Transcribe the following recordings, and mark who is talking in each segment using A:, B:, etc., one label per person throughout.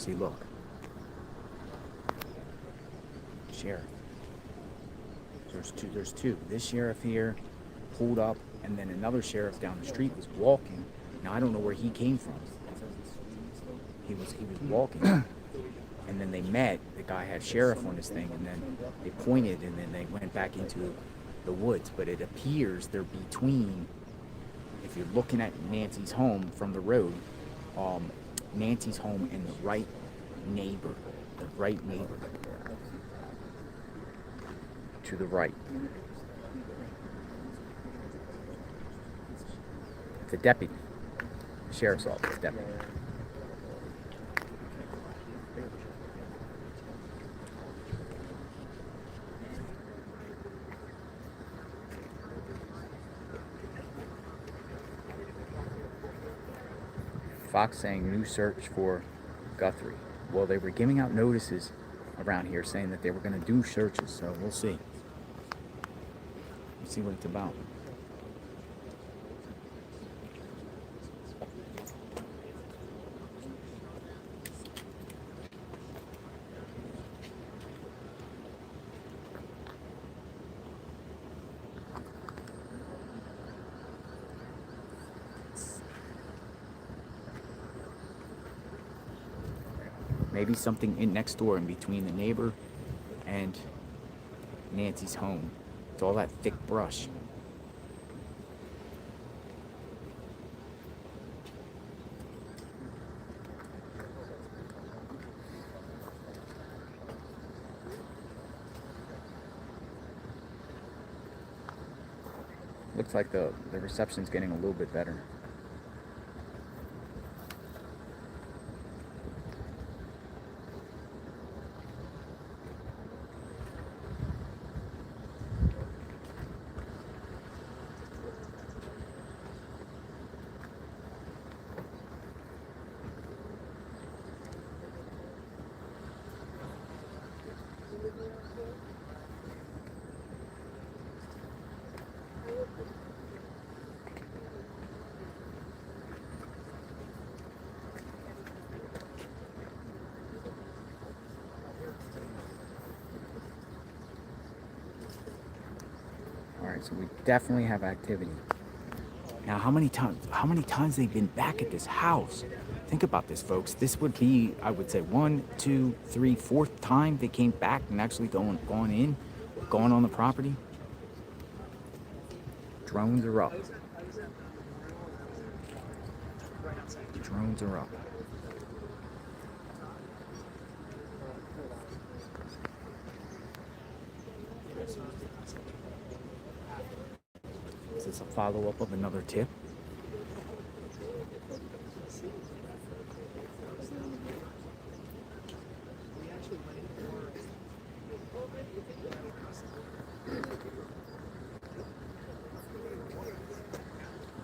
A: See, look. Sheriff. There's two. This sheriff here pulled up, and then another sheriff down the street was walking. Now I don't know where he came from. He was walking, and then they met. The guy had sheriff on his thing, and then they pointed, and then they went back into the woods. But it appears they're between. If you're looking at Nancy's home from the road, Nancy's home and the right neighbor, to the right. The deputy, the sheriff's office deputy. Fox saying new search for Guthrie. Well, they were giving out notices around here saying that they were going to do searches, so we'll see. We'll see what it's about. Maybe something in next door in between the neighbor and Nancy's home. It's all that thick brush. Looks like the reception's getting a little bit better. Alright, so we definitely have activity. Now, how many times they've been back at this house? Think about this, folks. This would be, I would say, 1, 2, 3, 4th time they came back and actually gone on the property. Drones are up. Drones are up. Is this a follow-up of another tip?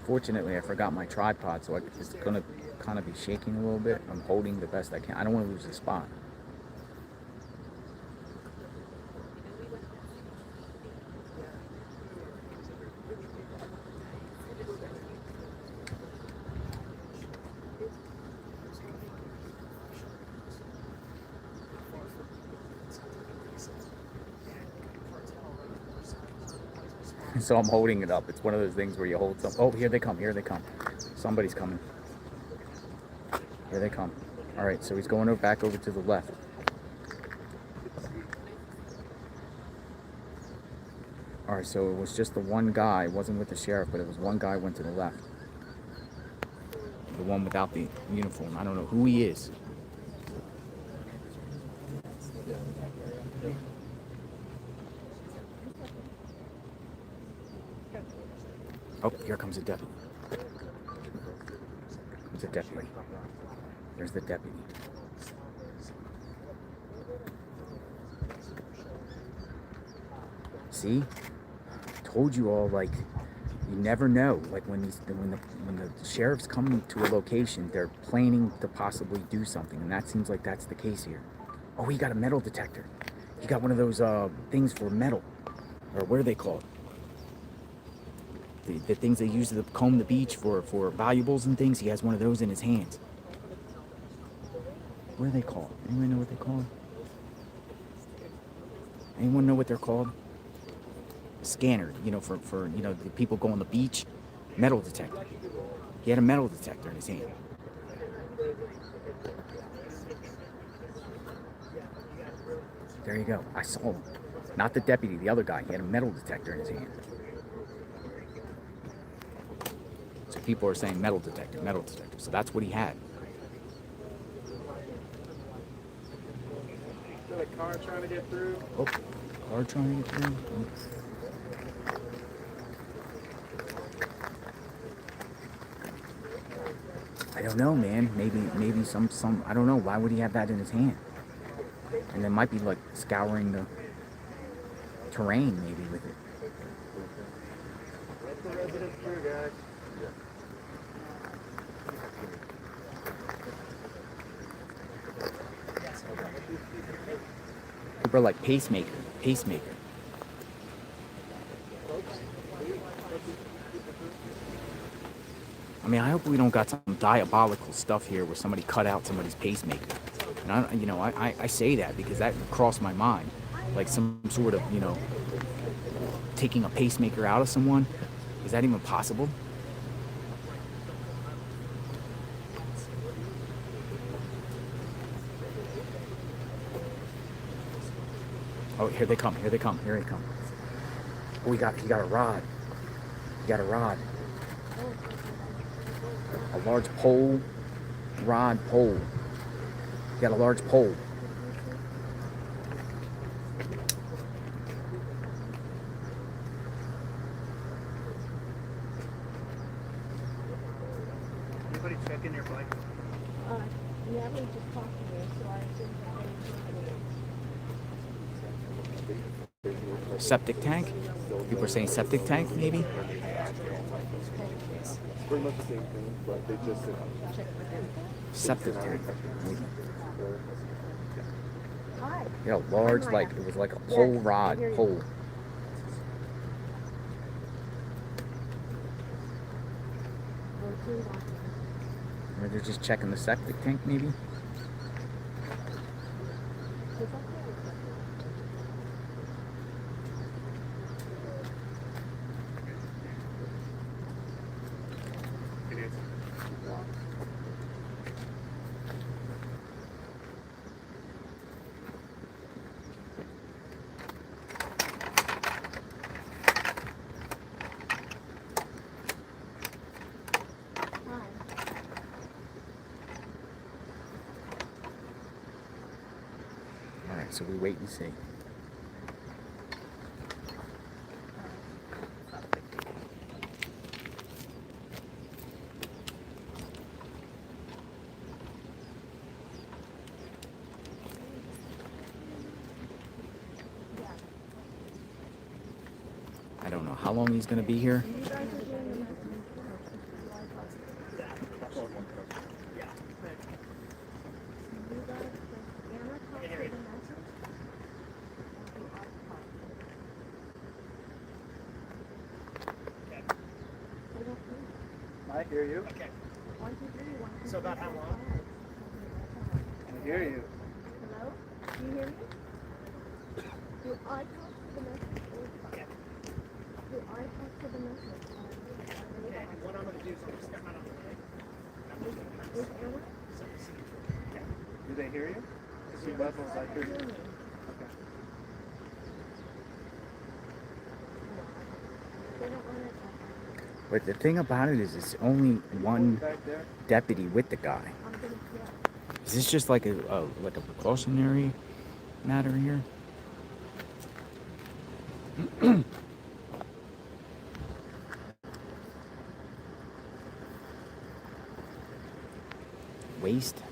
A: Fortunately, I forgot my tripod, so it's gonna kind of be shaking a little bit. I'm holding the best I can. I don't want to lose the spot. So I'm holding it up. It's one of those things where you hold something. Oh, here they come. Here they come. Somebody's coming. Here they come. All right, so he's going back over to the left. All right, so it was just the one guy. It wasn't with the sheriff, but it was one guy went to the left. The one without the uniform. I don't know who he is. Oh, here comes a deputy. There's a deputy. There's the deputy. See? I told you all, like, you never know. Like, when the sheriff's coming to a location, they're planning to possibly do something, and that seems like that's the case here. Oh, he got a metal detector. He got one of those things for metal, or what are they called? The things they use to comb the beach for valuables and things. He has one of those in his hands. What are they called? Anyone know what they're called? Anyone know what they're called? Scanner, for the people go on the beach. Metal detector. He had a metal detector in his hand. There you go. I saw him. Not the deputy, the other guy. He had a metal detector in his hand. So people are saying metal detector, metal detector. So that's what he had.
B: Is there a car trying to get through?
A: Oh, car trying to get through. Oh. I don't know, man. Maybe some. I don't know. Why would he have that in his hand? And it might be like scouring the terrain, maybe with it.
B: Let the residents through, guys.
A: People are like pacemaker. I mean, I hope we don't got some diabolical stuff here where somebody cut out somebody's pacemaker. And I say that because that crossed my mind, like some sort of taking a pacemaker out of someone. Is that even possible? Oh, here they come. Oh, he got a rod. A large pole. He got a large pole.
B: Anybody checking your bike?
C: Yeah, we just talked to you, so I assumed that
A: Septic tank? People are saying septic tank, maybe?
D: Pretty much the same thing, but they just
A: Septic tank. Maybe.
C: Hi.
A: Yeah, large, like, it was like a pole rod, pole. Or they're just checking the septic tank, maybe? Alright, so we wait and see. I don't know how long he's going to be here.
B: I hear you.
C: Okay. 1, 2, 3, 1, 2, 3.
B: So about how long? I hear you.
C: Hello? Do you hear me? Do I talk to the message or the phone? Do I talk to the message?
B: Okay, and what I'm going to do is I'm just going to run on the way. I'm just going to
C: Is Anna?
B: Okay. Do they hear you? Is your levels like
C: Hear
B: yours?
C: me.
B: Okay.
C: They don't want to talk.
A: But the thing about it is it's only one
B: Back there?
A: deputy with the guy.
C: I'm going to kill.
A: Is this just like a precautionary matter here? Waste?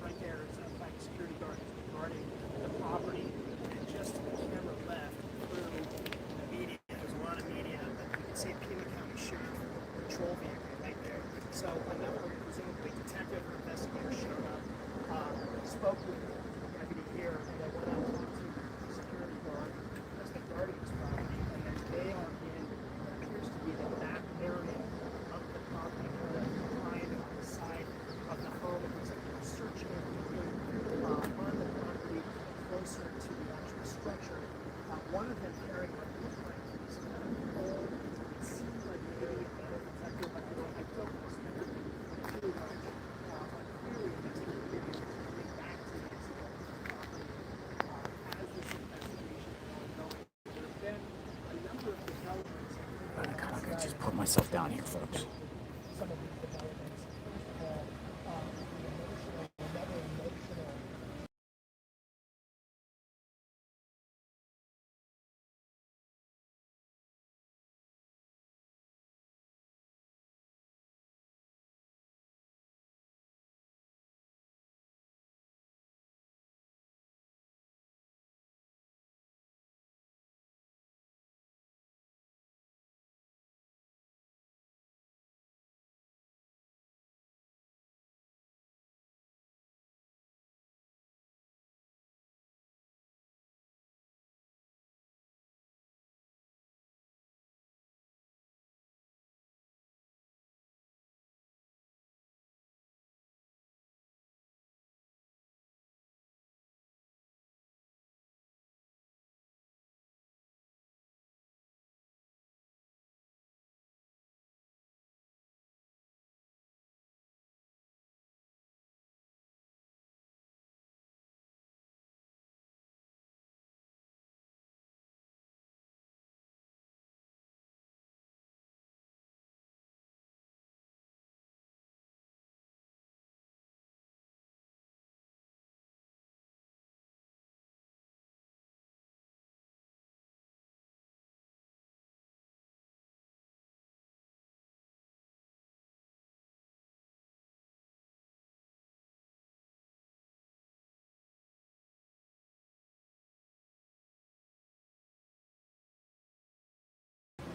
B: Right there, it's a security guard guarding the property, and just to the camera left through the media. There's a lot of media, but you can see a Pima County Sheriff patrol vehicle right there. So another presumably detective or investigator showed up, spoke with the deputy here, and then went out to the security guard that's been guarding this property, and then they are in what appears to be the back area of the property, kind of behind on the side of the home. It looks like they're searching and looking on the property closer to the actual structure. One of them carrying what looks like this old, it seems like maybe a metal detector, but I don't know too much. But clearly investigators coming back to this property as this investigation is ongoing. There have been a number of developments.
A: I kind of just put myself down here, folks.
B: Some of these developments, the emotional, another emotional.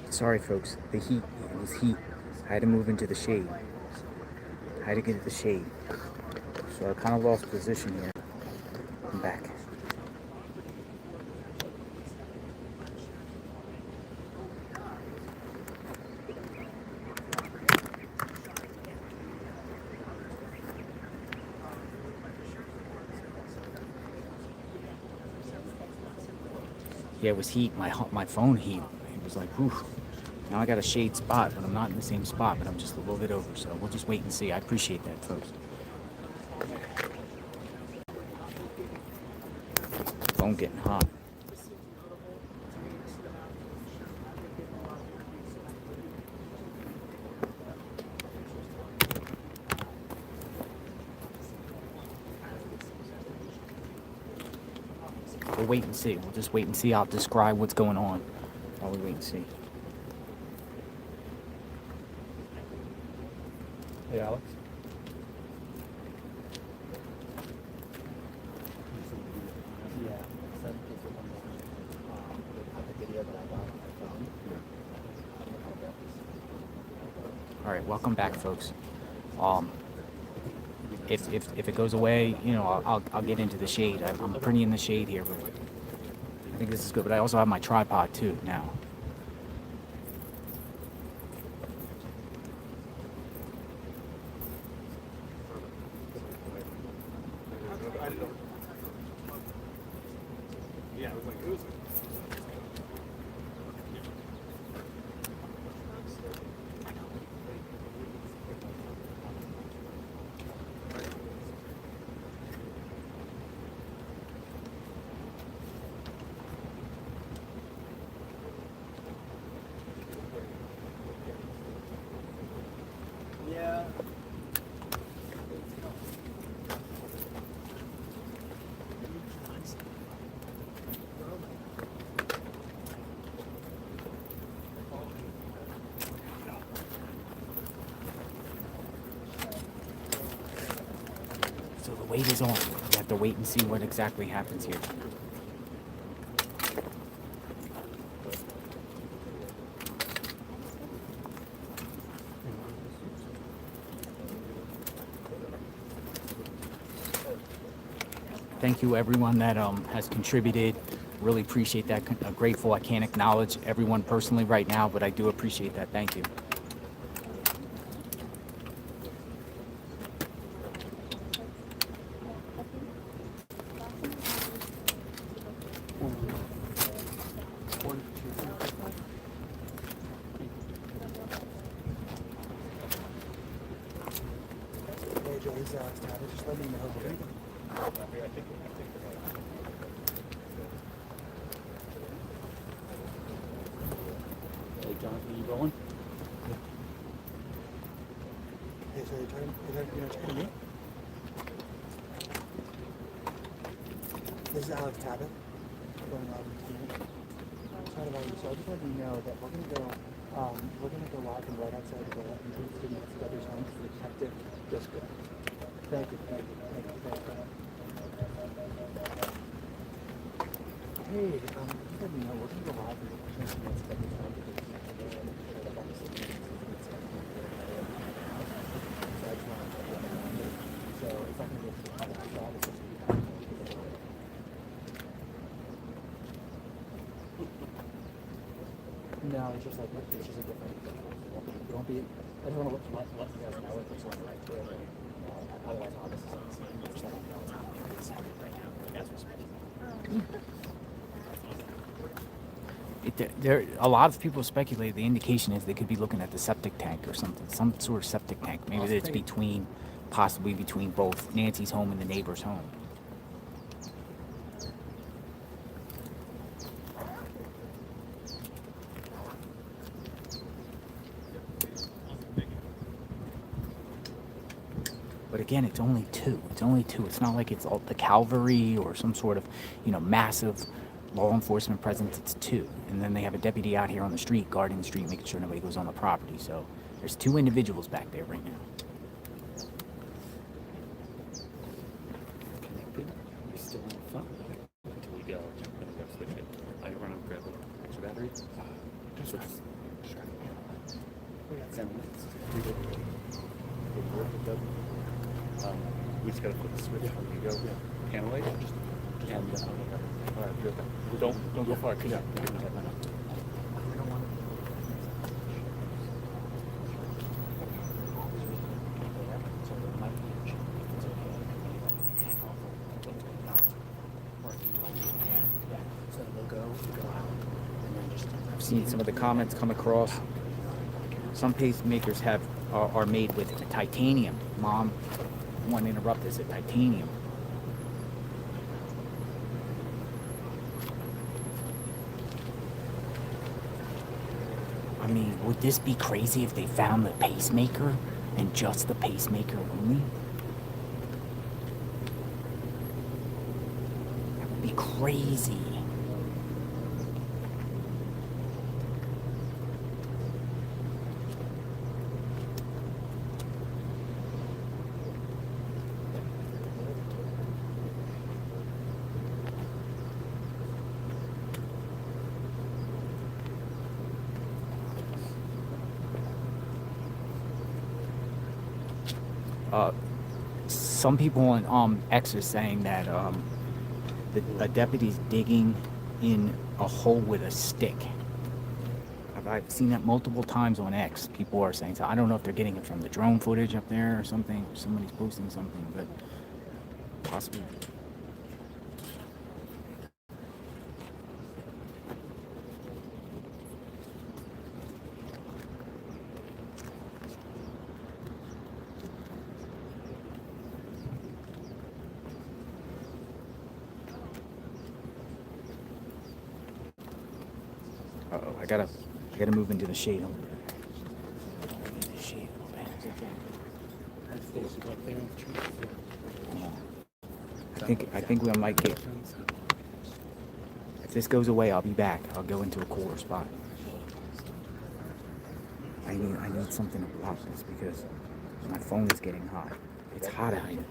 A: Sorry, folks. The heat. It was heat. I had to move into the shade. I had to get into the shade. So I kind of lost position here. I'm back. Yeah, it was heat. My phone heat. It was like, whew. Now I got a shade spot, but I'm not in the same spot, but I'm just a little bit over. So we'll just wait and see. I appreciate that, folks. Phone getting hot. We'll wait and see. We'll just wait and see. I'll describe what's going on while we wait and see.
D: Hey, Alex. Yeah, the video that I got on my phone.
A: All right, welcome back, folks. If it goes away, you know, I'll get into the shade. I'm pretty in the shade here, but I think this is good. But I also have my tripod too now.
D: Yeah, it was like, it was.
B: Yeah.
A: So the wait is on. We have to wait and see what exactly happens here. Thank you, everyone that has contributed. Really appreciate that. Grateful. I can't acknowledge everyone personally right now, but I do appreciate that. Thank you.
B: Hey, Joe, this is Alex Tabby. Just let me know. Okay?
D: Hey, Jonathan, you going?
B: Hey, so you're talking to me? This is Alex Tabbitt. Going live with you. Sorry about you. So I just wanted you to know that we're gonna go live and right outside the door and do the next brother's home for the detective district. Thank you. Hey, just let me know, we're gonna go live and do the next brother's home for the detective district. So it's not gonna be a job, it's just no, it's just like it's just a different. You won't be. I just want to let you guys know if there's one right there. Otherwise, all this is on the same. Just let you know it's happening. It's happening right now. That's what's
A: There, a lot of people speculate the indication is they could be looking at the septic tank or something, some sort of septic tank. Maybe it's possibly between both Nancy's home and the neighbor's home. But again, it's only two. It's only two. It's not like it's all the cavalry or some sort of, massive law enforcement presence. It's two. And then they have a deputy out here on the street, guarding the street, making sure nobody goes on the property. So there's two individuals back there right now.
D: Connected. You're still on the phone until we go. I'm gonna go switch it. I run and grab an extra battery. Just try to. We got 10 minutes. We did. We just gotta flip the switch when we go. Panel light. Just all right, good. Don't go far. Yeah.
B: So we'll go out, and then just.
A: I've seen some of the comments come across. Some pacemakers are made with titanium. Mom, I want to interrupt this at titanium. I mean, would this be crazy if they found the pacemaker and just the pacemaker only? That would be crazy. Some people on X are saying that a deputy's digging in a hole with a stick. I've seen that multiple times on X. People are saying so. I don't know if they're getting it from the drone footage up there or something. Somebody's posting something, but possibly. Uh-oh, I gotta move into the shade over there. I think we might get. If this goes away, I'll be back. I'll go into a cooler spot. I need something to block this because my phone is getting hot. It's hot out here.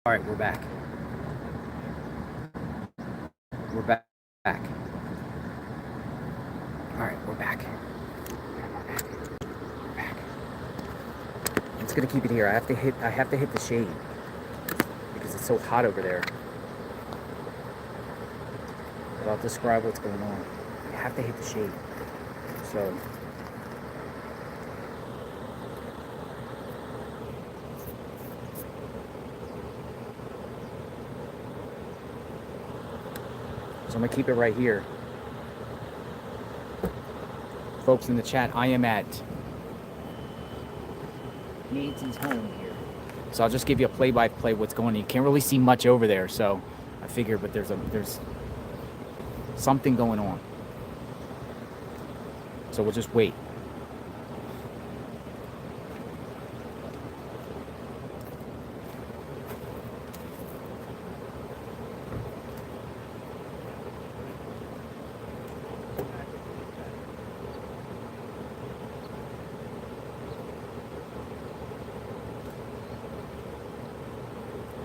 A: All right, we're back. We're back. All right, we're back. We're back. I'm just gonna keep it here. I have to hit the shade because it's so hot over there. But I'll describe what's going on. I have to hit the shade. So I'm gonna keep it right here. Folks in the chat, I am at Nancy's home here. So I'll just give you a play-by-play what's going on. You can't really see much over there, so I figured, but there's something going on. So we'll just wait.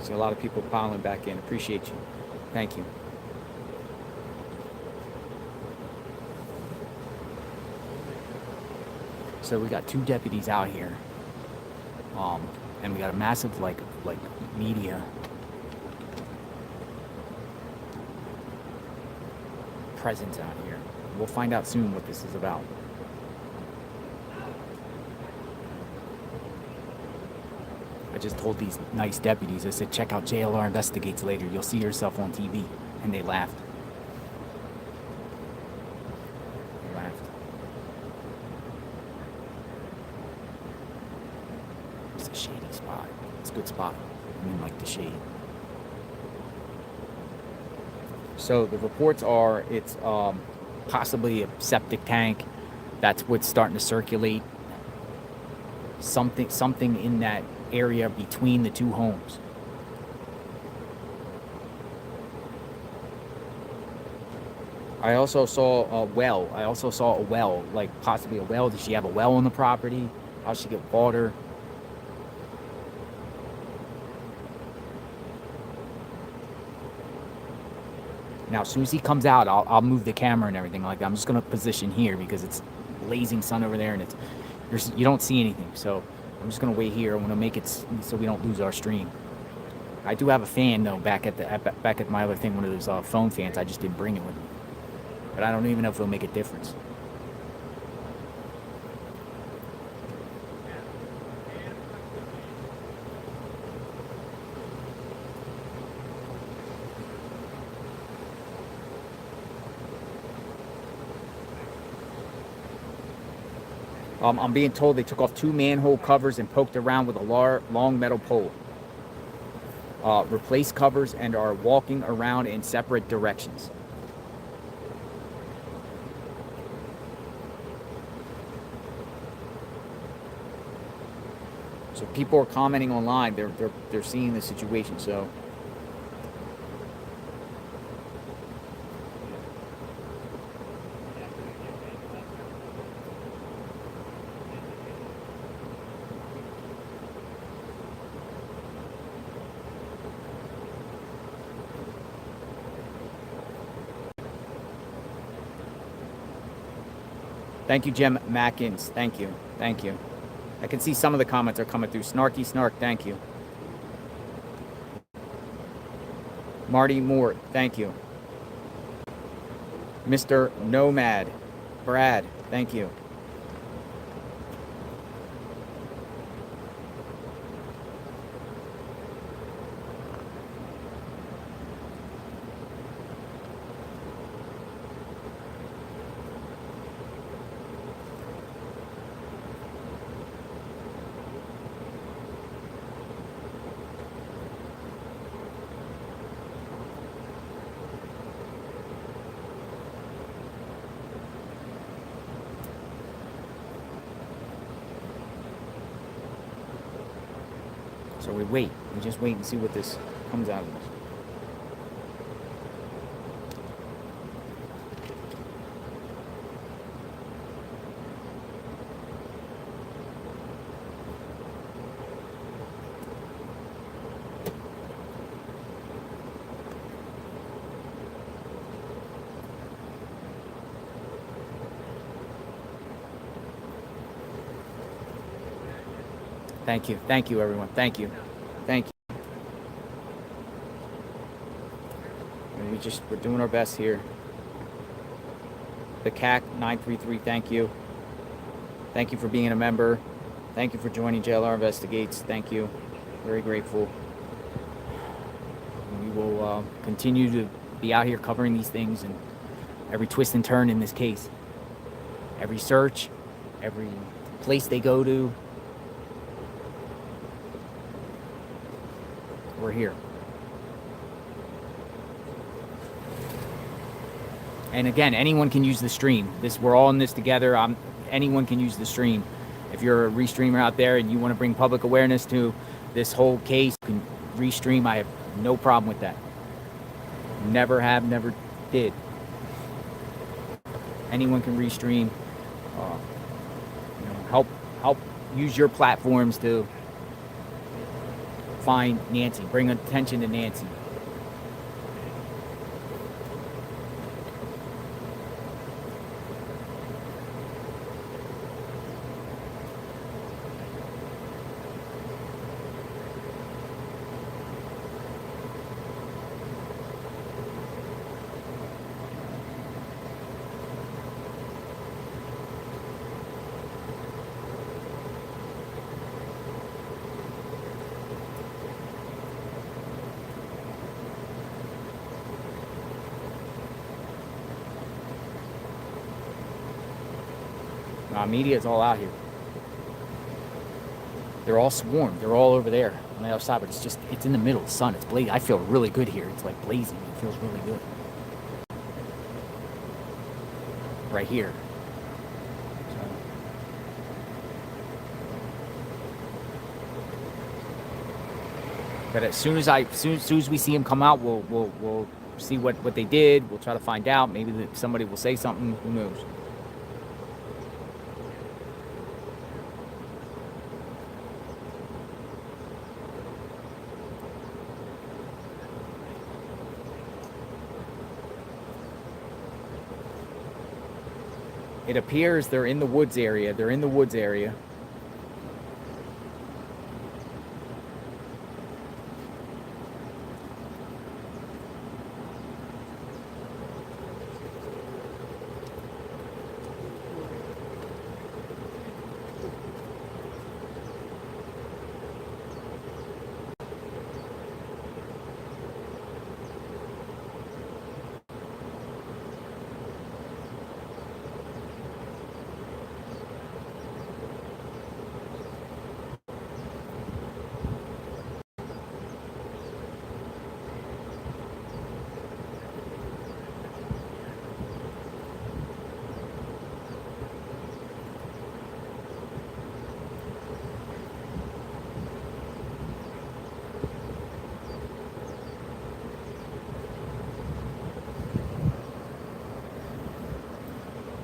A: See a lot of people piling back in. Appreciate you. Thank you. So we got 2 deputies out here, and we got a massive like media presence out here. We'll find out soon what this is about. I just told these nice deputies, I said, check out JLR Investigates later. You'll see yourself on TV. And they laughed. They laughed. It's a shady spot. It's a good spot. I mean, like the shade. So the reports are it's possibly a septic tank. That's what's starting to circulate. Something in that area between the 2 homes. I also saw a well. Like possibly a well. Does she have a well on the property? How does she get water? Now, as soon as he comes out, I'll move the camera and everything like that. I'm just gonna position here because it's blazing sun over there, and you don't see anything. So I'm just gonna wait here. I'm gonna make it so we don't lose our stream. I do have a fan though back at my other thing, one of those phone fans. I just didn't bring it with me, but I don't even know if it'll make a difference. I'm being told they took off 2 manhole covers and poked around with a long metal pole. Replaced covers and are walking around in separate directions. So people are commenting online. They're seeing the situation. So. Thank you, Jim Mackins. Thank you. Thank you. I can see some of the comments are coming through. Snarky Snark, thank you. Marty Moore, thank you. Mr. Nomad, Brad, thank you. So we wait. We just wait and see what this comes out of this. Thank you. Thank you, everyone. Thank you. Thank you. And we're doing our best here. The CAC 933, thank you. Thank you for being a member. Thank you for joining JLR Investigates. Thank you. Very grateful. We will continue to be out here covering these things and every twist and turn in this case. Every search, every place they go to. We're here. And again, anyone can use the stream. We're all in this together. Anyone can use the stream. If you're a restreamer out there and you want to bring public awareness to this whole case, you can restream. I have no problem with that. Never have, never did. Anyone can restream. Help use your platforms to find Nancy. Bring attention to Nancy. Media is all out here. They're all swarmed. They're all over there on the other side, but it's in the middle. The sun, it's blazing. I feel really good here. It's like blazing. It feels really good. Right here. But as soon as we see him come out, we'll see what they did. We'll try to find out. Maybe somebody will say something. Who knows? It appears they're in the woods area. They're in the woods area.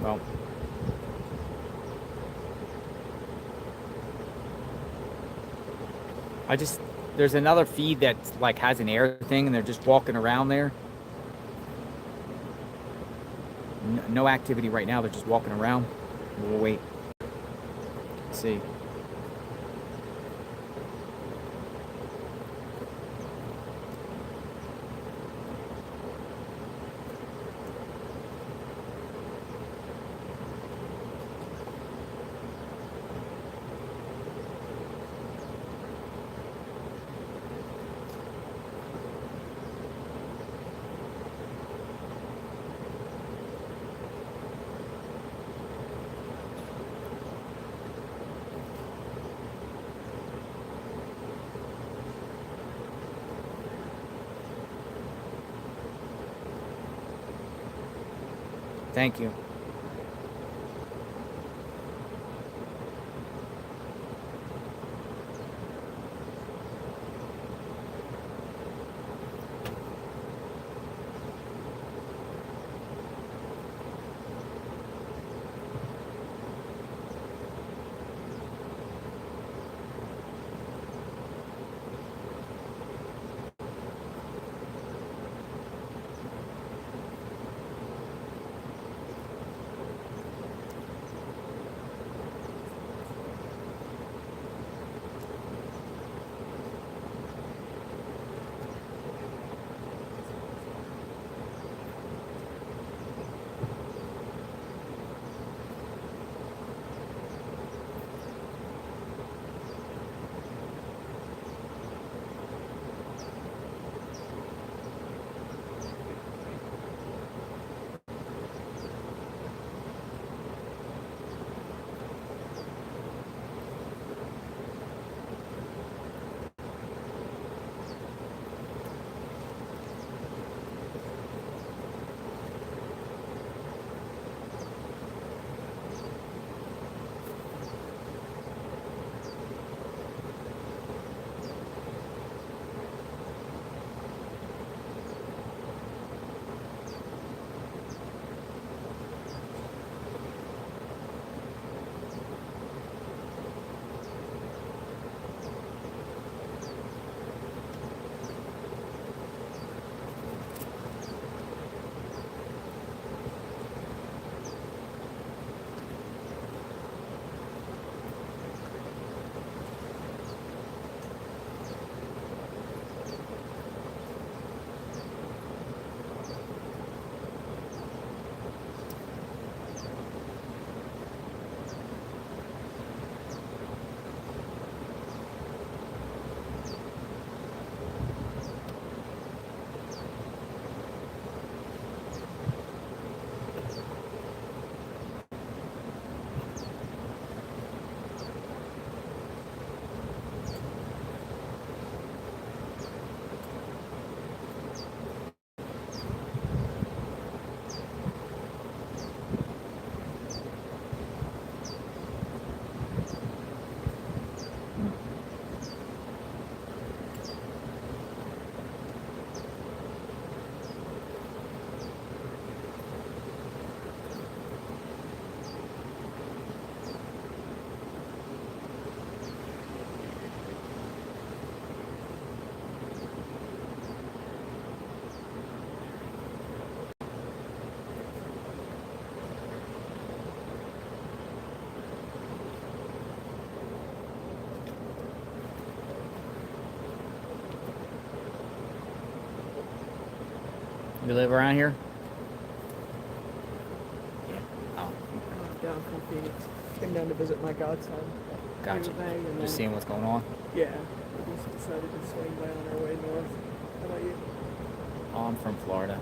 A: Well, there's another feed that like has an air thing and they're just walking around there. No activity right now. They're just walking around. We'll wait. Let's see. Thank you. You live around here? Yeah. Oh,
B: Down from Phoenix. Came down to visit my godson.
A: gotcha.
B: Green Bay, and
A: Just
B: then-
A: seeing what's going on.
B: Yeah. We just decided to swing by on our way north. How about you?
A: Oh, I'm from Florida.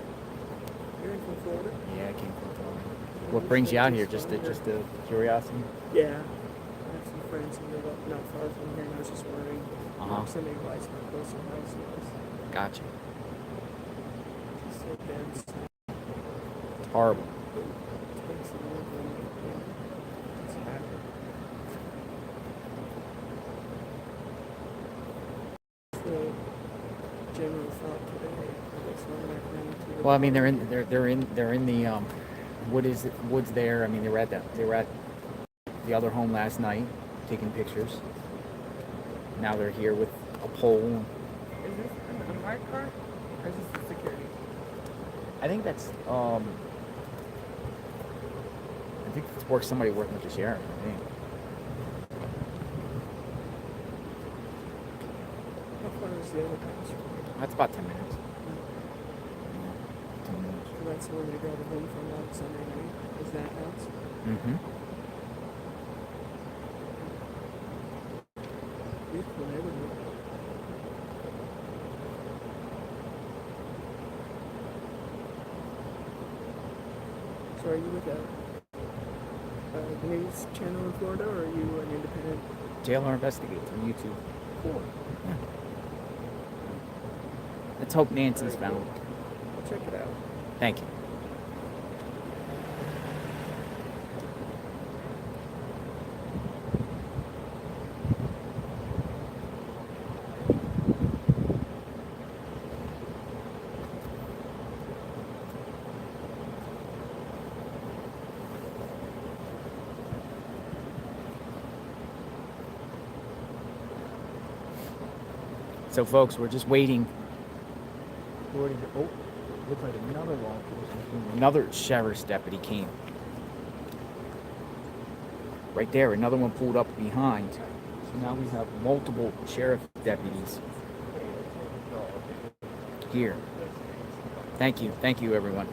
B: You're in from Florida?
A: Yeah, I came from Florida. What brings you out here? Just a curiosity?
B: Yeah. I have some friends who live up not far from here, and I was just wondering proximity wise how close your house was.
A: Gotcha.
B: It's so dense.
A: It's horrible.
B: It's been so long, yeah. It's bad. What's the general thought today? I guess we're back down to the
A: Well, I mean, they're in the woods there. I mean, they were at the other home last night taking pictures. Now they're here with a pole.
B: Is this a marked car? Or is this the security?
A: I think that's I think it's somebody working with the sheriff. I think.
B: How far is the other house from here?
A: That's about 10 minutes. Yeah, 10 minutes.
B: So that's where they drove home from on Sunday night? Is that house?
A: Mm-hmm.
B: Beautiful neighborhood. So are you with a news channel in Florida, or are you an independent?
A: Jailer Investigates on YouTube.
B: Cool.
A: Yeah. Let's hope Nancy's found.
B: I'll check it out.
A: Thank you. So, folks, we're just waiting. Oh, looks like another law enforcement. Another sheriff's deputy came. Right there, another one pulled up behind. So now we have multiple sheriff deputies here. Thank you, everyone.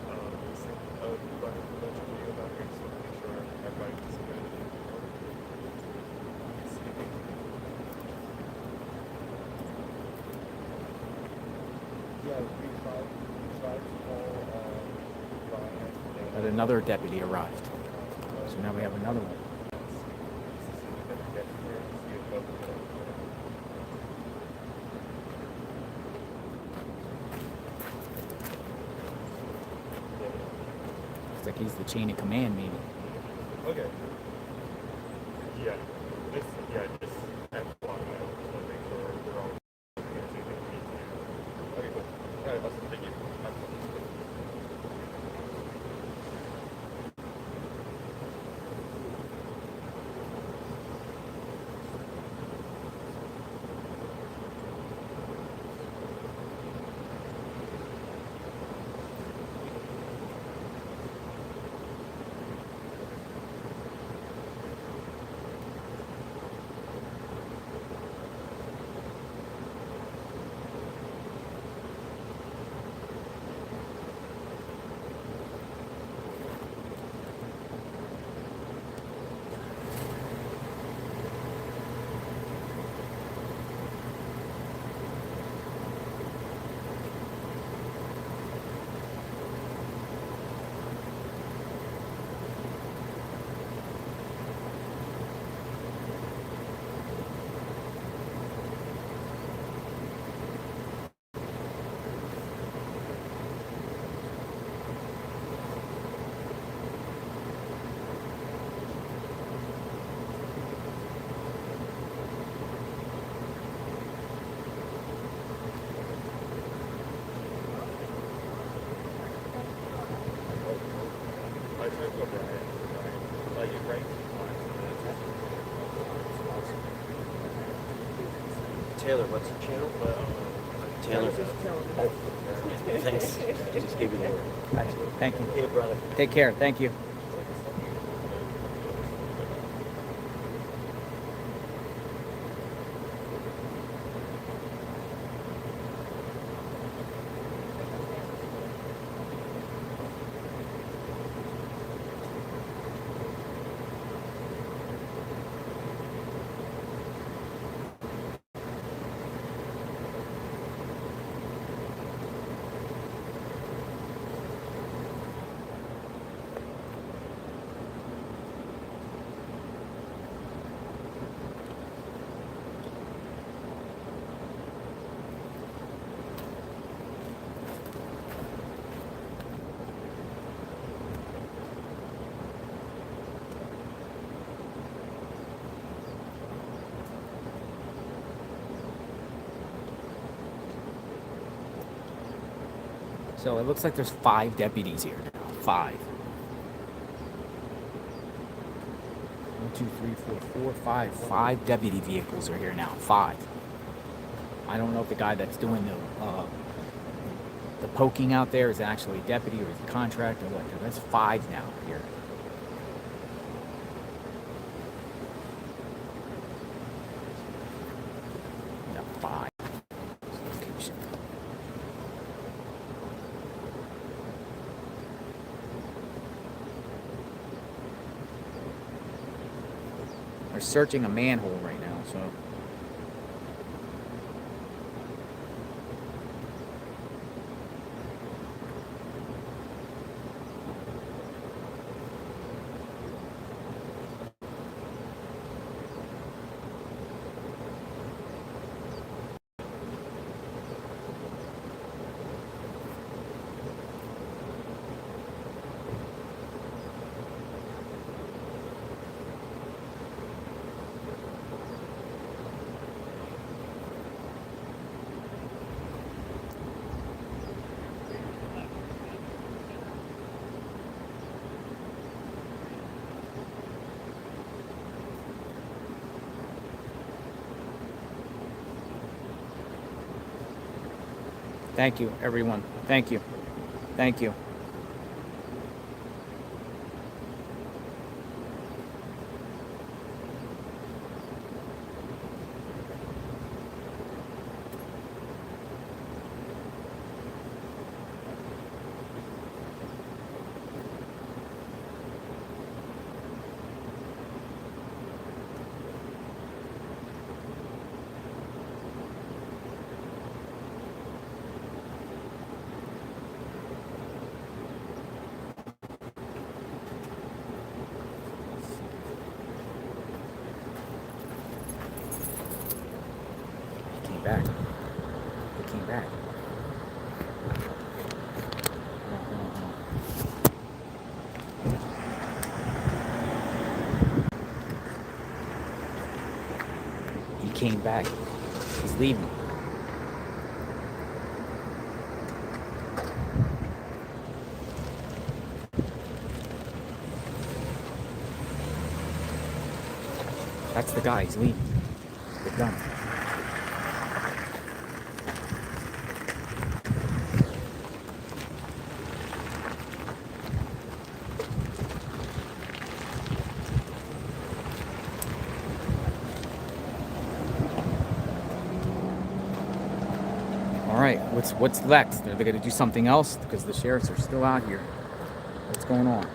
A: But another deputy arrived. So now we have another one. Looks like he's the chain of command, maybe.
E: Okay. Yeah. Just have a lot of to make sure they're all okay, cool. Alright, awesome. Thank you. I tried to go Brian. Like, it ranks
F: Taylor, what's the channel? Taylor. Thanks. Just gave you the word.
A: Thank you.
F: Hey, brother.
A: Take care. Thank you. So it looks like there's 5 deputies here now. 5. 1, 2, 3, 4, 4, 5. 5 deputy vehicles are here now. 5. I don't know if the guy that's doing the poking out there is actually a deputy or is a contractor or what. That's 5 now here. We got 5. Location. They're searching a manhole right now, so. Thank you, everyone. Thank you. Thank you. He came back. He came back. He came back. He's leaving. That's the guy. He's leaving. They're done. All right, what's next? Are they going to do something else? Because the sheriffs are still out here. What's going on?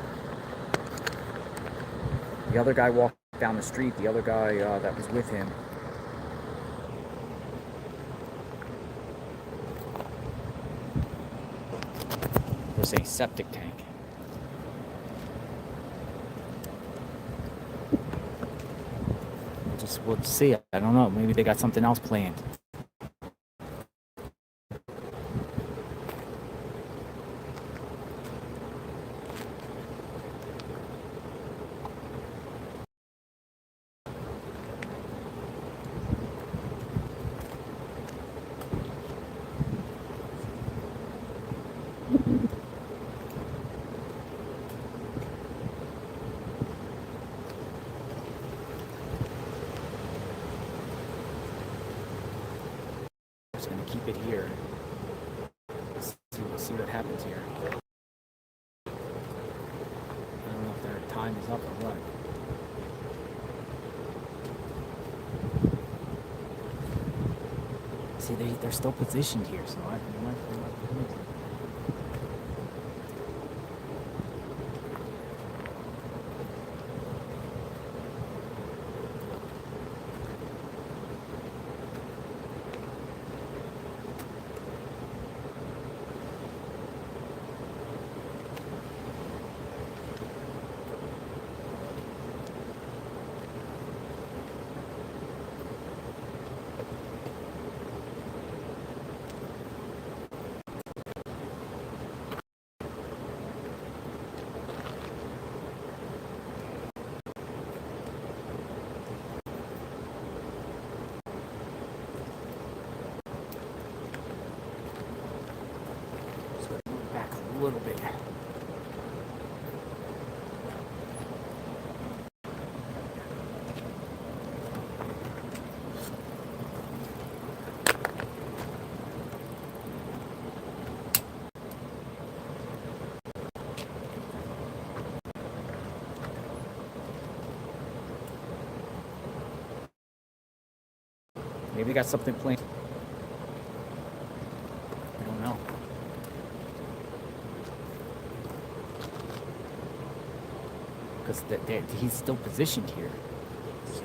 A: The other guy walked down the street. The other guy that was with him. There's a septic tank. We'll see. I don't know. Maybe they got something else planned. Just gonna keep it here. See what happens here. I don't know if their time is up or what. See, they're still positioned here, so I might. little bit. Maybe we got something planned. I don't know. Because he's still positioned here. So.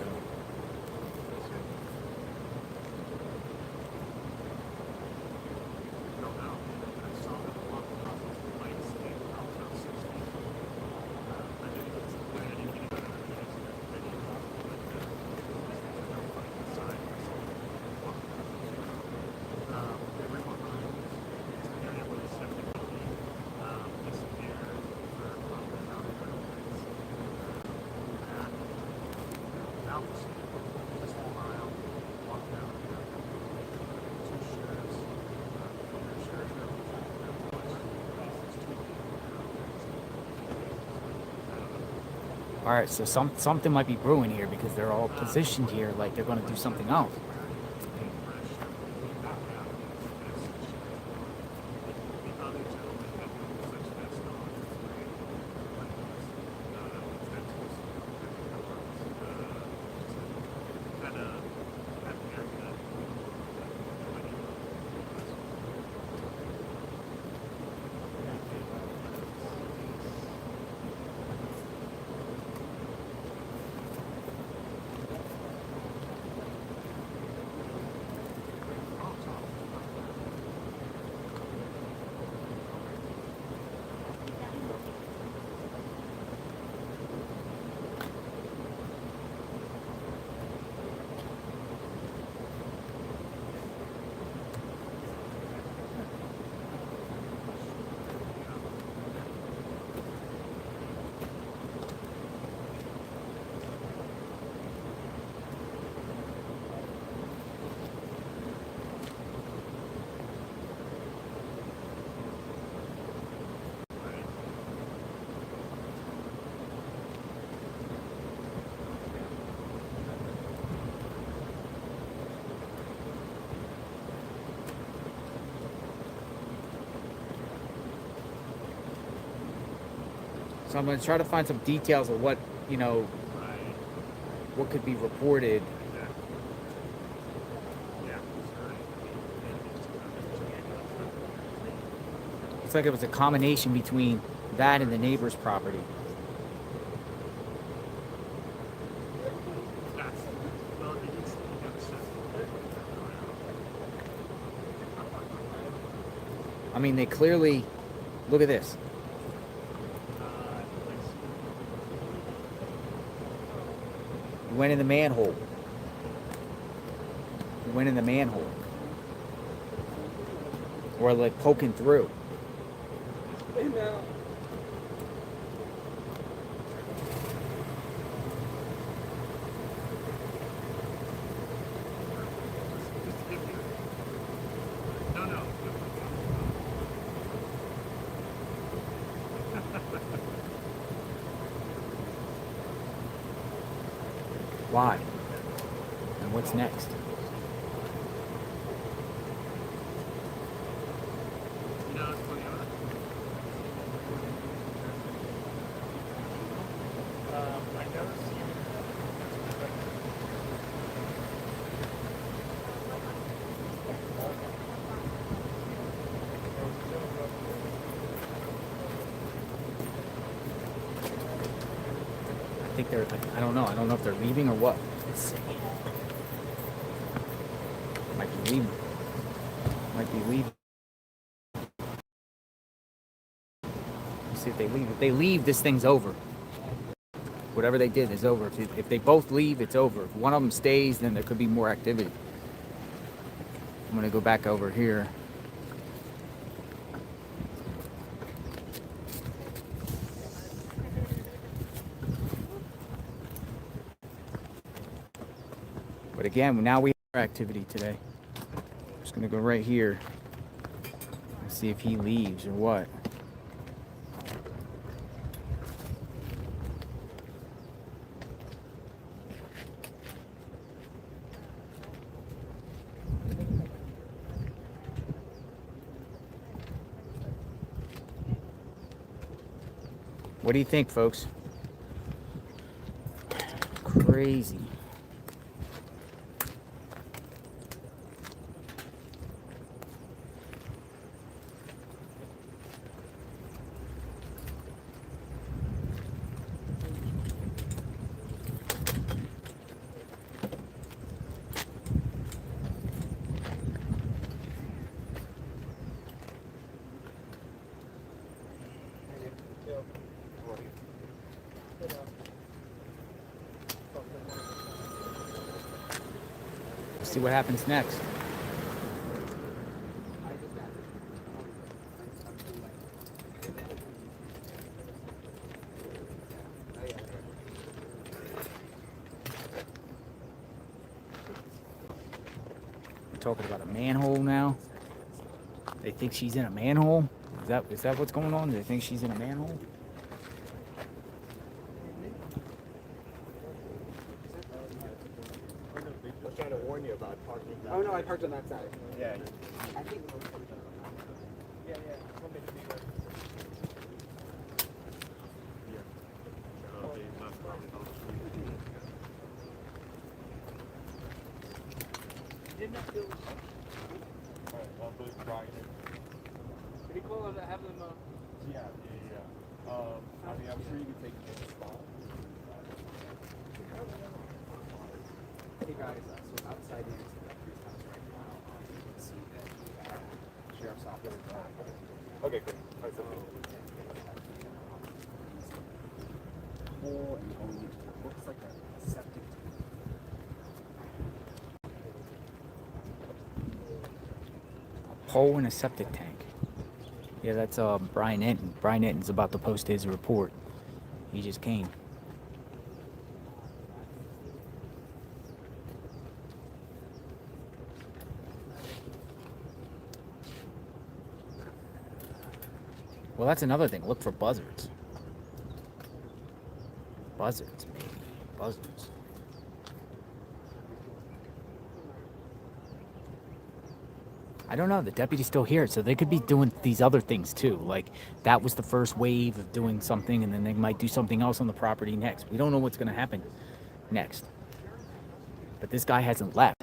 A: All right, so something might be brewing here because they're all positioned here like they're going to do something else. So I'm going to try to find some details of what, what could be reported. It's like it was a combination between that and the neighbor's property. I mean, they clearly, look at this. Went in the manhole. Went in the manhole. Or like poking through. Why? And what's next? I think they're, I don't know. I don't know if they're leaving or what. Let's see. Might be leaving. Might be leaving. Let's see if they leave. If they leave, this thing's over. Whatever they did is over. If they both leave, it's over. If one of them stays, then there could be more activity. I'm going to go back over here. But again, now we have activity today. I'm just going to go right here and see if he leaves or what. What do you think, folks? Crazy. See what happens next. We're talking about a manhole now. They think she's in a manhole. Is that what's going on? They think she's in a manhole?
F: I was trying to warn you about parking.
G: Oh no, I parked on that side.
F: Yeah.
G: I think.
B: Yeah, yeah. Want me to be right? Did not feel
G: Did he call it? Have them.
E: Yeah. I mean, I'm sure you can take this spot.
G: Hey guys, so outside the Guthrie's house right now, you can see that the sheriff's office.
E: Okay, good. All right, so
G: Hole and going into what looks like a septic tank.
A: Hole in a septic tank. Yeah, that's Brian Enton. Brian Enton's about to post his report. He just came. Well, that's another thing. Look for buzzards. Buzzards, maybe. Buzzards. I don't know. The deputy's still here, so they could be doing these other things too. Like, that was the first wave of doing something, and then they might do something else on the property next. We don't know what's going to happen next. But this guy hasn't left.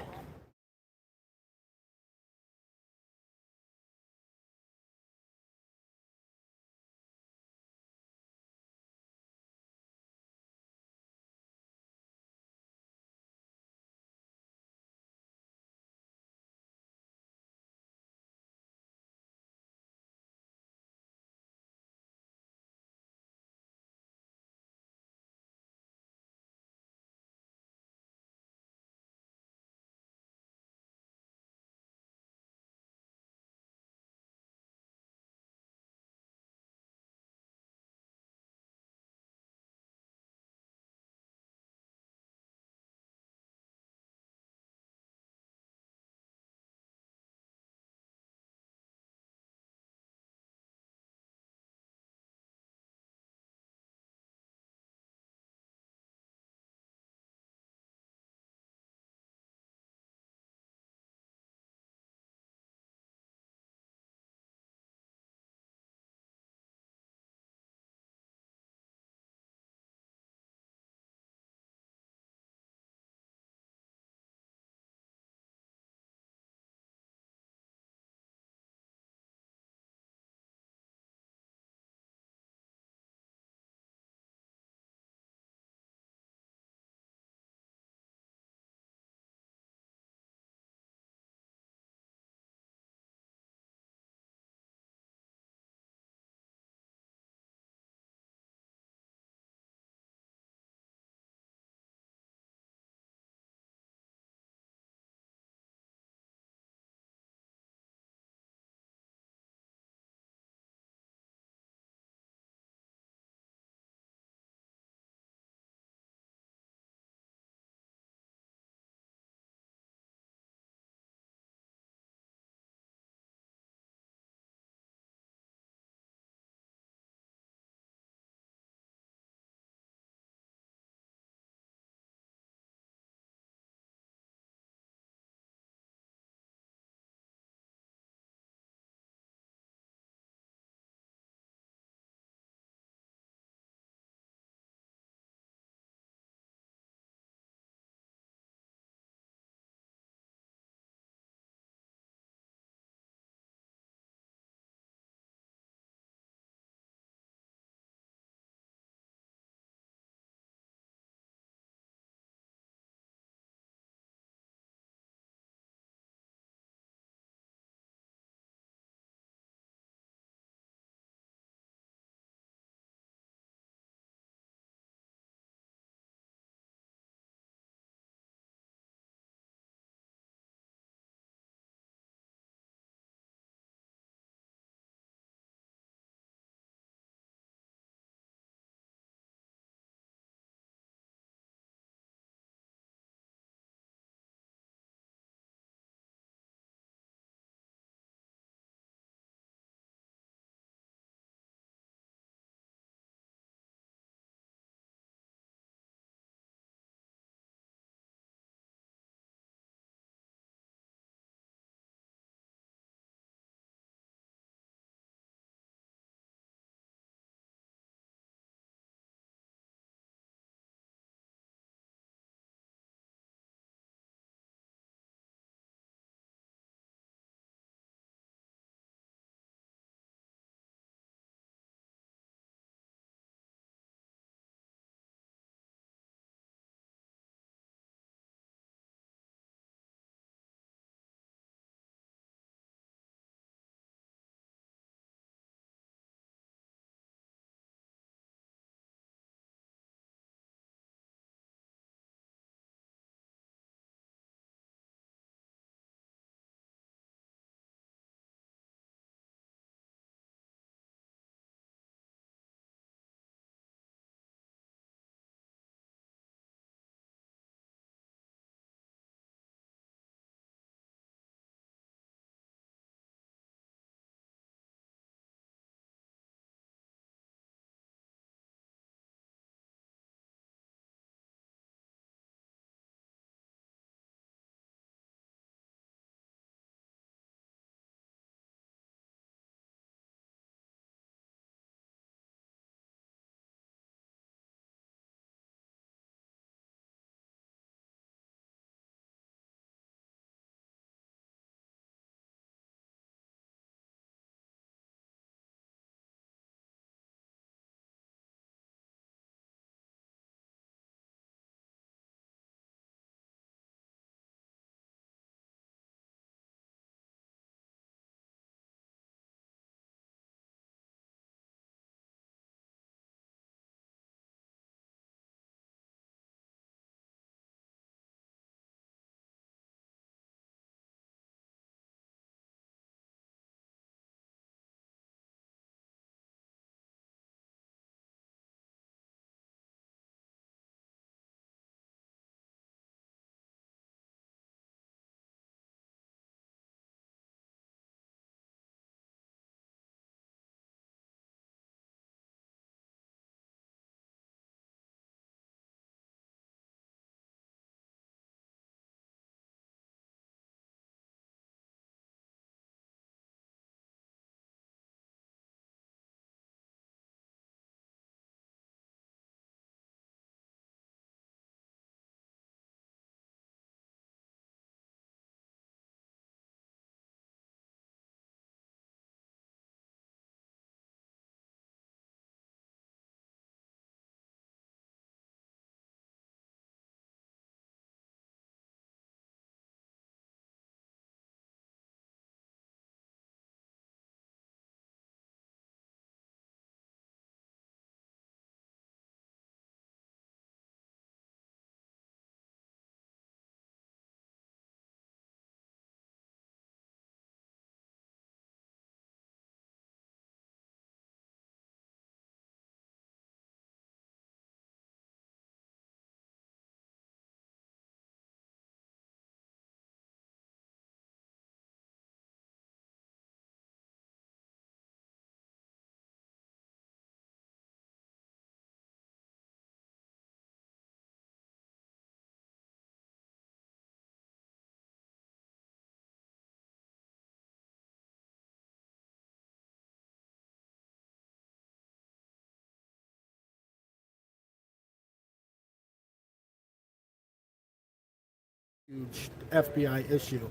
H: huge FBI issue.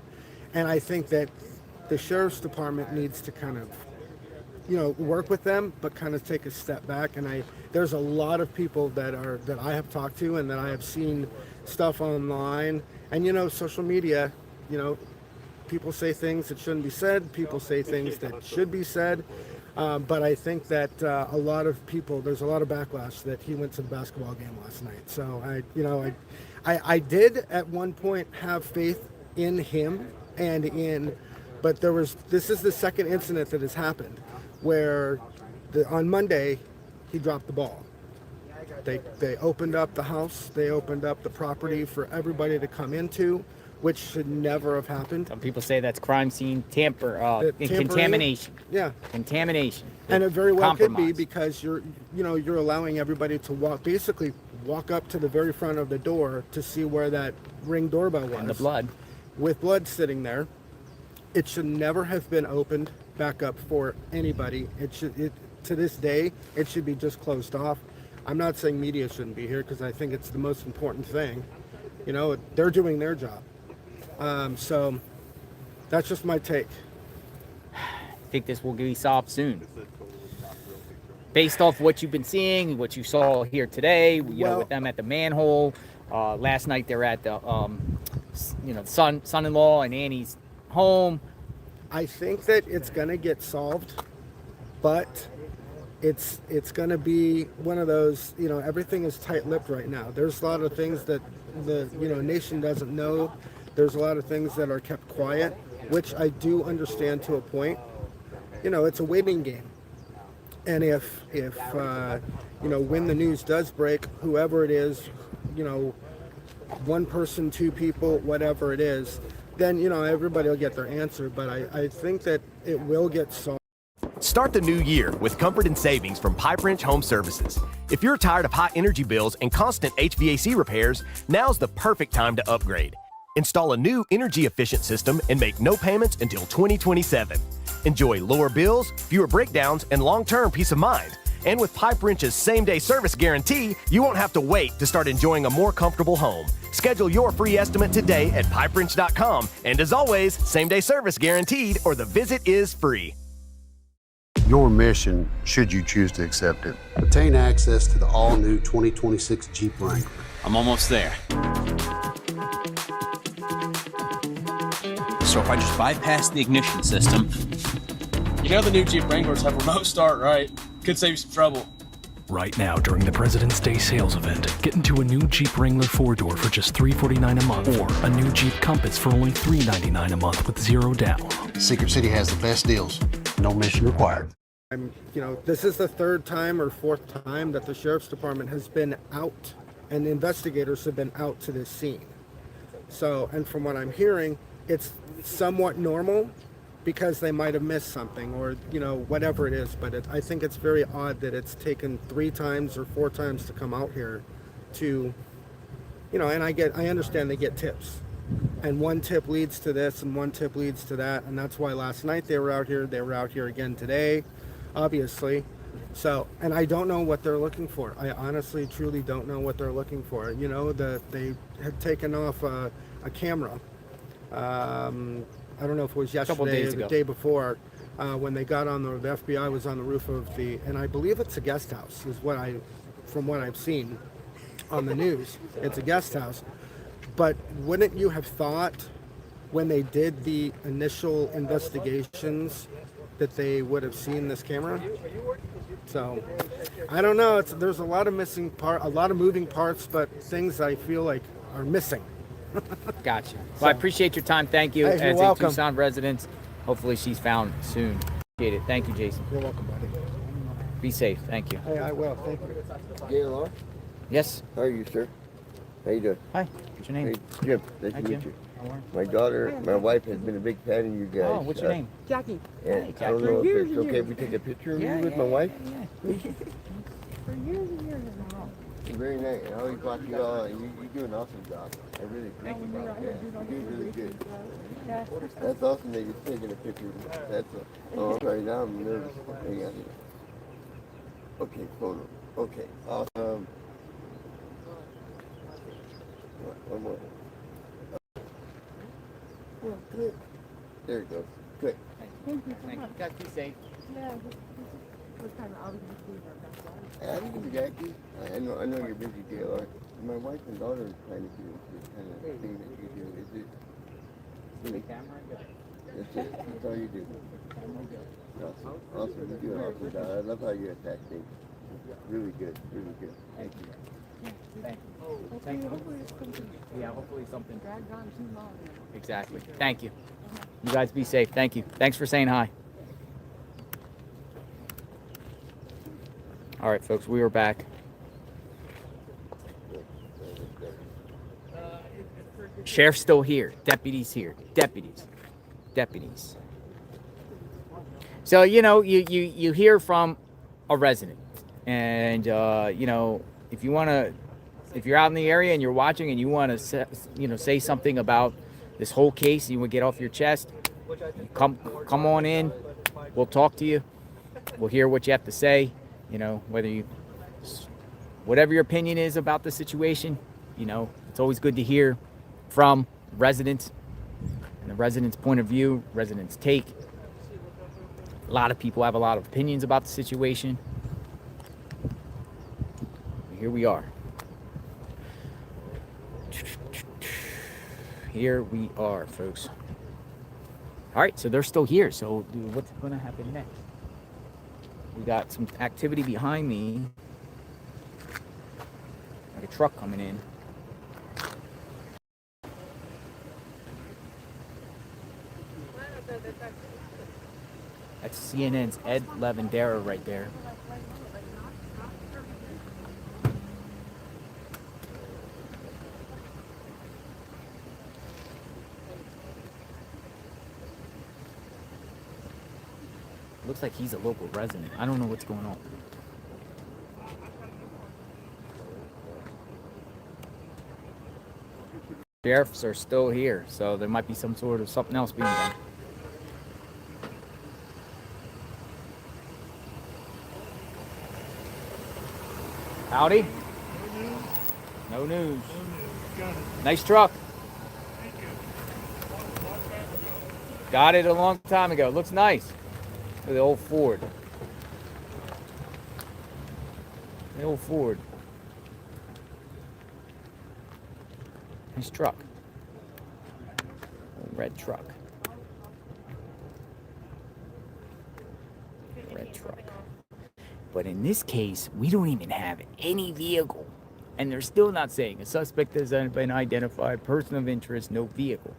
H: And I think that the sheriff's department needs to kind of, work with them, but kind of take a step back. And there's a lot of people that I have talked to and that I have seen stuff online. And, social media, people say things that shouldn't be said. People say things that should be said. But I think that a lot of people, there's a lot of backlash that he went to the basketball game last night. So I did at one point have faith in him but this is the second incident that has happened where on Monday he dropped the ball. They opened up the house, they opened up the property for everybody to come into, which should never have happened.
A: Some people say that's crime scene contamination.
H: Yeah.
A: Contamination.
H: And it very well could be
A: Compromise.
H: because you're allowing everybody to walk up to the very front of the door to see where that Ring doorbell was.
A: And the blood.
H: With blood sitting there. It should never have been opened back up for anybody. To this day, it should be just closed off. I'm not saying media shouldn't be here because I think it's the most important thing. They're doing their job. So that's just my take.
A: I think this will be solved soon. Based off what you've been seeing, what you saw here today, with them at the manhole. Last night they were at the, son-in-law and Annie's home.
H: I think that it's going to get solved, but it's going to be one of those, everything is tight-lipped right now. There's a lot of things that the, nation doesn't know. There's a lot of things that are kept quiet, which I do understand to a point. It's a waiting game. And if when the news does break, whoever it is, one person, two people, whatever it is, then, everybody will get their answer. But I think that it will get solved.
I: Start the new year with comfort and savings from Pipe Wrench Home Services. If you're tired of high energy bills and constant HVAC repairs, now's the perfect time to upgrade. Install a new energy efficient system and make no payments until 2027. Enjoy lower bills, fewer breakdowns, and long-term peace of mind. And with Pipe Wrench's same-day service guarantee, you won't have to wait to start enjoying a more comfortable home. Schedule your free estimate today at pipewrench.com. And as always, same-day service guaranteed or the visit is free.
J: Your mission, should you choose to accept it, obtain access to the all-new 2026 Jeep Wrangler.
K: I'm almost there. So if I just bypass the ignition system...
L: The new Jeep Wranglers have remote start, right? Could save you some trouble.
M: Right now, during the President's Day sales event, get into a new Jeep Wrangler 4-door for just $349 a month, or a new Jeep Compass for only $399 a month with zero down.
J: Secret City has the best deals. No mission required.
H: This is the third time or fourth time that the Sheriff's Department has been out, and investigators have been out to this scene. So, and from what I'm hearing, it's somewhat normal, because they might have missed something or, whatever it is. But I think it's very odd that it's taken 3 times or 4 times to come out here to, and I understand they get tips. And one tip leads to this and one tip leads to that. And that's why last night they were out here. They were out here again today, obviously. So, and I don't know what they're looking for. I honestly, truly don't know what they're looking for. They had taken off a camera. I don't know if it was yesterday or the day before, when they got on the FBI was on the roof of and I believe it's a guest house, is from what I've seen on the news. It's a guest house. But wouldn't you have thought when they did the initial investigations that they would have seen this camera? So, I don't know. There's a lot of a lot of moving parts, but things I feel like are missing.
A: Gotcha. Well, I appreciate your time. Thank you.
H: Hey, you're
A: As
H: welcome.
A: a Tucson resident, hopefully she's found soon. Appreciate it. Thank you, Jason.
H: You're welcome, buddy.
A: Be safe. Thank you.
H: Hey, I will. Thank you.
F: Gaylor?
A: Yes.
F: How are you, sir? How you doing?
A: Hi. What's your name?
F: Hey, Jim. Nice
A: Hi,
F: to meet
A: Jim.
F: you.
A: How are you?
F: My daughter, my wife has been a big fan of you guys.
A: Oh, what's your name?
C: Jackie.
F: And
A: Hi,
F: I don't
A: Jackie.
F: know if
C: years
F: it's
C: and
F: okay if
C: years.
F: we take a picture of you
A: Yeah,
F: with
A: yeah,
F: my wife.
A: yeah.
C: For years and years in a row.
F: Very nice. I always watch you all. You do an awesome job. I really appreciate it. You do really good. That's awesome that you're taking a picture. That's oh, I'm sorry. Now I'm nervous. Hang on here. Okay, photo. Okay, awesome. One more.
C: Well, good.
F: There it goes. Good.
C: Thank you so
A: Thank
C: much.
A: you. Guys, be safe.
C: Yeah, this was kind of obvious to see that's why.
F: I think Jackie. I know you're busy, JR. My wife and daughter are trying to do this kind of thing that you do. Is it?
A: See the camera? Good.
F: That's it. That's all you do. Awesome. Awesome. You do an awesome job. I love how you attack things. Really good. Really good. Thank you.
A: Thank you. Thank you. Yeah, hopefully something.
C: Dragged on too long.
A: Exactly. Thank you. You guys be safe. Thank you. Thanks for saying hi. All right, folks, we are back. Sheriff's still here. Deputies here. Deputies. So, you know, you hear from a resident. And, you know, if you're out in the area and you're watching and you want to, say something about this whole case, you want to get off your chest, come on in. We'll talk to you. We'll hear what you have to say. You know, whatever your opinion is about the situation, you know, it's always good to hear from residents and the residents' point of view, residents' take. A lot of people have a lot of opinions about the situation. Here we are. Here we are, folks. All right, so they're still here. So what's going to happen next? We got some activity behind me. Like a truck coming in. That's CNN's Ed Lavendera right there. Looks like he's a local resident. I don't know what's going on. Sheriffs are still here, so there might be some sort of something else being done. Howdy. No news. Nice truck. Got it a long time ago. Looks nice. The old Ford. The old Ford. Nice truck. Old red truck. Red truck. But in this case, we don't even have any vehicle. And they're still not saying a suspect has been identified, person of interest, no vehicle.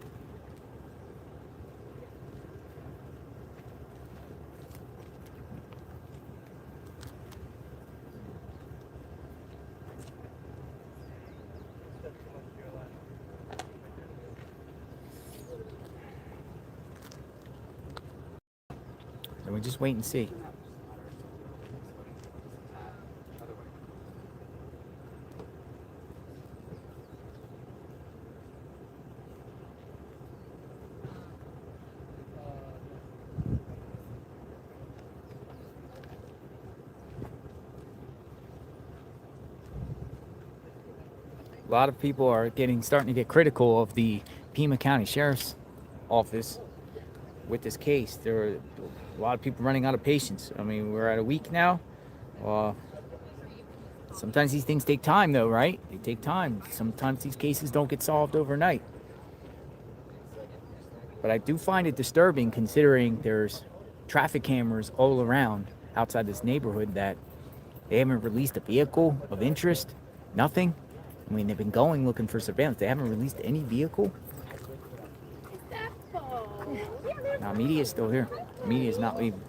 A: So we just wait and see. A lot of people are starting to get critical of the Pima County Sheriff's Office with this case. There are a lot of people running out of patience. I mean, we're at a week now. Sometimes these things take time, though, right? They take time. Sometimes these cases don't get solved overnight. But I do find it disturbing, considering there's traffic cameras all around outside this neighborhood, that they haven't released a vehicle of interest. Nothing. I mean, they've been going looking for surveillance. They haven't released any vehicle. Now, media is still here. Media is not leaving.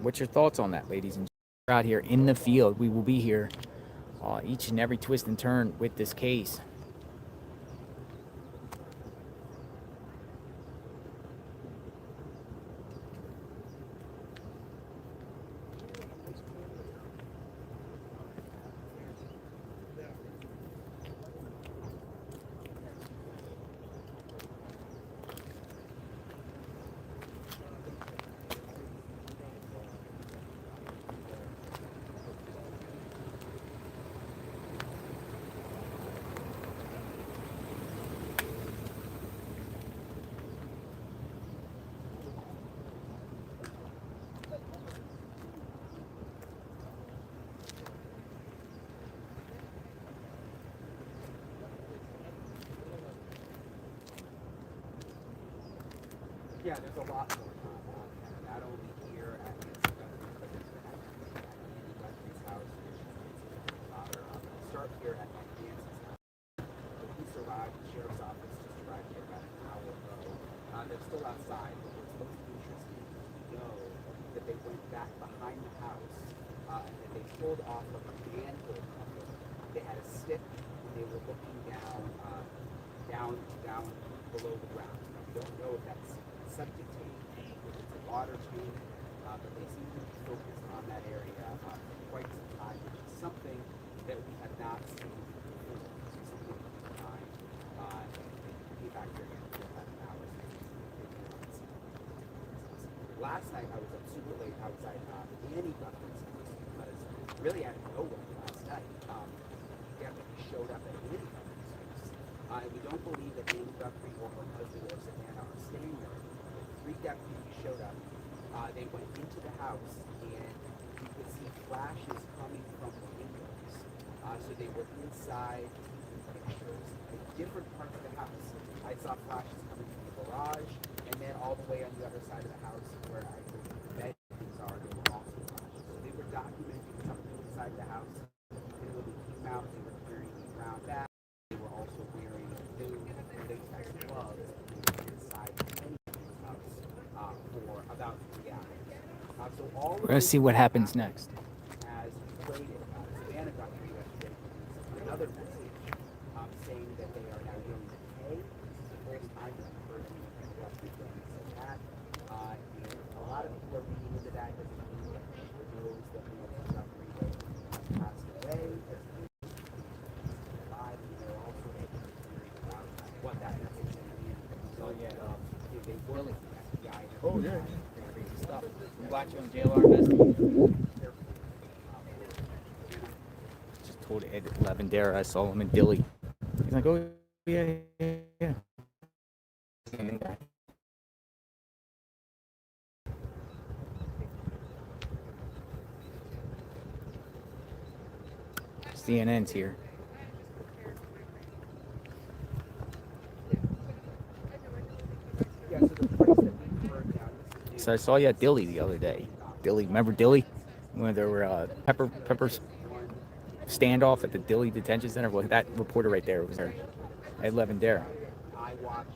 A: What's your thoughts on that, ladies and gentlemen? We're out here in the field. We will be here each and every twist and turn with this case.
G: Yeah, there's a lot going on, not only here at Nancy Guthrie's, but there's at Andy Guthrie's house, which is his daughter. I'll start here at Nancy's house. The police arrived, the sheriff's office just arrived here about an hour ago. They're still outside, but what's most interesting is to know that they went back behind the house and that they pulled off of a manhole cover. They had a stick and they were looking down below the ground. We don't know if that's septic tank, if it's a water tank, but they seem to be focused on that area for quite some time, which is something that we have not seen before. So something at the time, and they came back here again for about an hour. Last night I was up super late outside Annie Guthrie's house because really out of nowhere last night, deputy showed up at Annie Guthrie's house. And we don't believe that Annie Guthrie or her husband or Savannah are staying there. Three deputies showed up. They went into the house and you could see flashes coming from the windows. So they were inside pictures in different parts of the house. I saw flashes coming from the garage and then all the way on the other side of the house where I think the bedrooms are, there were also flashes. So they were documenting something inside the house. And when they came out, they were carrying a brown bag. They were also wearing new latex gloves inside Annie's house for about 3 hours. So all
A: We're gonna see what happens next.
G: as we waited, Savannah Guthrie yesterday released another message saying that they are now willing to pay. This is the first time that I've heard anything Guthrie said that. And a lot of people are reading into that as means that she knows that Nancy Guthrie has passed away. Alive, and they're also theories about what that message means. So they were looking at the FBI.
E: Oh, yeah.
A: Crazy stuff. We watch you on JLR investigation. Just told Ed Lavendera I saw him in Dilly. He's like, oh yeah. CNN's here. So I saw you at Dilly the other day. Dilly, remember Dilly? When there were peppers standoff at the Dilly Detention Center? Well, that reporter right there was there. Ed Lavendera.
G: I watched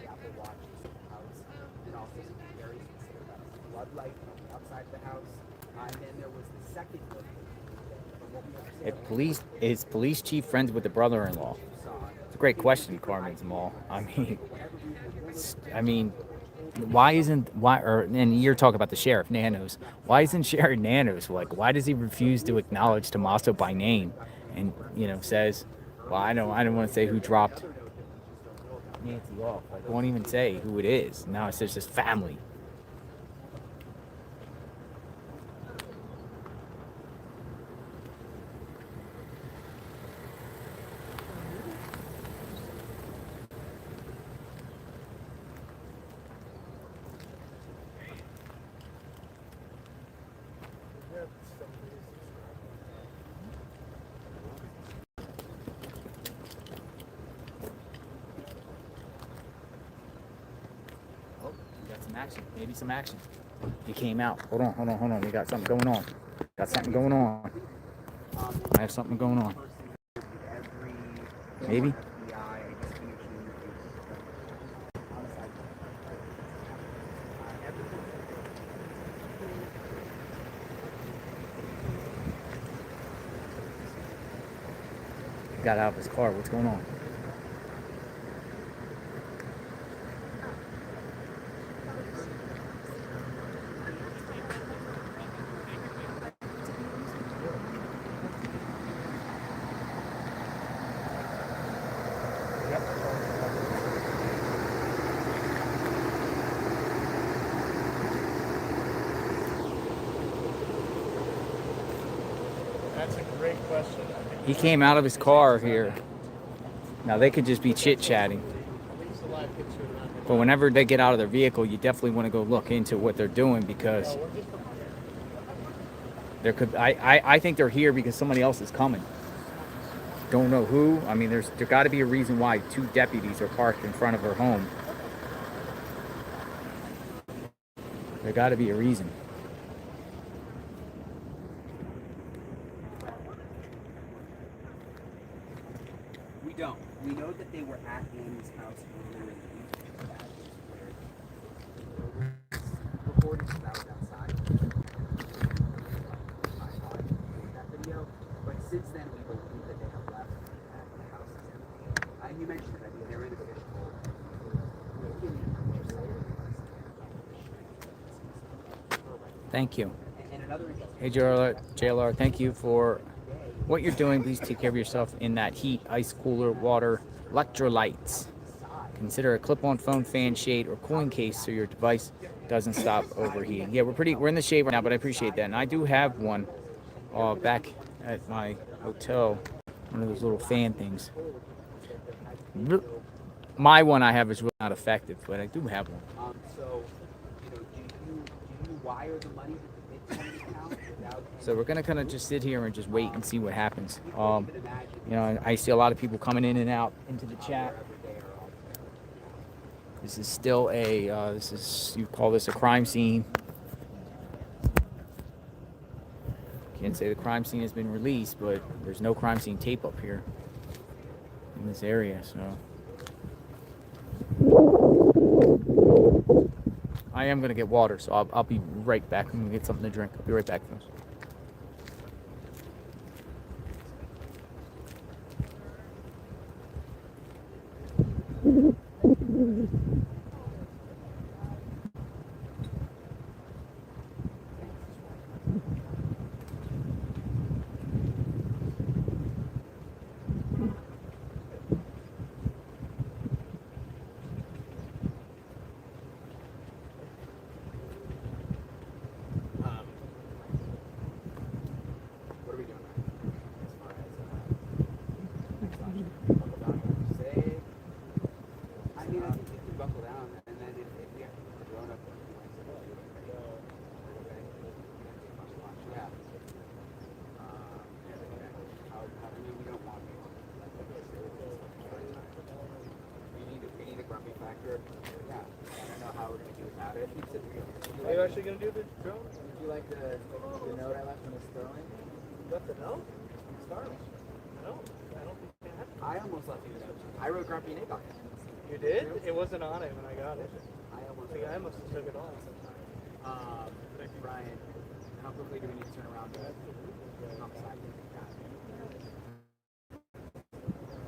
G: the Apple Watch the house, and also something very specific about the floodlight on the outside of the house. And then there was the second location, from what we understand.
A: Is police chief friends with the brother-in-law? It's a great question, Carmen Zamal. I mean, and you're talking about the sheriff Nanos. Why isn't Sheriff Nanos why does he refuse to acknowledge Tommaso by name, and says, well, I don't want to say who dropped Nancy off. Won't even say who it is. Now it says just family. Maybe some action. He came out. Hold on. We got something going on. I have something going on. Maybe. He got out of his car. What's going on?
E: That's a great question.
A: He came out of his car here. Now they could just be chit-chatting. But whenever they get out of their vehicle, you definitely want to go look into what they're doing, because there could I think they're here because somebody else is coming. Don't know who. I mean, there got to be a reason why 2 deputies are parked in front of her home. There got to be a reason.
G: We don't. We know that they were at Annie's house earlier in the week. That is where reported that I was outside. I thought that video. But since then, we believe that they have left and the house is empty. And you mentioned it. I mean, they're in a fishbowl.
A: Thank you.
G: And another
A: Hey, JLR, thank you for what you're doing. Please take care of yourself in that heat, ice cooler, water, electrolytes. Consider a clip-on phone, fan, shade, or cooling case so your device doesn't stop overheating. Yeah, we're in the shade right now, but I appreciate that. And I do have one back at my hotel, one of those little fan things. My one I have is really not effective, but I do have one.
G: So, you know, do you wire the money to the Bitcoin account without?
A: So we're gonna kind of just sit here and just wait and see what happens. You know, I see a lot of people coming in and out into the chat. This is still a you call this a crime scene. Can't say the crime scene has been released, but there's no crime scene tape up here in this area, so. I am gonna get water, so I'll be right back. I'm gonna get something to drink. I'll be right back, folks.
B: Are you actually going to do the drone?
G: Would you like the note I left on the Sterling?
B: You left the note? Starling? No, I don't think I had it.
G: I almost left you a note. I wrote Grumpy Nick on it.
B: You did? It wasn't on it when I got it.
G: I almost.
B: The guy must have took it off.
G: Brian, how quickly do we need to turn around the homicide?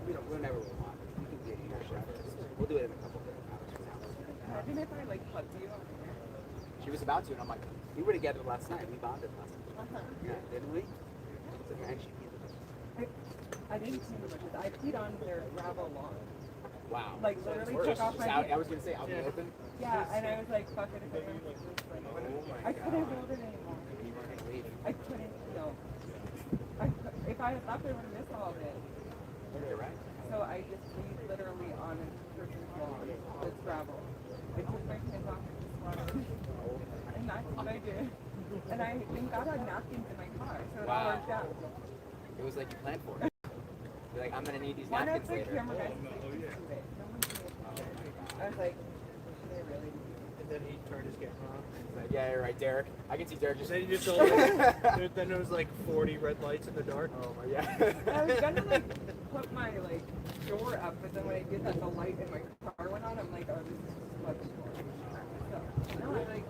G: We'll never move on. We can do it in your show. We'll do it in a couple of hours.
N: Imagine if I like hugged you.
G: She was about to, and I'm like, we were together last night. We bonded last night. Yeah, didn't we?
N: I didn't see the bushes. I peed on their gravel lawn.
G: Wow.
N: Like literally took off my.
G: I was gonna say out in the open.
N: Yeah, and I was like, fuck it. I couldn't hold it anymore. I couldn't. No. If I had left, I would have missed all of it.
G: You're right.
N: So I just peed literally on a person's lawn. It's gravel. I took my pants off and just running. And that's what I did. And I thank God I had napkins in my car, so it all worked out.
G: It was like you planned for it. You're like, I'm gonna need these
N: Why not
G: napkins
N: the
G: later.
N: camera guys to it? No one did it. I was like, should I really?
B: And then he turned his camera on.
G: He's like, yeah, you're right, Derek. I can see Derek just.
B: Then he just then there was like 40 red lights in the dark.
G: Oh my god.
N: I was gonna like put my like door up, but then when I did that, the light in my car went on. I'm like, oh, this is too much. So no, I like.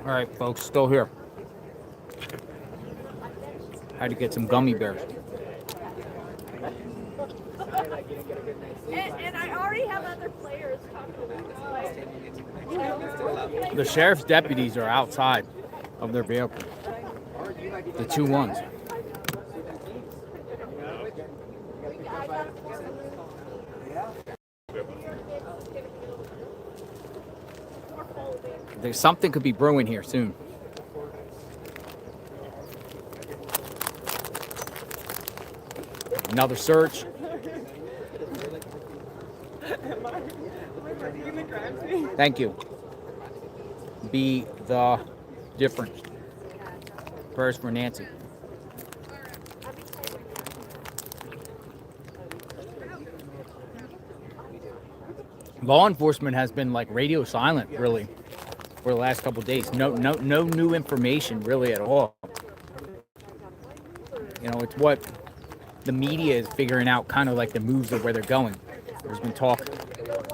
A: All right, folks, still here. Had to get some gummy bears.
C: And I already have other players talking to me.
A: The sheriff's deputies are outside of their vehicle. The two ones. There's something could be brewing here soon. Another search.
N: Am I working in the crime scene?
A: Thank you. Be the difference. Prayers for Nancy. Law enforcement has been like radio silent, really, for the last couple of days. No new information really at all. You know, it's what the media is figuring out, kind of like the moves of where they're going. There's been talk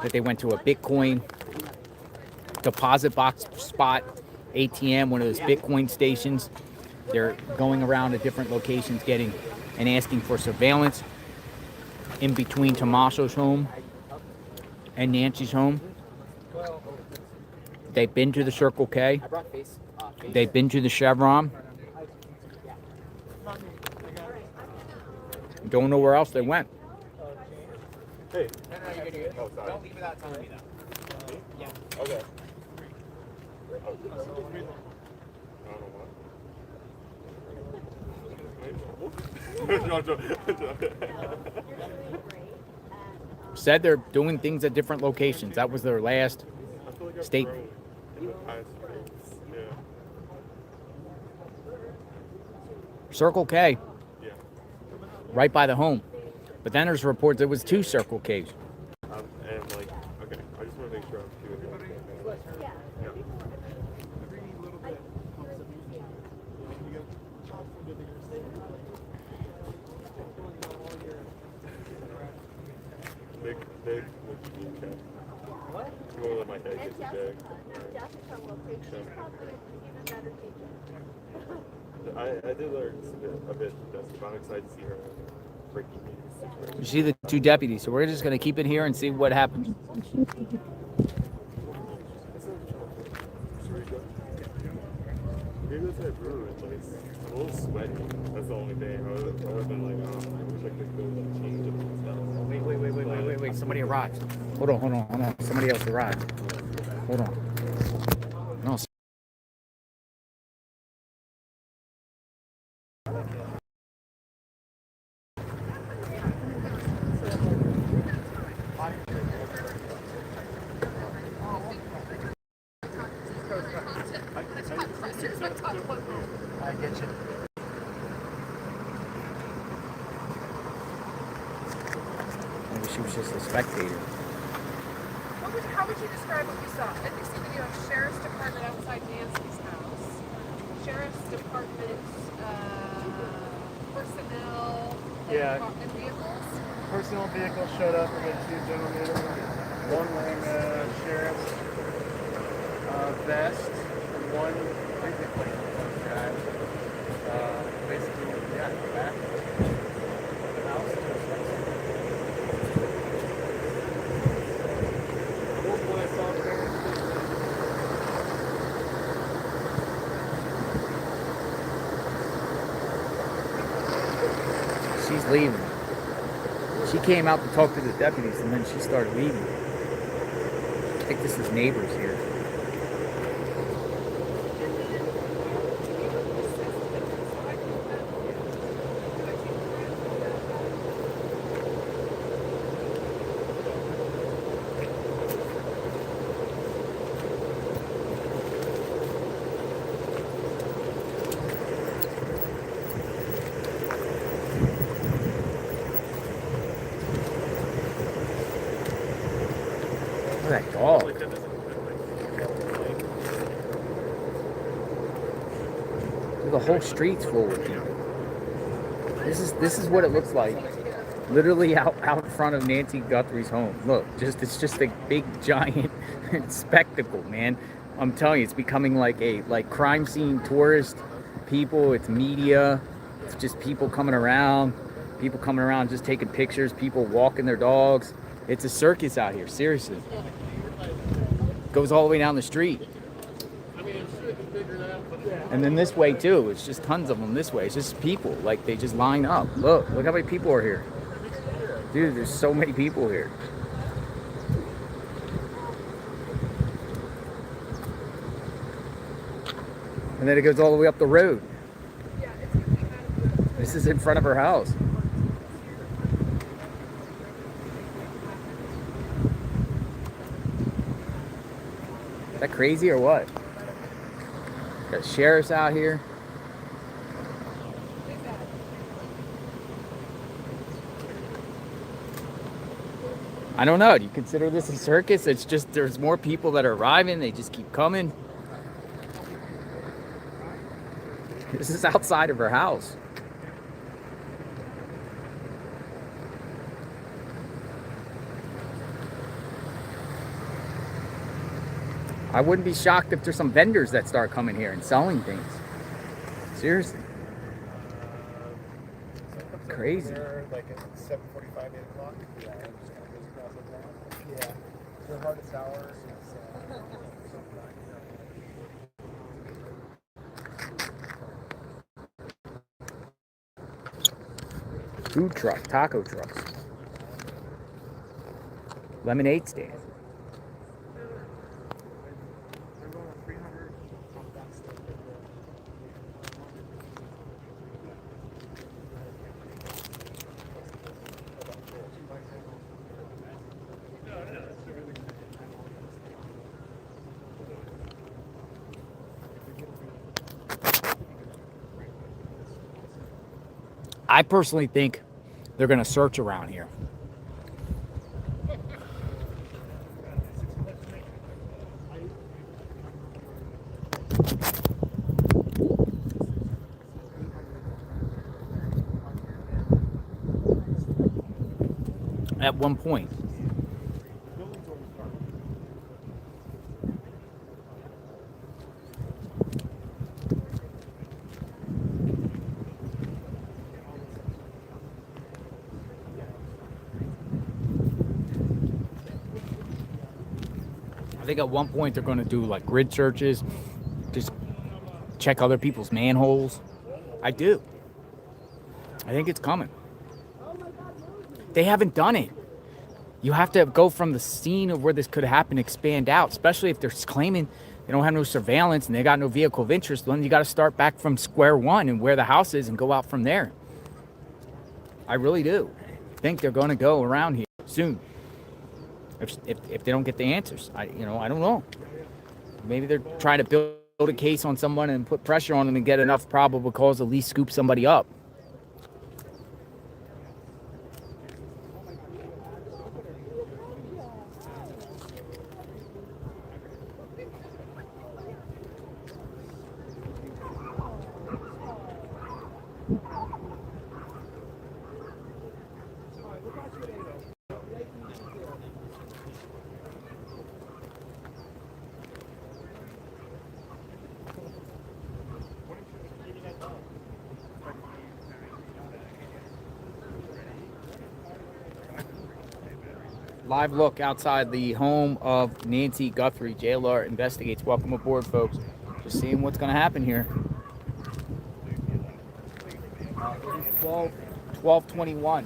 A: that they went to a Bitcoin deposit box spot, ATM, one of those Bitcoin stations. They're going around to different locations getting and asking for surveillance in between Tomaso's home and Nancy's home. They've been to the Circle K. They've been to the Chevron. Don't know where else they went.
E: Hey.
G: Oh, sorry. Don't leave without telling me though. Yeah.
E: Okay.
A: Said they're doing things at different locations. That was their last statement. Circle K. Right by the home. But then there's reports there was 2 Circle Ks.
E: And like, okay, I just want to make sure I'm doing it. Yeah. Big, okay. What? You want to let my head get too big? I did learn a bit from Jessica, but I'm excited to see her breaking news.
A: You see the 2 deputies, so we're just going to keep it here and see what happens.
E: Maybe that's that brewery place. I'm a little sweaty. That's the only thing. I would have been like, I wish I could go like change it and stuff.
A: Wait. Somebody arrived. Hold on. Somebody else arrived. Hold on. No.
B: I get you.
A: Maybe she was just a spectator.
N: How would you describe what you saw? At least you have Sheriff's Department outside Nancy's house. Sheriff's Department personnel and vehicles.
B: Personal vehicles showed up. We had 2 gentlemen. One wearing a sheriff's vest, and one basically back of the house.
A: She's leaving. She came out to talk to the deputies and then she started leaving. I think this is neighbors here. Look at that dog. The whole street's full with people. This is what it looks like. Literally out in front of Nancy Guthrie's home. Look, it's just a big giant spectacle, man. I'm telling you, it's becoming like crime scene tourist people. It's media. It's just people coming around just taking pictures, people walking their dogs. It's a circus out here, seriously. Goes all the way down the street. And then this way too, it's just tons of them this way. It's just people, like they just line up. Look how many people are here. Dude, there's so many people here. And then it goes all the way up the road. This is in front of her house. Is that crazy or what? Got sheriffs out here. I don't know. Do you consider this a circus? It's just there's more people that are arriving. They just keep coming. This is outside of her house. I wouldn't be shocked if there's some vendors that start coming here and selling things. Seriously. Crazy.
B: Like at 7:45, 8 o'clock. Yeah. Their hardest hour is.
A: Food truck, taco trucks. Lemonade stand. I personally think they're going to search around here. At one point. I think at one point they're going to do like grid searches, just check other people's manholes. I do. I think it's coming. They haven't done it. You have to go from the scene of where this could happen, expand out, especially if they're claiming they don't have no surveillance and they got no vehicle of interest. Then you got to start back from square one and where the house is and go out from there. I really do think they're going to go around here soon. If they don't get the answers, I don't know. Maybe they're trying to build a case on someone and put pressure on them and get enough probable cause to at least scoop somebody up. Live look outside the home of Nancy Guthrie. JLR investigates. Welcome aboard, folks. Just seeing what's going to happen here. 12:21.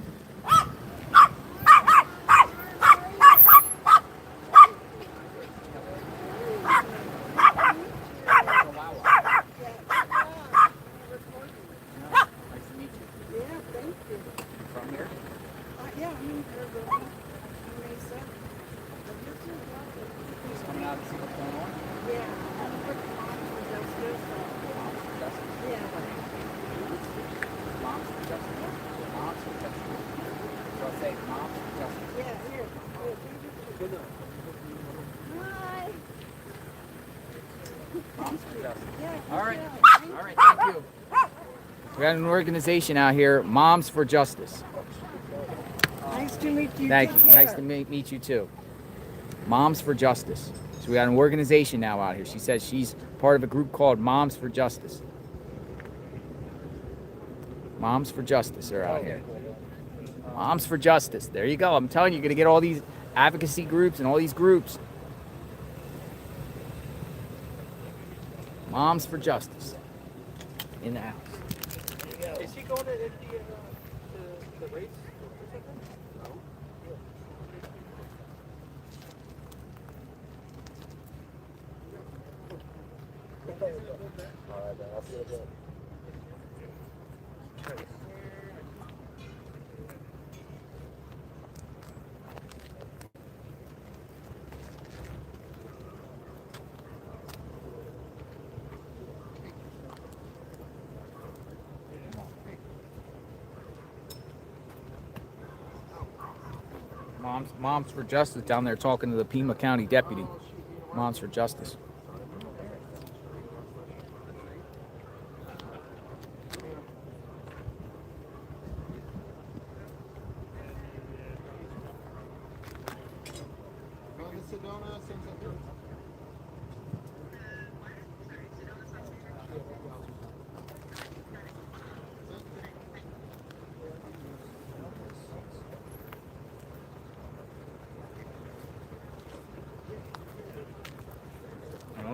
A: We got an organization out here, Moms for Justice.
O: Nice to meet you.
A: Thank you. Nice to meet you too. Moms for Justice. So we got an organization now out here. She says she's part of a group called Moms for Justice. Moms for Justice are out here. Moms for Justice. There you go. I'm telling you, you're going to get all these advocacy groups and all these groups. Moms for Justice. In the house.
B: Is he going to the race or something? No. All right, I'll see you again.
A: Moms for Justice down there talking to the Pima County deputy. Moms for Justice.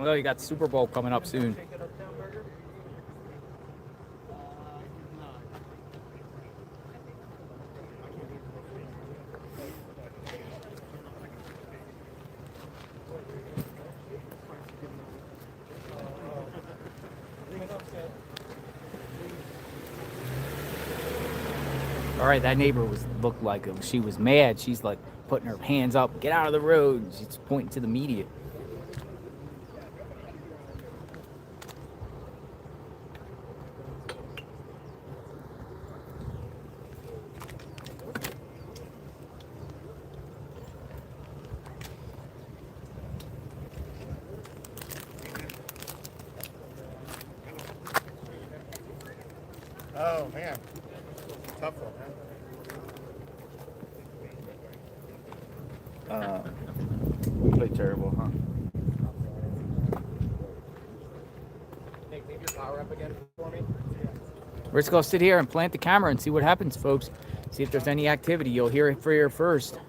A: Well, you got Super Bowl coming up soon. All right, that neighbor looked like she was mad. She's like putting her hands up, get out of the road. She's pointing to the media.
P: Oh man, tough one, man.
A: We played terrible, huh?
P: Nick, leave your power up again for me.
A: We're just gonna sit here and plant the camera and see what happens, folks. See if there's any activity. You'll hear it here first.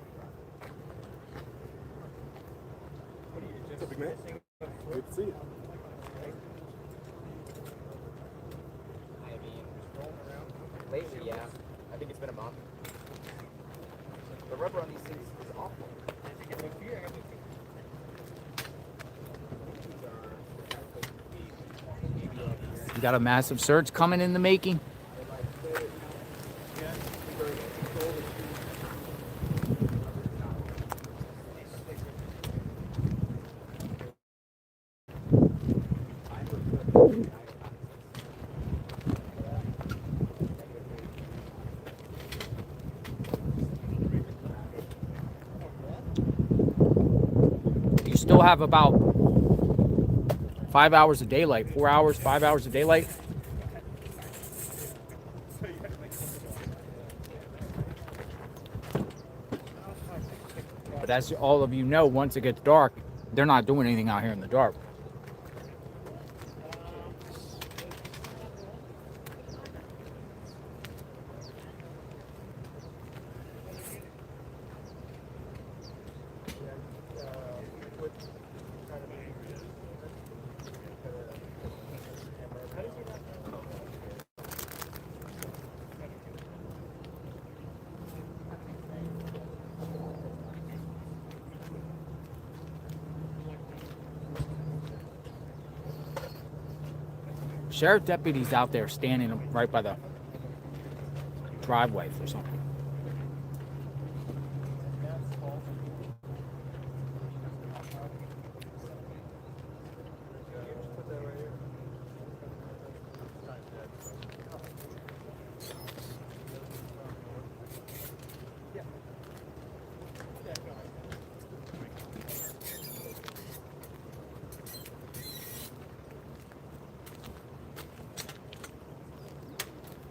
P: Good to see you.
G: Lately, yeah. I think it's been a month. The rubber on these things is awful.
A: You got a massive surge coming in the making. You still have about 5 hours of daylight, 4 hours, 5 hours of daylight. But as all of you know, once it gets dark, they're not doing anything out here in the dark. Sheriff deputies out there standing right by the driveway for something.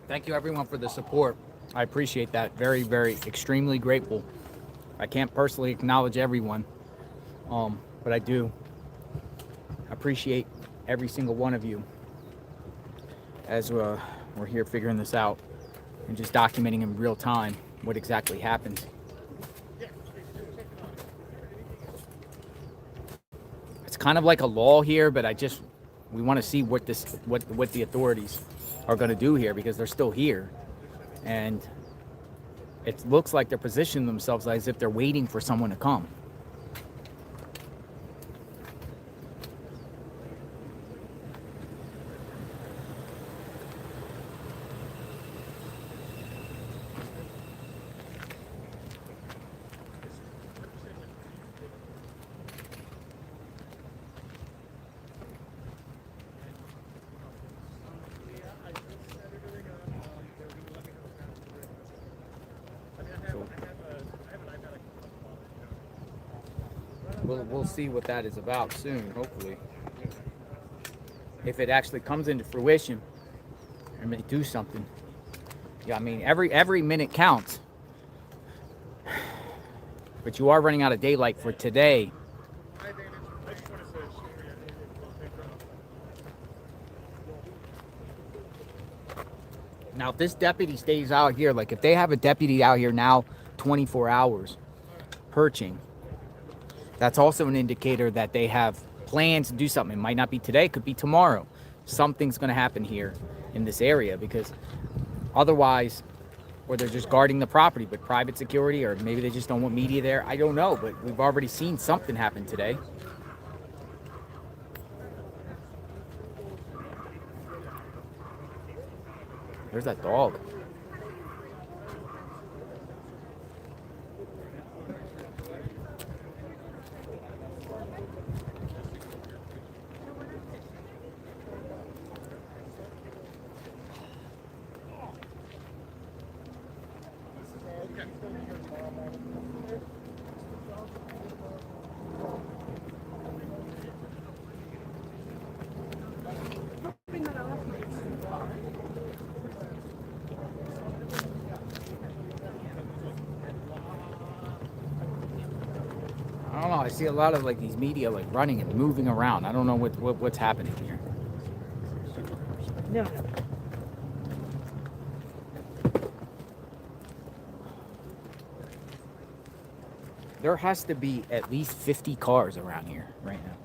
A: Thank you everyone for the support. I appreciate that. Very, very, extremely grateful. I can't personally acknowledge everyone, but I do appreciate every single one of you as we're here figuring this out and just documenting in real time what exactly happens. It's kind of like a law here, but we want to see what the authorities are going to do here, because they're still here, and it looks like they're positioning themselves as if they're waiting for someone to come. we'll see what that is about soon, hopefully. If it actually comes into fruition and they do something. Yeah, I mean, every minute counts. But you are running out of daylight for today. Now, if this deputy stays out here, like if they have a deputy out here now 24 hours perching, that's also an indicator that they have plans to do something. It might not be today, it could be tomorrow. Something's going to happen here in this area, because otherwise, or they're just guarding the property with private security, or maybe they just don't want media there. I don't know, but we've already seen something happen today. There's that dog. I don't know. I see a lot of like these media like running and moving around. I don't know what's happening here.
O: No.
A: There has to be at least 50 cars around here right now.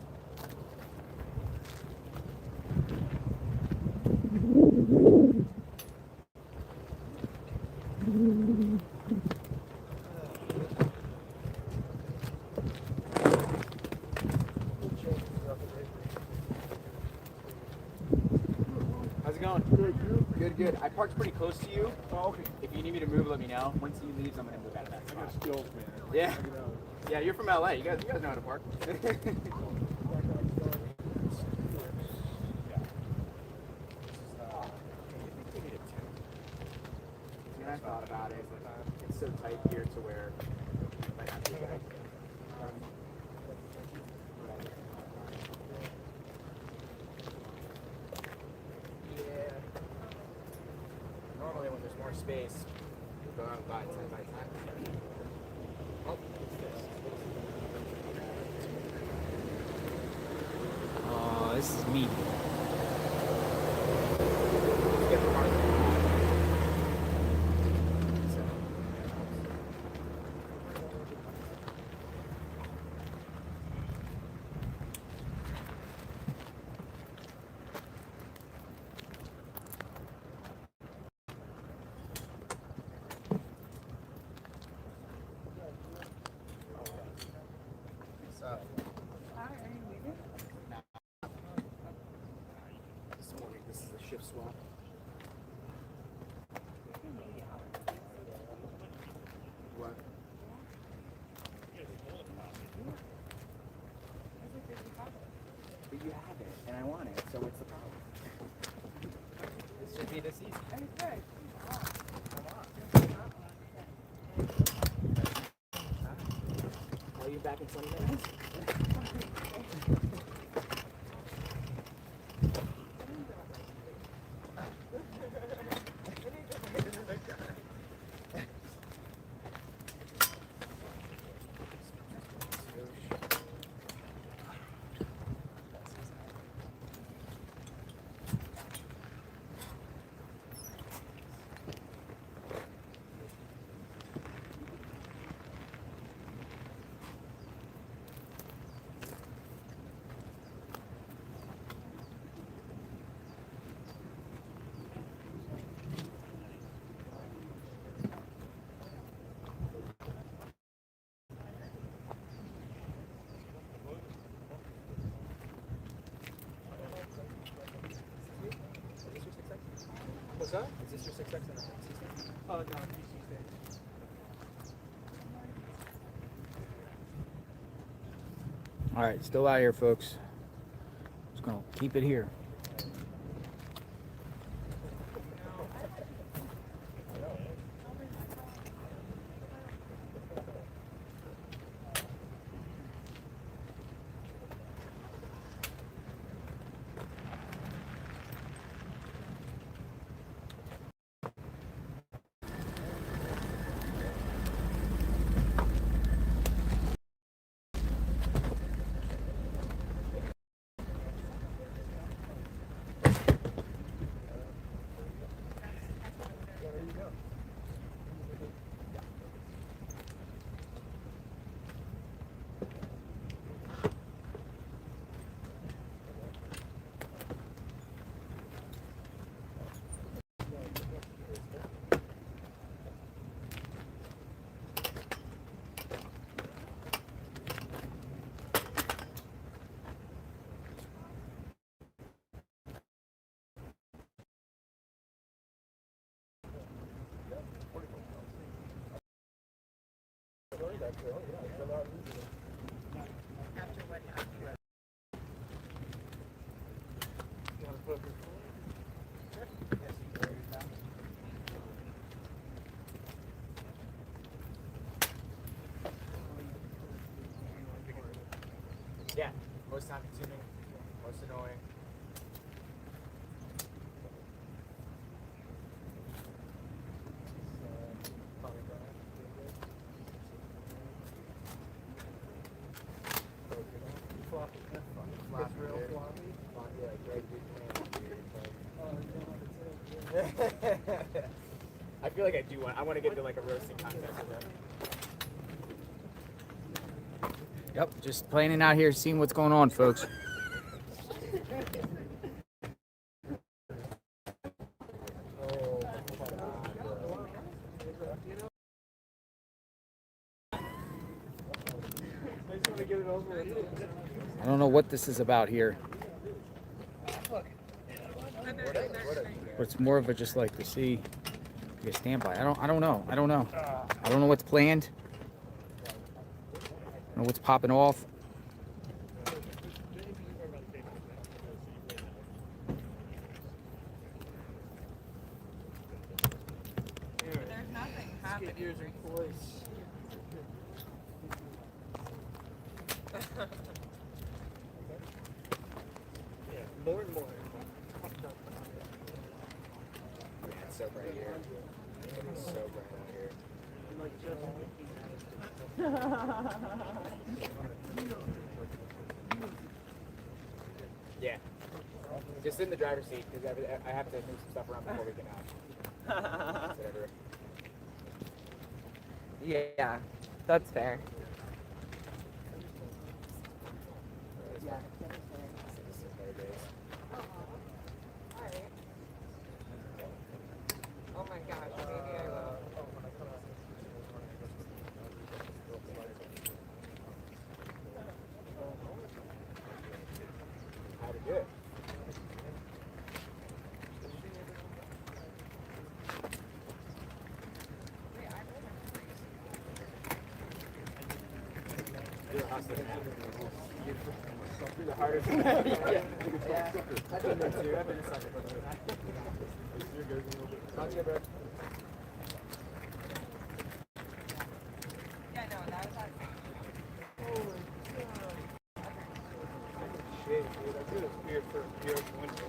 P: How's it going? Good, good. I parked pretty close to you.
B: Oh, okay.
P: If you need me to move, let me know. Once he leaves, I'm gonna move out of that
B: I
P: spot.
B: got skills, man.
P: Yeah. Yeah, you're from LA. You guys know how to park. I thought about it, but it's so tight here to where it might not be good. Yeah. Normally when there's more space, you go out and buy 10 by 10. Oh,
A: Oh, this is meaty.
P: get the car. This is a shift swap. What? But you have it, and I want it, so what's the problem? This should be this easy. Call you back in 20 minutes. What's that? Is this your 6X and a 6X? Oh, no,
A: All right, still out here, folks. Just gonna keep it here.
P: Yeah, most time consuming, most annoying. I feel like I want to get into like a roasting contest with them.
A: Yep, just planning out here, seeing what's going on, folks. I don't know what this is about here. But it's more of a just like to see a standby. I don't know. I don't know what's planned. I don't know what's popping off.
N: There's nothing happening.
P: More and more. Yeah, it's so bright here. It's so bright out here. Yeah. Just in the driver's seat because I have to move some stuff around before we get out. Whatever.
N: Yeah, that's fair.
P: Yeah.
N: Oh my gosh, maybe I will.
P: How to do it. You're a hustler now. You're the hardest. Yeah. I've been there too. I've been a sucker for that. You're good. Talk to you, bro.
N: Yeah, no, that was awesome.
E: Shit, dude. I feel it's weird for a beer winter.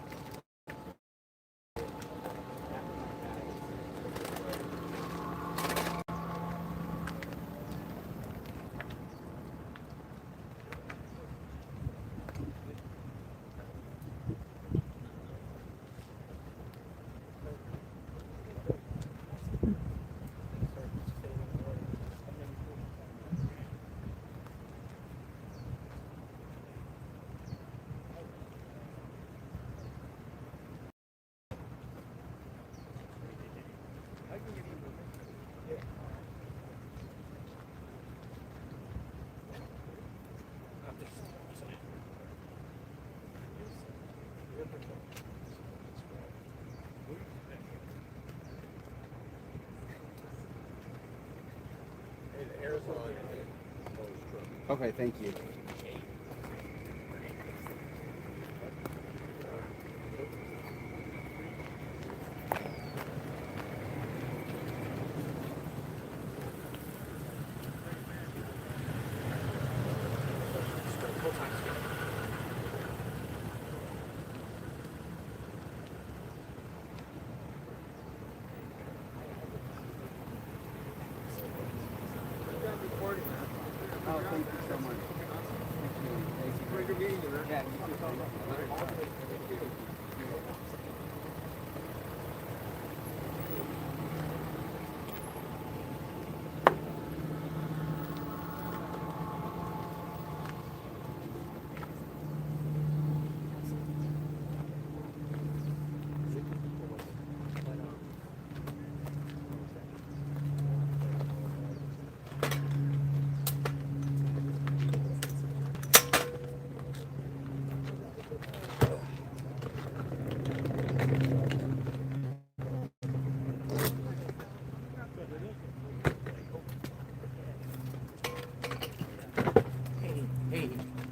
G: Okay, thank you. Oh, thank you so much. Thank you. Thank you. Great meeting you, man. Yeah, you too.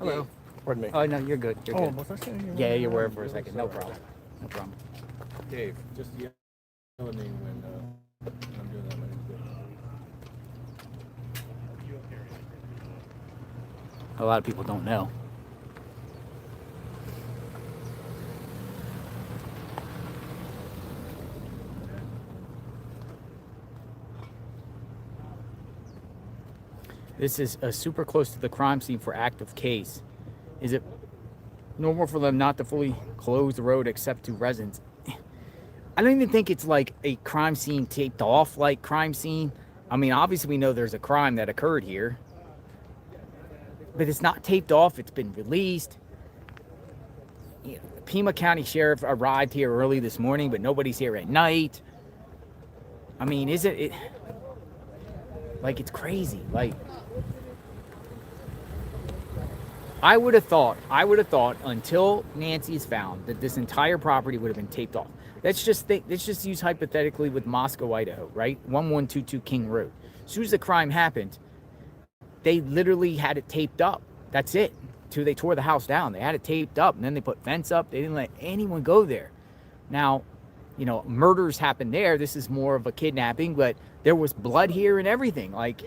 P: Hello. Pardon me.
A: Oh, no, you're good. You're
P: Oh,
A: good.
P: was I saying your
A: Yeah,
P: name?
A: you were for a
P: Really
A: second. No
P: sorry.
A: problem. No problem.
P: Dave, just yell at me when I'm doing that.
A: A lot of people don't know. This is super close to the crime scene for active case. Is it normal for them not to fully close the road except to residents? I don't even think it's like a crime scene taped off like crime scene. I mean, obviously we know there's a crime that occurred here, but it's not taped off. It's been released. You know, the Pima County Sheriff arrived here early this morning, but nobody's here at night. I mean, isn't it like, it's crazy? Like, I would have thought until Nancy is found that this entire property would have been taped off. Let's just use hypothetically with Moscow, Idaho, right? 1122 King Road. As soon as the crime happened, they literally had it taped up. That's it. Till they tore the house down. They had it taped up, and then they put fence up. They didn't let anyone go there. Now, you know, murders happened there. This is more of a kidnapping, but there was blood here and everything. Like,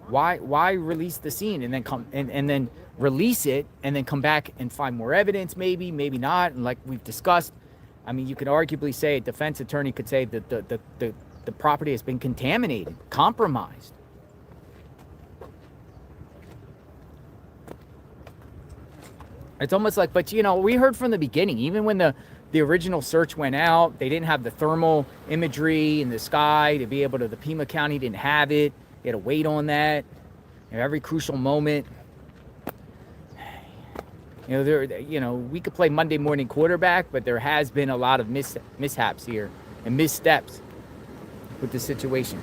A: why release the scene and then come and then release it and then come back and find more evidence? Maybe not. And like we've discussed, I mean, you could arguably say a defense attorney could say that the property has been contaminated, compromised. It's almost like, but you know, we heard from the beginning, even when the original search went out, they didn't have the thermal imagery in the sky to be able to, the Pima County didn't have it. They had to wait on that. You know, every crucial moment. You know, we could play Monday morning quarterback, but there has been a lot of mishaps here and missteps with the situation.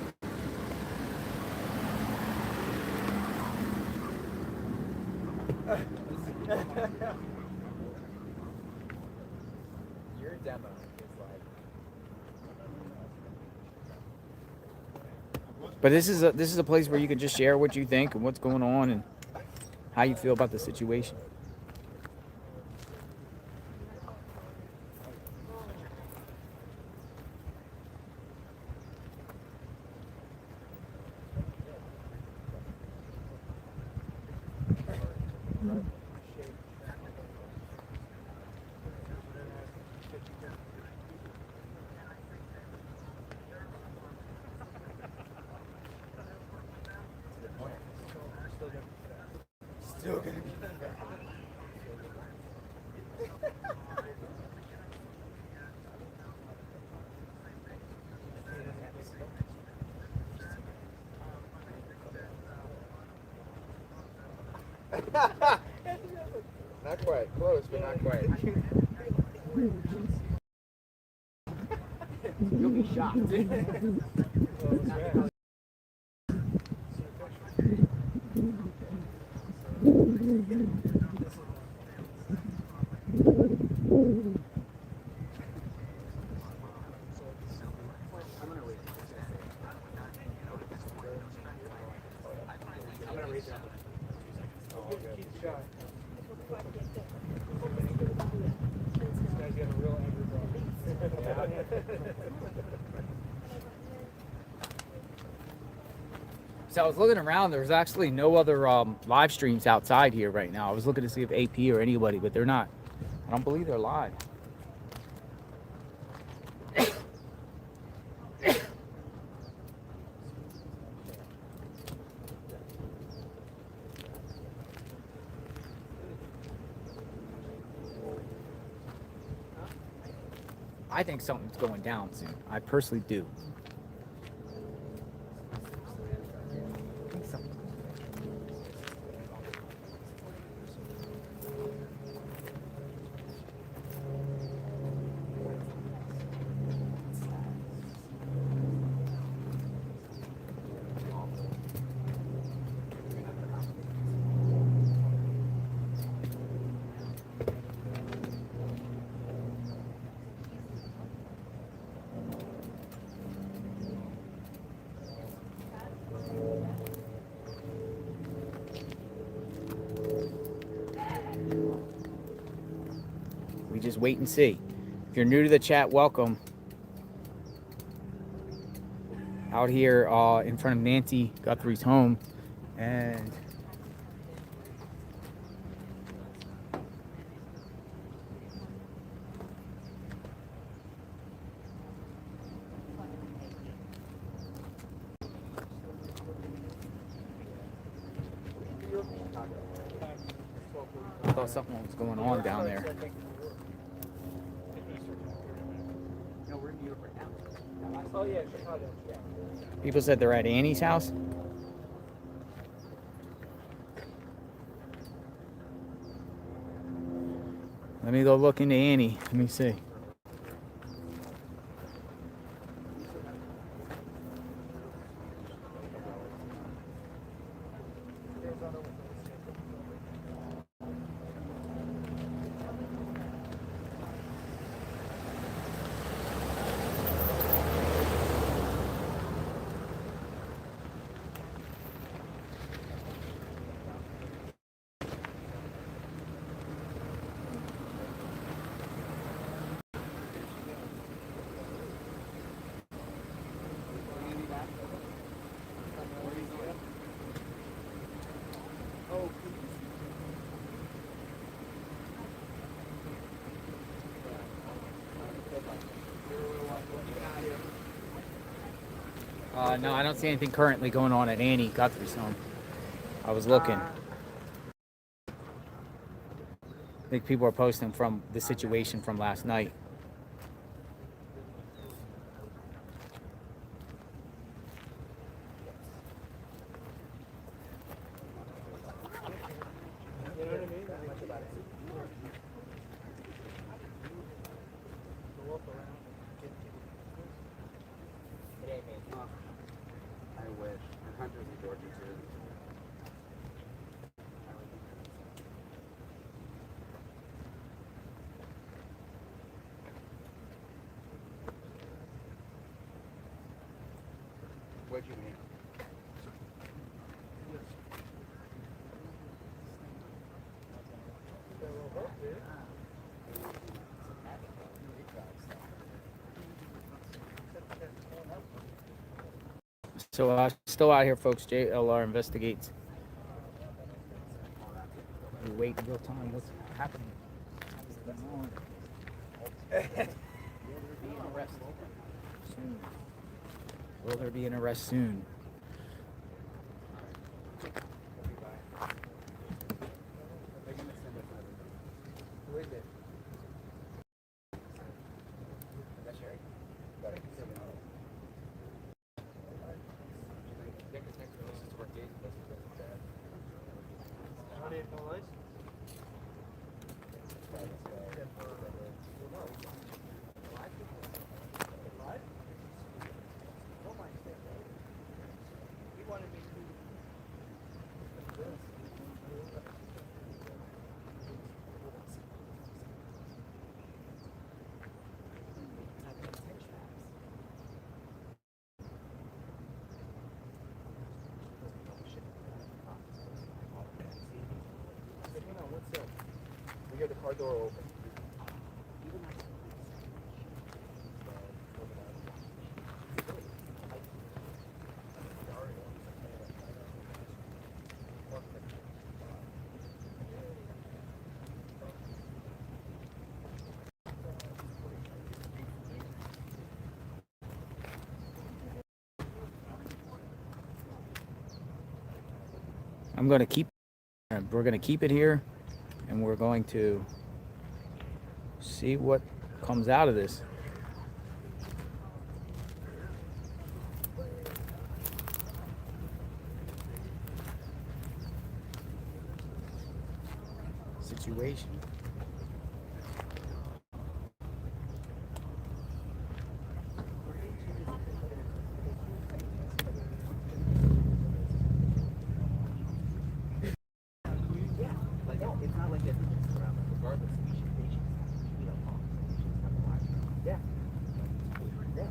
P: Your demo is like.
A: But this is a place where you can just share what you think and what's going on and how you feel about the situation.
P: Still gonna be not quite. Close, but not quite.
A: You'll be shocked. So I was looking around. There's actually no other live streams outside here right now. I was looking to see if AP or anybody, but they're not. I don't believe they're live. I think something's going down soon. I personally do. just wait and see. If you're new to the chat, welcome. Out here in front of Nancy Guthrie's home, and I thought something was going on down there.
G: No, we're in New York right now.
B: Oh yeah, Chicago. Yeah.
A: People said they're at Annie's house. Let me go look into Annie. Let me see. No, I don't see anything currently going on at Annie Guthrie's home. I was looking. I think people are posting from the situation from last night.
G: I wish. And Hunter's in Georgia too. What'd you mean?
A: So still out here, folks. JLR investigates. We wait in real time. What's happening? What's going on? Soon. Will there be an arrest soon?
G: Who is it?
P: We hear the car door open.
A: We're going to keep it here, and we're going to see what comes out of this. Situation.
G: It's not like that. Regardless, we should be yeah. Yeah.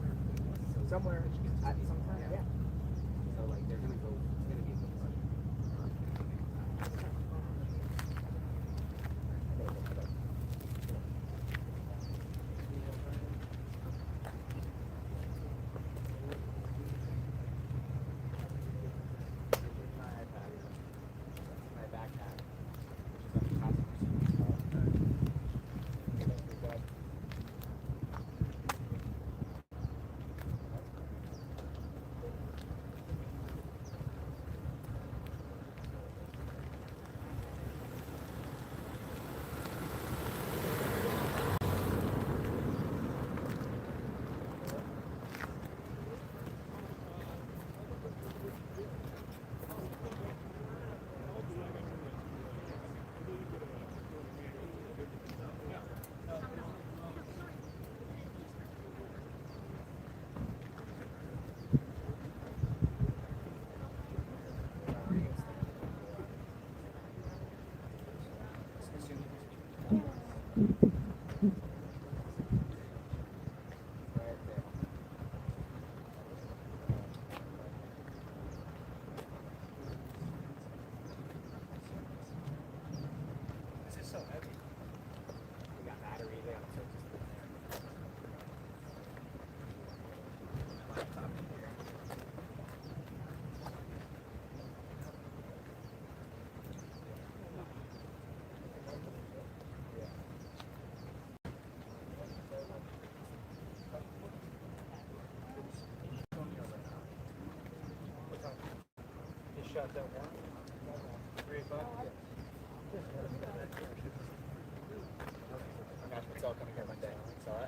G: Somewhere, at some time, yeah. So like they're gonna go. It's gonna be a good
P: shot that one. 3 o'clock. It's all coming here Monday. It's all right.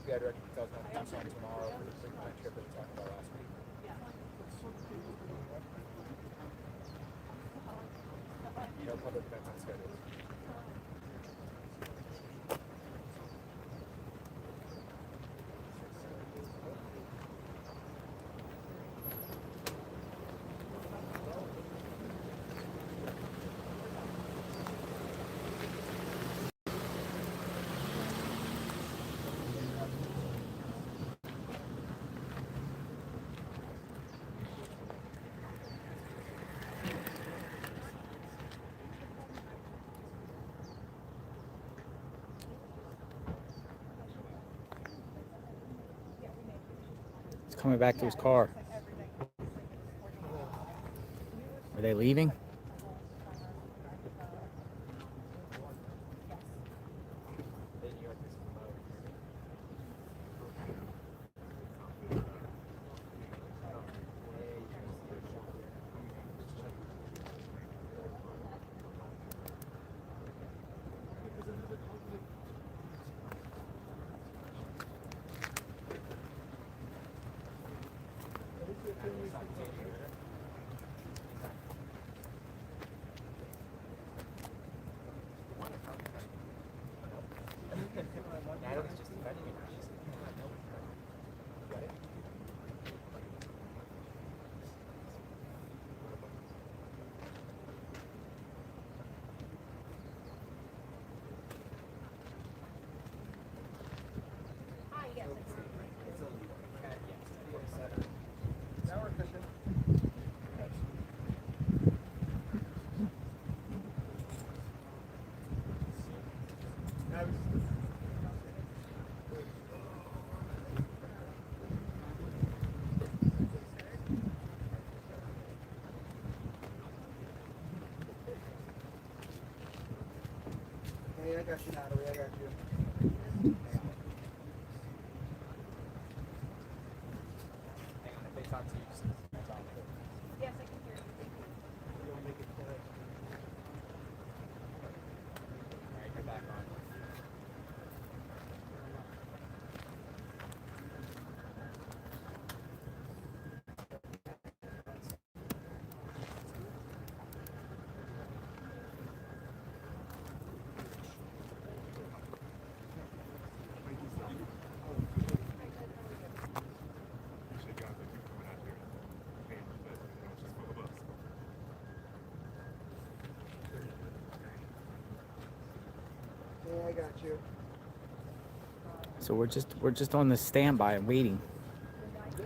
P: FBI director tells me I'm on tomorrow for the big trip that we talked about last week. No public events on schedule.
A: He's coming back to his car. Are they leaving?
P: Natalie's just defending it. Got it? Now we're fishing. Hey, I got you, Natalie. I got you. Hang on, if they talk to you, just talk.
C: Yes, I can hear you.
P: You'll make it clear. Alright, you're back on. Hey, I got you.
A: So we're just on the standby and waiting.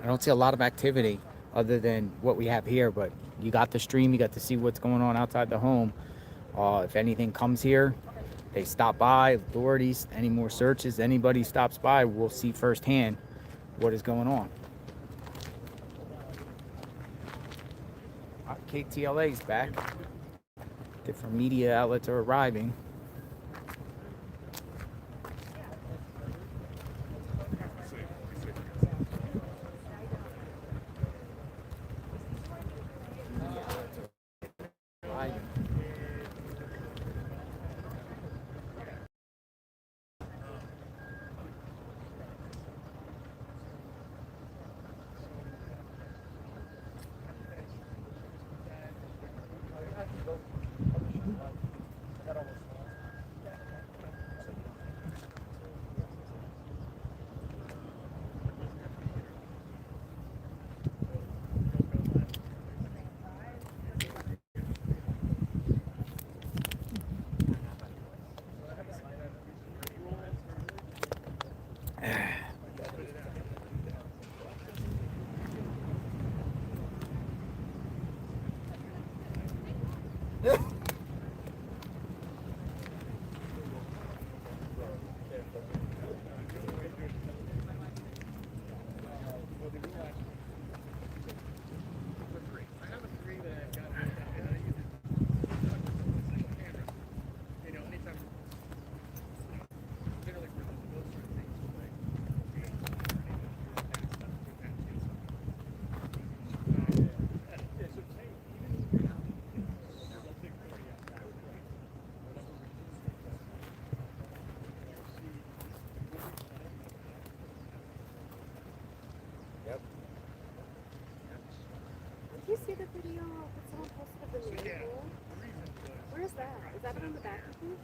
A: I don't see a lot of activity other than what we have here, but you got the stream, you got to see what's going on outside the home. If anything comes here, they stop by, authorities, any more searches, anybody stops by, we'll see firsthand what is going on. KTLA's back. Different media outlets are arriving.
C: that? Is that on the back of you?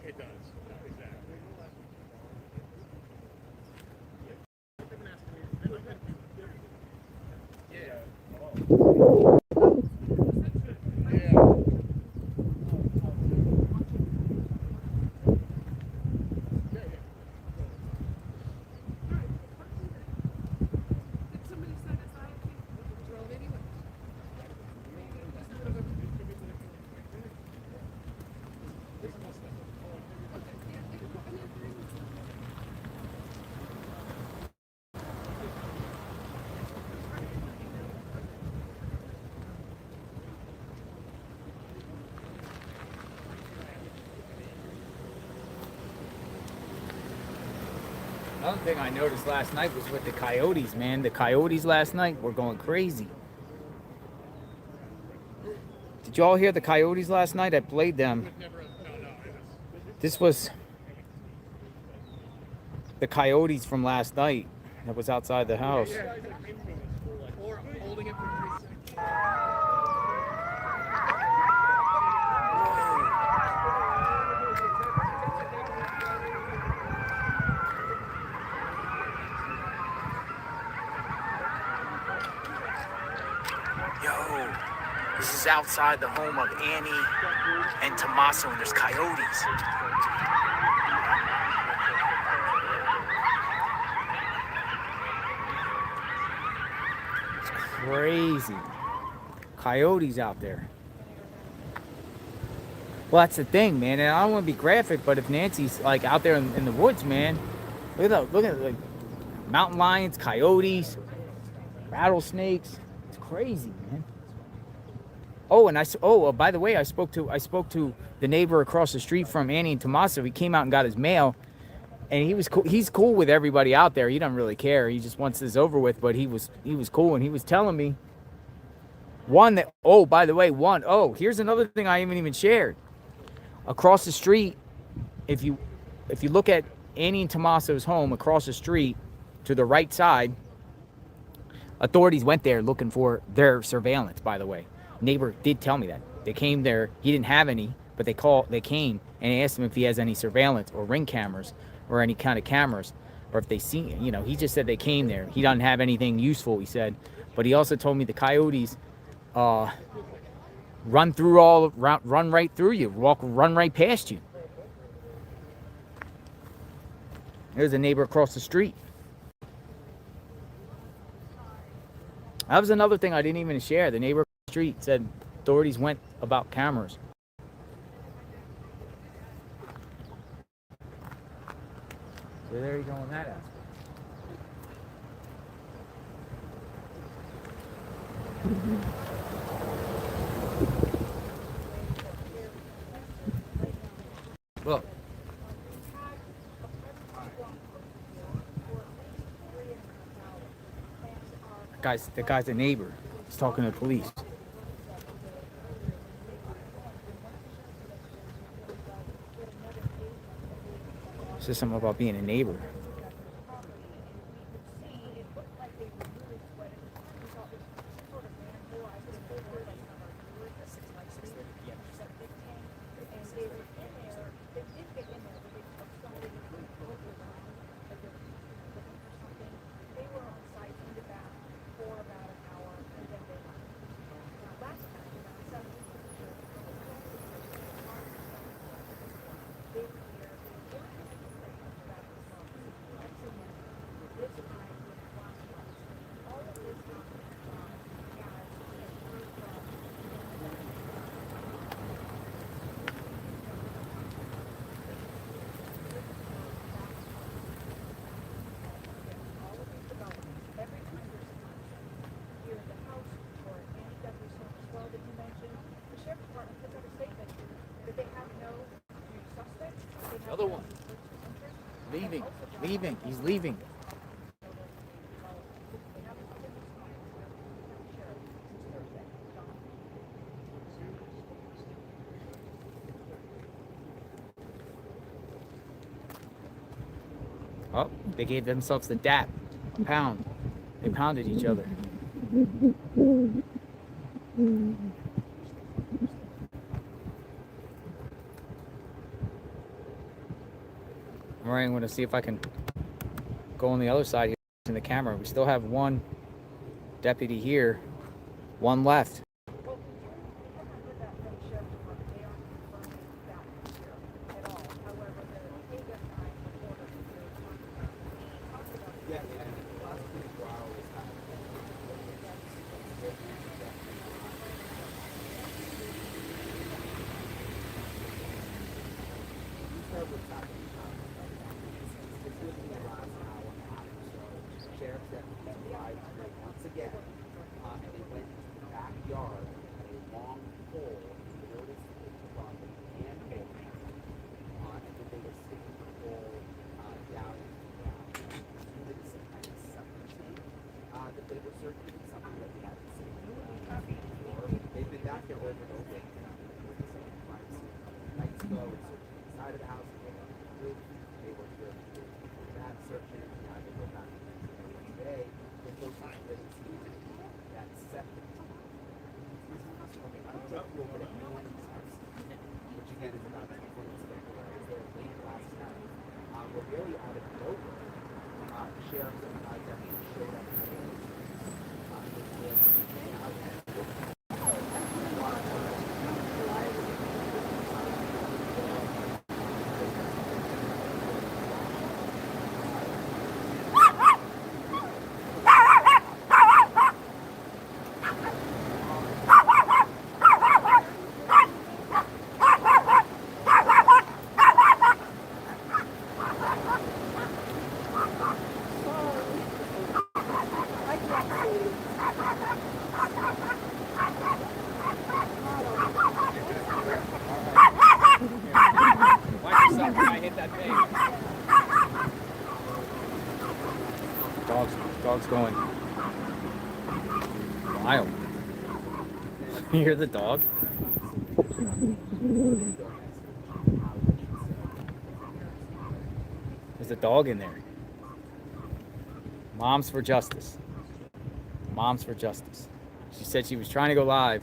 E: It does, exactly.
A: Another thing I noticed last night was with the coyotes, man. The coyotes last night were going crazy. Did y'all hear the coyotes last night? I played them. This was the coyotes from last night that was outside the house. Yo, this is outside the home of Annie and Tommaso, and there's coyotes. It's crazy. Coyotes out there. Well, that's the thing, man. And I don't want to be graphic, but if Nancy's like out there in the woods, man, look at like mountain lions, coyotes, rattlesnakes. It's crazy, man. Oh, and by the way, I spoke to the neighbor across the street from Annie and Tommaso. He came out and got his mail, and he was cool. He's cool with everybody out there. He doesn't really care. He just wants this over with. But he was cool, and he was telling me here's another thing I haven't even shared. Across the street, if you look at Annie and Tommaso's home across the street to the right side, authorities went there looking for their surveillance, by the way. Neighbor did tell me that. They came there. He didn't have any, but they came and asked him if he has any surveillance or ring cameras or any kind of cameras, or if they see, he just said they came there. He doesn't have anything useful, he said. But he also told me the coyotes run right through you, run right past you. There's a neighbor across the street. That was another thing I didn't even share. The neighbor across the street said authorities went about cameras. So there you go on that aspect. Look. The guy's a neighbor. He's talking to the police. Says something about being a neighbor. Leaving. He's leaving. Oh, they gave themselves the dap. Pound. They pounded each other. All right, I'm going to see if I can go on the other side here in the camera. We still have one deputy here, one left. Dog's going wild. You hear the dog? There's a dog in there. Moms for justice. Moms for justice. She said she was trying to go live.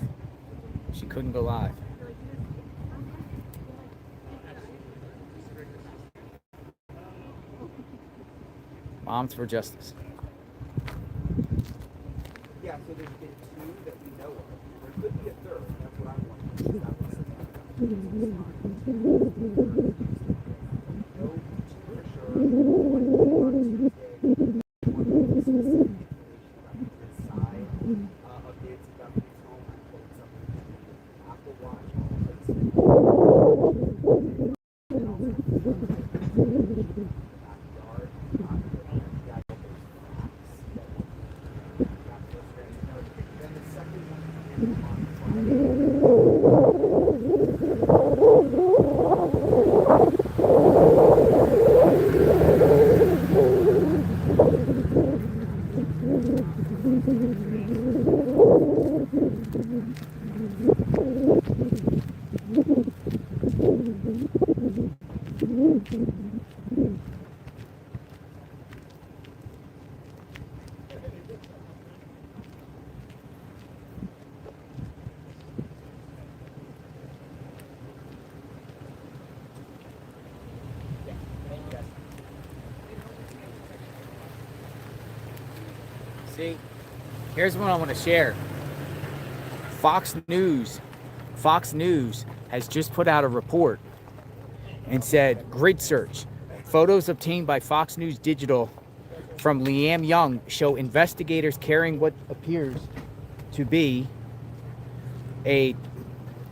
A: She couldn't go live. Moms for justice.
G: Yeah, so there's been two that we know of. There could be a third. That's what I want. No, for sure. One on Tuesday. Side of Nancy Guthrie's home. I put something Apple Watch.
A: See, here's what I want to share. Fox News has just put out a report and said, grid search. Photos obtained by Fox News Digital from Liam Young show investigators carrying what appears to be a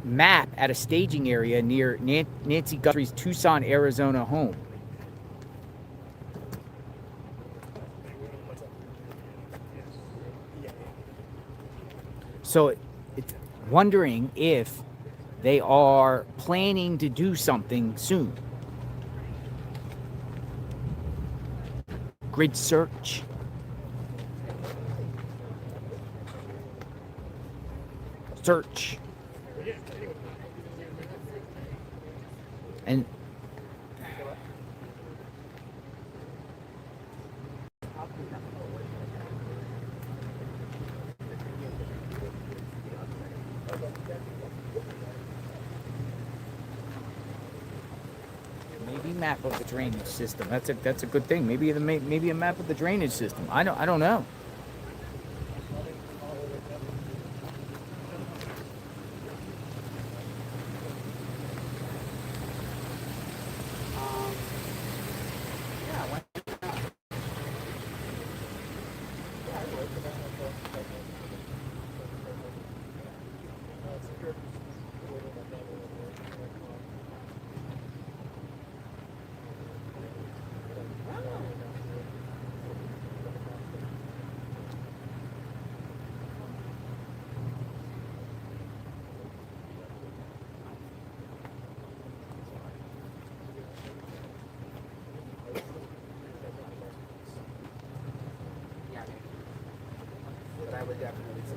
A: map at a staging area near Nancy Guthrie's Tucson, Arizona home. So it's wondering if they are planning to do something soon. Grid search. Search. And maybe map of the drainage system. That's a good thing. Maybe maybe a map of the drainage system. I don't know.
G: But I would definitely say.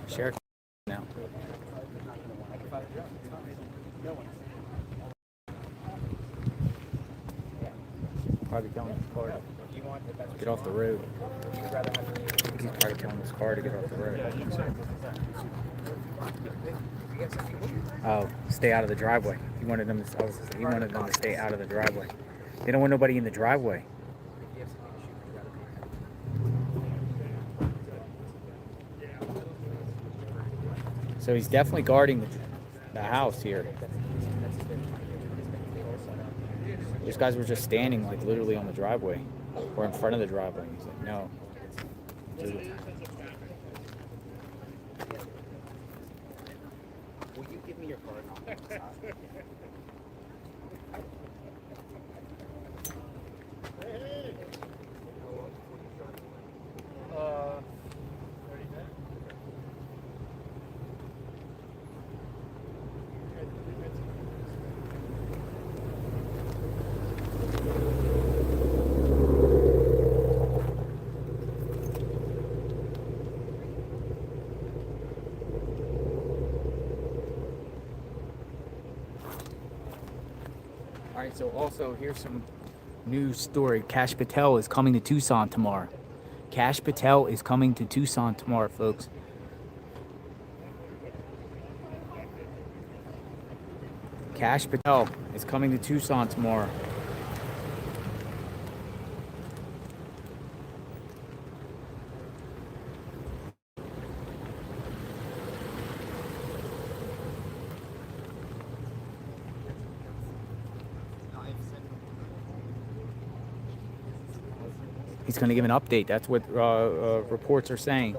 A: Sheriff now. Probably telling his car to get off the road. He's probably telling his car to get off the road. Oh, stay out of the driveway. He wanted them to stay out of the driveway. They don't want nobody in the driveway. So he's definitely guarding the house here. These guys were just standing like literally on the driveway or in front of the driveway. He's like, no.
G: Will you give me your card?
A: All right, so also here's some news story. Kash Patel is coming to Tucson tomorrow. Kash Patel is coming to Tucson tomorrow, folks. Kash Patel is coming to Tucson tomorrow. He's going to give an update. That's what reports are saying.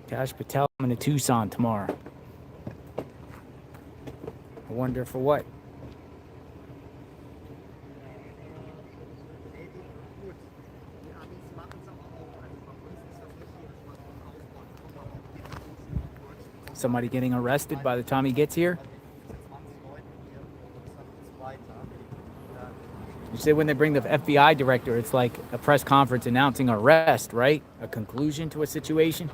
A: Kash Patel coming to Tucson tomorrow. I wonder for what. Somebody getting arrested by the time he gets here? You say when they bring the FBI director, it's like a press conference announcing arrest, right? A conclusion to a situation.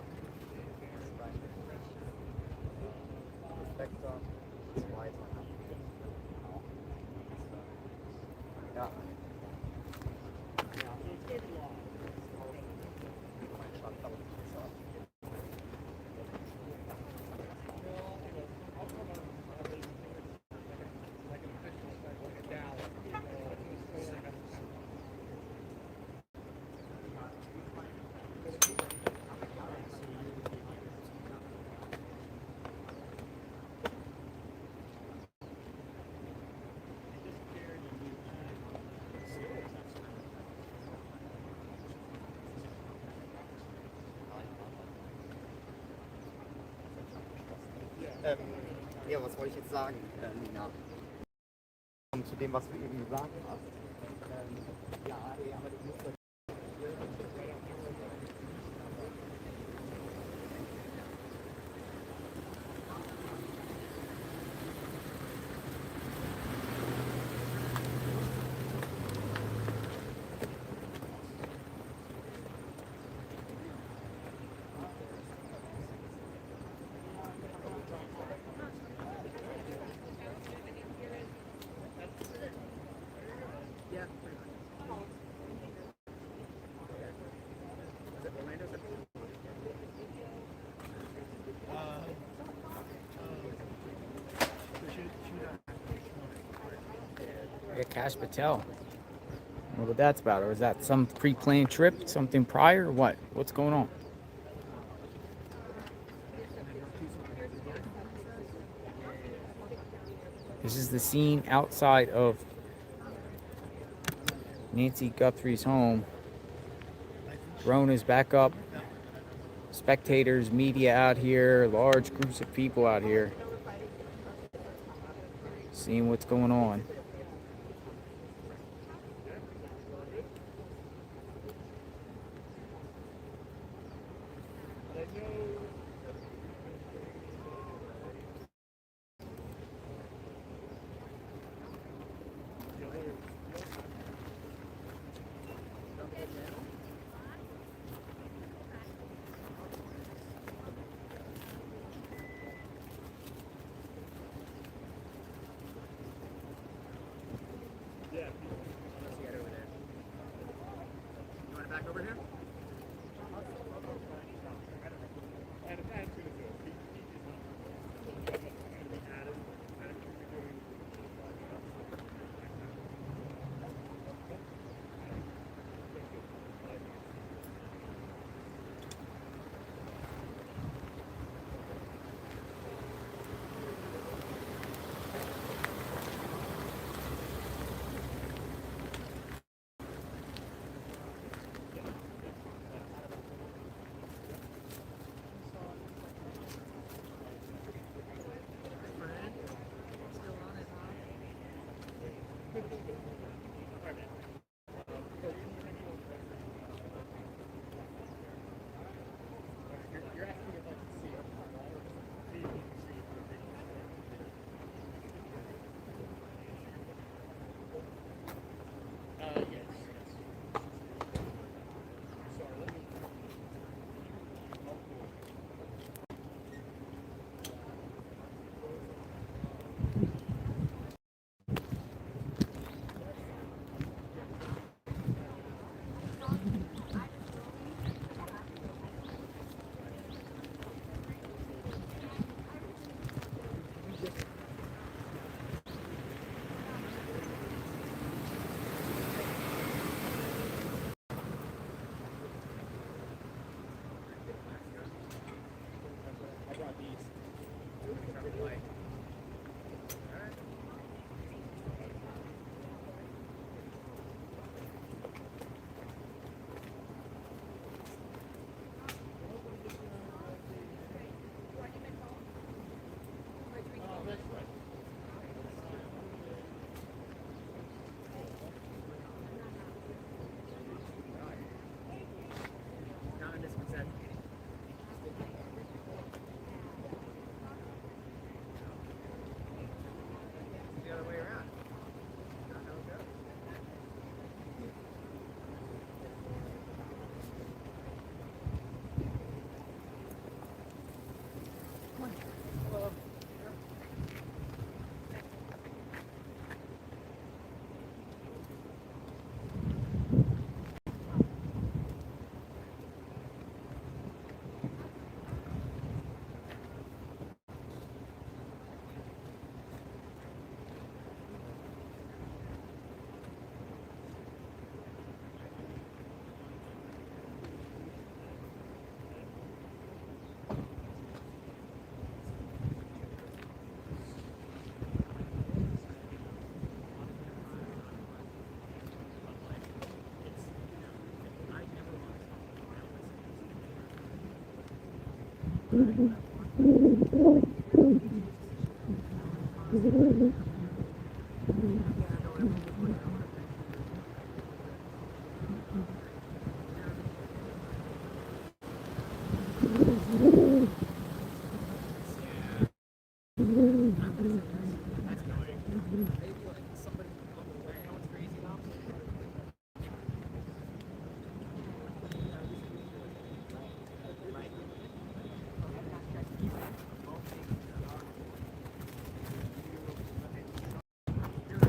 G: Ja, was wollte ich jetzt sagen, Nina? Zu dem, was du eben gesagt hast. Ja, aber du musst
A: Yeah, Cash Patel. I don't know what that's about. Or is that some pre-planned trip? Something prior? Or what? What's going on? This is the scene outside of Nancy Guthrie's home. Drone is back up. Spectators, media out here, large groups of people out here seeing what's going on.
B: Back over here?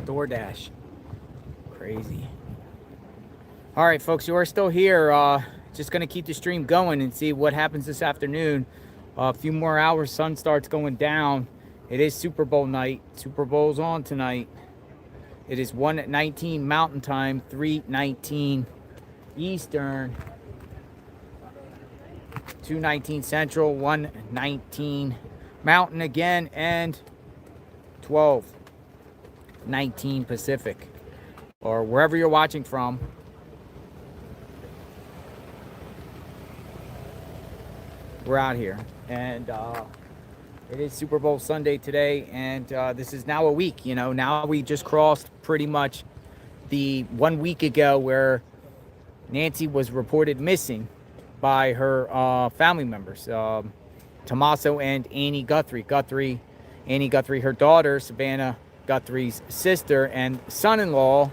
A: DoorDash. Crazy. All right, folks, you are still here. Just going to keep the stream going and see what happens this afternoon. A few more hours, sun starts going down. It is Super Bowl night. Super Bowl's on tonight. It is 1:19 Mountain Time, 3:19 Eastern, 2:19 Central, 1:19 Mountain again, and 12:19 Pacific, or wherever you're watching from. We're out here, and it is Super Bowl Sunday today, and this is now a week. You know, now we just crossed pretty much the 1 week ago where Nancy was reported missing by her family members, Tommaso and Annie Guthrie. Annie Guthrie, her daughter, Savannah Guthrie's sister and son-in-law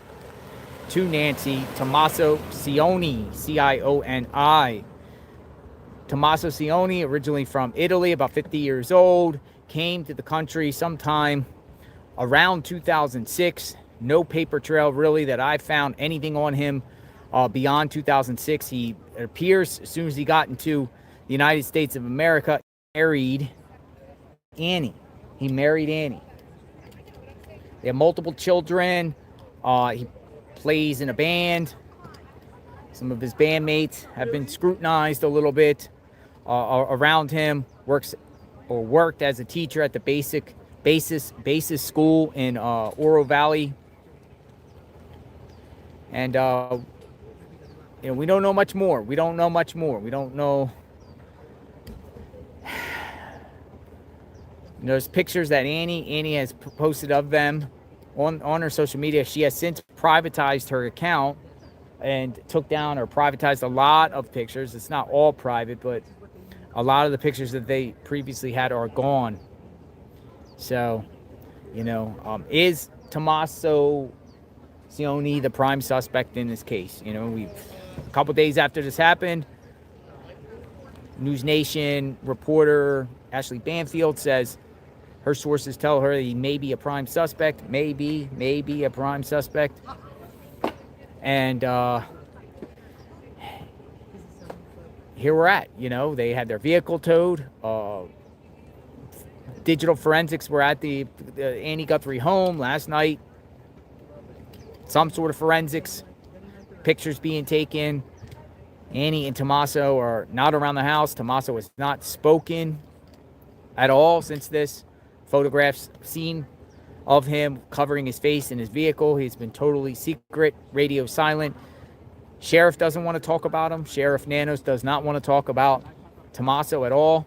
A: to Nancy, Tommaso Cioni, C-I-O-N-I. Tommaso Cioni, originally from Italy, about 50 years old, came to the country sometime around 2006. No paper trail, really, that I found anything on him beyond 2006. He, it appears, as soon as he got into the United States of America, married Annie. He married Annie. They have multiple children. He plays in a band. Some of his bandmates have been scrutinized a little bit around him. Worked as a teacher at the basis school in Oro Valley. And you know, we don't know much more. We don't know. There's pictures that Annie has posted of them on her social media. She has since privatized her account and took down or privatized a lot of pictures. It's not all private, but a lot of the pictures that they previously had are gone. So, you know, is Tommaso Cioni the prime suspect in this case? You know, a couple days after this happened, News Nation reporter Ashley Banfield says her sources tell her he may be a prime suspect, maybe a prime suspect. And here we're at. You know, they had their vehicle towed. Digital forensics were at the Annie Guthrie home last night. Some sort of forensics, pictures being taken. Annie and Tommaso are not around the house. Tommaso has not spoken at all since this. Photographs seen of him covering his face in his vehicle. He's been totally secret, radio silent. Sheriff doesn't want to talk about him. Sheriff Nanos does not want to talk about Tommaso at all.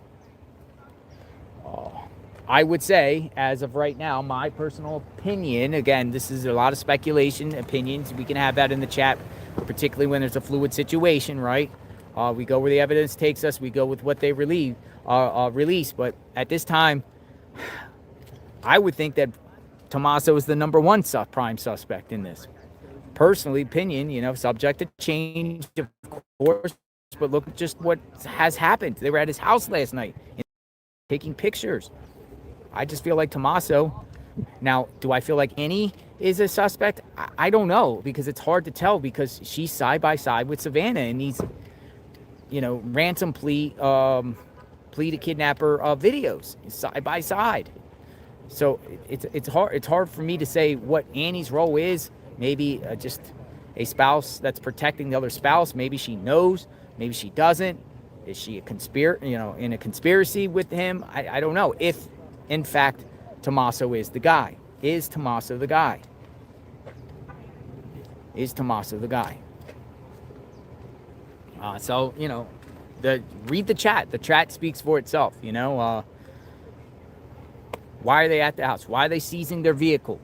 A: I would say, as of right now, my personal opinion, again, this is a lot of speculation, opinions. We can have that in the chat, particularly when there's a fluid situation, right? We go where the evidence takes us. We go with what they release. But at this time, I would think that Tommaso is the number one prime suspect in this. Personally, opinion, you know, subject to change, of course. But look at just what has happened. They were at his house last night taking pictures. I just feel like Tommaso. Now, do I feel like Annie is a suspect? I don't know, because it's hard to tell, because she's side by side with Savannah in these, you know, ransom plea to kidnapper videos side by side. So it's hard for me to say what Annie's role is. Maybe just a spouse that's protecting the other spouse. Maybe she knows. Maybe she doesn't. Is she in a conspiracy with him? I don't know. If in fact Tommaso is the guy. Is Tommaso the guy? So, you know, read the chat. The chat speaks for itself, you know. Why are they at the house? Why are they seizing their vehicle?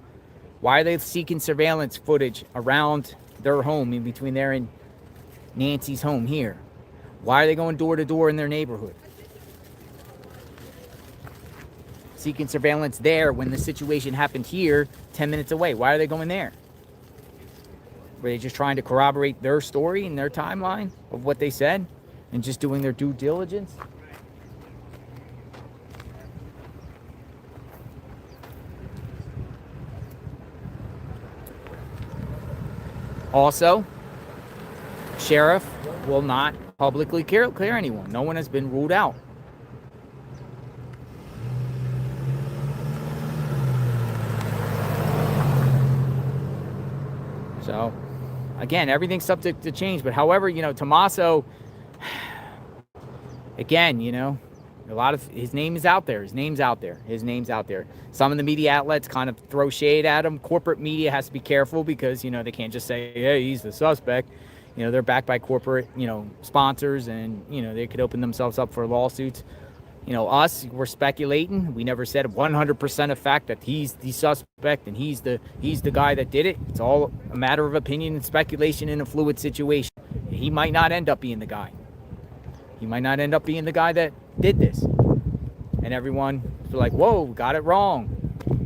A: Why are they seeking surveillance footage around their home, in between there and Nancy's home here? Why are they going door to door in their neighborhood? Seeking surveillance there when the situation happened here 10 minutes away. Why are they going there? Were they just trying to corroborate their story and their timeline of what they said and just doing their due diligence? Also, sheriff will not publicly clear anyone. No one has been ruled out. So, again, everything's subject to change. But however, you know, Tommaso, again, you know, a lot of his name is out there. His name's out there. His name's out there. Some of the media outlets kind of throw shade at him. Corporate media has to be careful because, you know, they can't just say, hey, he's the suspect. You know, they're backed by corporate, you know, sponsors, and, you know, they could open themselves up for lawsuits. You know, us, we're speculating. We never said 100% of fact that he's the suspect and he's the guy that did it. It's all a matter of opinion and speculation in a fluid situation. He might not end up being the guy. He might not end up being the guy that did this. And everyone was like, whoa, got it wrong.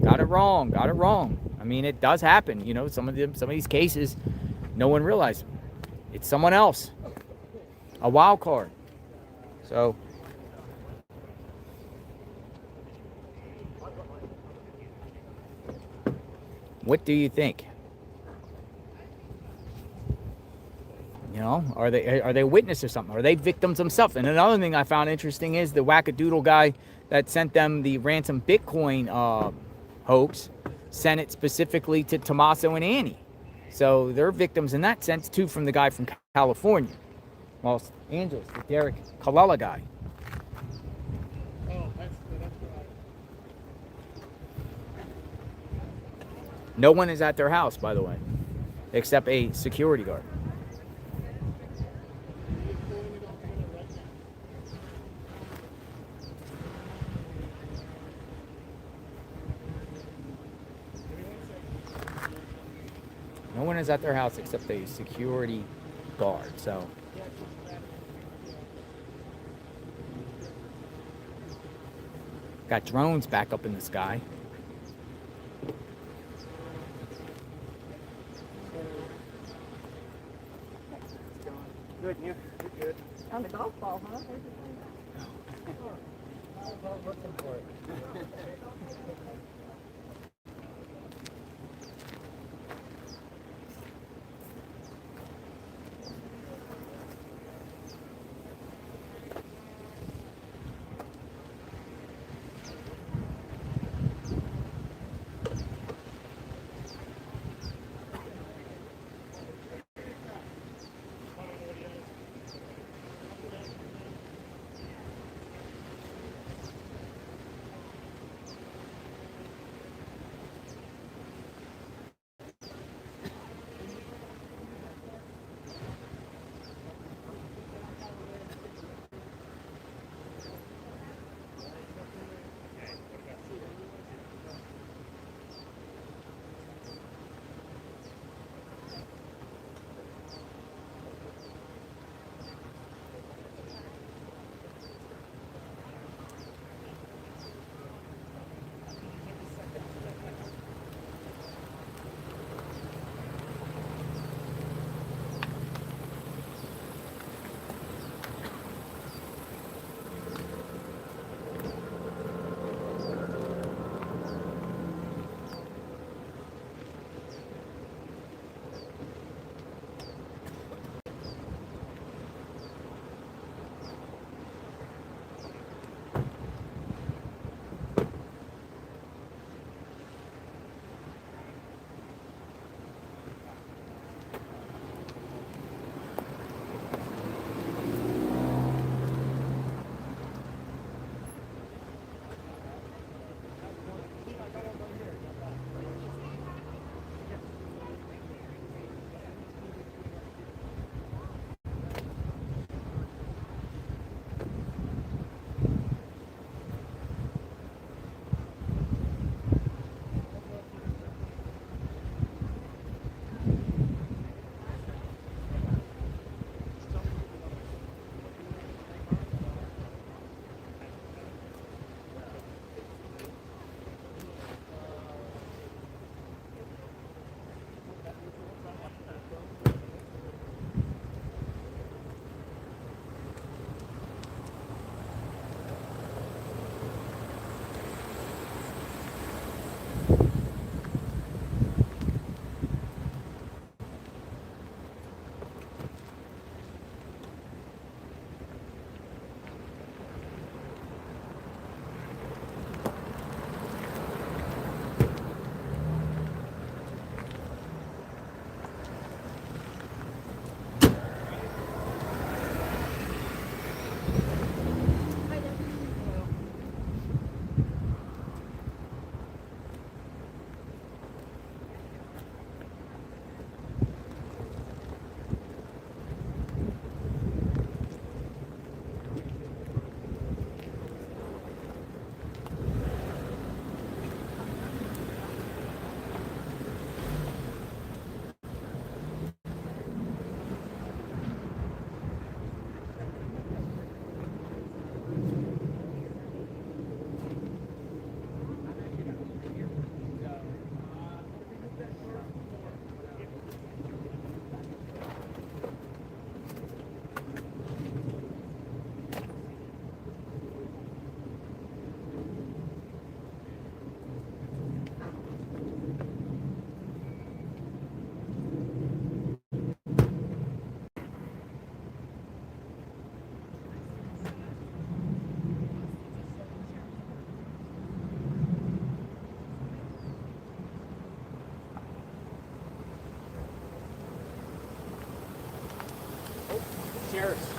A: Got it wrong. Got it wrong. I mean, it does happen. You know, some of these cases, no one realized it's someone else. A wild card. So, what do you think? You know, are they a witness or something? Are they victims themselves? And another thing I found interesting is the wackadoodle guy that sent them the ransom Bitcoin hoax sent it specifically to Tommaso and Annie. So they're victims in that sense too, from the guy from California. Los Angeles, the Derek Kalala guy. No one is at their house, by the way, except a security guard. No one is at their house except a security guard, so. Got drones back up in the sky.
B: Good, you? Good.
C: On the golf ball, huh?
B: Looking for it.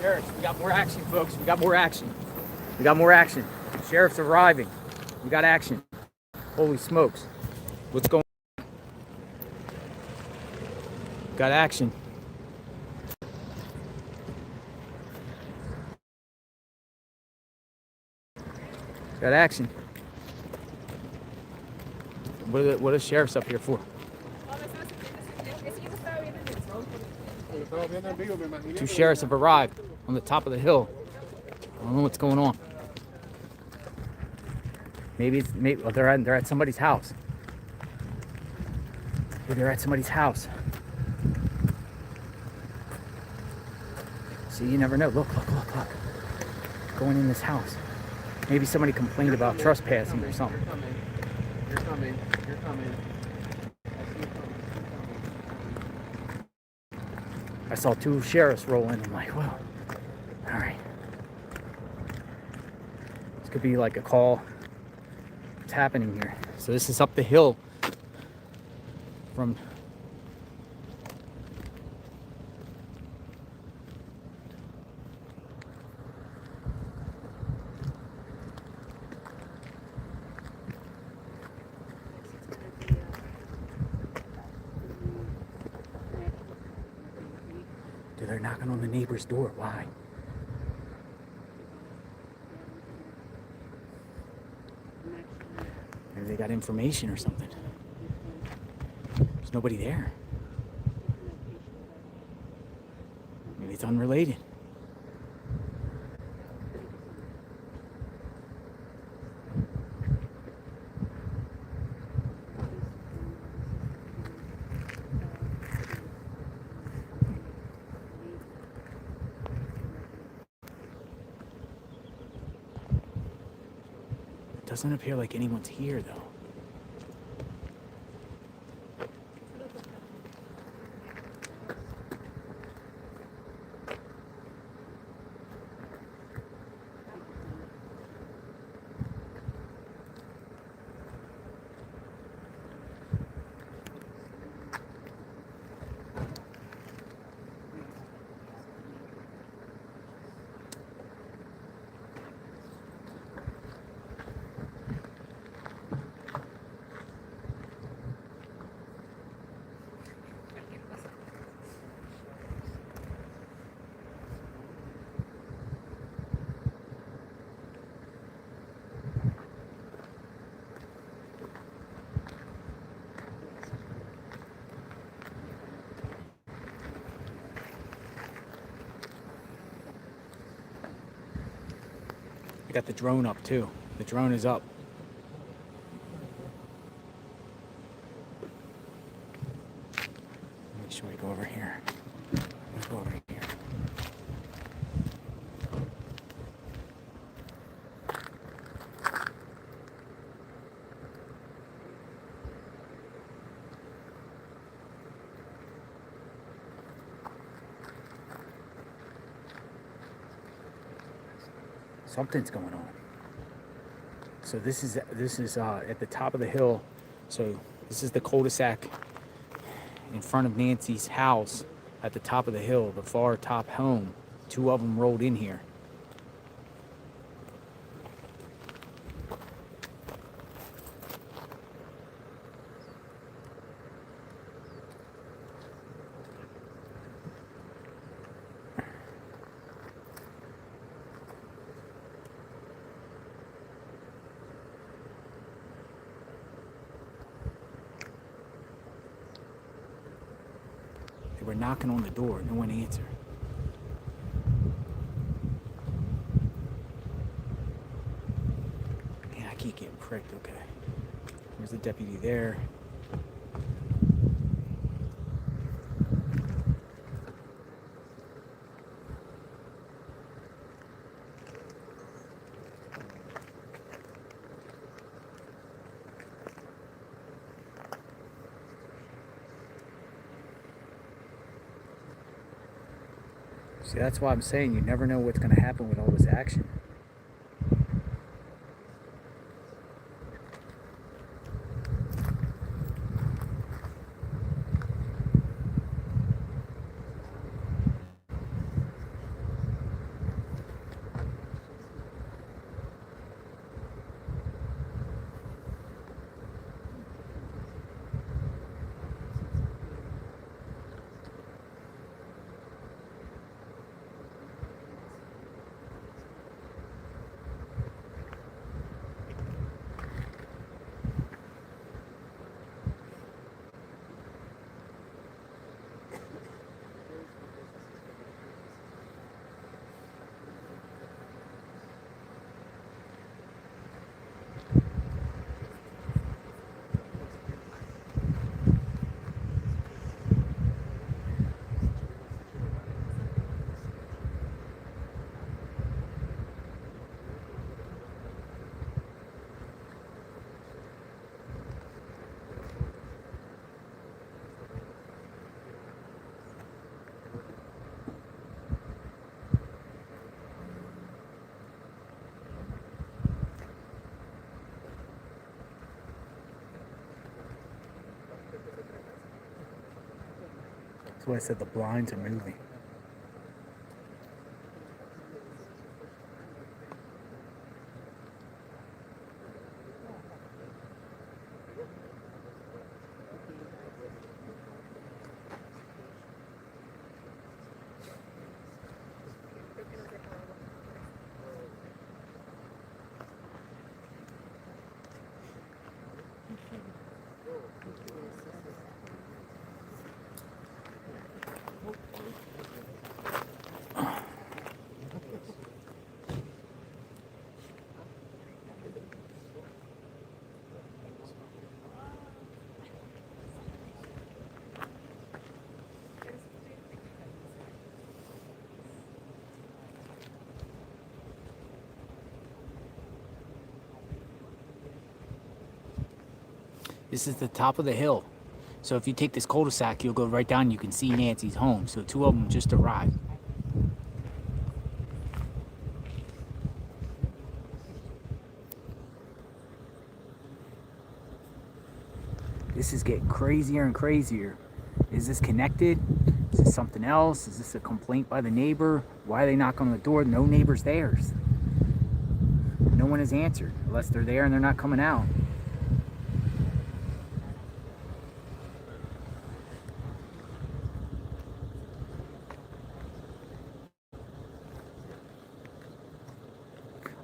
A: Sheriffs, we got more action, folks. We got more action. We got more action. Sheriff's arriving. We got action. Holy smokes. What's going on? Got action. Got action. What are sheriffs up here for? Two sheriffs have arrived on the top of the hill. I don't know what's going on. Maybe they're at somebody's house. Maybe they're at somebody's house. See, you never know. Look. Going in this house. Maybe somebody complained about trespassing or something.
P: You're coming.
A: I saw two sheriffs roll in. I'm like, well, all right. This could be like a call. What's happening here? So this is up the hill from they're knocking on the neighbor's door. Why? Maybe they got information or something. There's nobody there. Maybe it's unrelated. Doesn't appear like anyone's here, though. Got the drone up too. The drone is up. Make sure we go over here. Let's go over here. Something's going on. So this is at the top of the hill. So this is the cul-de-sac in front of Nancy's house at the top of the hill, the far top home. Two of them rolled in here. They were knocking on the door. No one answered. Man, I keep getting pricked. Okay. There's the deputy there. See, that's why I'm saying you never know what's going to happen with all this action. That's why I said the blinds are moving. This is the top of the hill. So if you take this cul-de-sac, you'll go right down and you can see Nancy's home. So 2 of them just arrived. This is getting crazier and crazier. Is this connected? Is this something else? Is this a complaint by the neighbor? Why are they knocking on the door? No neighbor's there. No one has answered unless they're there and they're not coming out.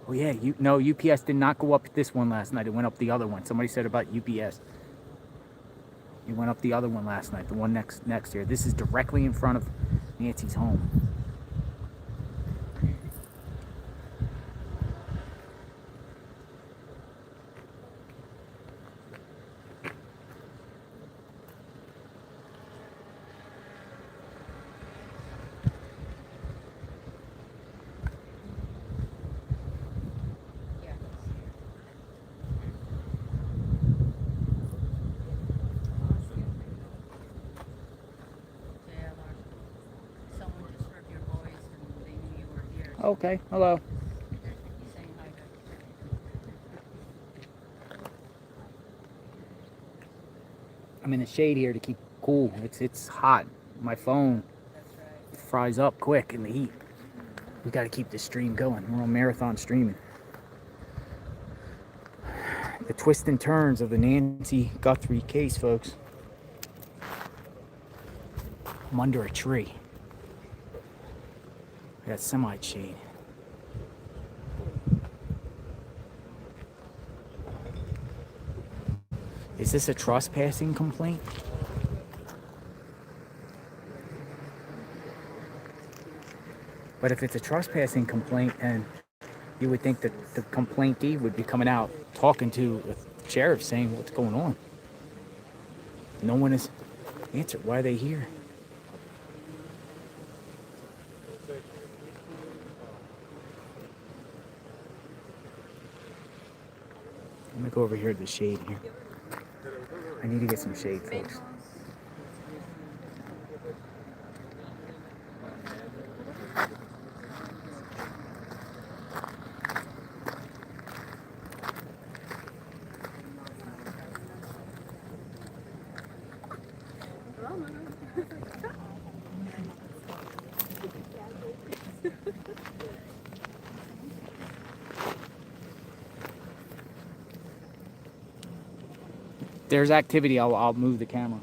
A: Oh yeah, no, UPS did not go up this one last night. It went up the other one. Somebody said about UPS. It went up the other one last night, the one next here. This is directly in front of Nancy's home. Okay, hello. I'm in the shade here to keep cool. It's hot. My phone fries up quick in the heat. We got to keep this stream going. We're on marathon streaming. The twists and turns of the Nancy Guthrie case, folks. I'm under a tree. I got semi-shade. Is this a trespassing complaint? But if it's a trespassing complaint, and you would think that the complaintee would be coming out talking to the sheriff saying what's going on. No one has answered. Why are they here? I'm gonna go over here to the shade here. I need to get some shade, folks. There's activity. I'll move the camera.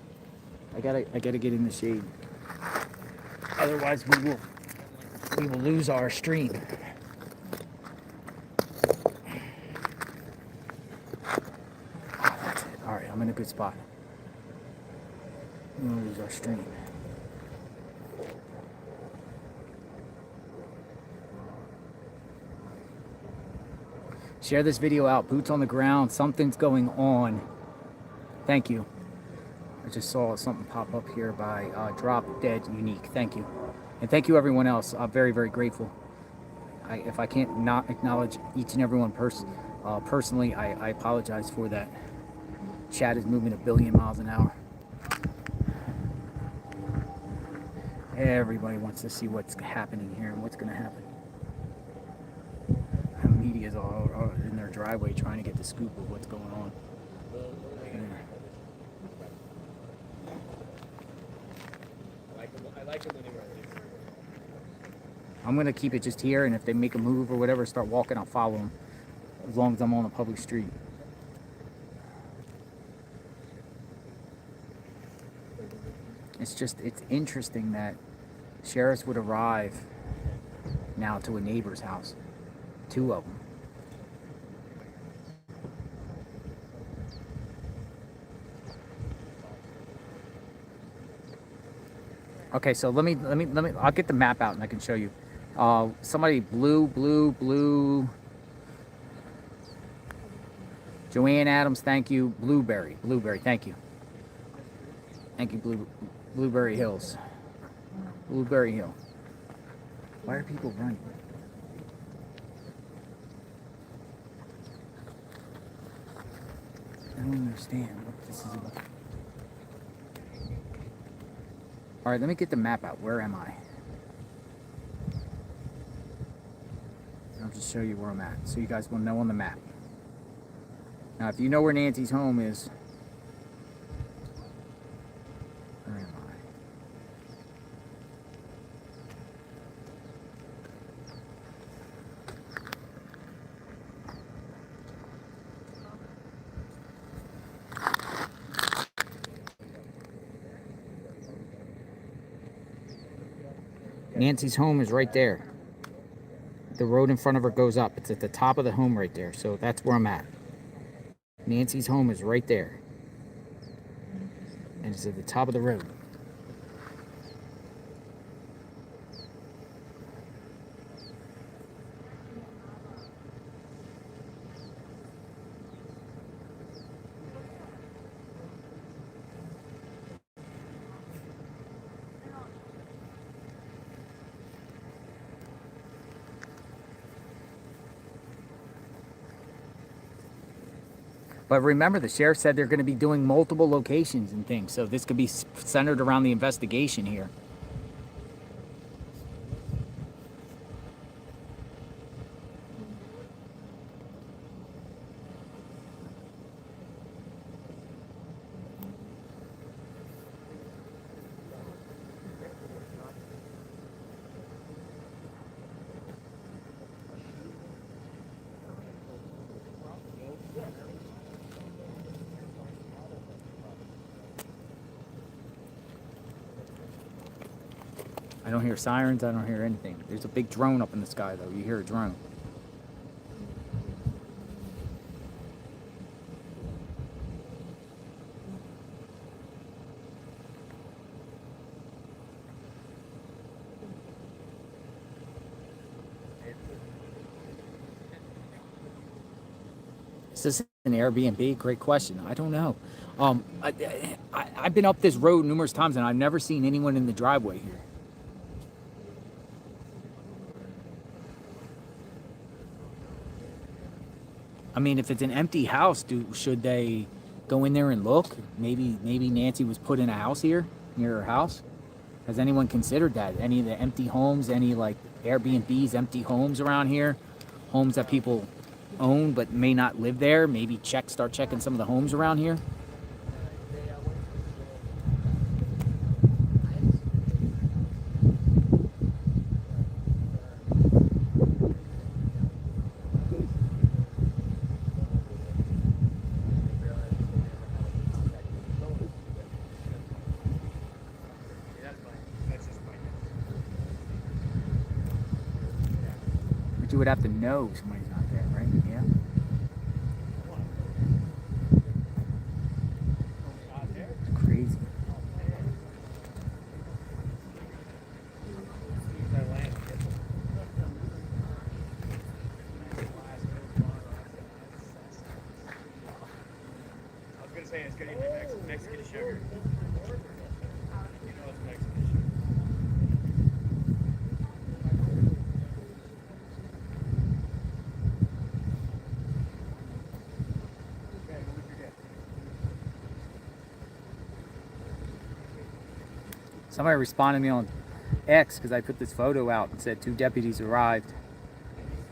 A: I gotta get in the shade. Otherwise, we will lose our stream. That's it. All right, I'm in a good spot. We're gonna lose our stream. Share this video out. Boots on the ground. Something's going on. Thank you. I just saw something pop up here by Drop Dead Unique. Thank you. And thank you everyone else. I'm very, very grateful. If I can't not acknowledge each and every one personally, I apologize for that. Chat is moving 1 billion miles an hour. Everybody wants to see what's happening here and what's going to happen. The media's all in their driveway trying to get the scoop of what's going on.
P: like it when they wear these.
A: I'm gonna keep it just here, and if they make a move or whatever, start walking, I'll follow them, as long as I'm on a public street. It's interesting that sheriffs would arrive now to a neighbor's house, 2 of them. Okay, so let me, I'll get the map out and I can show you. Somebody, blue. Joanne Adams, thank you. Blueberry, thank you. Thank you, Blueberry Hills. Blueberry Hill. Why are people running? I don't understand what this is about. All right, let me get the map out. Where am I? I'll just show you where I'm at, so you guys will know on the map. Now, if you know where Nancy's home is, where am I? Nancy's home is right there. The road in front of her goes up. It's at the top of the home right there. So that's where I'm at. Nancy's home is right there. And it's at the top of the road. But remember, the sheriff said they're going to be doing multiple locations and things, so this could be centered around the investigation here. I don't hear sirens, I don't hear anything. There's a big drone up in the sky though, you hear a drone. Is this an Airbnb? Great question. I don't know. I've been up this road numerous times and I've never seen anyone in the driveway here. I mean, if it's an empty house, should they go in there and look? Maybe Nancy was put in a house here, near her house. Has anyone considered that? Any of the empty homes, any like Airbnbs, empty homes around here? Homes that people own but may not live there? Maybe start checking some of the homes around here. But you would have to know somebody's not there, right? Yeah. It's crazy.
P: I was gonna say it's gonna be Mexican sugar. You know it's Mexican sugar.
A: Somebody responded to me on X because I put this photo out and said 2 deputies arrived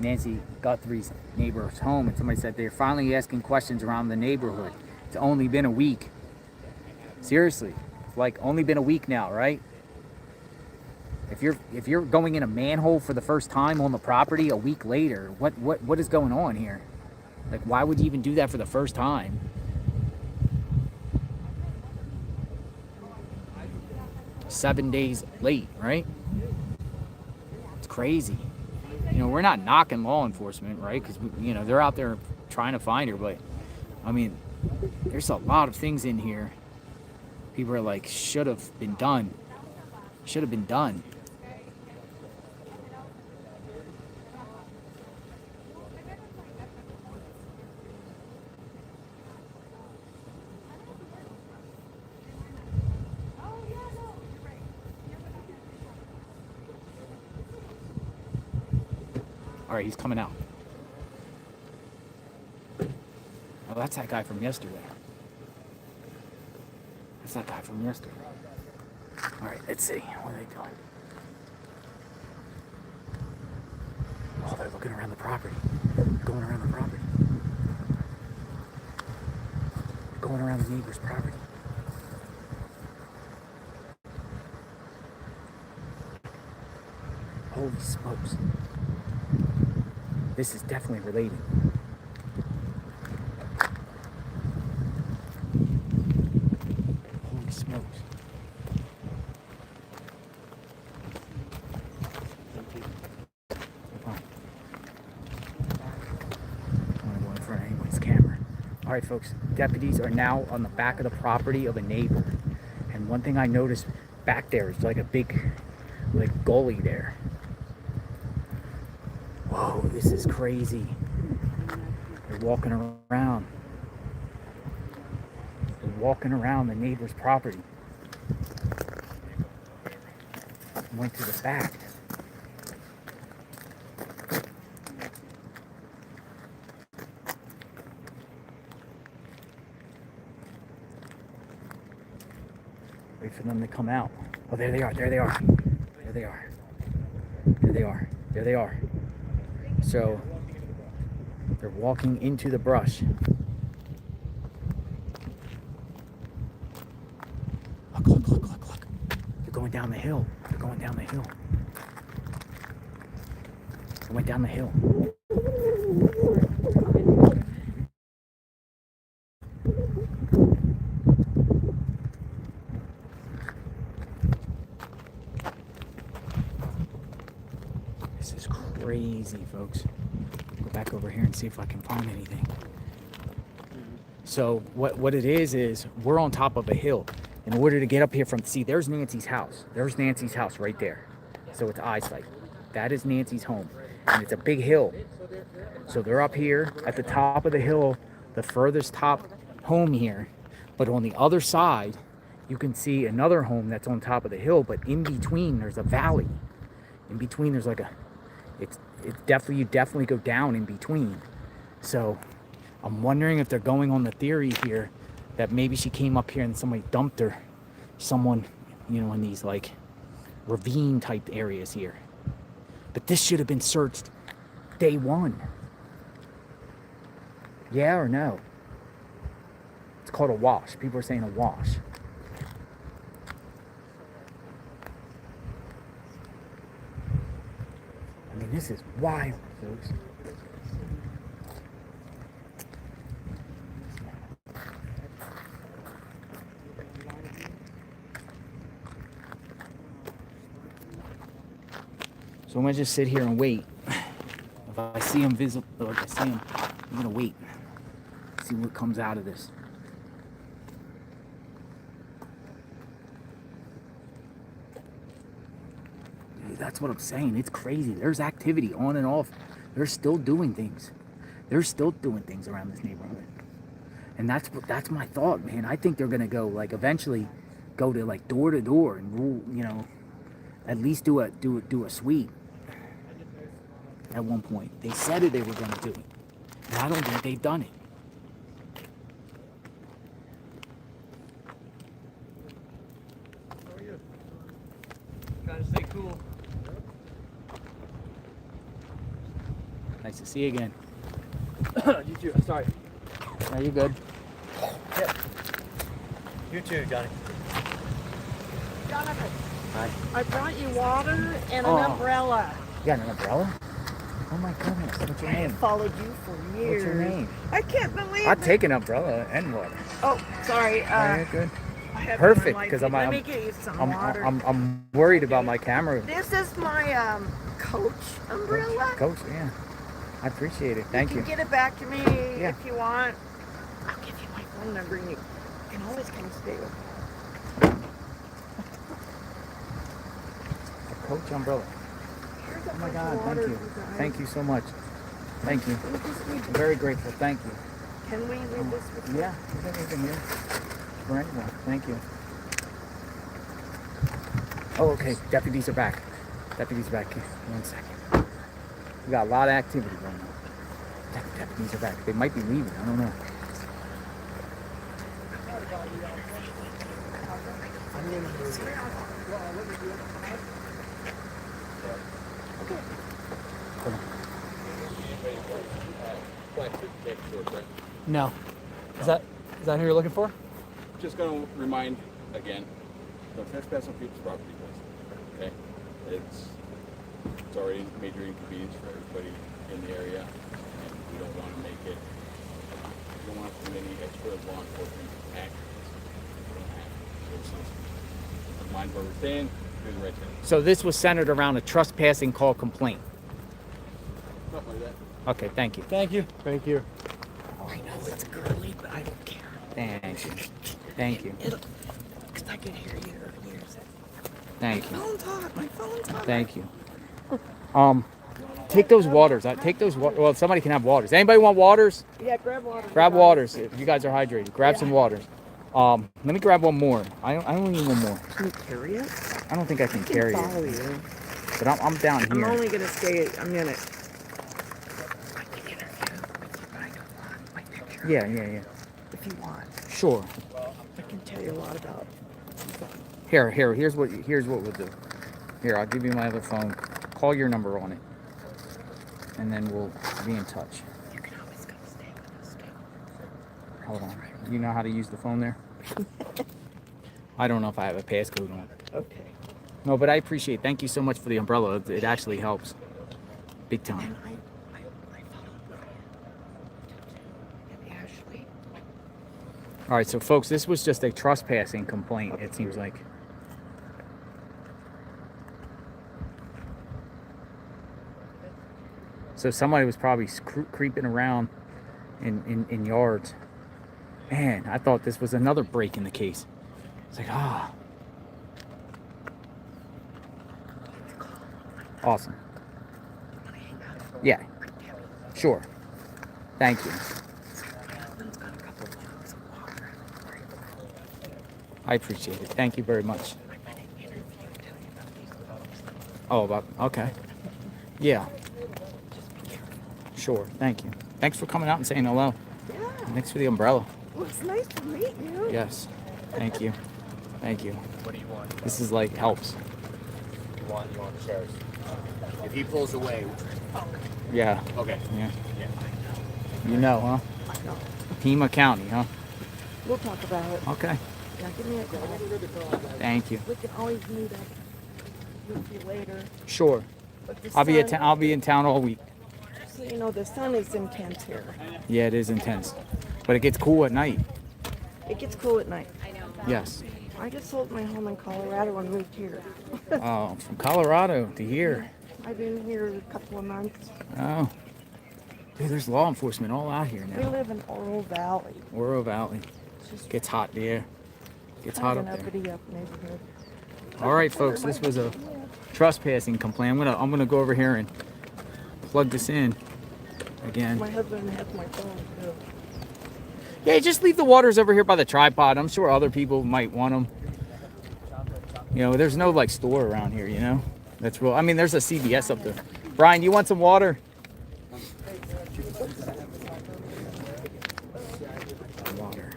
A: Nancy Guthrie's neighbor's home, and somebody said they're finally asking questions around the neighborhood. It's only been a week. Seriously, it's like only been a week now, right? If you're going in a manhole for the first time on the property a week later, what is going on here? Like, why would you even do that for the first time? Seven days late, right? It's crazy. You know, we're not knocking law enforcement, right? Because, you know, they're out there trying to find her. But, I mean, there's a lot of things in here. People are like, should have been done. Should have been done. All right, he's coming out. Oh, that's that guy from yesterday. That's that guy from yesterday. All right, let's see. What are they doing? Oh, they're looking around the property. They're going around the property. They're going around the neighbor's property. Holy smokes. This is definitely related. Holy smokes. All right, folks, deputies are now on the back of the property of a neighbor. And one thing I noticed back there is like a big, like, gully there. Whoa, this is crazy. They're walking around. They're walking around the neighbor's property. Went to the back. Wait for them to come out. Oh, there they are. There they are. There they are. There they are. There they are. So they're walking into the brush. Look, look, look, look, look. They're going down the hill. They're going down the hill. They went down the hill. This is crazy, folks. Go back over here and see if I can find anything. So what it is we're on top of a hill. In order to get up here from, see, there's Nancy's house. There's Nancy's house right there. So it's eyesight. That is Nancy's home. And it's a big hill. So they're up here at the top of the hill, the furthest top home here. But on the other side, you can see another home that's on top of the hill. But in between, there's a valley. In between, there's like a, it's definitely, you definitely go down in between. So I'm wondering if they're going on the theory here that maybe she came up here and somebody dumped her, someone, you know, in these like ravine type areas here. But this should have been searched day one. Yeah or no? It's called a wash. People are saying a wash. I mean, this is wild, folks. So I'm gonna just sit here and wait. If I see him visible, if I see him, I'm gonna wait. See what comes out of this. Dude, that's what I'm saying. It's crazy. There's activity on and off. They're still doing things. They're still doing things around this neighborhood. And that's my thought, man. I think they're gonna go, like, eventually go to like door to door and rule, you know, at least do a sweep. At one point, they said they were going to do it, and I don't think they've done it.
P: How are you? Trying to stay cool.
A: Nice to see you again.
P: You too. Sorry.
A: Are you good?
P: Yep. You too, Johnny.
B: Jonathan.
A: Hi.
Q: I brought you water and
A: Oh.
Q: an umbrella.
A: You got an umbrella? Oh my goodness. What's your
Q: I have
A: name?
Q: followed you for years.
A: What's your name?
Q: I can't believe
A: I'd
Q: it.
A: take an umbrella and water.
Q: Oh, sorry.
A: Oh, you're good.
Q: I have
A: Perfect,
Q: my
A: because
Q: light.
A: I'm
Q: Let me get you some
A: I'm,
Q: water.
A: I'm worried about my camera.
Q: This is my Coach umbrella.
A: Coach, yeah. I appreciate it. Thank you.
Q: You can get it back to me
A: Yeah.
Q: if you want. I'll give you my phone number and you can always come stay with me.
A: A Coach umbrella.
Q: Here's a
A: Oh my
Q: bunch
A: God,
Q: of
A: thank
Q: water,
A: you.
Q: guys.
A: Thank you so much. Thank you.
Q: We just need
A: I'm very grateful. Thank you.
Q: Can we leave this with you?
A: Yeah, there's anything here for anyone. Thank you. Oh, okay. Deputies are back. Deputies are back. 1 second. We got a lot of activity going on. Deputies are back. They might be leaving. I don't know.
L: No. Is that who you're looking for?
R: Just going to remind again, don't trespass on people's property, guys. Okay? It's already a major inconvenience for everybody in the area, and we don't want to make it. We don't want to do any extra law enforcement actions. We don't have to. So just remind where we're staying, do the right thing.
A: So this was centered around a trespassing call complaint.
R: Something like that.
A: Okay, thank you.
L: Thank you.
H: Thank you.
Q: I know it's girly, but I don't care.
A: Thank you. Thank you.
Q: Because I can hear your ears.
A: Thank you.
Q: My phone talk. My phone talk.
A: Thank you. Take those waters. Take those. Well, somebody can have waters. Anybody want waters?
Q: Yeah, grab water.
A: Grab waters if you guys are hydrated. Grab some waters. Let me grab one more. I don't need one more.
Q: Can you carry it?
A: I don't think I can carry
Q: follow
A: it.
Q: you.
A: But I'm down
Q: I'm
A: here.
Q: only gonna stay a minute.
A: Yeah.
Q: If you want.
A: Sure.
Q: I can tell you a lot about.
A: Here's what we'll do. Here, I'll give you my other phone. Call your number on it, and then we'll be in touch.
Q: You can always come stay with us too.
A: Hold on. You know how to use the phone there? I don't know if I have a passcode on it.
Q: Okay.
A: No, but I appreciate it. Thank you so much for the umbrella. It actually helps. Big time.
Q: And Ashley.
A: All right, so folks, this was just a trespassing complaint, it seems like. So somebody was probably creeping around in yards. Man, I thought this was another break in the case. It's like, Awesome. Yeah. Sure. Thank you. I appreciate it. Thank you very much. Oh, okay. Yeah. Sure. Thank you. Thanks for coming out and saying hello.
Q: Yeah.
A: Thanks for the umbrella.
Q: Well, it's nice to meet you.
A: Yes. Thank you. Thank you.
P: What do you want?
A: This is like helps.
P: You want the sheriff's. If he pulls away.
A: Yeah.
P: Okay.
A: Yeah.
P: Yeah.
A: You know, huh?
Q: I know.
A: Pima County, huh?
Q: We'll talk about it.
A: Okay.
Q: Yeah, give me a call.
A: Thank you.
Q: We can always meet up with you later.
A: Sure.
Q: But the
A: I'll be in town all week.
Q: So, you know, the sun is intense here.
A: Yeah, it is intense. But it gets cool at night.
Q: It gets cool at night.
A: Yes.
Q: I just sold my home in Colorado and moved here.
A: Oh, from Colorado to here.
Q: I've been here a couple of months.
A: Oh. Dude, there's law enforcement all out here
Q: We
A: now.
Q: live in Oro Valley.
A: Oro Valley. Gets hot there. Gets hot up
Q: Kind of
A: there.
Q: an uppity up neighborhood.
A: All right, folks. This was a trespassing complaint. I'm gonna go over here and plug this in again.
Q: My husband has my phone too.
A: Yeah, just leave the waters over here by the tripod. I'm sure other people might want them. You know, there's no like store around here, you know? That's real. I mean, there's a CVS up there. Brian, you want some water? Water.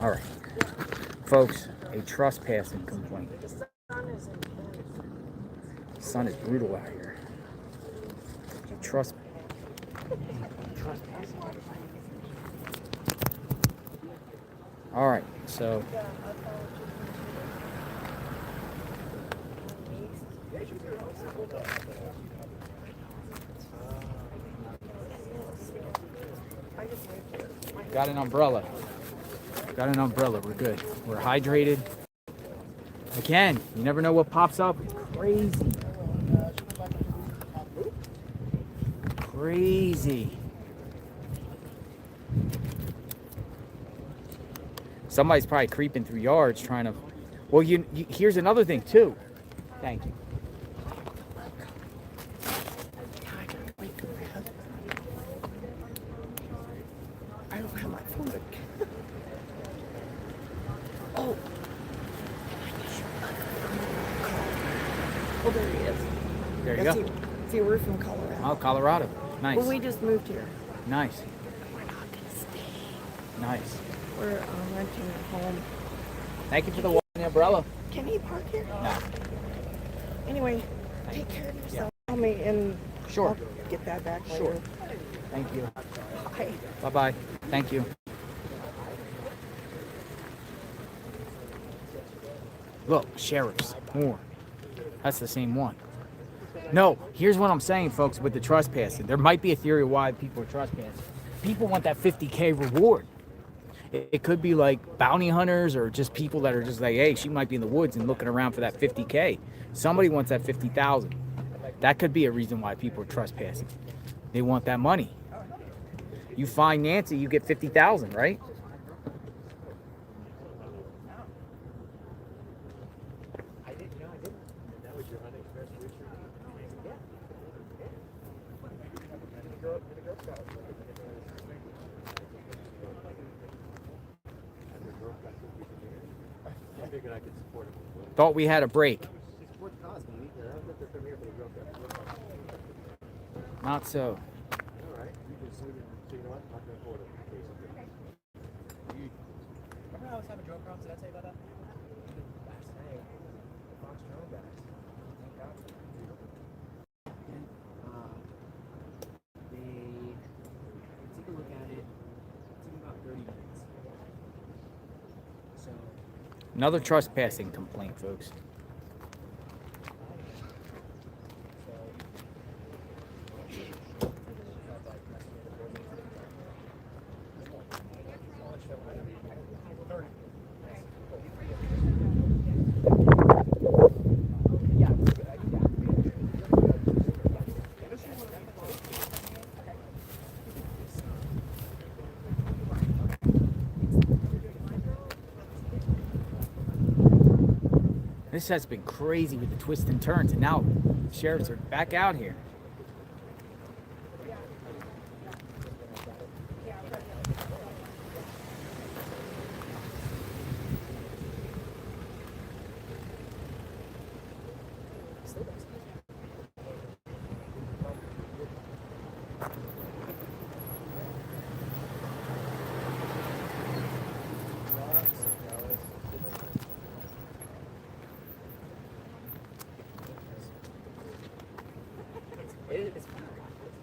A: All right. Folks, a trespassing complaint. The sun is brutal out here. All right, so Got an umbrella. Got an umbrella. We're good. We're hydrated. Again, you never know what pops up. It's crazy. Crazy. Somebody's probably creeping through yards trying to. Well, here's another thing too. Thank you.
Q: I don't have my phone. Oh. Oh, there he is.
A: There you
Q: Yes,
A: go.
Q: See, we're from Colorado.
A: Oh, Colorado. Nice.
Q: Well, we just moved here.
A: Nice.
Q: We're not gonna stay.
A: Nice.
Q: We're renting a home.
A: Thank you for the walking umbrella.
Q: Can he park here?
A: No.
Q: Anyway, take care of yourself. Tell me and
A: Sure.
Q: I'll get that back later.
A: Sure. Thank you.
Q: Bye.
A: Bye-bye. Thank you. Look, sheriffs. More. That's the same one. No, here's what I'm saying, folks, with the trespassing. There might be a theory of why people are trespassing. People want that 50K reward. It could be like bounty hunters or just people that are just like, hey, she might be in the woods and looking around for that 50K. Somebody wants that 50,000. That could be a reason why people are trespassing. They want that money. You find Nancy, you get 50,000, right? Thought we had a break. Not so.
B: Remember how I was having drone problems? Did I tell you about that? Fox drone guys. Thank God. They take a look at it. It took about 30 minutes. So
A: Another trespassing complaint, folks. This has been crazy with the twists and turns, and now sheriffs are back out here.
B: it's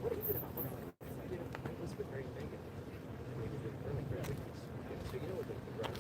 B: what is it about one of it was very big. So you know what the ground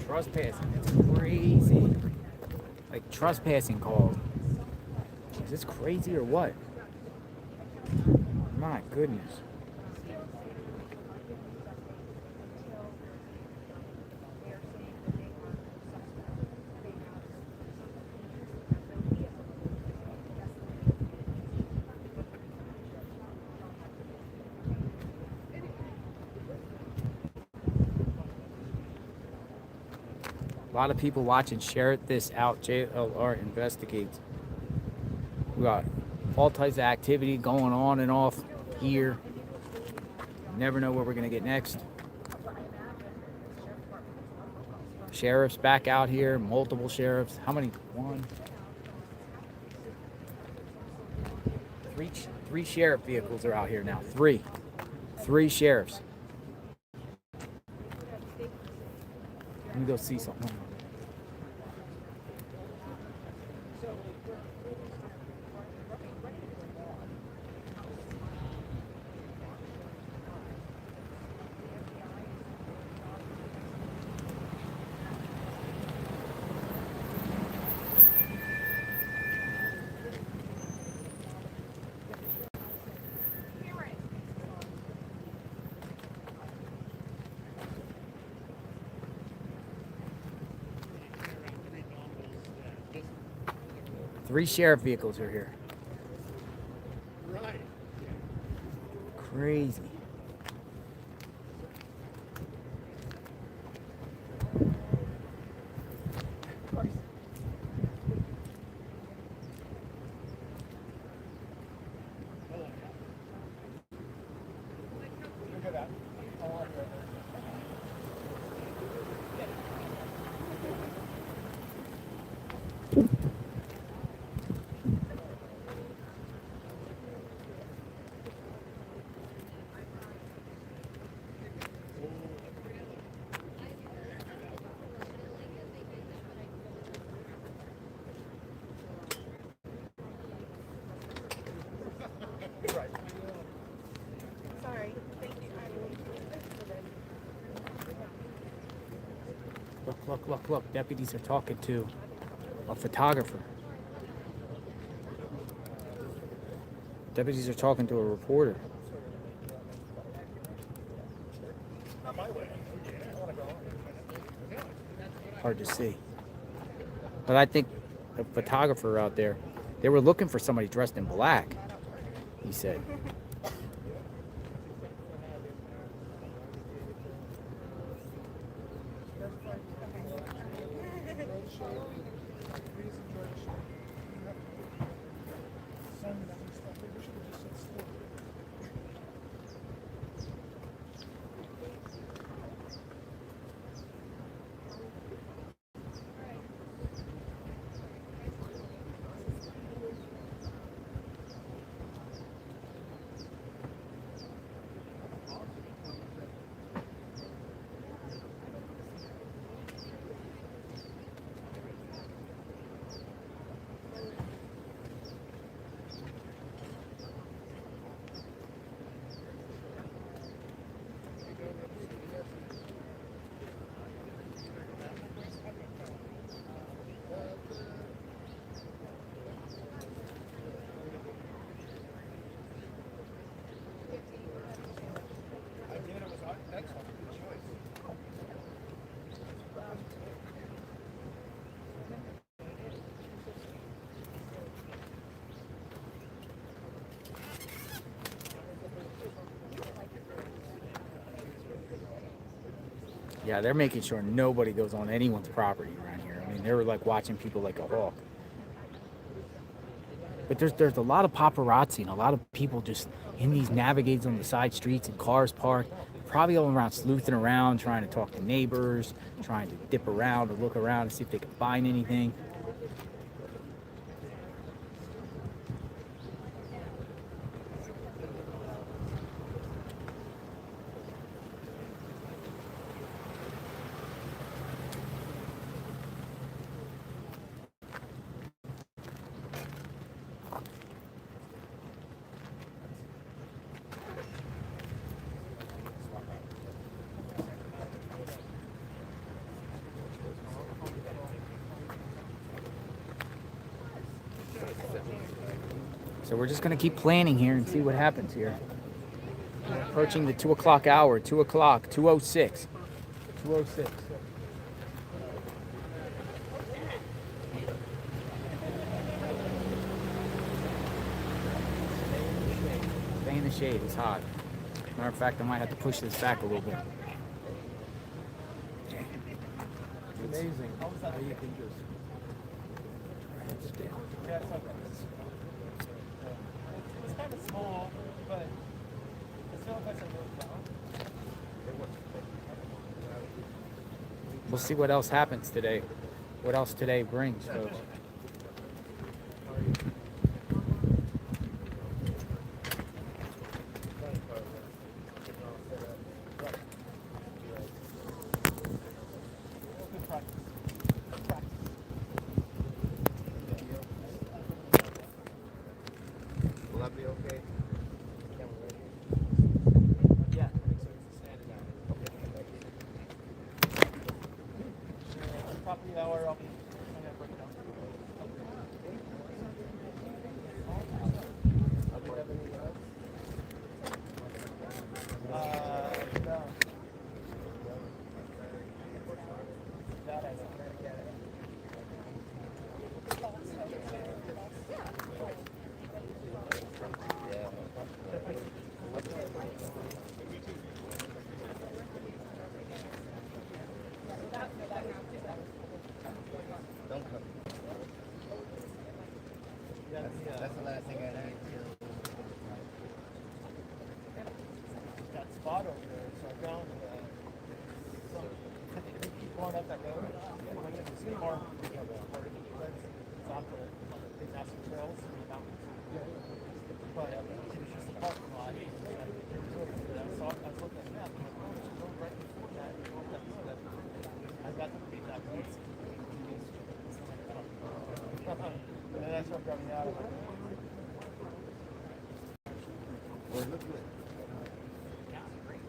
A: Trespassing, it's crazy. Like trespassing calls. Is this crazy or what? My goodness. A lot of people watching. Share this out. JLR investigates. We got all types of activity going on and off here. Never know where we're gonna get next. Sheriffs back out here, multiple sheriffs. How many? One, three sheriff vehicles are out here now. Three sheriffs. Let me go see something. Three sheriff vehicles are here.
P: Right.
A: Crazy.
C: Sorry. Thank you.
A: Look. Deputies are talking to a photographer. Deputies are talking to a reporter. Hard to see. But I think a photographer out there, they were looking for somebody dressed in black, he said. Yeah, they're making sure nobody goes on anyone's property around here. I mean, they're like watching people like a hawk. But there's a lot of paparazzi and a lot of people just in these navigades on the side streets and cars parked, probably all around sleuthing around, trying to talk to neighbors, trying to dip around or look around and see if they can find anything. So we're just going to keep planning here and see what happens here. We're approaching the 2 o'clock hour, 2 o'clock, 2:06. 2:06. Stay in the shade, it's hot. Matter of fact, I might have to push this back a little bit.
H: amazing how you can just
B: Yeah, it's okay. It's kind of small, but it's not like a real town.
A: We'll see what else happens today. What else today brings, folks.
F: Will that be okay?
B: Yeah. Property hour, I'll be gonna break down. No. That I don't.
F: Don't come. That's the last thing I need.
B: That spot over there, so I found some, keep going up that road. It's more, it's off the big massive trails in the mountains. But it was just a parking lot. I was looking at the map, and I was like, oh, there's a road right before that, and go up that road. I got to beat that road. And then that's what brought me out of it.
F: Well, look good.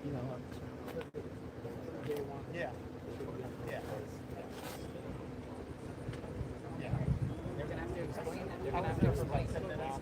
B: You know, yeah. Yeah. Yeah. They're gonna have to explain that. They're gonna have to explain that out.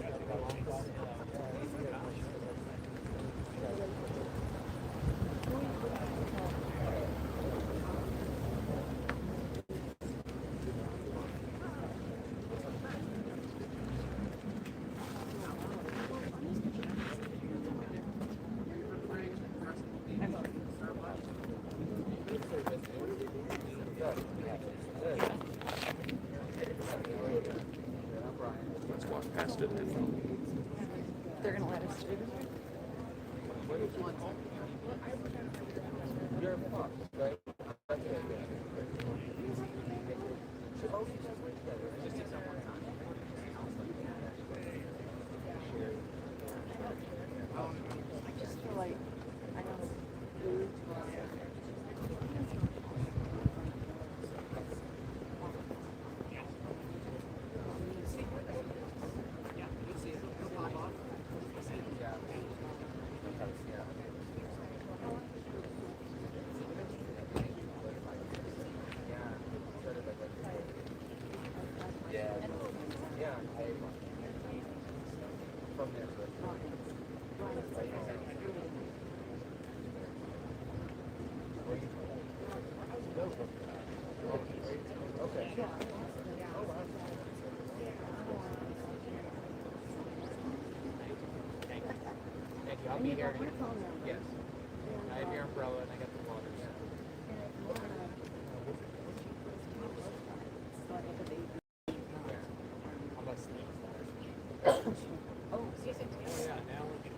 D: Let's walk past it and
Q: They're gonna let us through.
F: You're a fox, right?
Q: I just feel like I got food.
B: Thank you. I'll be here. Yes. I have your umbrella and I got the waters. How about snakes? Oh, yeah, now we can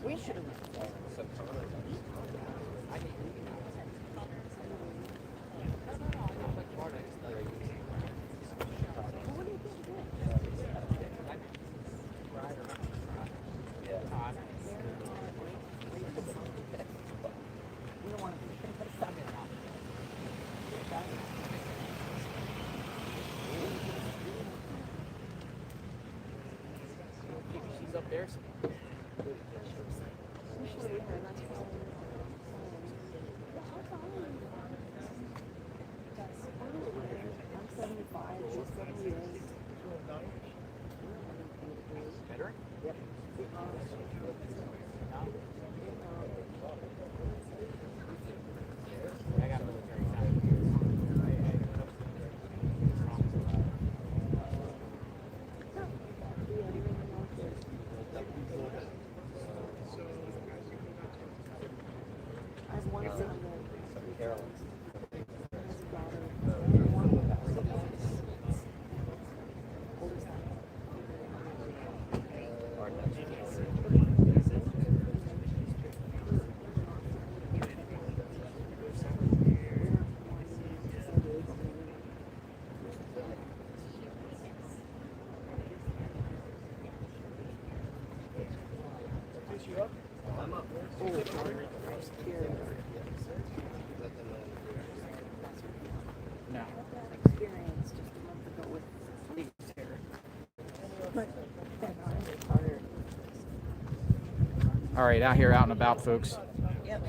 Q: We should have.
A: There's better? Yep. I got military time. No.
Q: Experience just a month ago with police here. But that was harder.
A: All right, out here, out and about, folks.
Q: Yep.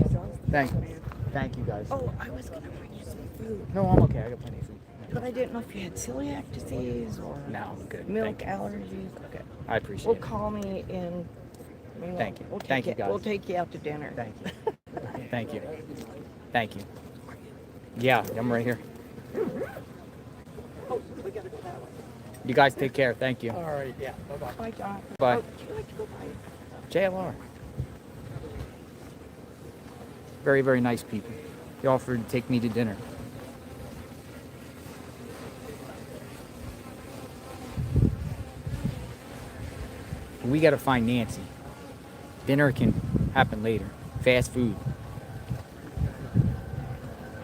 A: Thank you guys.
Q: Oh, I was gonna bring you some food.
A: No, I'm okay. I got plenty of food.
Q: But I didn't know if you had celiac disease or
A: No, I'm good.
Q: milk
A: Thank you.
Q: allergies. Okay.
A: I appreciate
Q: Well,
A: it.
Q: call me and
A: Thank you.
Q: We'll
A: Thank you,
Q: take
A: guys.
Q: We'll take you out to dinner.
A: Thank you. Thank you. Thank you. Yeah, I'm right here.
Q: Oh, we gotta go that way.
A: You guys take care. Thank you.
Q: All right. Yeah. Bye-bye. Bye, John.
A: Bye.
Q: Oh, would you like to go by?
A: JLR. Very, very nice people. They offered to take me to dinner. We got to find Nancy. Dinner can happen later. Fast food.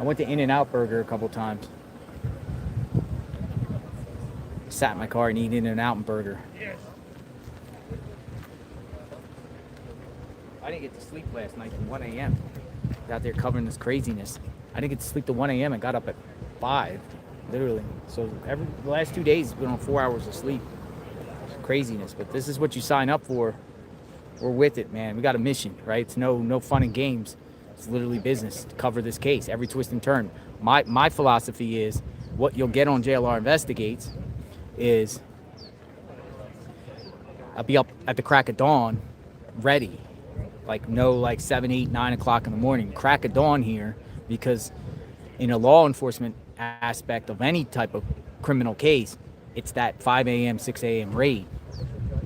A: I went to In-N-Out Burger a couple times. Sat in my car and eat In-N-Out Burger. I didn't get to sleep last night till 1 a.m. Out there covering this craziness. I didn't get to sleep till 1 a.m. and got up at 5, literally. So the last 2 days, been on 4 hours of sleep. It's craziness, but this is what you sign up for. We're with it, man. We got a mission, right? It's no fun and games. It's literally business to cover this case, every twist and turn. My philosophy is what you'll get on JLR Investigates is I'll be up at the crack of dawn, ready. Like 7, 8, 9 o'clock in the morning, crack of dawn here, because in a law enforcement aspect of any type of criminal case, it's that 5 a.m., 6 a.m. raid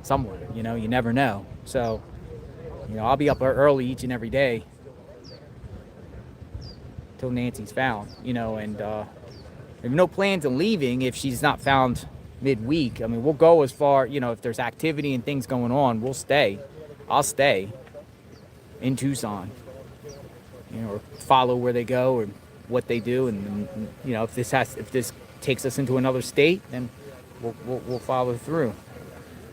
A: somewhere, you never know. So, I'll be up early each and every day till Nancy's found, and there are no plans on leaving if she's not found midweek. I mean, we'll go as far, if there's activity and things going on, we'll stay. I'll stay in Tucson, or follow where they go or what they do, and if this takes us into another state, then we'll follow through.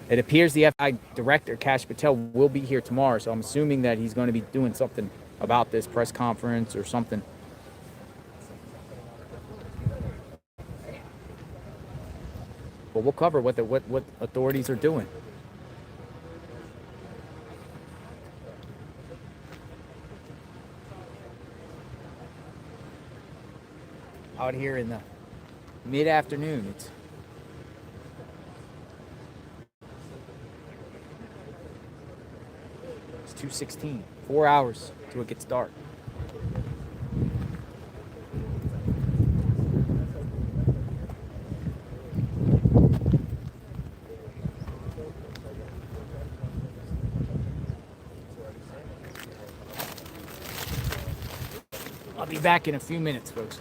A: It appears the FBI director, Kash Patel, will be here tomorrow, so I'm assuming that he's going to be doing something about this press conference or something. But we'll cover what authorities are doing. Out here in the mid-afternoon, it's 2:16. 4 hours till it gets dark. I'll be back in a few minutes, folks.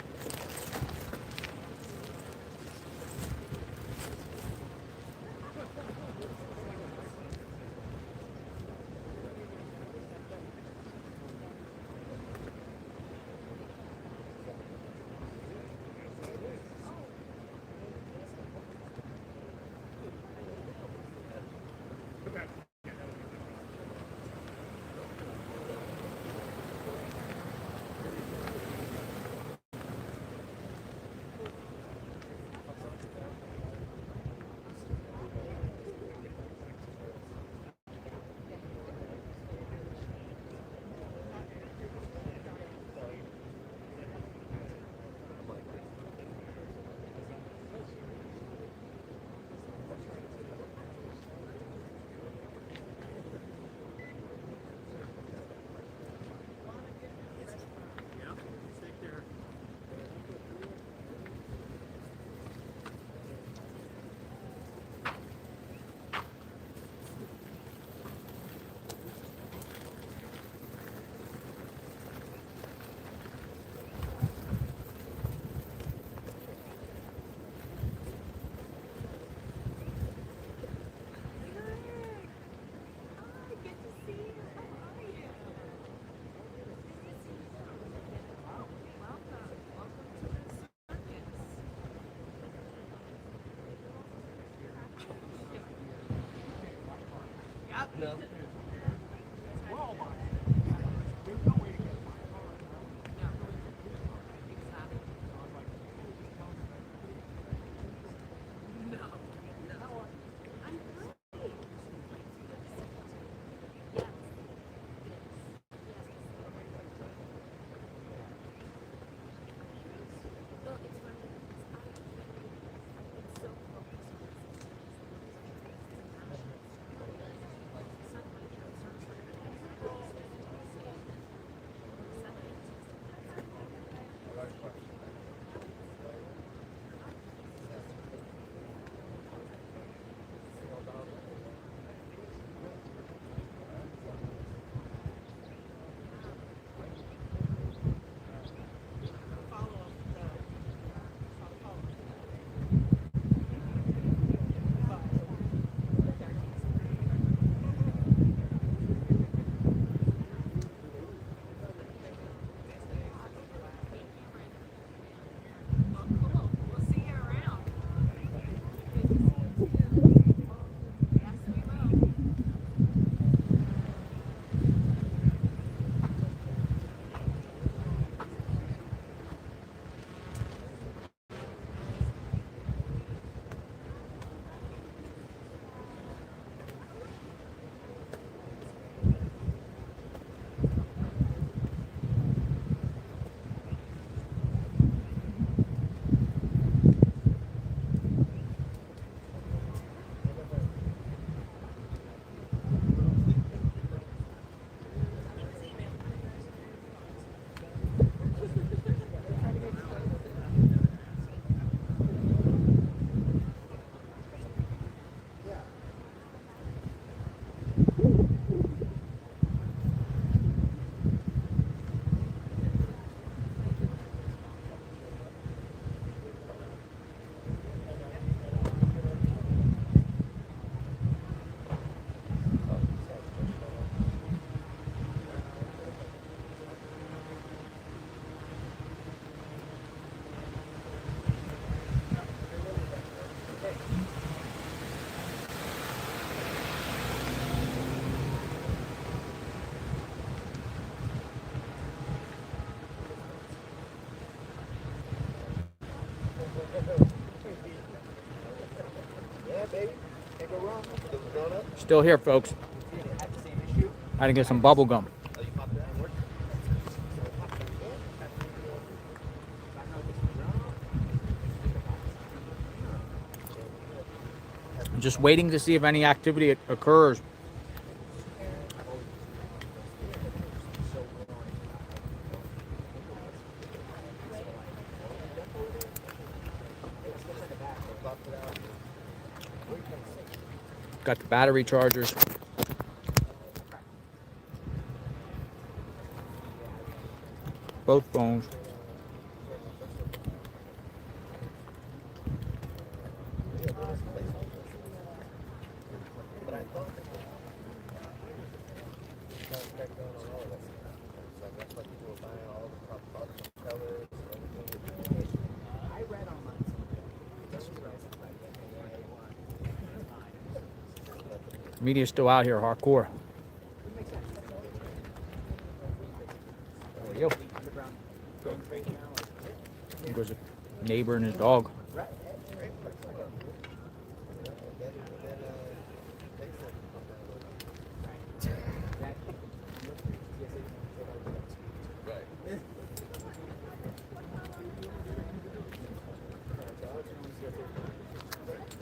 A: Still here, folks. Had to get some bubble gum. I'm just waiting to see if any activity occurs. Got the battery chargers. Both phones. Media's still out here, hardcore. There we go. There goes a neighbor and his dog.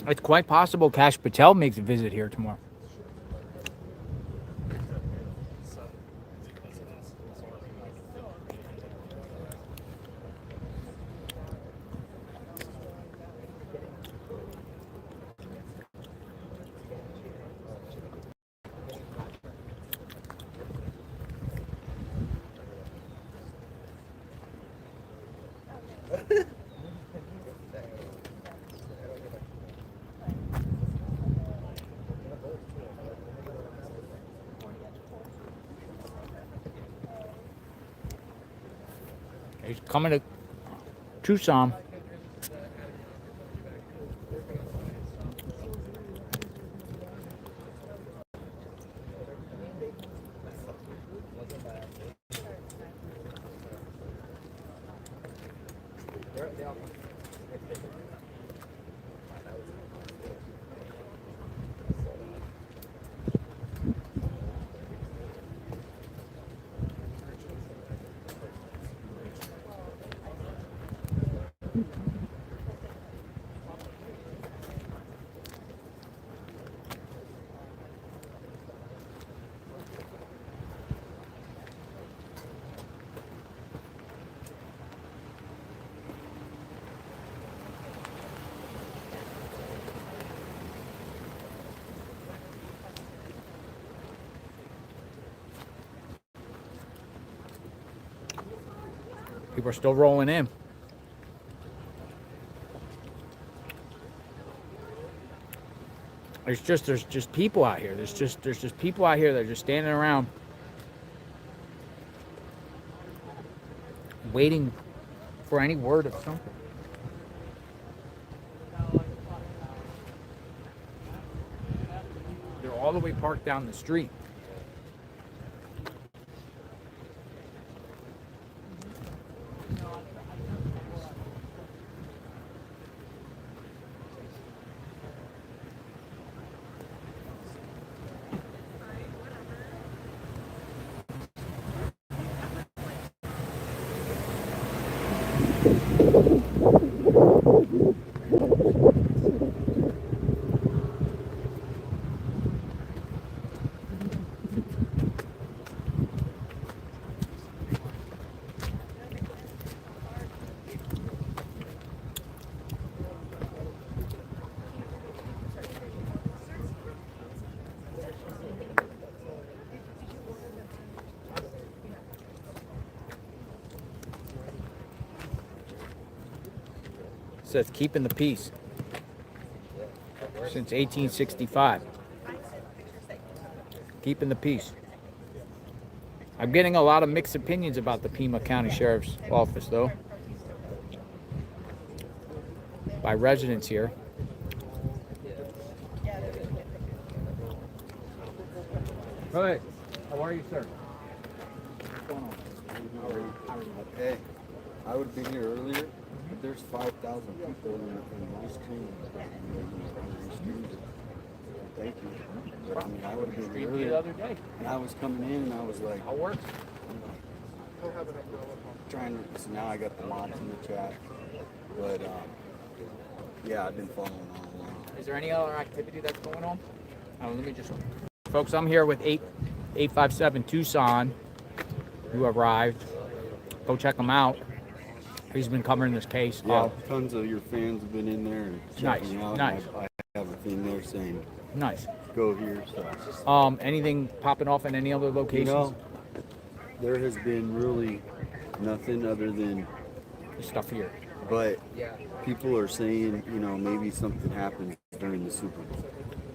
A: It's quite possible Kash Patel makes a visit here tomorrow. He's coming to Tucson. People are still rolling in. There's just people out here. There's just people out here that are just standing around waiting for any word of something. They're all the way parked down the street. Says keeping the peace since 1865. Keeping the peace. I'm getting a lot of mixed opinions about the Pima County Sheriff's Office, though, by residents here. Hey, how are you, sir? What's going on?
F: Hey, I would have been here earlier. There's 5,000 people in my stream. Thank you. But I mean, I would have been here earlier.
A: The other day.
F: And I was coming in and I was like,
A: how works?
F: Trying to, so now I got the mods in the chat. But yeah, I've been following all along.
A: Is there any other activity that's going on? Let me just, folks, I'm here with 857 Tucson, who arrived. Go check them out. He's been covering this case.
F: Yeah, tons of your fans have been in there and checking out.
A: Nice.
F: I have a thing there saying,
A: nice.
F: Go here. So.
A: Anything popping off in any other locations?
F: You know, there has been really nothing other than
A: stuff here.
F: But people are saying, you know, maybe something happens during the Super Bowl.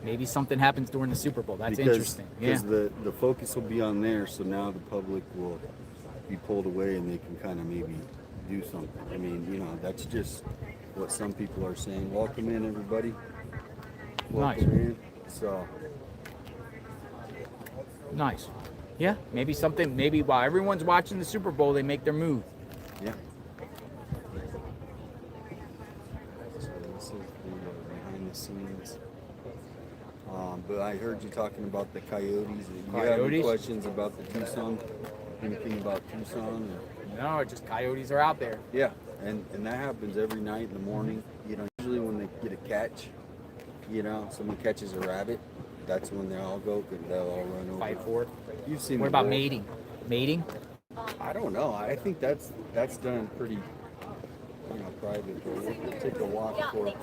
A: Maybe something happens during the Super Bowl. That's interesting.
F: Because the focus will be on there, so now the public will be pulled away and they can kind of maybe do something. I mean, you know, that's just what some people are saying. Welcome in, everybody. Welcome in. So
A: nice. Yeah, maybe something. Maybe while everyone's watching the Super Bowl, they make their move.
F: Yeah. So this is the behind the scenes. But I heard you talking about the Coyotes. Do you have any questions about the Tucson? Anything about Tucson?
A: No, just coyotes are out there.
F: Yeah, and that happens every night in the morning. You know, usually when they get a catch, you know, someone catches a rabbit, that's when they all go, because they'll all run over.
A: Fight for it.
F: You've seen.
A: What about mating? Mating?
F: I don't know. I think that's done pretty, you know, private. We'll take a walk for.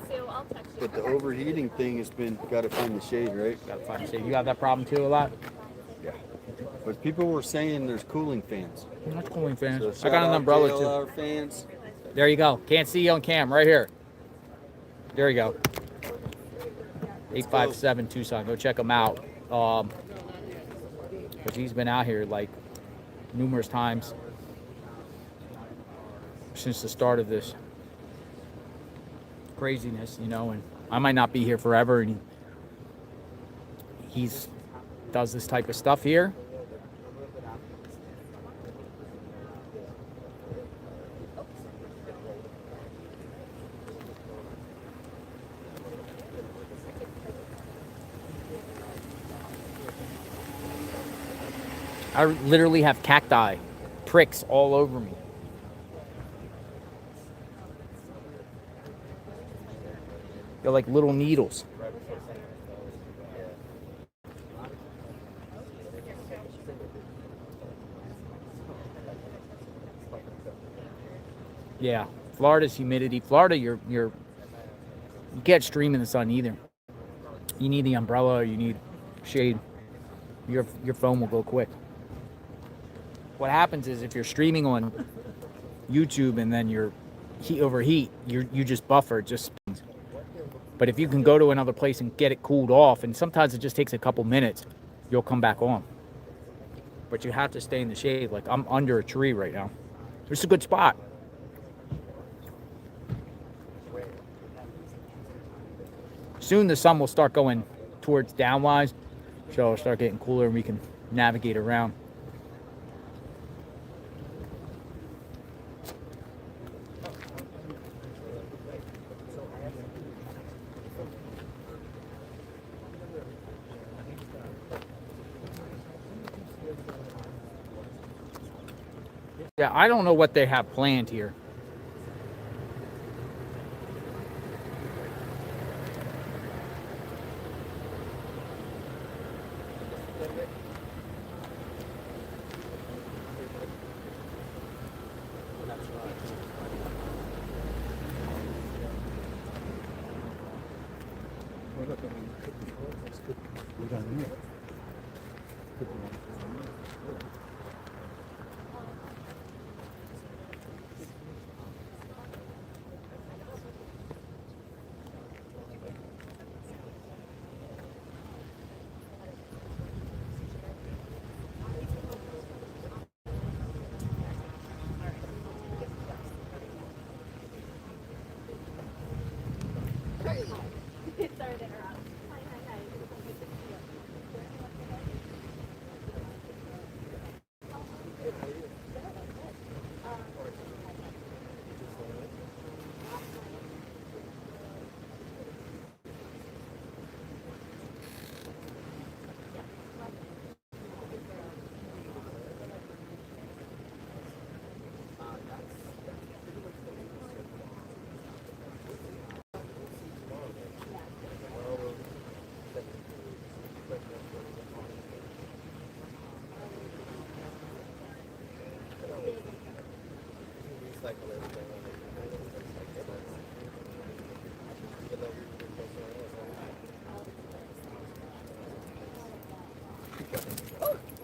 F: But the overheating thing has been, got to find the shade, right?
A: Got to find the shade. You have that problem too a lot?
F: Yeah. But people were saying there's cooling fans.
A: Not cooling fans.
F: So
A: I got an umbrella
F: JLR
A: too.
F: Fans.
A: There you go. Can't see you on cam. Right here. There you go. 857 Tucson. Go check him out. Because he's been out here like numerous times since the start of this craziness, you know. And I might not be here forever. And he's does this type of stuff here. I literally have cacti pricks all over me. They're like little needles. Yeah, Florida's humidity. Florida, you can't stream in the sun either. You need the umbrella. You need shade. Your phone will go quick. What happens is if you're streaming on YouTube and then your heat overheat, you just buffer, it just spins. But if you can go to another place and get it cooled off, and sometimes it just takes a couple minutes, you'll come back on. But you have to stay in the shade. Like I'm under a tree right now. This is a good spot. Soon the sun will start going towards downwise, so it'll start getting cooler and we can navigate around. Yeah, I don't know what they have planned here.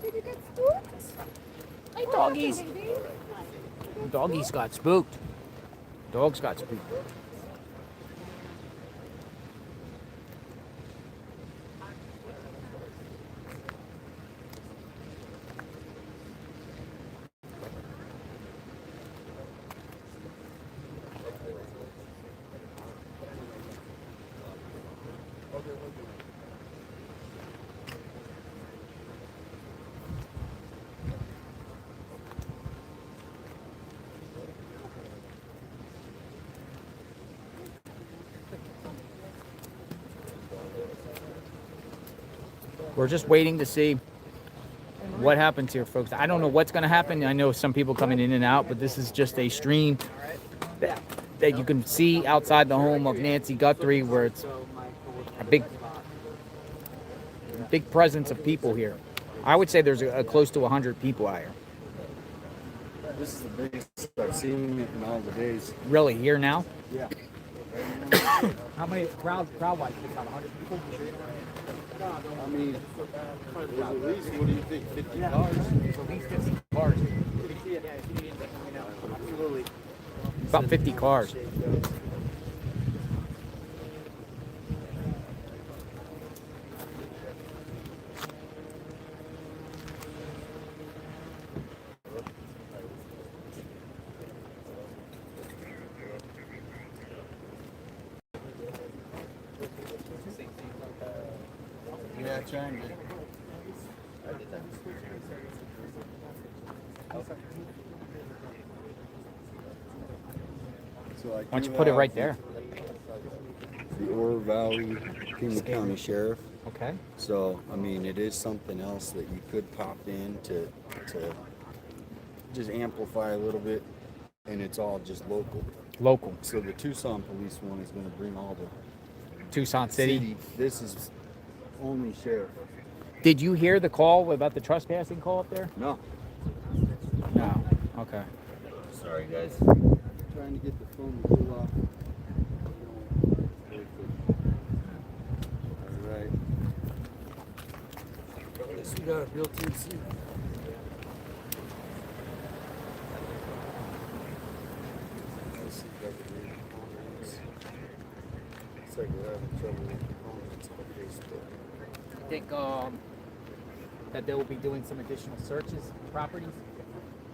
C: Did you get spooked?
A: Hey, doggies. Doggies got spooked. Dogs got spooked. We're just waiting to see what happens here, folks. I don't know what's going to happen. I know some people coming in and out, but this is just a stream that you can see outside the home of Nancy Guthrie, where it's a big presence of people here. I would say there's a close to 100 people out here.
S: This is the biggest I've seen in all the days.
A: Really, here now?
S: Yeah.
A: How many crowd-wise? About 100 people?
S: I mean, there's at least, what do you think, 50 cars?
A: There's at least 50 cars.
S: Absolutely.
A: About 50 cars.
S: Yeah, trying to. So
A: Why don't you put it right there?
S: The Ore Valley Pima County Sheriff.
A: Okay.
S: So, I mean, it is something else that you could pop in to just amplify a little bit, and it's all just local.
A: Local.
S: So the Tucson police one is going to bring all the
A: Tucson City.
S: This is only sheriff.
A: Did you hear the call about the trespassing call up there?
S: No.
A: No. Okay.
S: Sorry, guys. Trying to get the phone to cool off. All right. Guess we got a real team seat. Looks like we're having trouble with somebody's
A: I think that they will be doing some additional searches of properties.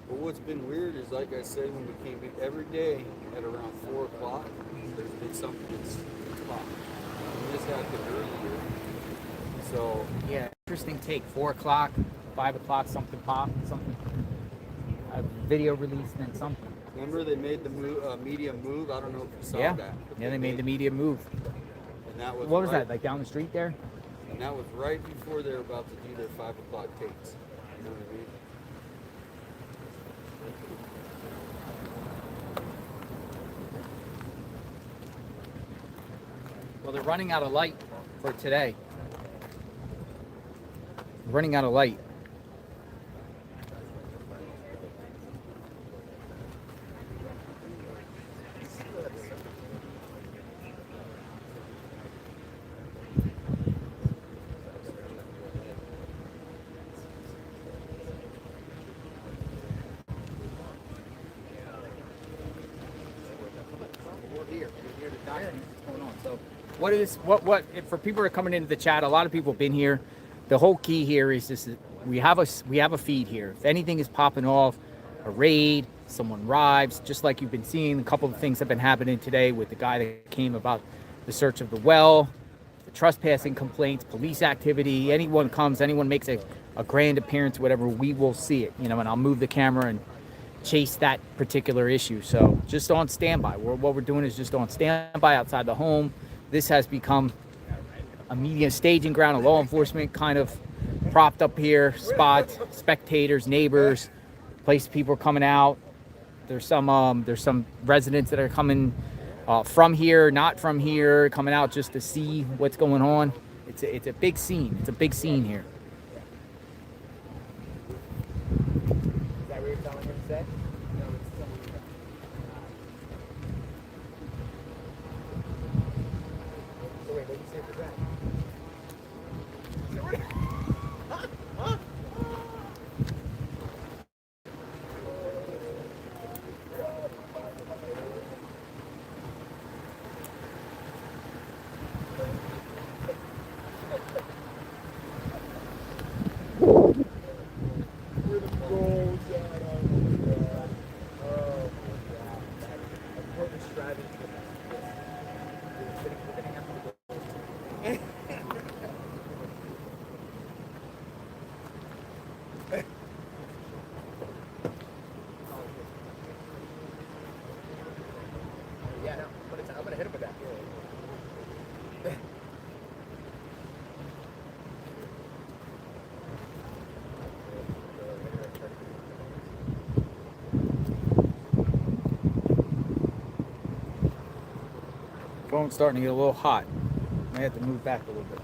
S: Well, what's been weird is, like I said, when we came in every day at around 4 o'clock, there's been something that's popped. This happened earlier. So
A: Yeah, interesting take. 4 o'clock, 5 o'clock, something popped, something. A video release, and then something.
S: remember they made the media move? I don't know if you saw
A: Yeah,
S: that.
A: yeah, they made the media move.
S: And that was
A: What was
S: right,
A: that? Like down the street there?
S: And that was right before they were about to do their 5 o'clock takes. You know what I mean?
A: Well, they're running out of light for today. Running out of light. What for people who are coming into the chat, a lot of people have been here. The whole key here is this: we have a feed here. If anything is popping off, a raid, someone arrives, just like you've been seeing, a couple of things have been happening today with the guy that came about the search of the well, the trespassing complaints, police activity. Anyone comes, anyone makes a grand appearance, whatever, we will see it, and I'll move the camera and chase that particular issue. So just on standby. What we're doing is just on standby outside the home. This has become a media staging ground, a law enforcement kind of propped up here spot, spectators, neighbors, place people are coming out. There's some residents that are coming from here, not from here, coming out just to see what's going on. It's a big scene. It's a big scene here. Is that what you're telling him to say? No, it's telling him. So wait, what did you say for that? Yeah, no, but I'm gonna hit him with that. Phone's starting to get a little hot. I have to move back a little bit.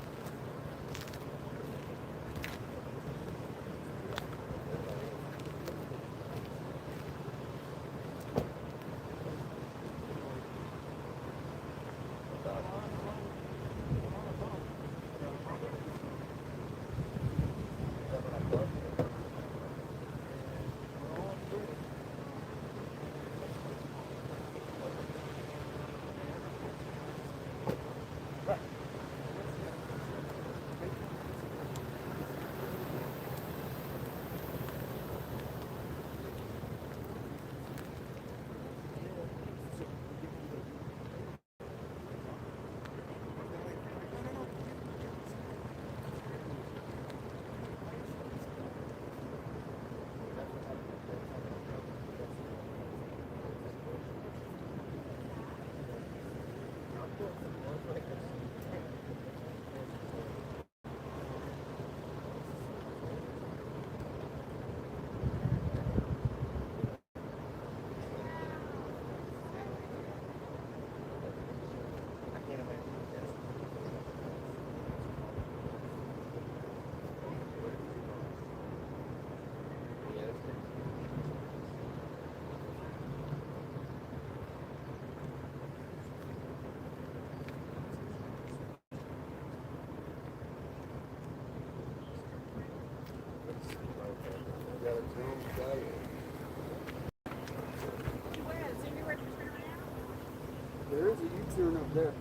S: There is a U-turn up there.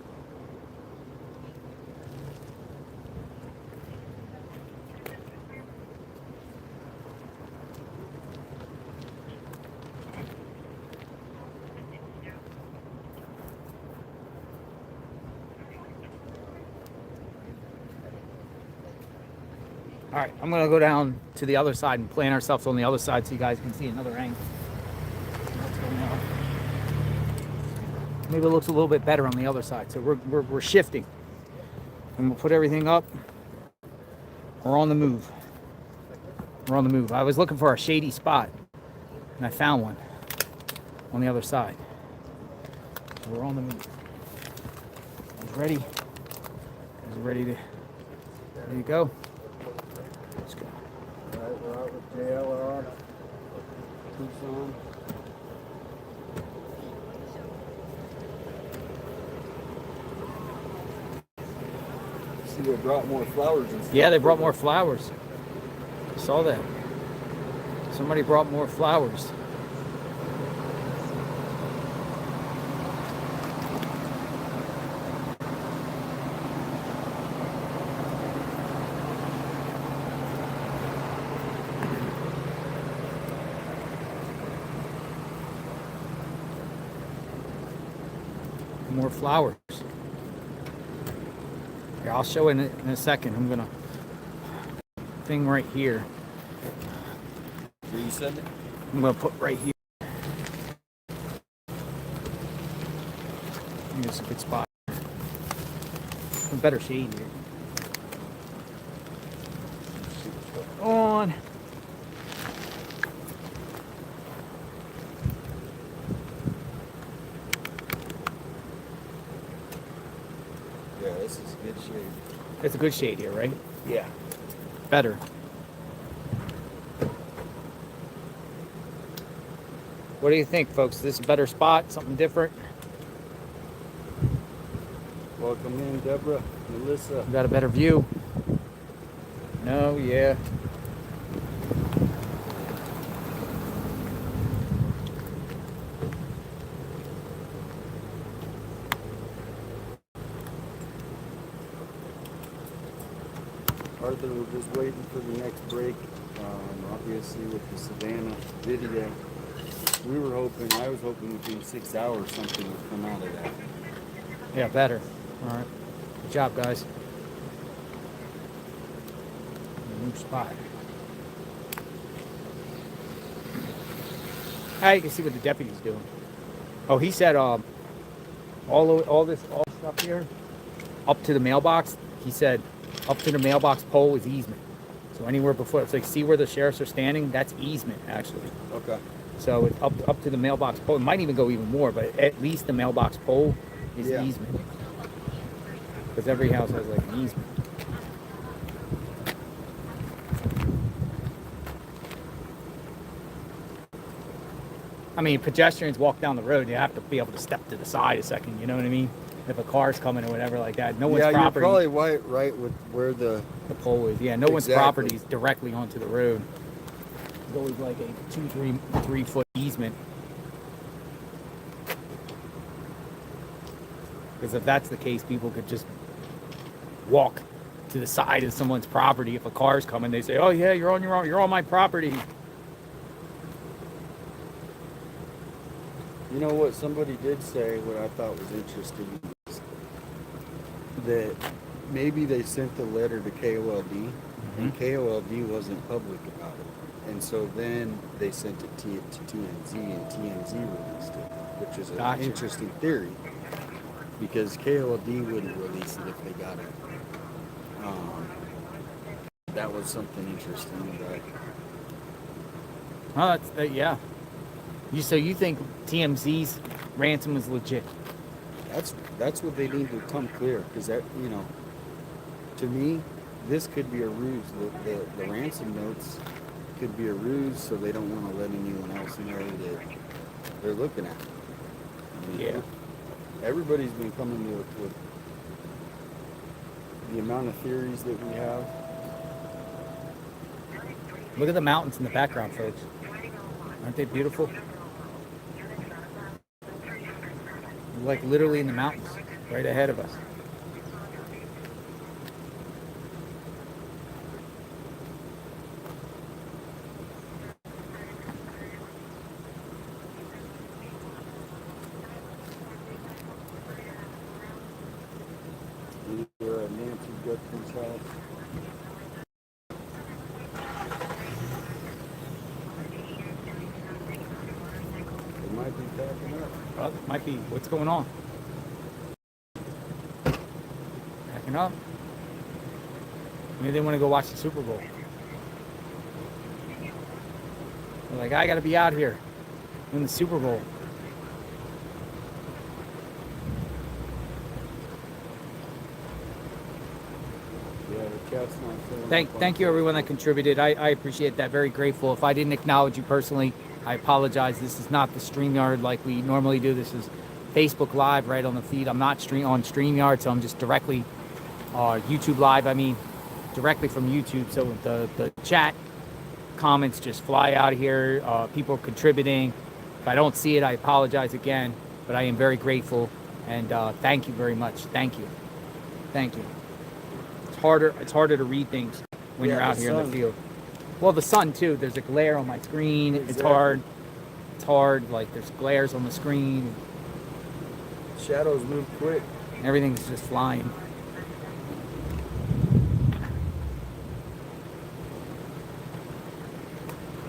A: All right, I'm gonna go down to the other side and plant ourselves on the other side so you guys can see another angle. What's going on. Maybe it looks a little bit better on the other side. So we're shifting, and we'll put everything up. We're on the move. We're on the move. I was looking for a shady spot, and I found one on the other side. So we're on the move. I was ready. I was ready to go. Let's go.
S: All right, we're out with JLR. Tucson. See, they brought more flowers and stuff.
A: Yeah, they brought more flowers. I saw that. Somebody brought more flowers. More flowers. Here, I'll show in a second. I'm gonna thing right here.
S: Where you send it?
A: I'm gonna put right here. I think it's a good spot. A better shade here. On.
S: Yeah, this is good shade.
A: It's a good shade here, right?
S: Yeah.
A: Better. What do you think, folks? Is this a better spot? Something different?
S: Welcome in, Deborah, Melissa.
A: Got a better view? No, yeah.
S: Arthur, we're just waiting for the next break. Obviously, with the Savannah video, I was hoping within 6 hours something would come out of that.
A: Yeah, better. All right. Good job, guys. New spot. Hey, you can see what the deputy's doing. Oh, he said all this stuff here up to the mailbox. He said up to the mailbox pole is easement. So anywhere before, it's like, see where the sheriffs are standing? That's easement, actually.
S: Okay.
A: So it's up to the mailbox pole. It might even go even more, but at least the mailbox pole is easement. Because every house has like an easement. I mean, pedestrians walk down the road, you have to be able to step to the side a second, you know what I mean? If a car's coming or whatever like that. No one's property.
S: You're probably right with where the
A: pole is. Yeah, no one's property is directly onto the road. There's always like a 3 foot easement. Because if that's the case, people could just walk to the side of someone's property. If a car's coming, they say, "Oh yeah, you're on my property."
S: You know what somebody did say, what I thought was interesting, was that maybe they sent the letter to KOLD, and KOLD wasn't public about it. And so then they sent it to TMZ, and TMZ released it, which is an interesting theory, because KOLD wouldn't release it if they got it. That was something interesting.
A: Oh, yeah. So you think TMZ's ransom is legit?
S: That's what they need to come clear, because that, to me, this could be a ruse. The ransom notes could be a ruse, so they don't want to let anyone else know that they're looking at it. I mean, everybody's been coming with the amount of theories that we have.
A: Look at the mountains in the background, folks. Aren't they beautiful? Like literally in the mountains, right ahead of us.
S: We're at Nancy Guthrie's house. might be packing up.
A: Well, might be. What's going on? Packing up. Maybe they want to go watch the Super Bowl. They're like, I got to be out here in the Super Bowl.
S: Yeah, the chat's not filling up.
A: Thank you, everyone that contributed. I appreciate that. Very grateful. If I didn't acknowledge you personally, I apologize. This is not the StreamYard like we normally do. This is Facebook Live right on the feed. I'm not on StreamYard, so I'm just directly YouTube Live. I mean, directly from YouTube. So the chat comments just fly out of here. People contributing. If I don't see it, I apologize again. But I am very grateful, and thank you very much. Thank you. Thank you. It's harder to read things when you're out here in the field. Well, the sun too. There's a glare on my screen. It's hard. It's hard. Like there's glares on the screen.
S: Shadows move quick.
A: Everything's just flying.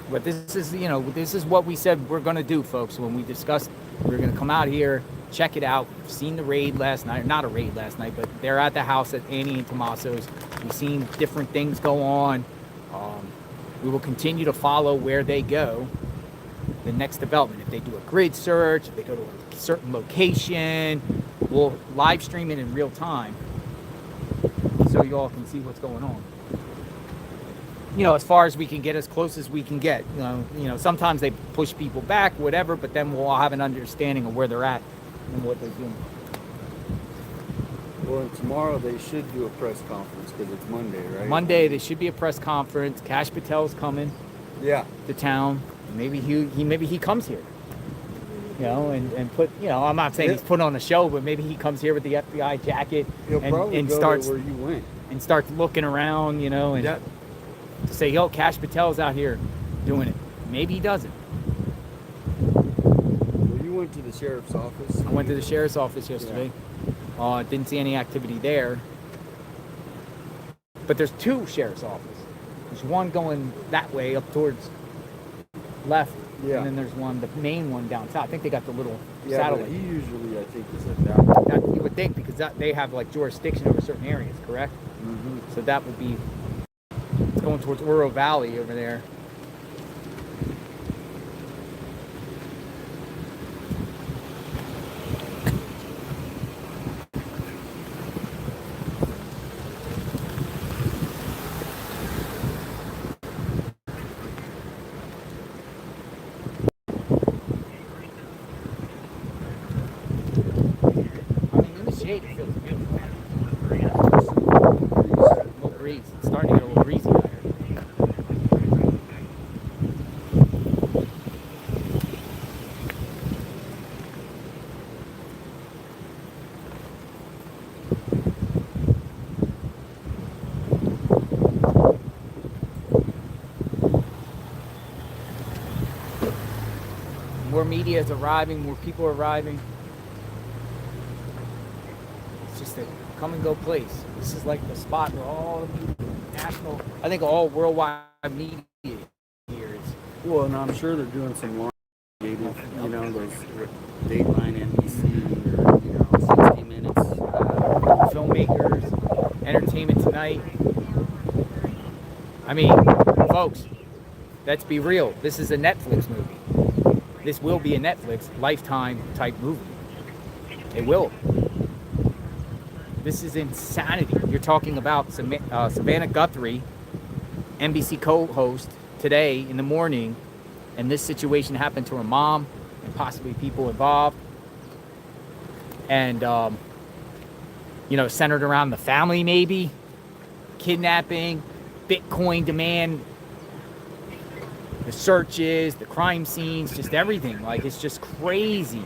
A: But this is, this is what we said we're going to do, folks. When we discussed we're going to come out here, check it out. We've seen the raid last night. Not a raid last night, but they're at the house at Annie and Tommaso's. We've seen different things go on. We will continue to follow where they go. The next development. If they do a grid search, if they go to a certain location, we'll live stream it in real time so you all can see what's going on. As far as we can get, as close as we can get. Sometimes they push people back, whatever, but then we'll all have an understanding of where they're at and what they're doing.
S: Well, and tomorrow they should do a press conference because it's Monday, right?
A: Monday, there should be a press conference. Kash Patel's coming.
S: Yeah.
A: To town. Maybe he comes here. And put, I'm not saying he's put on a show, but maybe he comes here with the FBI jacket and starts
S: where you went
A: and starts looking around, and to say, yo, Kash Patel's out here doing it. Maybe he doesn't.
S: Well, you went to the sheriff's office.
A: I went to the sheriff's office yesterday. Didn't see any activity there. But there's two sheriff's offices. There's one going that way up towards left.
S: Yeah.
A: And then there's one, the main one down south. I think they got the little
S: Yeah,
A: satellite.
S: but he usually, I think, is at that one.
A: That you would think, because they have like jurisdiction over certain areas, correct?
S: Mm-hmm.
A: So that would be going towards Oro Valley over there. It feels beautiful. A little breeze. It's starting to get a little breezy out here. More media is arriving, more people are arriving. Just a come and go place. This is like the spot where all national, I think all worldwide media here is.
S: Well, and I'm sure they're doing some long, those Dateline NBC or 60 Minutes.
A: Filmmakers, Entertainment Tonight. I mean, folks, let's be real. This is a Netflix movie. This will be a Netflix Lifetime type movie. It will. This is insanity. You're talking about Savannah Guthrie, NBC co-host, today in the morning, and this situation happened to her mom and possibly people involved. And, centered around the family maybe, kidnapping, Bitcoin demand, the searches, the crime scenes, just everything. Like, it's just crazy.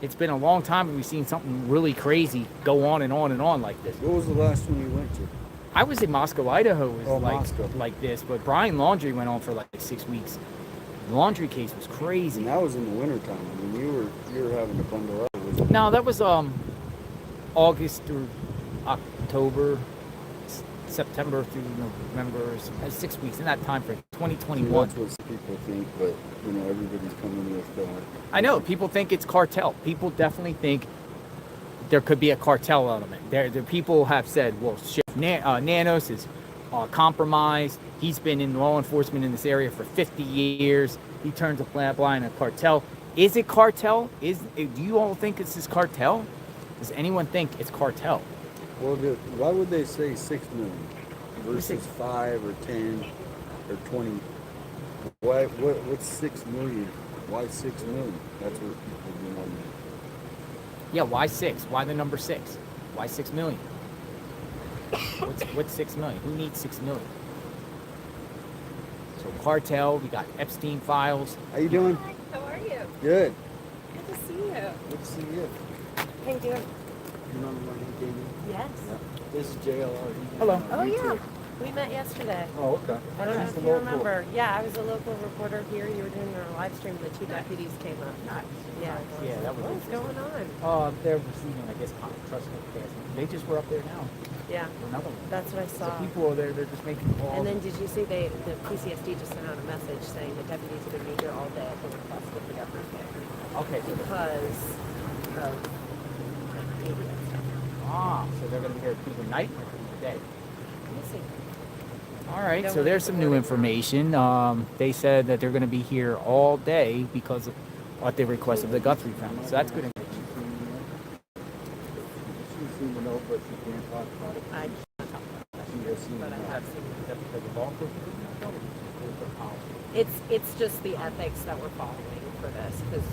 A: It's been a long time and we've seen something really crazy go on and on and on like this.
S: What was the last one you went to?
A: I was in Moscow, Idaho.
S: Moscow.
A: Like this, but Brian Laundrie went on for like 6 weeks. The laundry case was crazy.
S: And that was in the wintertime. I mean, you were having to bundle up.
A: No, that was August through October, September through November, 6 weeks in that time frame,
S: See,
A: 2021.
S: that's what people think, but you know everybody's coming with
A: I know people think it's cartel. People definitely think there could be a cartel element. There people have said, well, Nanos is compromised. He's been in law enforcement in this area for 50 years. He turns a blind a cartel. Is it cartel? Do you all think this is cartel? Does anyone think it's cartel?
S: Well, why would they say 6 million versus 5 or 10 or 20? Why? What's 6 million? Why 6 million? That's what people do want to know.
A: Yeah, why 6? Why the number 6? Why 6 million? What's 6 million? Who needs 6 million? So cartel, we got Epstein files.
S: How you doing?
N: Hi, how are you?
S: Good.
N: Good to see you.
S: Good to see you.
N: How you doing?
S: You remember when he came in?
N: Yes.
S: Yeah. This is JLR.
A: Hello.
N: Oh yeah. We met yesterday.
S: Oh, okay.
N: I don't know if you remember. Yeah, I was a local reporter here. You were doing your live stream. The 2 deputies came up.
A: Nice.
N: Yeah.
A: Yeah, that was
N: What's going on?
A: They're receiving, I guess, trust notifications. They just were up there now.
N: Yeah.
A: For another one.
N: That's what I saw.
A: So people are there, they're just making calls.
N: And then did you see the PCSD just sent out a message saying the deputies are going to be here all day at the request of the governor's day.
A: Okay.
N: Because of media stuff.
A: So they're going to be here through the night or through the day?
N: We'll see.
A: All right, so there's some new information. They said that they're going to be here all day because of what they requested of the Guthrie family. So that's good information.
S: She's seen the note, but she can't talk about it.
N: I can't talk about that.
S: She has seen
N: But
S: the
N: I
S: note.
N: have seen it.
A: Because of law enforcement?
N: It's just the ethics that we're following for this because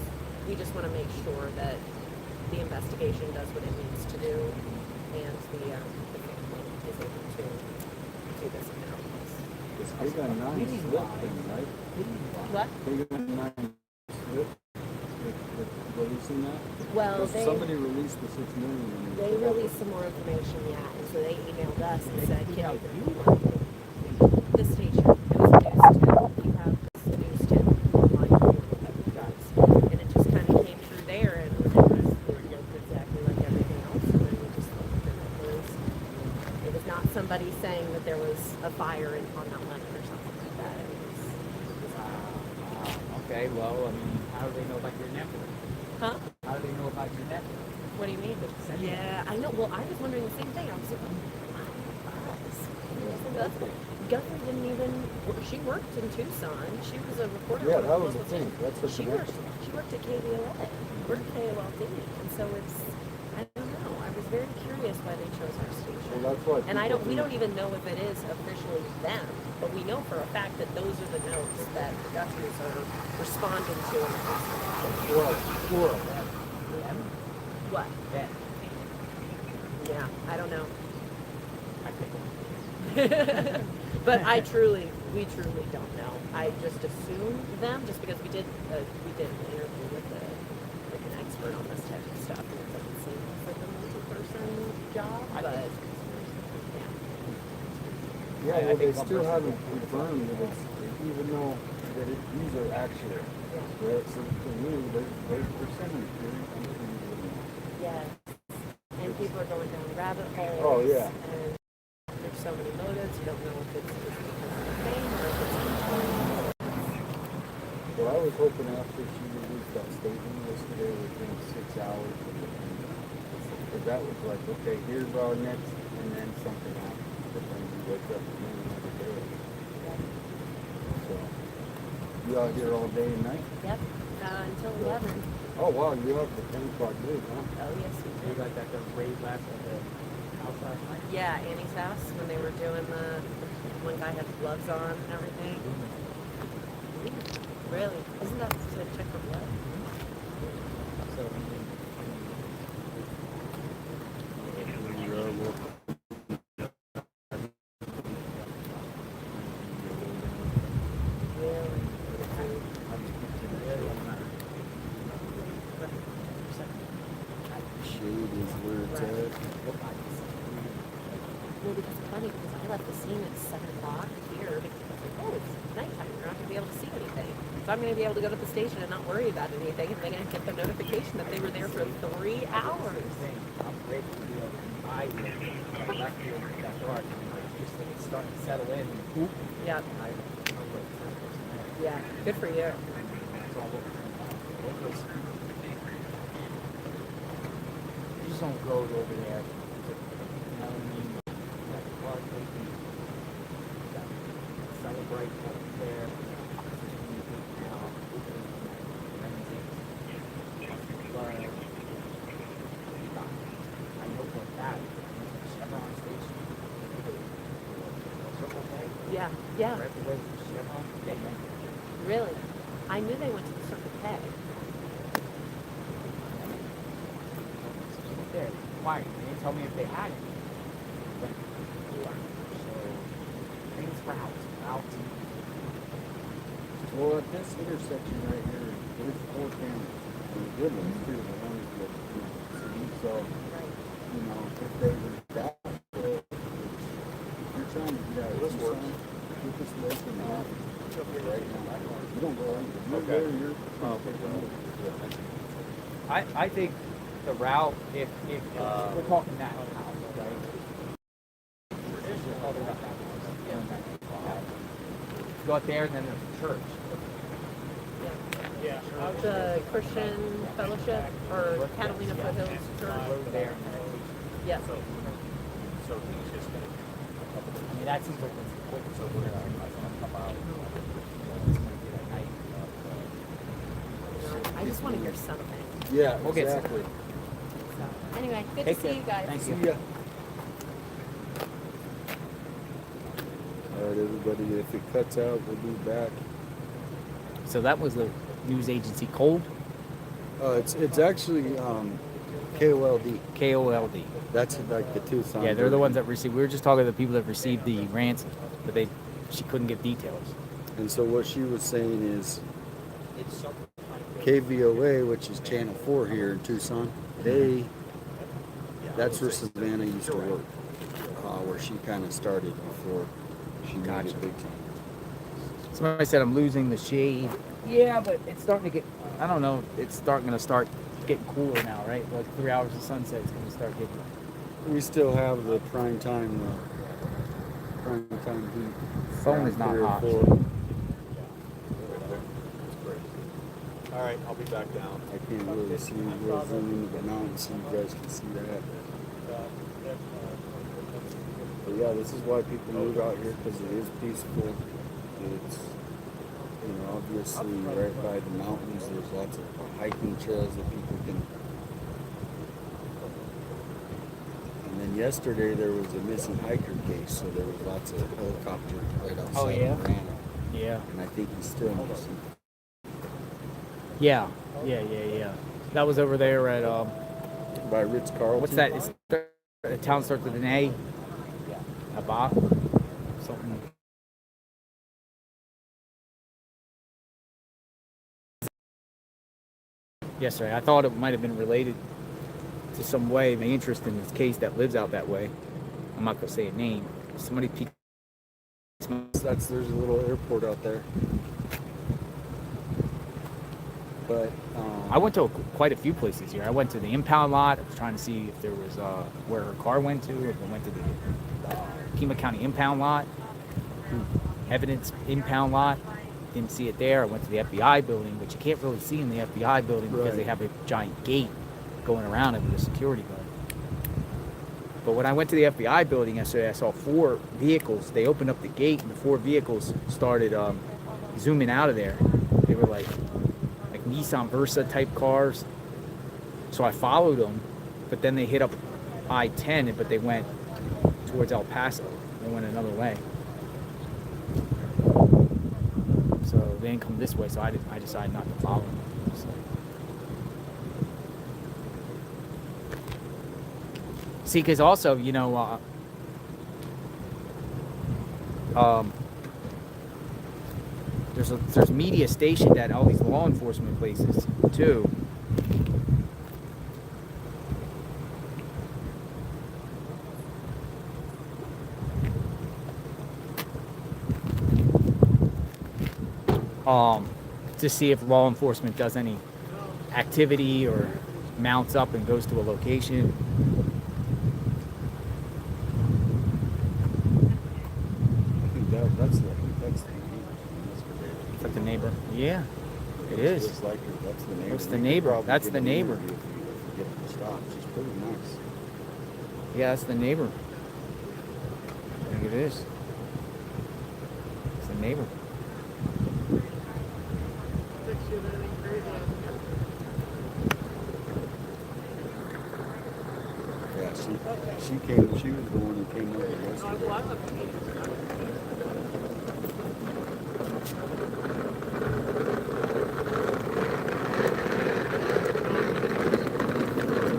N: we just want to make sure that the investigation does what it needs to do and the family is able to do this in their own place.
S: They got 9 slip thing, right?
N: What?
S: They got 9 slip. Releasing that?
N: Well,
S: Because somebody released the 6 million.
N: They released some more information, yeah, and so they emailed us and said, "Can you the station? It was a news tip. You have this news tip online that we got, and it just kind of came through there, and it looked exactly like everything else. And then we just looked, and it was not somebody saying that there was a fire on that lemon or something like that. It was
A: Okay, well, I mean, how do they know about your network?
N: huh?
A: How do they know about your network?
N: What do you mean? Yeah, I know. Well, I was wondering the same thing. I was like, Guthrie didn't even. She worked in Tucson. She was a reporter.
S: Yeah,
N: for
S: that was the
N: local
S: thing.
N: station.
S: That's what
N: She worked at KVLA. Worked at KOLD, and so it's. I don't know. I was very curious why they chose our station.
S: Well, that's why.
N: And we don't even know if it is officially them, but we know for a fact that those are the notes that the Guthries are responding to in the hospital.
A: Plural.
N: What?
A: Them.
N: Yeah, I don't know.
A: I think.
N: But we truly don't know. I just assume them, just because we did an interview with an expert on this type of stuff, and it doesn't seem like a multi-person job, but
S: Yeah, well, they still haven't confirmed that it's, even though that these are accurate. Right? So to me, they're sending
N: yes. And people are going down rabbit holes.
S: Oh, yeah.
N: And there's so many motives. You don't know if it's because of fame or if it's
S: Well, I was hoping after she released that statement yesterday within 6 hours, because that was like, okay, here's our next, and then something happens. But then you wake up and then another day. So, you out here all day and night?
N: Yep. Until 11.
S: Oh, wow, you have the 10 o'clock news, huh?
N: Oh, yes, we
A: You
N: do.
A: got that raid last at the house last night?
N: Yeah, Annie's house, when they were doing one guy had gloves on and everything. Really? Isn't that to check for blood?
A: So,
S: Shade is where it's at.
N: Well, because it's funny, because I left the scene at 7 o'clock here, because I was like, oh, it's nighttime, you're not going to be able to see anything. So I'm going to be able to go to the station and not worry about anything, and then I get the notification that they were there for 3 hours.
A: I'm grateful to be able to buy you. I left you in that dark. just think it's starting to settle in.
Q: Yeah. Yeah. Good for you.
A: You just don't go over there. You know what I mean? Like, well, they can celebrate over there. I know for that. Chevron station. Circle K.
Q: Yeah. Yeah.
A: Right away from Chevron.
Q: Really? I knew they went to the Circle K.
A: There, quiet. They didn't tell me if they had it. But, so, things routes.
S: Well, at this intersection right here, there's 4 cameras. And the good ones too, the ones that you see. So, you know, if they were that, if you're trying to get out of this one, get this lake in the right now. You don't go anywhere. You're there, you're
A: I think the route, if we're talking that house, right? There's your other route. Go out there and then there's the church.
Q: Yeah. The Christian Fellowship or Catalina Foothills Church.
A: There.
Q: Yes.
A: So he's just gonna. I mean, that seems like it's quick. So we're gonna come out.
Q: I just want to hear something.
S: Yeah,
A: We'll get
S: exactly.
Q: So, anyway, good
A: Take
Q: to see
A: care.
Q: you guys.
A: Thank
S: See
A: you.
S: ya. All right, everybody, if it cuts out, we'll be back.
A: So that was the news agency Cold?
S: It's actually KOLD.
A: KOLD.
S: That's like the Tucson.
A: Yeah, they're the ones that received. We were just talking to the people that received the ransom, but she couldn't give details.
S: And so what she was saying is KVOA, which is Channel 4 here in Tucson, that's where Savannah used to work, where she kind of started before she made it big time.
A: Somebody said I'm losing the shade. Yeah, but it's starting to get, I don't know, it's starting to start getting cooler now, right? Like 3 hours of sunset is going to start getting.
S: We still have the prime time heat.
A: Phone is not hot.
E: All right, I'll be back down.
S: I can't really see. We'll zoom into the mountains so you guys can see that. But yeah, this is why people move out here, because it is peaceful. It's, you know, obviously right by the mountains. There's lots of hiking trails that people can. And then yesterday there was a missing hiker case, so there was lots of helicopters right outside.
A: Oh, yeah?
S: Marana.
A: Yeah.
S: And I think he's still missing.
A: Yeah. That was over there at
S: by Ritz Carlton.
A: What's that? It's the town starts with an A. Abba. Something. Yesterday, I thought it might have been related to some way. My interest in this case that lives out that way. I'm not gonna say a name. Somebody peeked.
S: There's a little airport out there. But
A: I went to quite a few places here. I went to the impound lot. I was trying to see if there was where her car went to. If I went to the Pima County impound lot, evidence impound lot. Didn't see it there. I went to the FBI building, which you can't really see in the FBI building because they have a giant gate going around it with a security guard. But when I went to the FBI building yesterday, I saw 4 vehicles. They opened up the gate, and the 4 vehicles started zooming out of there. They were like Nissan Versa type cars. So I followed them, but then they hit up I-10, but they went towards El Paso. They went another way. So they didn't come this way, so I decided not to follow them. So. See, because also, you know, there's media stationed at all these law enforcement places too. To see if law enforcement does any activity or mounts up and goes to a location. Yeah, it
S: It's
A: is.
S: just like her. That's the neighbor.
A: That's the
S: We could
A: neighbor.
S: probably
A: That's
S: get
A: the
S: an
A: neighbor.
S: interview if you get her to stop. She's pretty nice.
A: Yeah, that's the neighbor. I think it is. It's the neighbor.
S: Yeah, she came. She was the one who came over yesterday.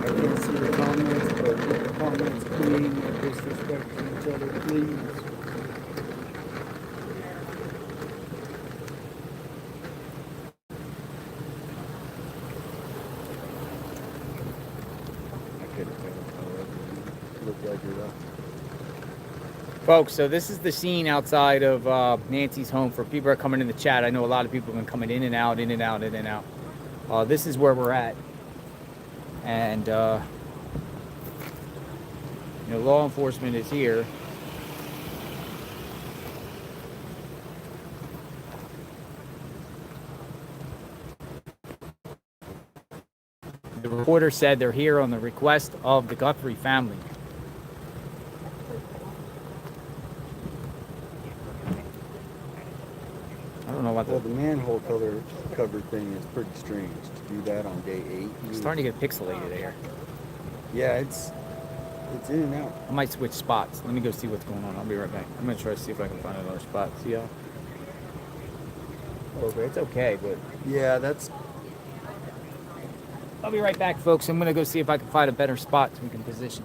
S: I can't see the comments, but keep the comments clean. No disrespect to each other, please. I couldn't tell. However, looked like you're up.
A: Folks, so this is the scene outside of Nancy's home. For people who are coming in the chat, I know a lot of people have been coming in and out, in and out, in and out. This is where we're at. And, you know, law enforcement is here. The reporter said they're here on the request of the Guthrie family. I don't know what
S: Well, the manhole cover thing is pretty strange. To do that on day 8.
A: It's starting to get pixelated there.
S: Yeah, it's in and out.
A: I might switch spots. Let me go see what's going on. I'll be right back. I'm gonna try to see if I can find another spot. See how? Okay, it's okay, but
S: yeah, that's.
A: I'll be right back, folks. I'm gonna go see if I can find a better spot so we can position.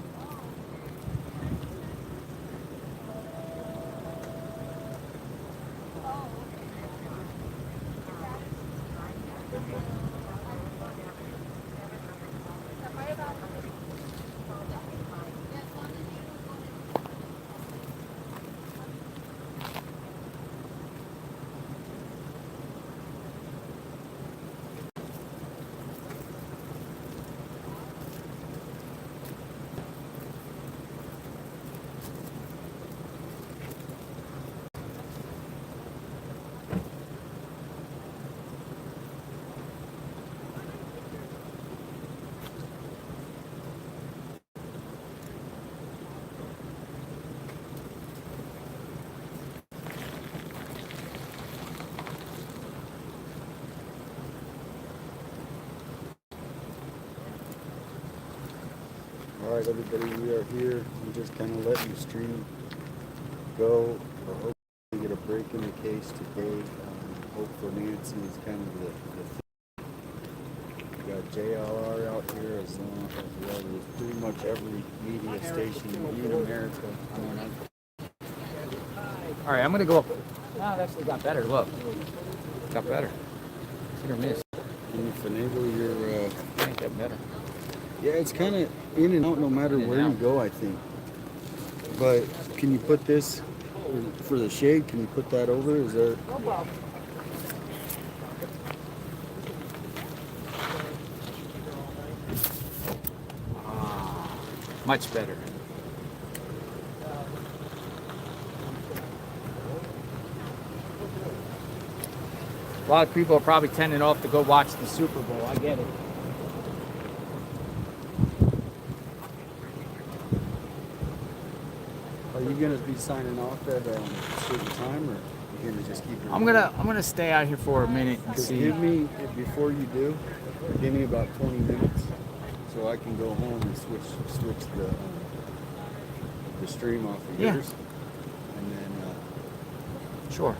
S: All right, everybody, we are here. I'm just kind of letting the stream go. We're hoping to get a break in the case today. Hope for Nancy is kind of the we got JLR out here as well as pretty much every media station in America.
A: All right, I'm gonna go up. No, it actually got better. Look, got better. Hit or miss.
S: Can you finagle your?
A: I think that better.
S: Yeah, it's kind of in and out no matter where you go, I think. But can you put this for the shade? Can you put that over? Is there?
A: Much better. A lot of people are probably tending off to go watch the Super Bowl. I get it.
S: Are you gonna be signing off at a certain time, or are you gonna just keep it?
A: I'm gonna stay out here for a minute and see.
S: Give me, before you do, give me about 20 minutes so I can go home and switch the stream off of yours, and then
A: sure.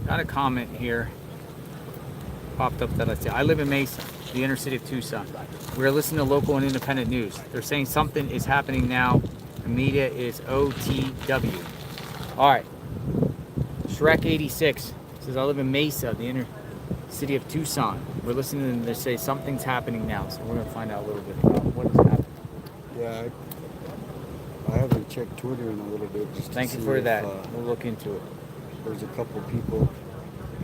A: Got a comment here popped up that I see. I live in Mesa, the inner city of Tucson. We're listening to local and independent news. They're saying something is happening now. The media is OTW. All right. Shrek 86 says says, I live in Mesa, the inner city of Tucson. We're listening to them. They say something's happening now, so we're going to find out a little bit about what is happening.
S: Yeah, I haven't checked Twitter in a little bit. Just
A: Thank
S: to
A: you
S: see
A: for
S: if,
A: that. We'll look into it.
S: There's a couple people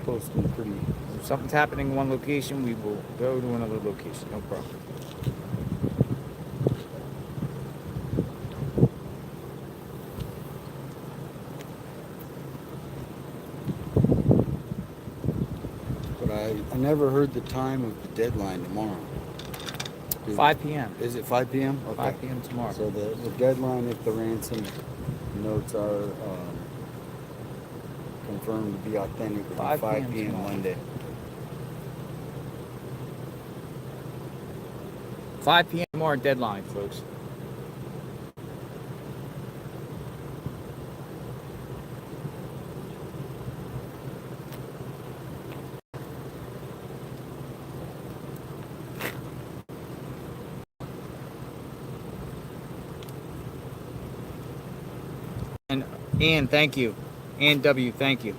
S: posting pretty.
A: If something's happening in one location, we will go to another location. No problem.
S: But I never heard the time of the deadline tomorrow.
A: 5 p.m.
S: Is it 5 p.m.? Okay.
A: 5 p.m. tomorrow.
S: So the deadline, if the ransom notes are confirmed to be authentic, will be 5 p.m.
A: tomorrow.
S: Monday.
A: 5 p.m. tomorrow deadline, folks. And thank you. And W, thank you.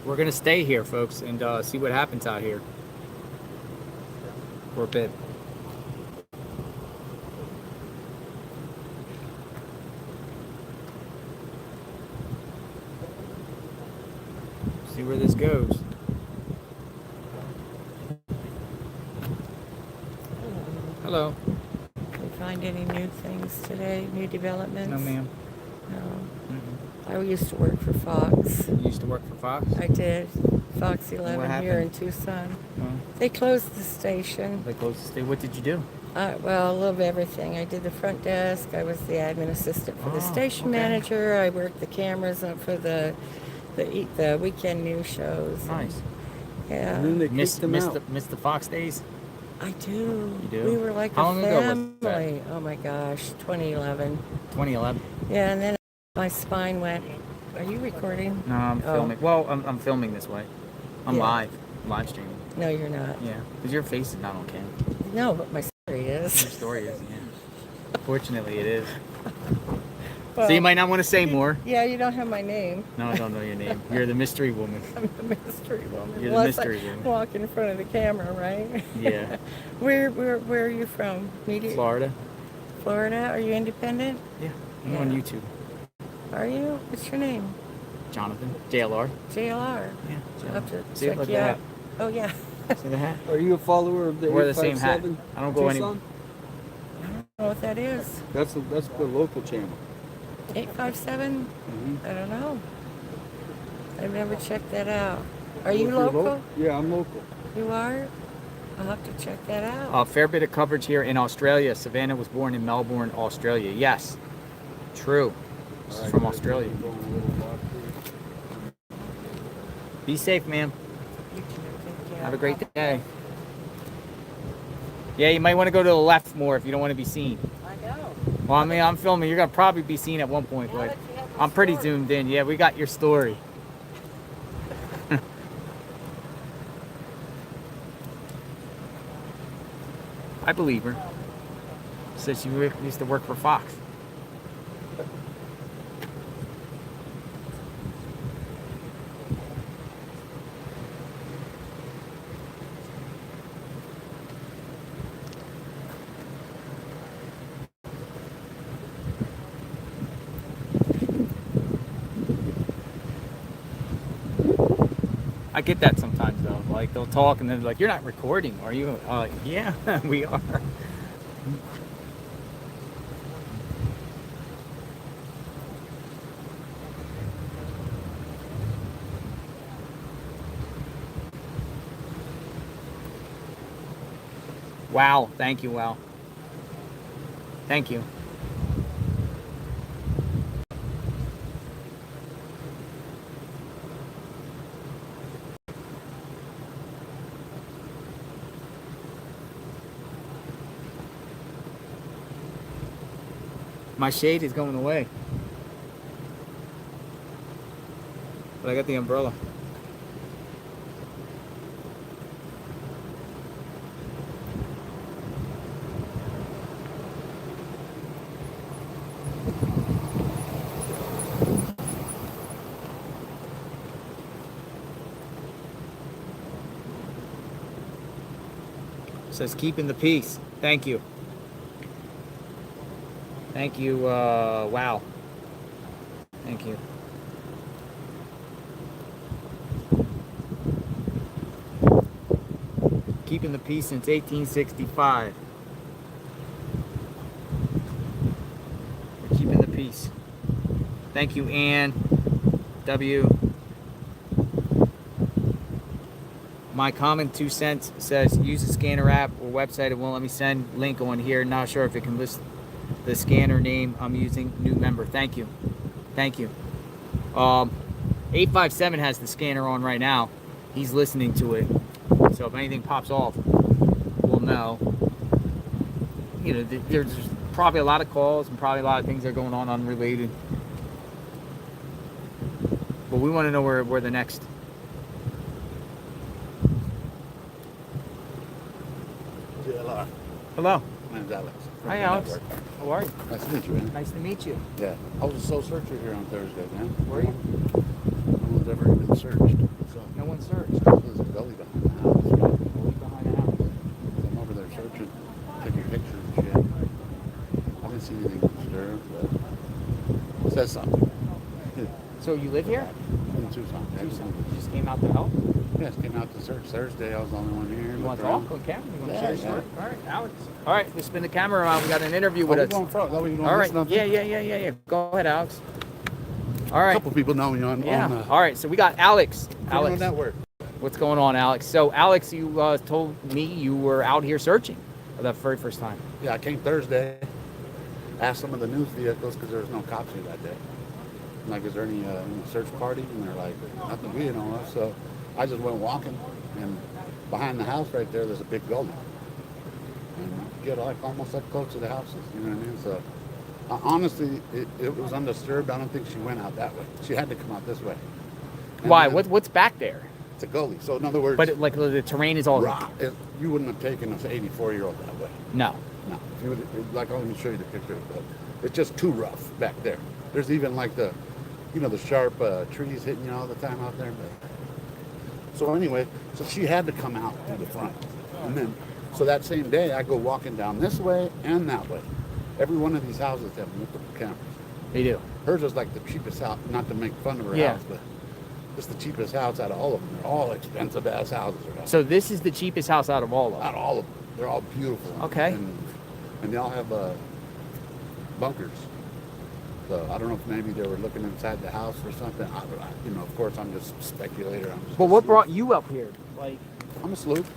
A: We're gonna stay here, folks, and see what happens out here for a bit. See where this goes. Hello.
Q: Did you find any new things today? New developments?
A: No, ma'am.
Q: No. I used to work for Fox.
A: You used to work for Fox?
Q: I did. Fox
A: What
Q: 11 here in
A: happened?
Q: Tucson.
A: Oh.
Q: They closed the station.
A: They closed the station. What did you do?
Q: Well, a little bit of everything. I did the front desk. I was the admin assistant for the station manager. I worked the cameras up for the weekend news shows.
A: Nice.
Q: Yeah.
S: And then they
A: Miss
S: kicked them out.
A: the Fox days?
Q: I do.
A: You do?
Q: We were like
A: How
Q: a
A: long ago was
Q: family.
A: that?
Q: Oh my gosh, 2011.
A: 2011?
Q: Yeah, and then my spine went. Are you recording?
A: No, I'm
Q: Oh.
A: filming. Well, I'm filming this way. I'm
Q: Yeah.
A: live streaming.
Q: No, you're not.
A: Yeah, because your face is not on camera.
Q: No, but my story is.
A: Your story is, yeah. Fortunately, it is.
Q: Well,
A: So you might not want to say more.
Q: Yeah, you don't have my name.
A: No, I don't know your name. You're the mystery woman.
Q: I'm the mystery woman.
A: You're the
Q: Unless
A: mystery
Q: I
A: woman.
Q: walk in front of the camera, right?
A: Yeah.
Q: Where are you from?
A: Florida.
Q: Florida? Are you independent?
A: Yeah. I'm on YouTube.
Q: Are you? What's your name?
A: Jonathan. JLR.
Q: JLR.
A: Yeah.
Q: I'll have to
A: See,
Q: check
A: look
Q: you
A: at
Q: out. Oh yeah.
A: See the hat?
S: Are you a follower of the
A: Wear the same hat.
S: 857
A: I don't go
S: Tucson?
Q: I don't know what that is.
S: That's the local channel.
Q: 857?
S: Mhm.
Q: I don't know. I've never checked that out. Are
S: Well,
Q: you
S: if you're
Q: local?
S: Yeah, I'm local.
Q: You are? I'll have to check that out.
A: A fair bit of coverage here in Australia. Savannah was born in Melbourne, Australia. Yes. True. This is from Australia. Be safe, ma'am. Have a great day. Yeah, you might want to go to the left more if you don't want to be seen.
Q: I know.
A: Well, I mean, I'm filming. You're going to probably be seen at one point, but I'm pretty zoomed in. Yeah, we got your story. I believe her. Said she used to work for Fox. I get that sometimes though. Like they'll talk and then like, "You're not recording, are you?" Yeah, we are. Wow. Thank you, Wow. Thank you. My shade is going away. But I got the umbrella. Says keeping the peace. Thank you. Thank you, Wow. Thank you. Keeping the peace since 1865. We're keeping the peace. Thank you, Ann. W. My common 2 cents says use the scanner app or website. It won't let me send link on here. Not sure if it can list the scanner name I'm using. New member. Thank you. Thank you. 857 has the scanner on right now. He's listening to it. So if anything pops off, we'll know. You know, there's probably a lot of calls and probably a lot of things that are going on unrelated. But we want to know where the next.
T: JLR.
A: Hello.
T: My name's Alex.
A: Hi, Alex. How are you?
T: Nice to meet you, man.
A: Nice to meet you.
T: Yeah. I was a sole searcher here on Thursday, man.
A: Were you?
T: No one's ever even searched. So
A: No one searched.
T: there's a gully behind the house.
A: Gully behind the house.
T: I'm over there searching, taking pictures and shit. I didn't see anything disturbed, but it says something.
A: So you live here?
T: In Tucson. Yeah,
A: Tucson. You just came out to help?
T: Yes, came out to search Thursday. I was the only one here.
A: You want to
T: looked
A: talk on
T: around.
A: camera? You want to
T: Yeah,
A: share your
T: yeah.
A: story? All right, Alex. All right, let's spin the camera around. We got an interview with
T: Oh,
A: us.
T: we're going front. That way you don't
A: All
T: miss
A: right.
T: nothing.
A: Yeah. Go ahead, Alex. All right.
T: A couple people know me on.
A: Yeah.
T: On,
A: All right. So we got Alex.
T: Criminal Network.
A: What's going on, Alex? So, Alex, you told me you were out here searching for the very first time.
T: Yeah, I came Thursday. Asked some of the news vehicles because there was no cops here that day. I'm like, is there any search party? And they're like, nothing we know of. So I just went walking, and behind the house right there, there's a big gully. And you get like almost like close to the houses. You know what I mean? So honestly, it was undisturbed. I don't think she went out that way. She had to come out this way. And
A: Why?
T: then
A: What's back there?
T: It's a gully. So in other words,
A: But like the terrain is all
T: rock. You wouldn't have taken an 84-year-old that way.
A: No.
T: No. If you would, like, I'll even show you the picture. But it's just too rough back there. There's even like the sharp trees hitting you all the time out there. But so anyway, so she had to come out to the front, and then so that same day I go walking down this way and that way. Every one of these houses have multiple cameras.
A: They do.
T: Hers is like the cheapest house. Not to make fun of her
A: Yeah.
T: house, but it's the cheapest house out of all of them. They're all expensive ass houses.
A: So this is the cheapest house out of all of them.
T: Out of all of them. They're all beautiful.
A: Okay.
T: And they all have bunkers. So I don't know if maybe they were looking inside the house or something. Of course, I'm just a speculator.
A: But what brought you up here? Like,
T: I'm a sleuth.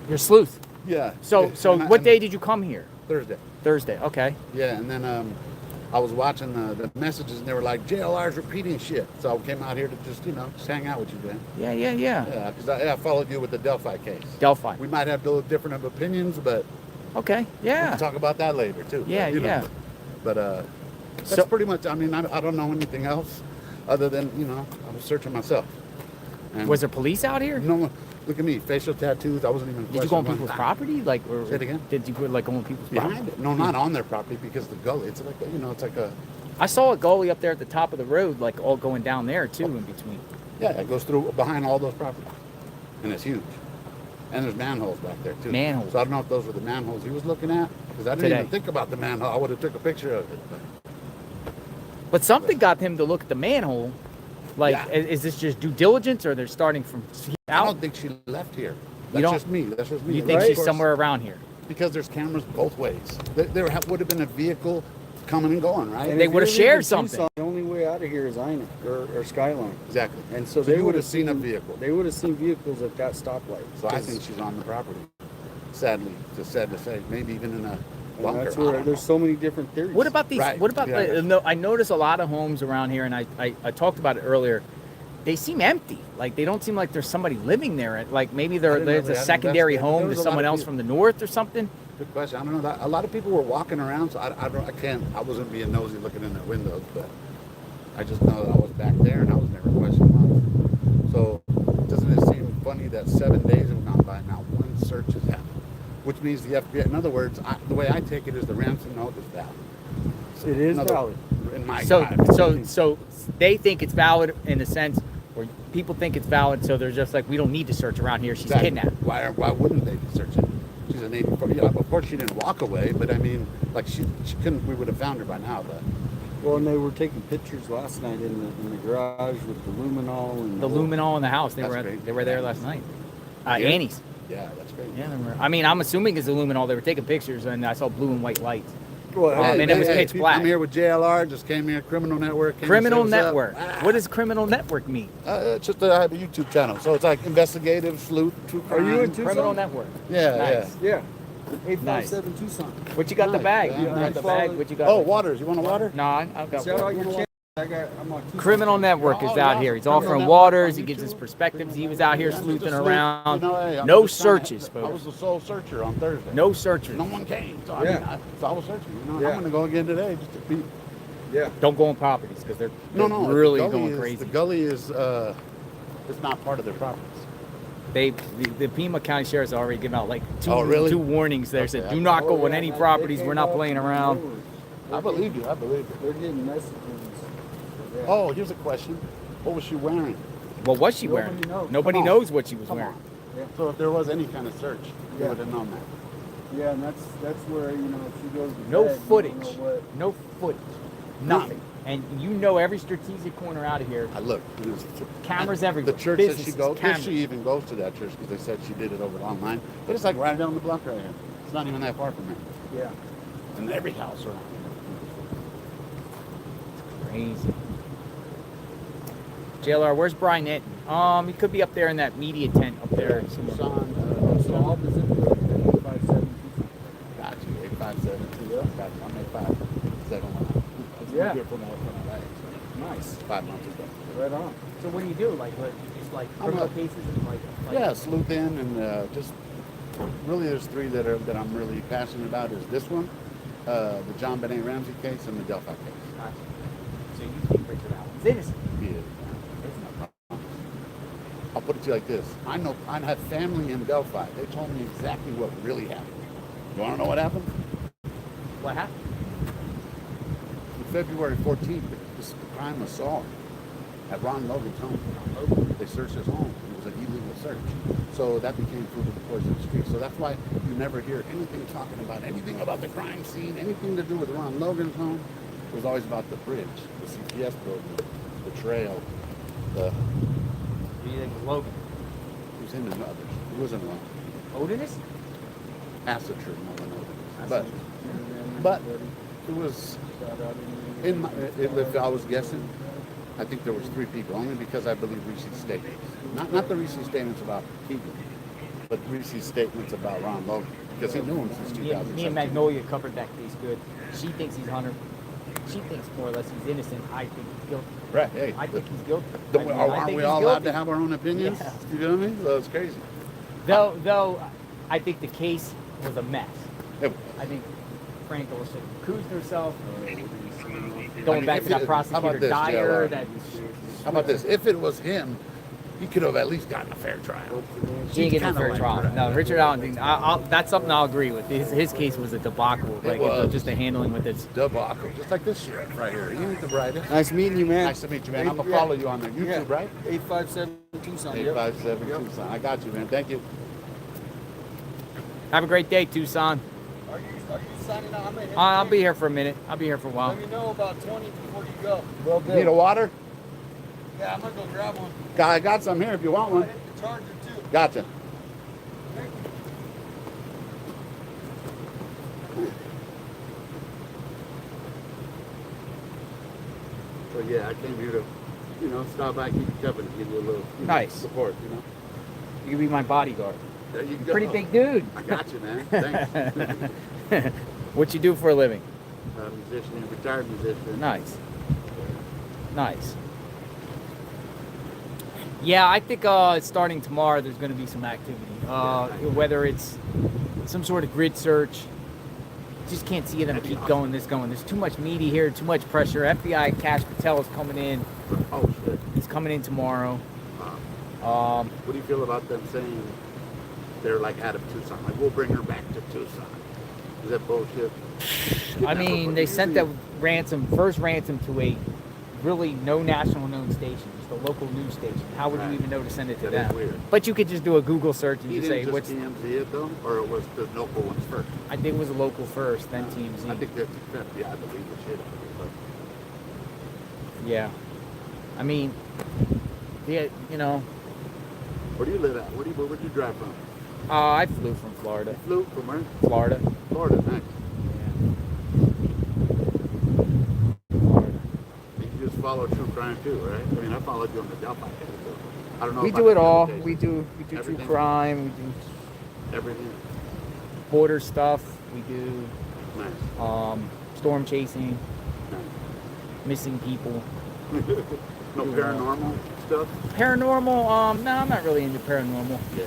A: You're a sleuth.
T: Yeah.
A: So
T: And
A: what day did you come here?
T: Thursday.
A: Thursday. Okay.
T: Yeah, and then I was watching the messages, and they were like, JLR's repeating shit. So I came out here to just hang out with you, man.
A: Yeah.
T: Yeah, because I followed you with the Delphi case.
A: Delphi.
T: We might have a little different of opinions, but
A: okay.
T: we
A: Yeah.
T: can talk about that later too.
A: Yeah.
T: But,
A: Yeah.
T: But that's pretty much. I mean, I don't know anything else other than I was searching myself. And
A: Was there police out here?
T: No. Look at me, facial tattoos. I wasn't even.
A: Did you go on
T: questioning
A: people's
T: one.
A: property? Like, or
T: Say it again?
A: Did you go like on people's
T: Behind
A: property?
T: it? No, not on their property because the gully. It's like it's like a.
A: I saw a gully up there at the top of the road, like all going down there too, in between.
T: Yeah, it goes through behind all those properties, and it's huge. And there's manholes back there too.
A: Manholes.
T: So I don't know if those were the manholes he was looking at because I didn't
A: Today.
T: even think about the manhole. I would have took a picture of it.
A: But something got him to look at the manhole. Like,
T: Yeah.
A: is this just due diligence, or they're starting from
T: I
A: out?
T: don't think she left here.
A: You
T: That's
A: don't-
T: just me. That's just me.
A: You think
T: Right?
A: she's
T: Of course,
A: somewhere around here?
T: Because there's cameras both ways. There would have been a vehicle coming and going, right?
H: And if you're leaving Tucson, the only way out of here is Ina or Skyline.
T: Exactly.
H: And so
T: So
H: they
T: you
H: would
T: would
H: have
T: have seen a vehicle.
H: They would have seen vehicles at that stoplight.
T: So I think she's on the property. Sadly, it's sad to say, maybe even in a
S: And
T: bunker.
S: that's where there's so many different theories.
A: What about these?
T: Right.
A: What about
T: Yeah.
A: no? I notice a lot of homes around here, and I talked about it earlier. They seem empty. Like they don't seem like there's somebody living there. Like maybe there's
T: really
A: a
T: haven't
A: secondary
T: investigated. There
A: home
T: was
A: to
T: a lot
A: someone
T: of
A: else
T: people-
A: from the north or something.
T: Good question. I don't know. A lot of people were walking around, so I wasn't being nosy looking in their windows, but I just know that I was back there and I was never questioned once. So doesn't it seem funny that 7 days have gone by now, one search has happened, which means the FBI. In other words, the way I take it is the ransom note is valid. So,
S: It is
T: in other-
S: valid.
T: In my
A: So
T: eyes.
A: so they think it's valid in the sense, or people think it's valid. So they're just like, we don't need to search around here. She's
T: Exactly.
A: kidnapped.
T: Why wouldn't they be searching? She's an 84. Yeah, of course she didn't walk away, but I mean, like she couldn't. We would have found her by now, but.
S: Well, and they were taking pictures last night in the garage with the luminol and
A: The luminol in the house. They
T: That's
A: were
T: great.
A: they were there last night.
T: Yeah.
A: Annie's.
T: Yeah, that's great.
A: Yeah, they were. I mean, I'm assuming it's the luminol. They were taking pictures, and I saw blue and white lights.
S: Well,
A: And it was pitch
T: people,
A: black.
T: I'm here with JLR. Just came here. Criminal Network. came to
A: Criminal
T: say what's up.
A: Network. What does Criminal Network mean?
T: It's just I have a YouTube channel, so it's like investigative, sleuth, true
S: Are
T: crime.
S: you in Tucson?
A: Criminal Network.
T: Yeah,
A: Nice.
S: Yeah. 857 Tucson.
A: What you got in the
T: Nice,
A: bag?
T: yeah,
A: You got
T: nice.
A: the bag? What you got?
T: Oh, waters. You want a water?
A: No, I've got
S: Shout out
A: one.
S: your channel. I'm on Tucson.
A: Criminal Network is
T: Oh,
A: out
T: yeah.
A: here. He's
T: Criminal
A: offering
T: Network
A: waters.
T: on
A: He gives his
T: YouTube.
A: perspectives. He was out here
T: Yeah,
A: sleuthing
T: just
A: around.
T: You know, hey, I'm
A: No
T: just trying to-
A: searches,
T: I was
A: folks.
T: the sole searcher on Thursday.
A: No searchers.
T: No one came, so
S: Yeah.
T: I was searching. You know,
S: Yeah.
T: I'm gonna go again today just to be.
S: Yeah.
A: Don't go on properties because they're
T: No,
A: really
T: the gully
A: going
T: is,
A: crazy.
T: The gully is it's not part of their properties.
A: The Pima County Sheriff's already given out like two
T: really?
A: warnings there. Said,
T: Okay.
A: do not go
S: Oh,
A: on
S: yeah,
A: any
S: they
A: properties.
S: came
A: We're not
S: up
A: playing
S: from
A: around.
S: nowhere.
T: I believe you. I believe you.
S: They're getting messages. Yeah.
T: Oh, here's a question. What was she wearing?
A: What was she wearing?
S: Nobody knows.
A: Nobody
T: Come on.
A: knows what she was
T: Come
A: wearing.
T: on.
S: Yeah.
T: So if there was any kind of search, you
S: Yeah.
T: would have known that.
S: Yeah, and that's where, if she goes to
A: No
S: bed, you
A: footage.
S: don't know what.
A: No footage. Nothing. And you know every strategic corner out of here.
T: I looked.
A: Cameras
T: and
A: everywhere.
T: The church that she
A: Businesses,
T: goes, if
A: cameras.
T: she even goes to that church, because they said she did it over online, but it's like right down the block right here. It's not even that far from here.
S: Yeah.
T: And every house around
A: Crazy. JLR, where's Brian Etton? He could be up there in that media tent up there.
T: here. Tucson,
S: So all the zip codes are 857 Tucson.
T: got you. 857. Yeah. Got you. I'm 857.
S: Yeah.
T: Here for my life.
S: Nice.
T: 5 months ago.
S: Right on.
A: So what do you do? Like, just like
T: I'm
A: criminal
T: a-
A: cases and like
T: Yeah, sleuth in and just really there's three that I'm really passionate about. Is this one, the John Benet Ramsey case, and the Delphi case.
A: So you think Richard Allen's innocent?
T: He is. I'll put it to you like this. I have family in Delphi. They told me exactly what really happened. You want to know what happened?
A: What happened?
T: On February 14th, the crime was solved at Ron Logan's home. They searched his home. It was an illegal search. So that became food of the poisonous tree. So that's why you never hear anything talking about anything about the crime scene, anything to do with Ron Logan's home. It was always about the bridge, the CPS building, the trail, the...
A: Do you think it was Logan?
T: It was him and others. It wasn't alone.
A: Odinist?
T: Assature more than Odinist. But it was... If I was guessing, I think there was 3 people, only because I believe Reese's statements. Not the Reese's statements about Keegan, but Reese's statements about Ron Logan, because he knew him since 2017.
A: Me and Magnolia covered that case good. She thinks he's Hunter. She thinks more or less he's innocent. I think he's guilty.
T: Right, hey.
A: I think he's guilty.
T: Aren't we all allowed to have our own opinions?
A: Yeah.
T: You know what I mean? So it's crazy.
A: Though, I think the case was a mess.
T: It was.
A: I think Frankel should have accused herself. Going back to that
T: How
A: prosecutor
T: about this,
A: Dyer.
T: JLR? How about this? If it was him, he could have at least gotten a fair trial.
A: He didn't get a fair trial.
T: Right.
A: No, Richard Allen, that's something I'll agree with. His case was a debacle. Like,
T: was.
A: just the handling with it.
T: Debacle. Just like this sheriff right here. He ain't the brightest.
S: Nice meeting you, man.
T: Nice to meet you, man. I'm going to follow you on there. YouTube, right?
S: 857 Tucson.
T: 857 Tucson. I got you, man. Thank you.
A: Have a great day, Tucson.
S: Are you signing out?
A: I'll be here for a minute. I'll be here for a while.
S: Let me know about 20 before you go. Well,
T: Need a water?
S: Yeah, I'm going to go grab one.
T: I got some here if you want one.
S: The charger, too.
T: Gotcha. So yeah, I came here to, stop by, keep you company, give you a little
A: Nice
T: support,
A: You can be my bodyguard.
T: There you go.
A: Pretty big dude.
T: I got you, man. Thanks.
A: What you do for a living?
T: Musician, retired musician.
A: Nice. Nice. Yeah, I think starting tomorrow there's going to be some activity. Whether it's some sort of grid search, just can't see them keep going. There's too much media here, too much pressure. FBI Cash Patel is coming in.
T: Oh shit.
A: He's coming in tomorrow.
T: What do you feel about them saying they're like out of Tucson? Like, we'll bring her back to Tucson. Is that bullshit?
A: I mean, they sent the first ransom to a really no national known station, just a local news station. How would you even know to send it to them?
T: Weird.
A: But you could just do a Google search and just say what's
T: TMZ it though, or it was the local ones first?
A: I think it was a local first, then TMZ.
T: I think that's FBI believe the shit out of it, but
A: yeah. I mean, yeah, you know.
T: Where do you live at? Where'd you drive from?
A: I flew from Florida.
T: You flew from where?
A: Florida.
T: Florida, nice. You just follow true crime too, right? I mean, I followed you on the Delphi case, so I don't know.
A: We do it all. We do true crime. We do
T: everything.
A: Border stuff. We do
T: nice.
A: Storm chasing.
T: Nice.
A: Missing people.
T: No paranormal stuff?
A: Paranormal, no, I'm not really into paranormal.
T: Yeah.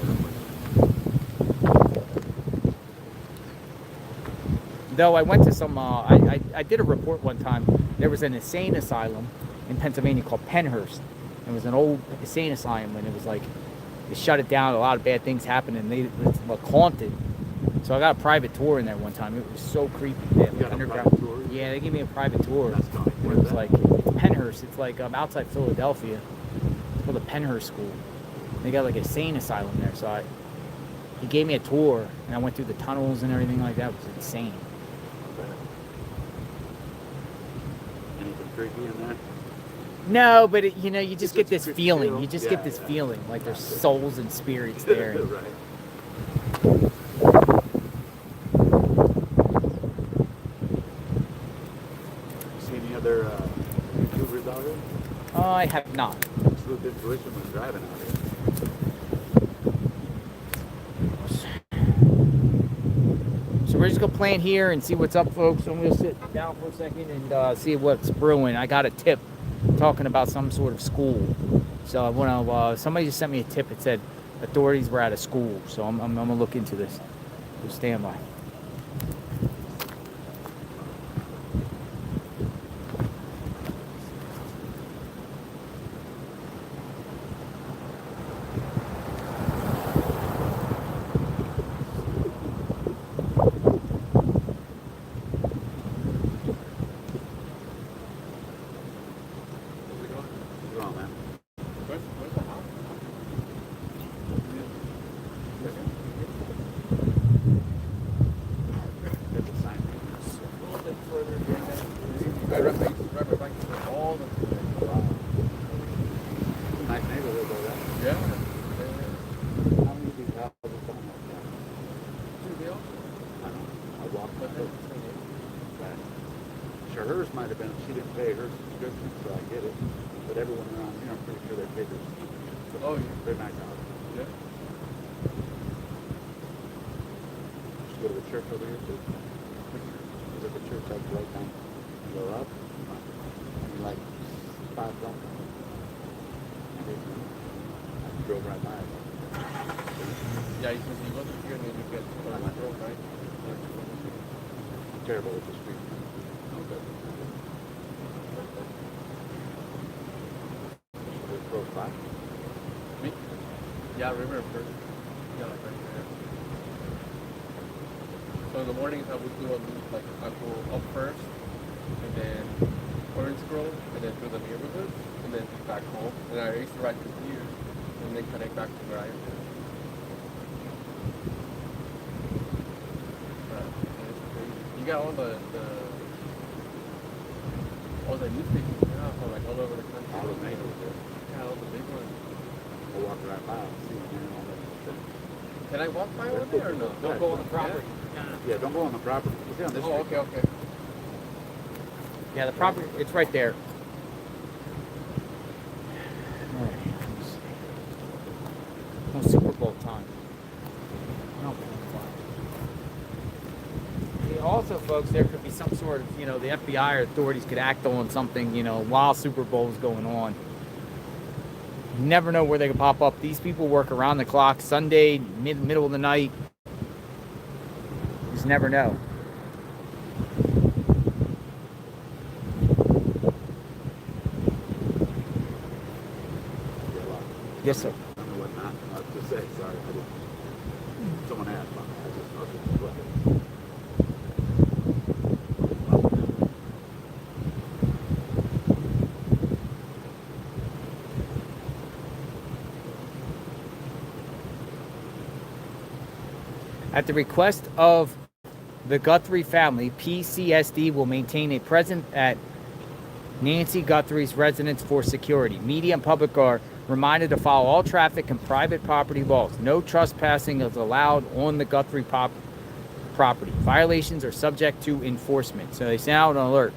A: Though I went to some, I did a report one time. There was an insane asylum in Pennsylvania called Pennhurst. It was an old insane asylum, and it was like, they shut it down, a lot of bad things happened, and it's like haunted. So I got a private tour in there one time. It was so creepy. They had like underground tour? Yeah, they gave me a private tour. And it was like, it's Pennhurst. It's like outside Philadelphia. It's called the Pennhurst School. They got like a insane asylum there. So he gave me a tour, and I went through the tunnels and everything like that. It was insane.
T: Anything creepy in there?
A: No, but you just get this feeling. You just get this feeling like there's souls and spirits there.
T: Right. See any other YouTubers out here?
A: I have not.
T: Just a little bit intuition when driving out here.
A: So we're just gonna plan here and see what's up, folks. I'm gonna sit down for a second and see what's brewing. I got a tip talking about some sort of school. So when somebody just sent me a tip. It said authorities were at a school. So I'm gonna look into this. So stand by.
T: Nice neighborhood though, right?
R: Yeah.
T: How many of these houses don't have that? I know. I walked with her. Sure, hers might have been, she didn't pay her subscription, so I get it. But everyone around here, I'm pretty sure they paid their subscription. So
R: Oh, yeah.
T: they're nice houses.
R: Yeah.
T: Just go to the church over here too. Is it the church like right down? Go up? I mean, like 5 blocks. I drove right by it.
R: Yeah, you go to here and then you get to the road, right?
T: I'm terrible with the street. Okay. Close by?
R: Me? Yeah, river first. Yeah, like right there. So in the mornings I would do I go up first and then Orange Grove and then through the neighborhood and then back home. And I used to ride through here and then connect back to where I am. You got all the newspapers now from like all over the country.
T: All the major ones.
R: Yeah, all the big ones.
T: I'll walk right by and see them and all that stuff.
R: Can I walk by one day or no?
T: Don't go on the property. Yeah, don't go on the property. Stay on this
R: Oh,
T: street.
R: okay.
A: Yeah, the property, it's right there. All right, let me see. Oh, Super Bowl time. also, folks, there could be some sort of, the FBI or authorities could act on something, while Super Bowl is going on. You never know where they could pop up. These people work around the clock, Sunday, middle of the night. You just never know. Yes, sir.
T: I don't know what not to say. Sorry, I didn't. Someone asked. I just go ahead.
A: At the request of the Guthrie family, PCSD will maintain a presence at Nancy Guthrie's residence for security. Media and public are reminded to follow all traffic and private property laws. No trespassing is allowed on the Guthrie property. Violations are subject to enforcement. So they sent out an alert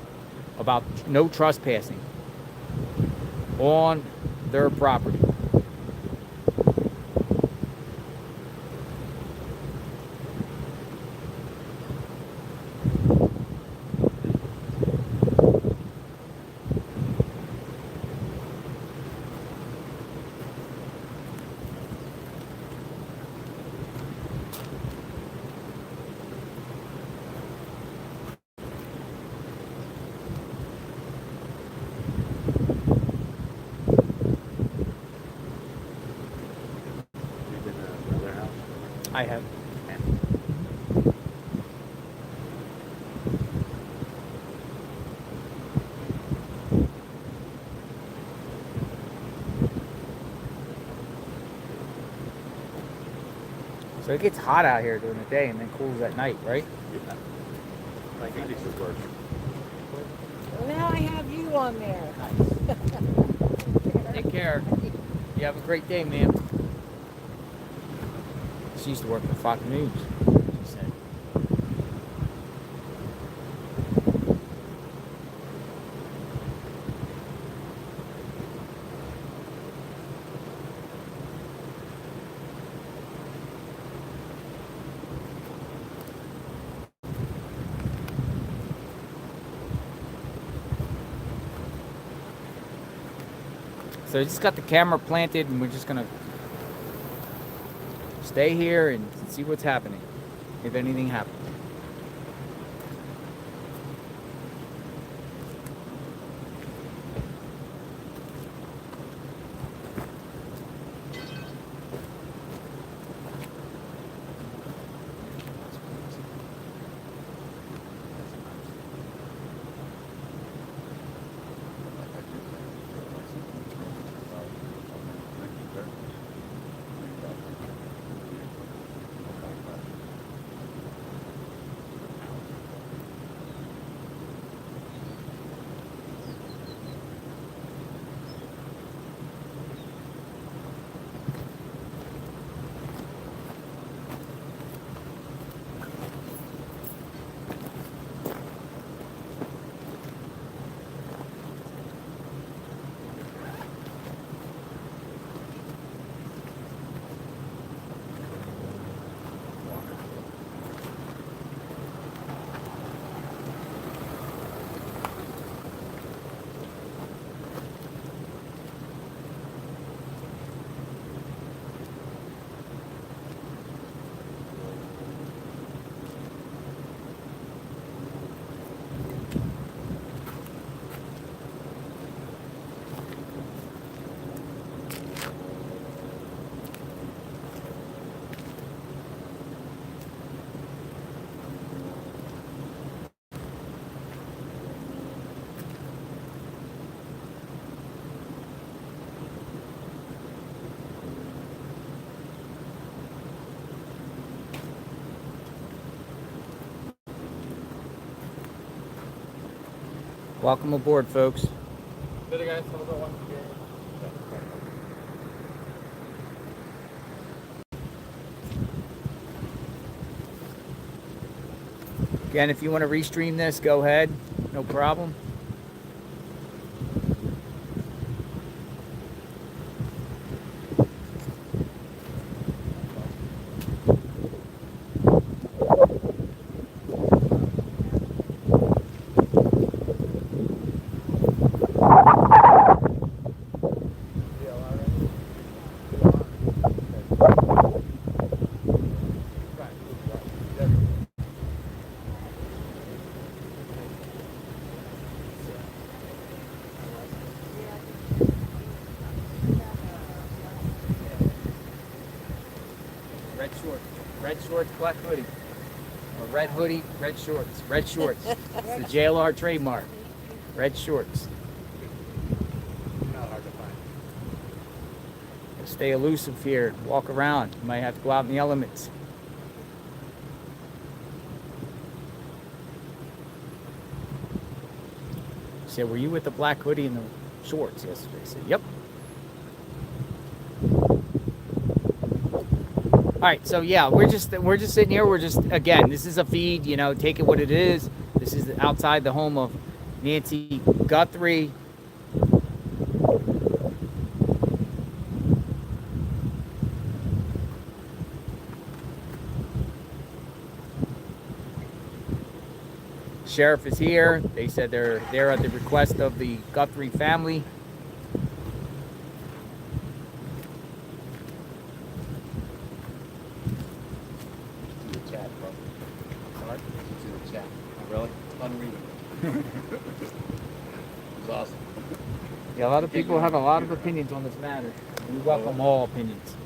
A: about no trespassing on their property. I have. So it gets hot out here during the day and then cools at night, right?
T: Yeah. Like Phoenix is worse.
Q: Well, now I have you on there.
A: Take care. You have a great day, ma'am. She used to work for Fox News, she said. So I just got the camera planted and we're just gonna stay here and see what's happening, if anything happens. Welcome aboard, folks.
P: Later, guys. Have a good one.
A: Again, if you want to restream this, go ahead. No problem. Red shorts, black hoodie. Or red hoodie, red shorts. Red shorts. It's the JLR trademark. Red shorts.
T: Not hard to find.
A: Stay elusive here. Walk around. You might have to go out in the elements. He said, were you with the black hoodie and the shorts yesterday? I said, yep. All right, so yeah, we're just sitting here. We're just, again, this is a feed, you know, take it what it is. This is outside the home of Nancy Guthrie. Sheriff is here. They said they're there at the request of the Guthrie family.
T: Chat, bro.
A: Sorry?
T: See the chat.
A: Oh, really?
T: Fun reading. It's awesome.
A: Yeah, a lot of people have a lot of opinions on this matter. We welcome all opinions.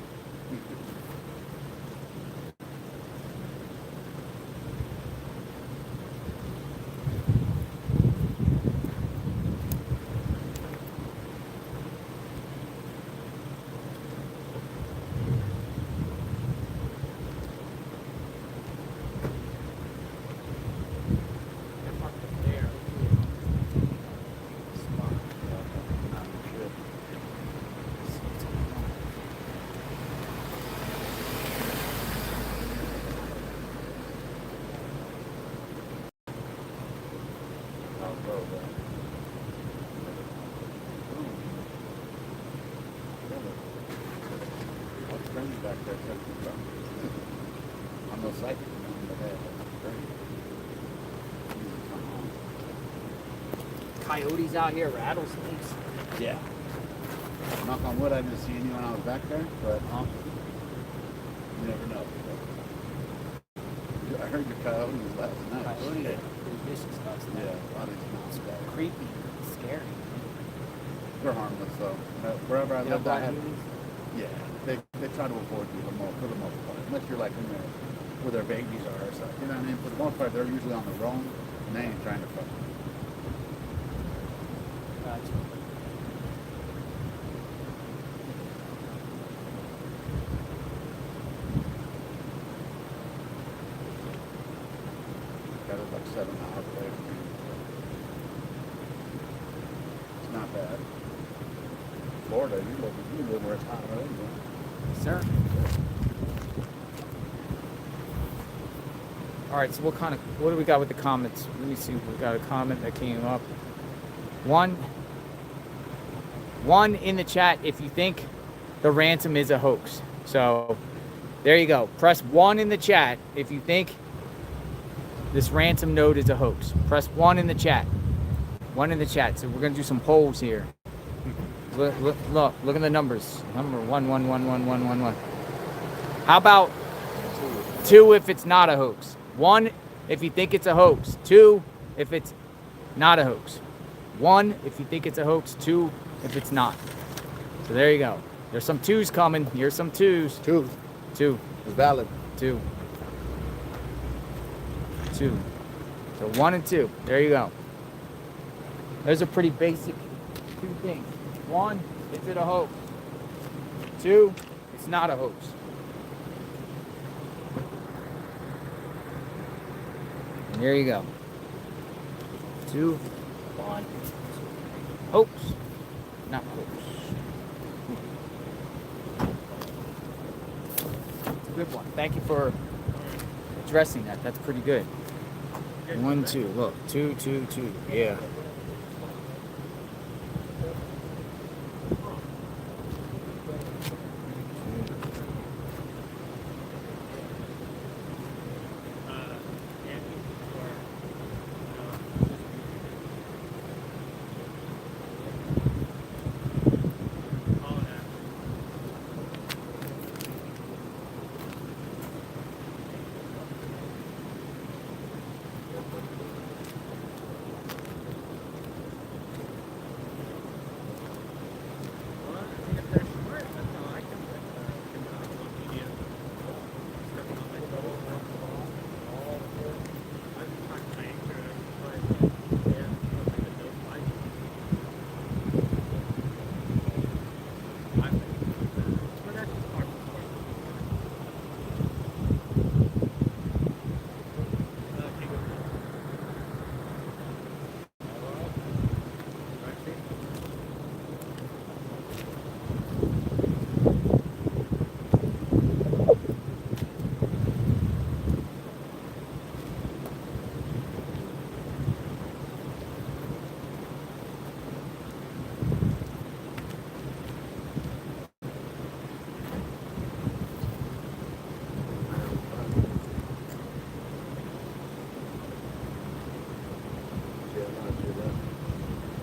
T: I'm no psychic,
A: Coyotes out here, rattlesnakes.
T: Yeah. Knock on wood, I didn't see anyone when I was back there, but you never know. I heard your coyotes last night.
A: Coyotes are pretty vicious last night.
T: Yeah, a lot of these monsters.
A: Creepy, scary.
T: They're harmless though. Wherever I
A: You
T: lived,
A: don't
T: I
A: buy
T: had.
A: humans?
T: Yeah, they try to avoid you for the most part. Unless you're like in there where their babies are or something. You know what I mean? For the most part, they're usually on the roam and they ain't trying to fuck.
A: Gotcha.
T: Got it like 7 hours away from me. It's not bad. Florida, you live where it's hot, right?
A: Sir. All right, so what do we got with the comments? Let me see. We got a comment that came up. One in the chat if you think the ransom is a hoax. So there you go. Press 1 in the chat if you think this ransom note is a hoax. Press 1 in the chat. 1 in the chat. So we're gonna do some polls here. Look at the numbers. Number 1. How about 2 if it's not a hoax? 1 if you think it's a hoax. 2 if it's not a hoax. 1 if you think it's a hoax. 2 if it's not. So there you go. There's some 2s coming. Here's some 2s.
T: 2.
A: 2.
T: It's valid.
A: 2. 2. So 1 and 2. There you go. Those are pretty basic 2 things. 1, is it a hoax? 2, it's not a hoax. And there you go. 2, 1. Hoax, not hoax. It's a good one. Thank you for addressing that. That's pretty good. 1, 2. Look, 2, 2, 2. Yeah.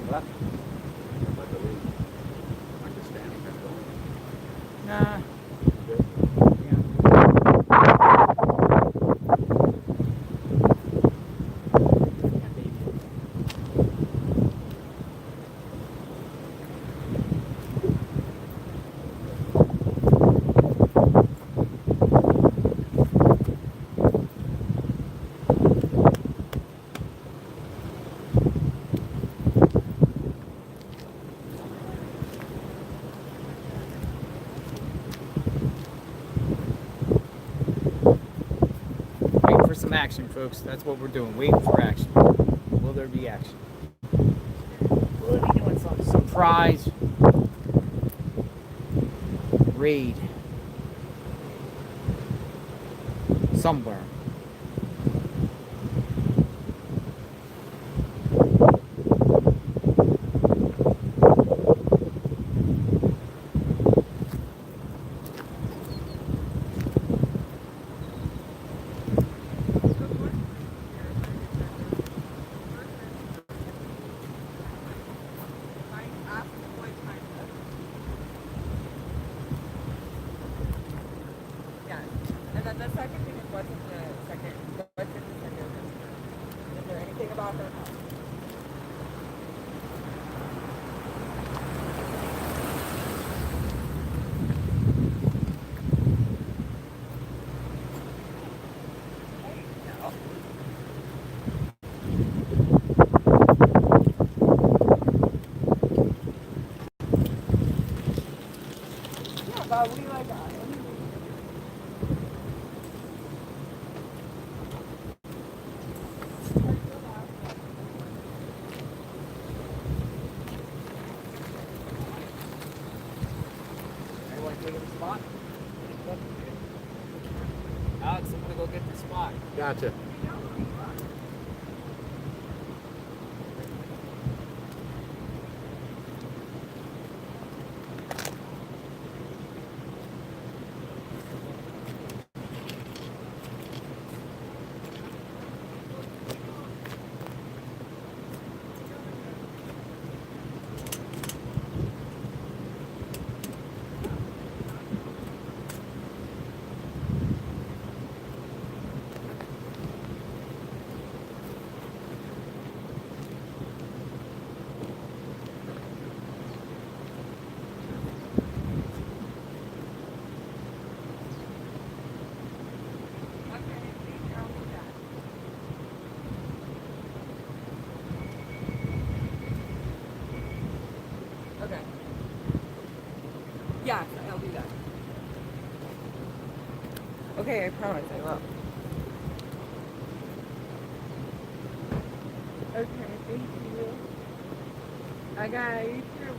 R: What? I believe. Understanding that's going.
A: Nah. Waiting for some action, folks. That's what we're doing. Waiting for action. Will there be action? Will they be doing some surprise raid somewhere?
N: Yeah. And then the second thing is what's in the second register? Is there anything about their house? Yeah, but we like
A: Anyone taking the spot? Alex, I'm gonna go get the spot.
T: Gotcha.
N: Okay. Yeah, I'll do that. Okay, I promise I will. Okay, thank you. I got you too.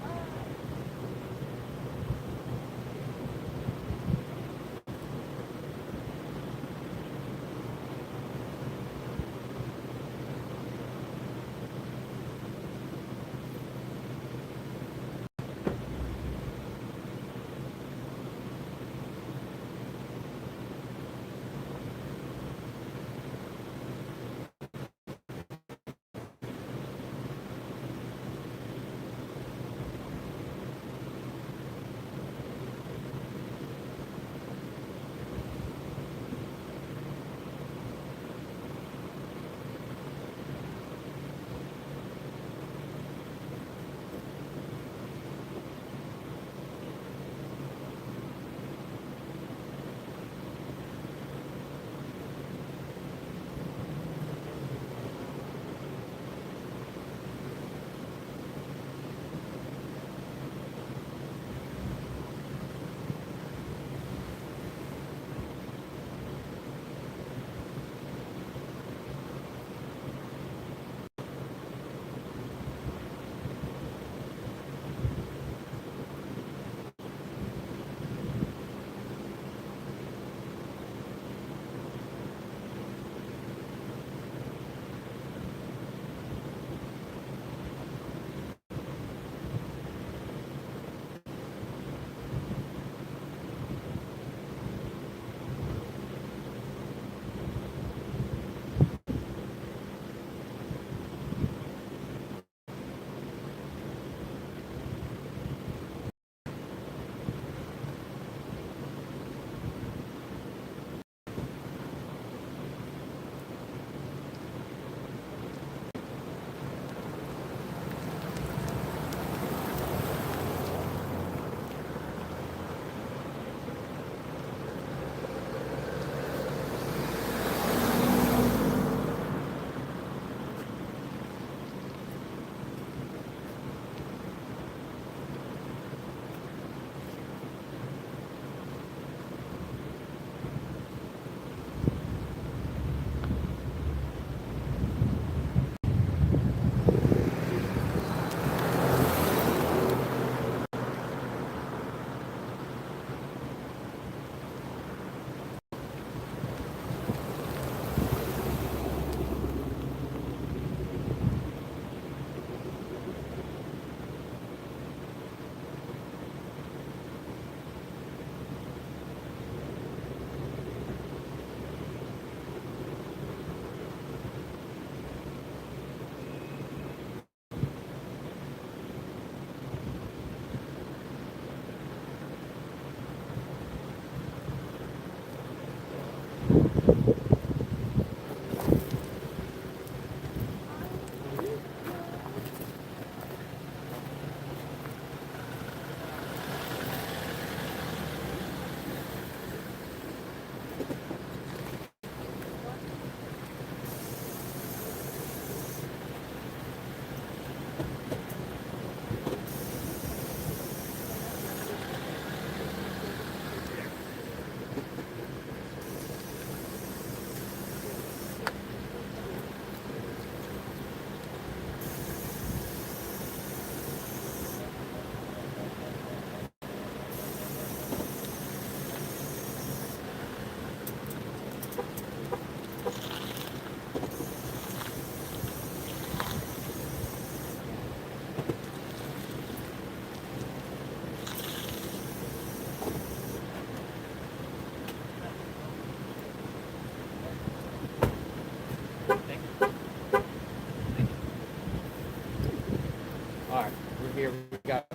A: All right, we're here. We got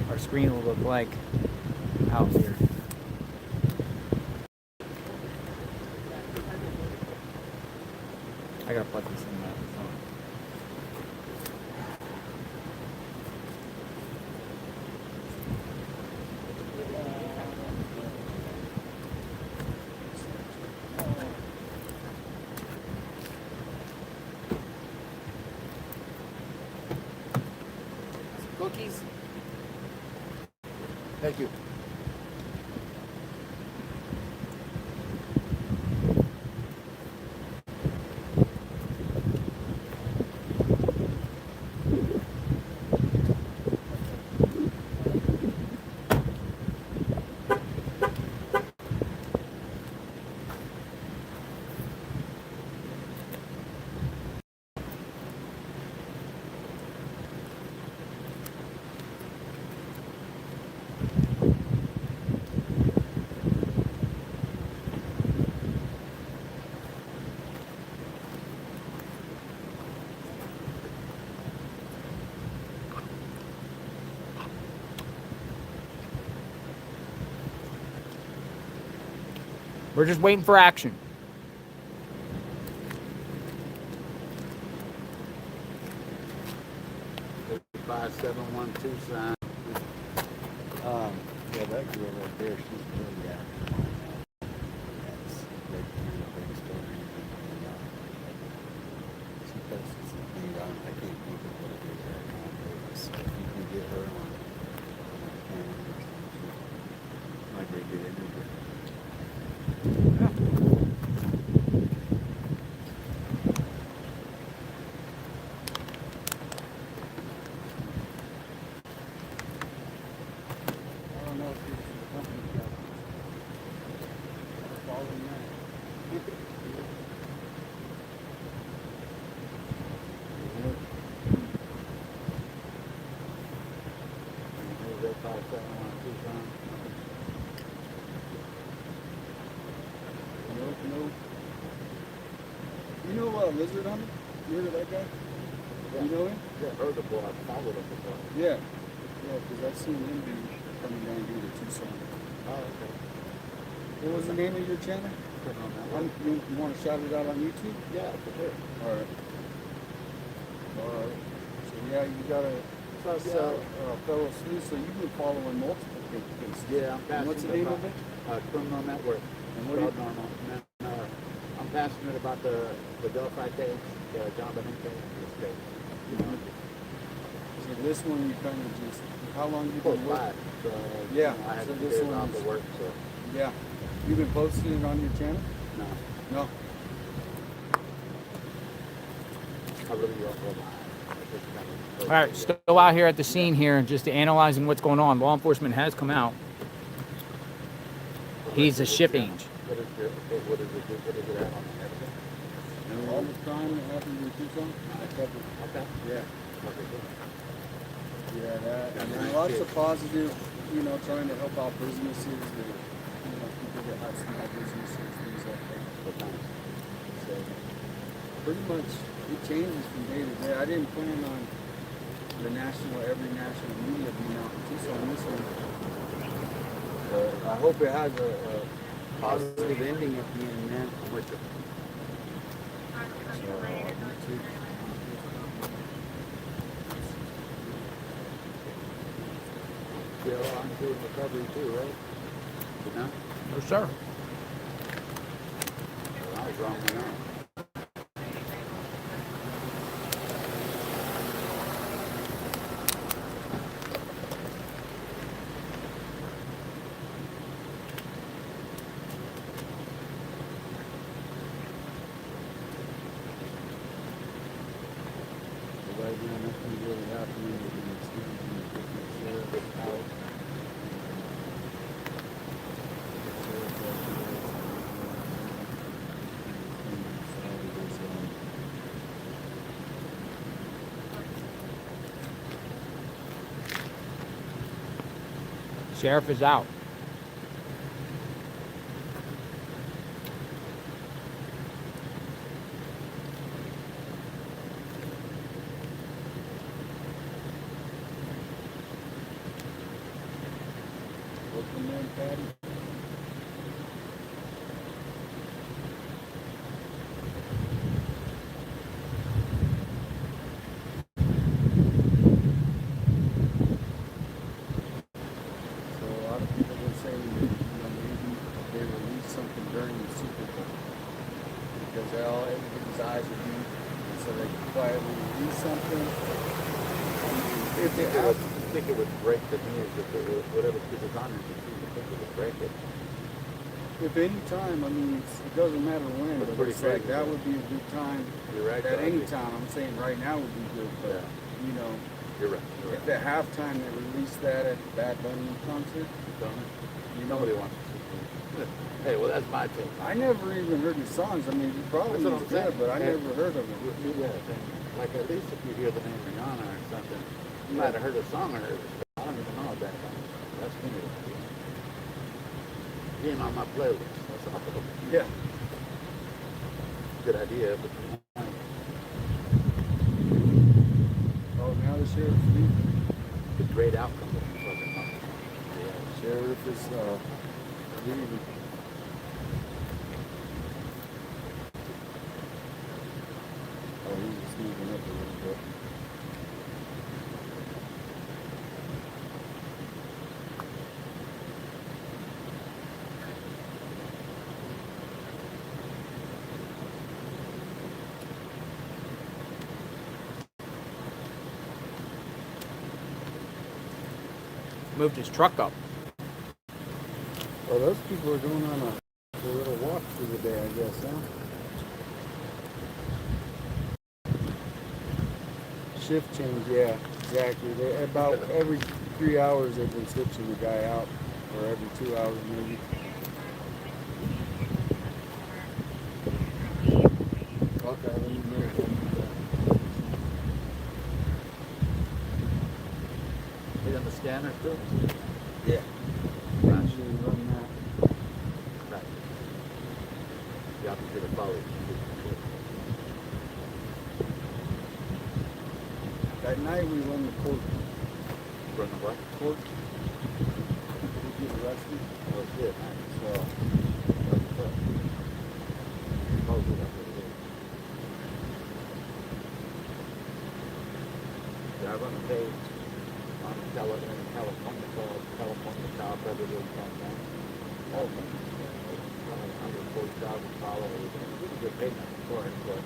A: our screen will look like house here. I gotta plug this in my phone.
G: Cookies?
A: Thank you. We're just waiting for action.
T: Five 712 sign.
S: Yeah, that girl right there, she's really active. That's big story. She posted something on, I can't think of what it is right now, but if you can get her on camera or something, she might be a good interview.
R: You know Lizard Hunter? You heard of that guy?
T: Yeah.
R: You know him?
T: Yeah, heard the boy. I followed him before.
R: Yeah. Yeah, because I've seen him coming down here to Tucson.
T: Oh, okay.
R: What was the name of your channel? You want to shout it out on YouTube?
T: Yeah, for sure.
R: All right. So yeah, you got a fellow sleuth, so you've been following multiple things.
T: Yeah, I'm passionate.
R: And what's the name of it?
T: Criminal Network.
R: And what do you?
T: Normal. And, I'm passionate about the Delphi case, the John Benente case.
R: So this one you kind of just, how long you been working?
T: So,
R: yeah,
T: I had
R: so
T: to
R: this
T: get
R: one
T: off
R: is,
T: the work, so.
R: Yeah. You've been posting it on your channel?
T: No.
R: No.
T: I really don't know.
A: All right, still out here at the scene here, just analyzing what's going on. Law enforcement has come out. He's a ship age.
T: What is it at on everything?
R: And all the crime that happened in Tucson? I covered.
T: Okay.
R: Yeah.
T: Okay, good.
R: Yeah, that. And lots of positive, trying to help out businesses that, people that have small businesses, things like that. So, pretty much, it changes from day to day. I didn't plan on every national media being out in Tucson this week. I hope it has a positive ending at the end, man. With it. So,
T: Yeah, I'm doing recovery too, right? You know?
A: No, sir.
T: I was wrong with that. Right now, nothing really happening with the extended out.
A: Sheriff is out.
S: one, Patty. So a lot of people were saying that, maybe they release something during the Super Bowl because everybody's eyes are deep, and so they can quietly release something.
T: You think it would break the news if whatever is on it, you think it would break it?
S: If any time, it doesn't matter when,
T: But
S: but
T: pretty
S: it's like
T: crazy,
S: that
T: though.
S: would be a good time.
T: You're right,
S: At
T: though,
S: any
T: I think-
S: time, I'm saying right now would be good, but
T: You're right.
S: if at halftime they release that at the Bad Bunny concert,
T: Nobody wants to see it. Hey, well, that's my take.
S: I never even heard his songs. He probably
T: That's what
S: was
T: I'm
S: good,
T: saying.
S: but I
T: Hey,
S: never heard of him.
T: Yeah, like at least if you hear the name Rihanna or something, you might have heard a song or heard it. I don't even know that. That's me. He ain't on my playlist. That's all.
S: Yeah.
T: Good idea, but
S: Oh, now the sheriff's leaving.
T: the great outcome of the fucking month.
S: Yeah, sheriff is leaving. Oh, he's just moving up a little bit.
A: Moved his truck up.
S: Well, those people are going on a little walk through the day, I guess, huh? Shift change, yeah, exactly. They, about every 3 hours they've been switching the guy out, or every 2 hours maybe. Okay, let me move.
T: Is on the scanner too?
S: Yeah.
T: Right.
S: Usually run that.
T: Right. You have to follow.
S: At night we run the court.
T: Run the what?
S: Court. We get arrested.
T: Oh shit, man.
S: So,
T: Yeah, I run a page on California called California Child Predator Campaign. Oh, 140,000 followers. We get paid nothing for it, but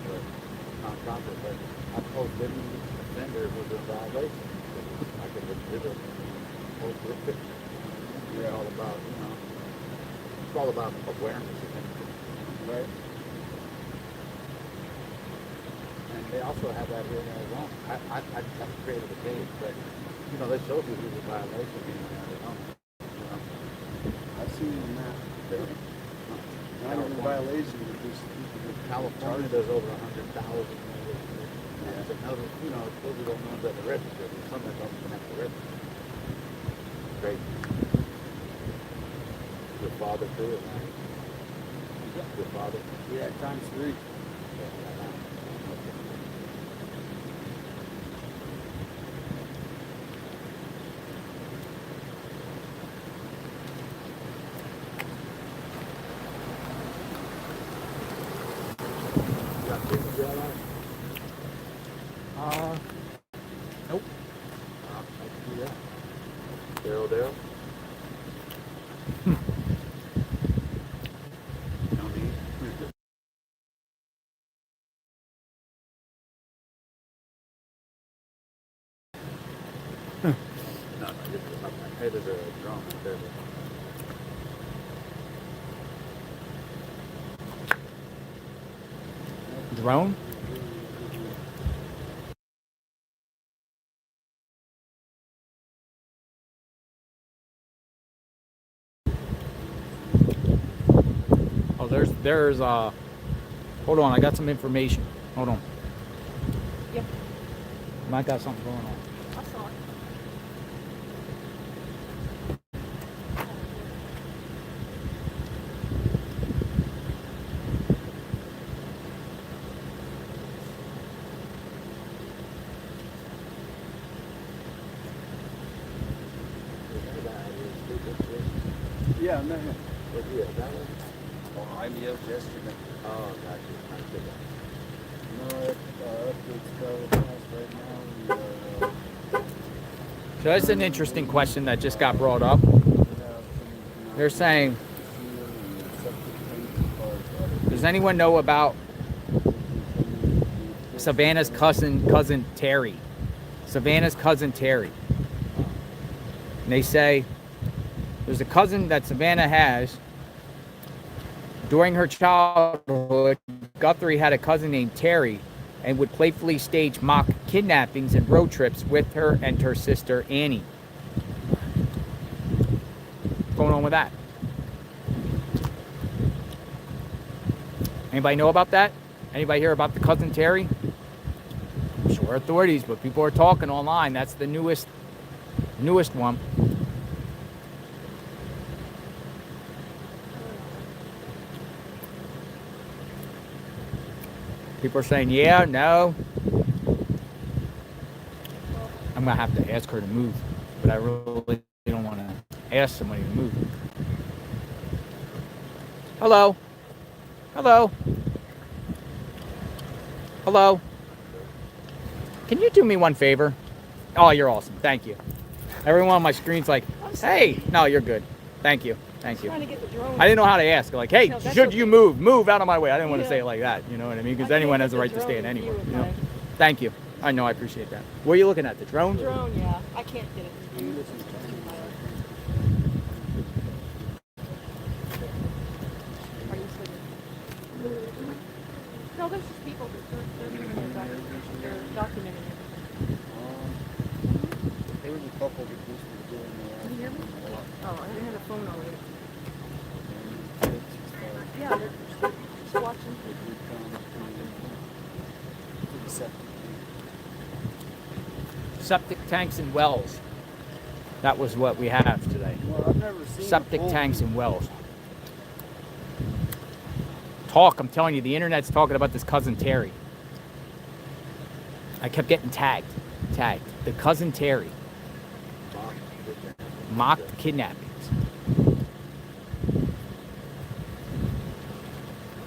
T: non-profit. But I post any offender was a violation. I can do it. Post with pictures. It's all about, it's all about awareness, right? And they also have that here in Arizona. I created a page, but they showed you who's a violation in Arizona.
S: I've seen it in that. Not even a violation, but just
T: California, there's over 100,000. Yeah. It's another, those are the ones that are registered. And some that don't even have to register. Great. Your father too, right? Your father?
S: Yeah, times 3.
A: Nope.
T: Daryl. No, this is not my head is a drum right there.
A: Drone? Oh, there's hold on, I got some information. Hold on.
N: Yep.
A: Might got something going on.
N: I saw it.
S: Yeah, no.
F: But yeah, that one.
S: Oh, IBF yesterday.
F: Oh, gotcha.
S: No, updates fast right now.
A: So that's an interesting question that just got brought up. They're saying, does anyone know about Savannah's cousin Terry? Savannah's cousin Terry. And they say there's a cousin that Savannah has. During her childhood, Guthrie had a cousin named Terry and would playfully stage mock kidnappings and road trips with her and her sister Annie. What's going on with that? Anybody know about that? Anybody hear about the cousin Terry? I'm sure authorities, but people are talking online. That's the newest one. People are saying, yeah, no. I'm going to have to ask her to move, but I really don't want to ask somebody to move. Hello? Hello? Hello? Can you do me one favor? Oh, you're awesome. Thank you. Everyone on my screen's like, hey. No, you're good. Thank you. Thank you. I didn't know how to ask. Like, hey, no, should you move? Move out of my way. I didn't want to say it like that. You know what I mean? Because anyone has the right to stand anywhere. You know? Thank you. I know. I appreciate that. What are you looking at? The drone?
C: Drone, yeah. I can't get it. Are you no, there's just people. They're documenting it.
S: There was a couple that just were doing that.
C: Can you hear me? Oh, I didn't have a phone already. Yeah, they're just watching.
A: Septic tanks and wells. That was what we have today.
S: Well, I've never seen
A: septic tanks and wells. I'm telling you, the internet's talking about this cousin Terry. I kept getting tagged. The cousin Terry. Mocked kidnappings.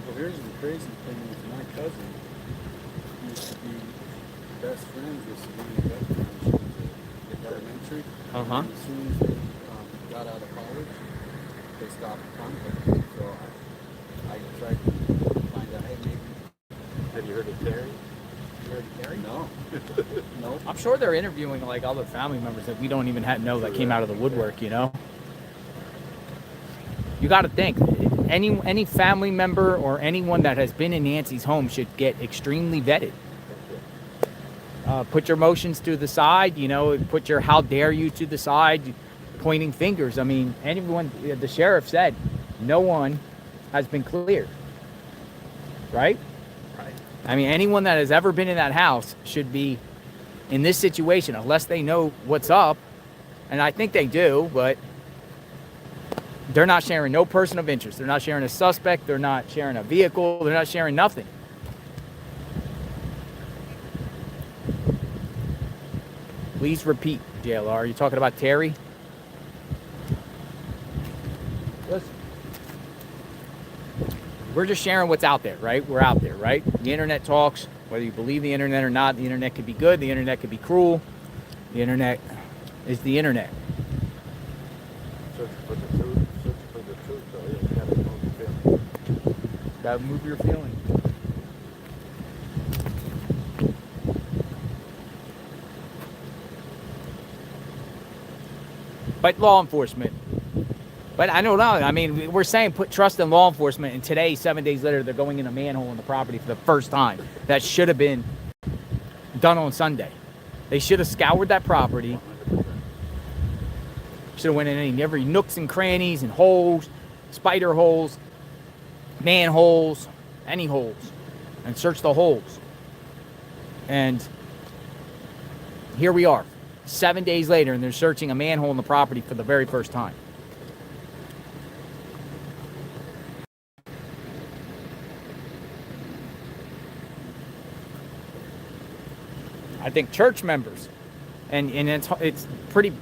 S: Well, here's the crazy thing is my cousin used to be best friends with Savannah Guthrie when she was in elementary.
A: Uh-huh.
S: And as soon as they got out of college, they stopped contacting. So I tried to find out, hey, maybe.
E: Have you heard of Terry?
S: You heard of Terry? No. No.
A: I'm sure they're interviewing like other family members that we don't even know that came out of the woodwork, you know? You got to think, any family member or anyone that has been in Nancy's home should get extremely vetted. Put your emotions to the side, you know, put your how dare you to the side, pointing fingers. I mean, anyone, the sheriff said, no one has been cleared, right? I mean, anyone that has ever been in that house should be in this situation, unless they know what's up. And I think they do, but they're not sharing no person of interest. They're not sharing a suspect. They're not sharing a vehicle. They're not sharing nothing. Please repeat, JLR. Are you talking about Terry? Listen. We're just sharing what's out there, right? We're out there, right? The internet talks. Whether you believe the internet or not, the internet could be good. The internet could be cruel. The internet is the internet.
E: Search for the truth. Search for the truth, though. You gotta know the feeling.
A: Gotta move your feelings. But law enforcement. But I don't know. I mean, we're saying put trust in law enforcement, and today, 7 days later, they're going in a manhole in the property for the first time. That should have been done on Sunday. They should have scoured that property. Should have went in every nooks and crannies and holes, spider holes, manholes, any holes, and searched the holes. And here we are, 7 days later, and they're searching a manhole in the property for the very first time. I think church members, and it's pretty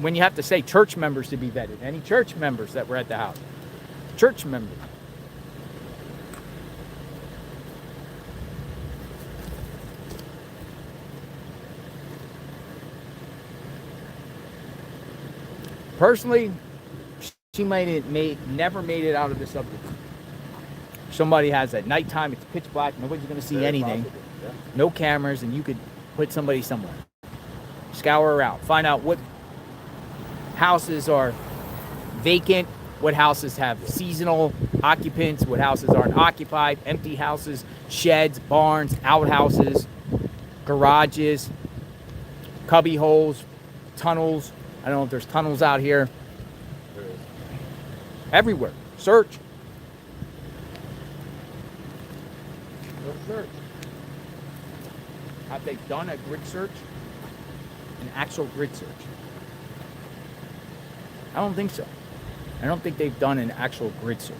A: when you have to say church members to be vetted. Any church members that were at the house? Church members. Personally, she never made it out of the subdivision. Somebody has at nighttime, it's pitch black, nobody's going to see anything.
R: Yeah.
A: No cameras, and you could put somebody somewhere. Scour around, find out what houses are vacant, what houses have seasonal occupants, what houses aren't occupied, empty houses, sheds, barns, outhouses, garages, cubby holes, tunnels. I don't know if there's tunnels out here.
R: There is.
A: Everywhere. Search. Go search. Have they done a grid search? An actual grid search? I don't think so. I don't think they've done an actual grid search.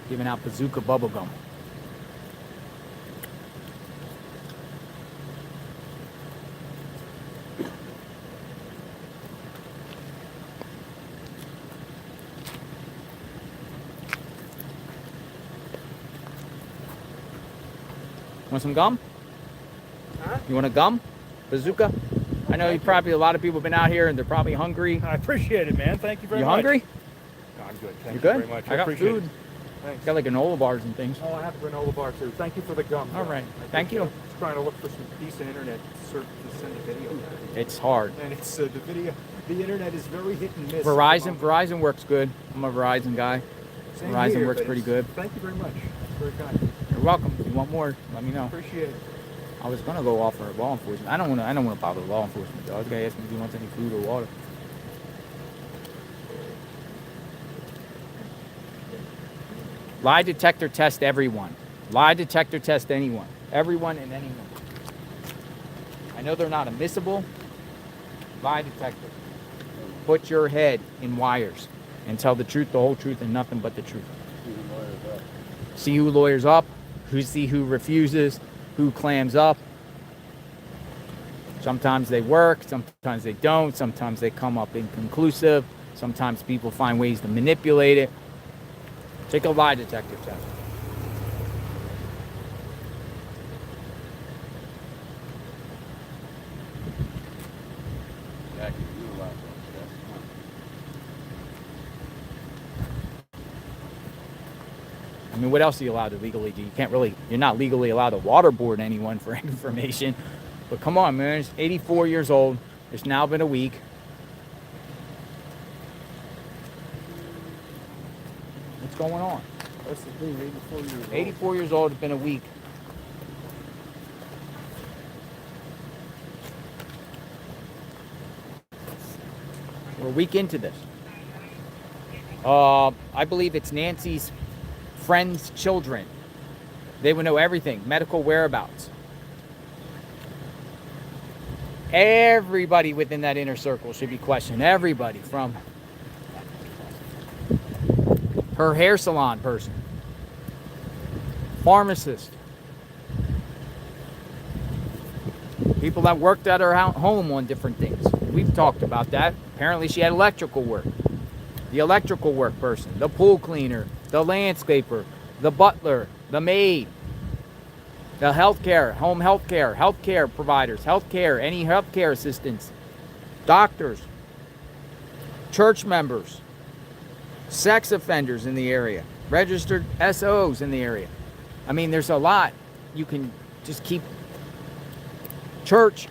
A: Giving out bazooka bubble gum. Want some gum?
P: Huh?
A: You want a gum? Bazooka? I know you probably, a lot of people have been out here and they're probably hungry.
P: I appreciate it, man. Thank you very
A: You
P: much.
A: hungry?
P: No, I'm good. Thank
A: You good?
P: very much.
A: I got
P: appreciate
A: food.
P: it. Thanks.
A: Got like granola bars and things.
P: Oh, I have a granola bar too. Thank you for the gum.
A: All right.
P: I
A: Thank you.
P: was trying to look for some decent internet to send a video.
A: It's hard.
P: And it's the video. The internet is very hit and miss.
A: Verizon works good. I'm a Verizon guy.
P: Same
A: Verizon
P: here,
A: works
P: but
A: pretty
P: it's-
A: good.
P: Thank you very much. Very kind.
A: You're welcome. If you want more, let me know.
P: Appreciate it.
A: I was gonna go offer law enforcement. I don't want to bother law enforcement. Though. I was gonna ask him if he wants any food or water. Lie detector test everyone. Lie detector test anyone. Everyone and anyone. I know they're not admissible. Lie detector. Put your head in wires and tell the truth, the whole truth, and nothing but the truth. See who lawyers up, who refuses, who clams up. Sometimes they work, sometimes they don't, sometimes they come up inconclusive, sometimes people find ways to manipulate it. Take a lie detector test. I mean, what else are you allowed to legally do? You're not legally allowed to waterboard anyone for information. But come on, man, it's 84 years old. It's now been a week. What's going on?
S: That's the thing, 84 years old.
A: 84 years old, it's been a week. We're a week into this. I believe it's Nancy's friends' children. They would know everything, medical whereabouts. Everybody within that inner circle should be questioned. Everybody, from her hair salon person, pharmacist, people that worked at her home on different things. We've talked about that. Apparently she had electrical work. The electrical work person, the pool cleaner, the landscaper, the butler, the maid, the healthcare, home healthcare providers, healthcare, any healthcare assistants, doctors, church members, sex offenders in the area, registered SOs in the area. I mean, there's a lot. You can just keep church.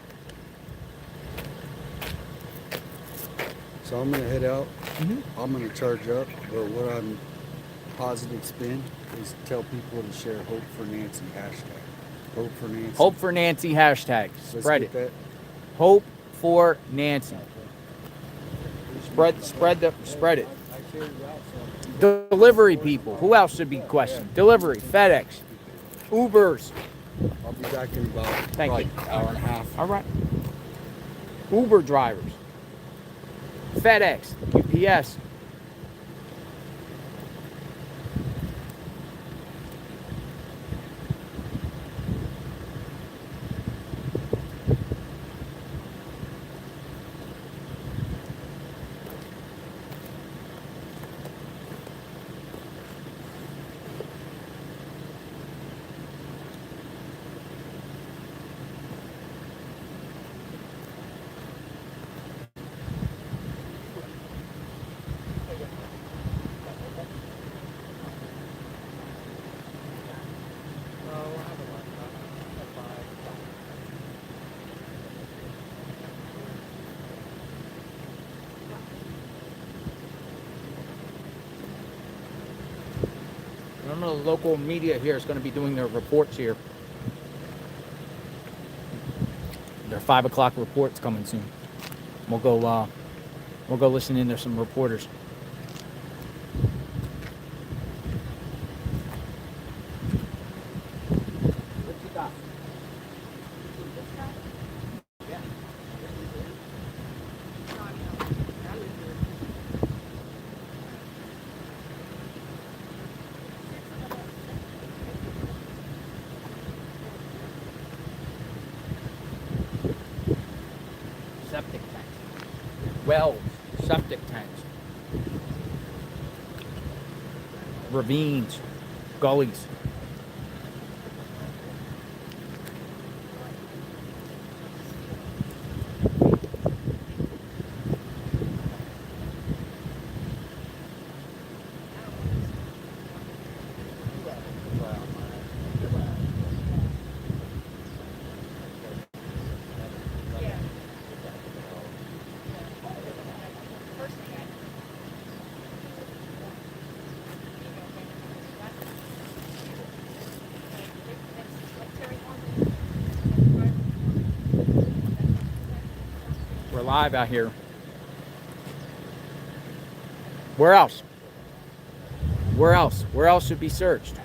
S: So I'm gonna head out.
A: Mhm.
S: I'm gonna charge up, but what I'm positive spin is tell people to share Hope for Nancy hashtag. Hope for Nancy.
A: Hope for Nancy hashtag.
S: Let's
A: Spread
S: get
A: it.
S: that.
A: Hope for Nancy. Spread it. Delivery people. Who else should be questioned? Delivery, FedEx, Ubers.
S: I'll be back in about
A: Thank
S: like
A: you.
S: hour and a half.
A: All right. Uber drivers, FedEx, UPS. Remember, the local media here is going to be doing their reports here. Their 5 o'clock reports coming soon. We'll go listen in to some reporters.
G: What you got?
A: Septic tanks. Wells, septic tanks. Ravines, gullies. We're live out here. Where else? Where else? Where else should be searched?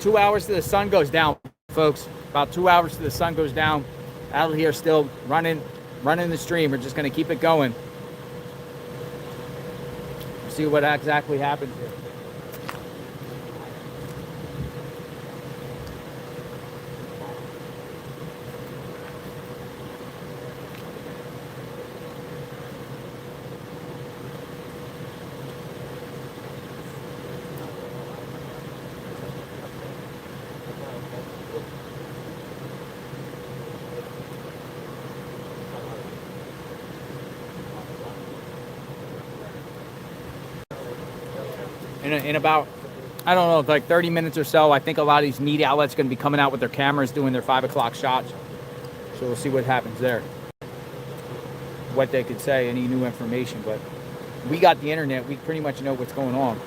A: 2 hours till the sun goes down, folks. About 2 hours till the sun goes down. Out here still running the stream. We're just going to keep it going. See what exactly happens here. In about, I don't know, like 30 minutes or so, I think a lot of these media outlets are going to be coming out with their cameras doing their 5 o'clock shots. So we'll see what happens there. What they could say, any new information. But we got the internet. We pretty much know what's going on.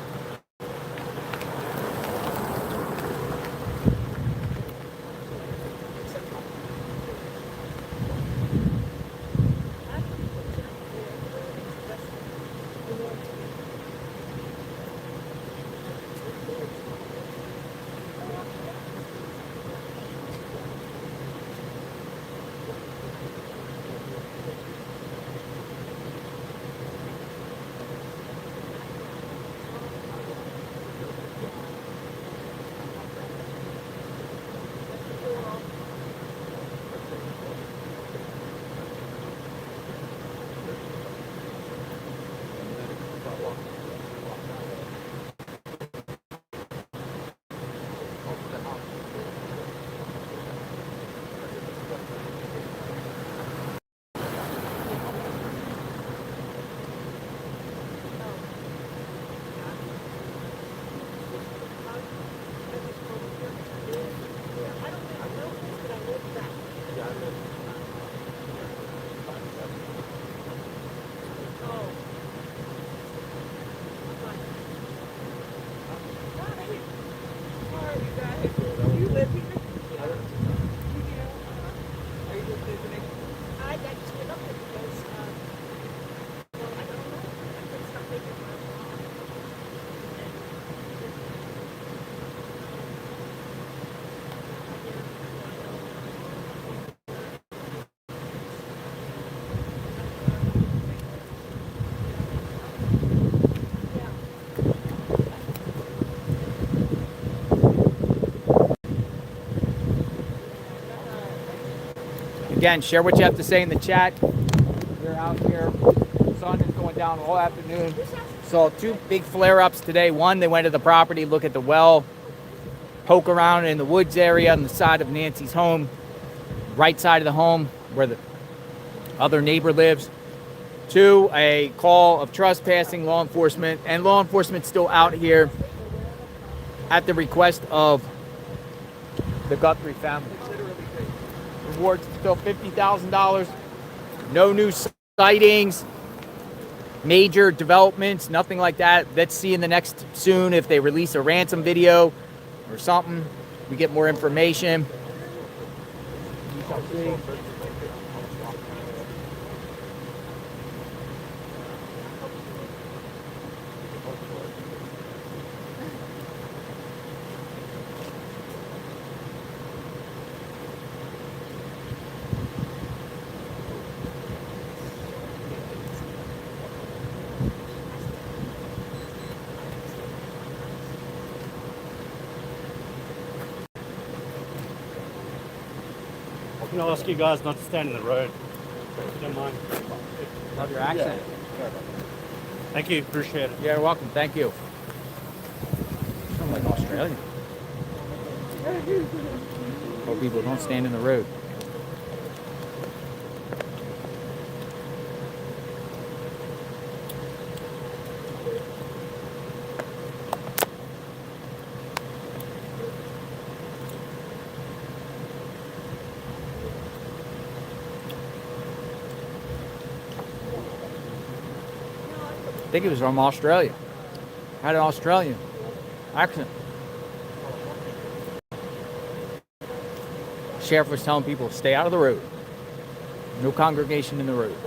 A: Again, share what you have to say in the chat. We're out here. The sun is going down all afternoon. Saw 2 big flare-ups today. One, they went to the property, look at the well, poke around in the woods area on the side of Nancy's home, right side of the home where the other neighbor lives. 2, a call of trespassing, law enforcement, and law enforcement still out here at the request of the Guthrie family. Rewards still $50,000. No new sightings, major developments, nothing like that. Let's see in the next soon if they release a ransom video or something. We get more information. We shall see.
U: I'm going to ask you guys not to stand in the road, if you don't mind.
A: Love your accent.
U: Yeah. Thank you, appreciate it.
A: You're welcome, thank you. I'm like Australian. Told people don't stand in the road. I think it was from Australia. Had an Australian accent. Sheriff was telling people, stay out of the road. No congregation in the road.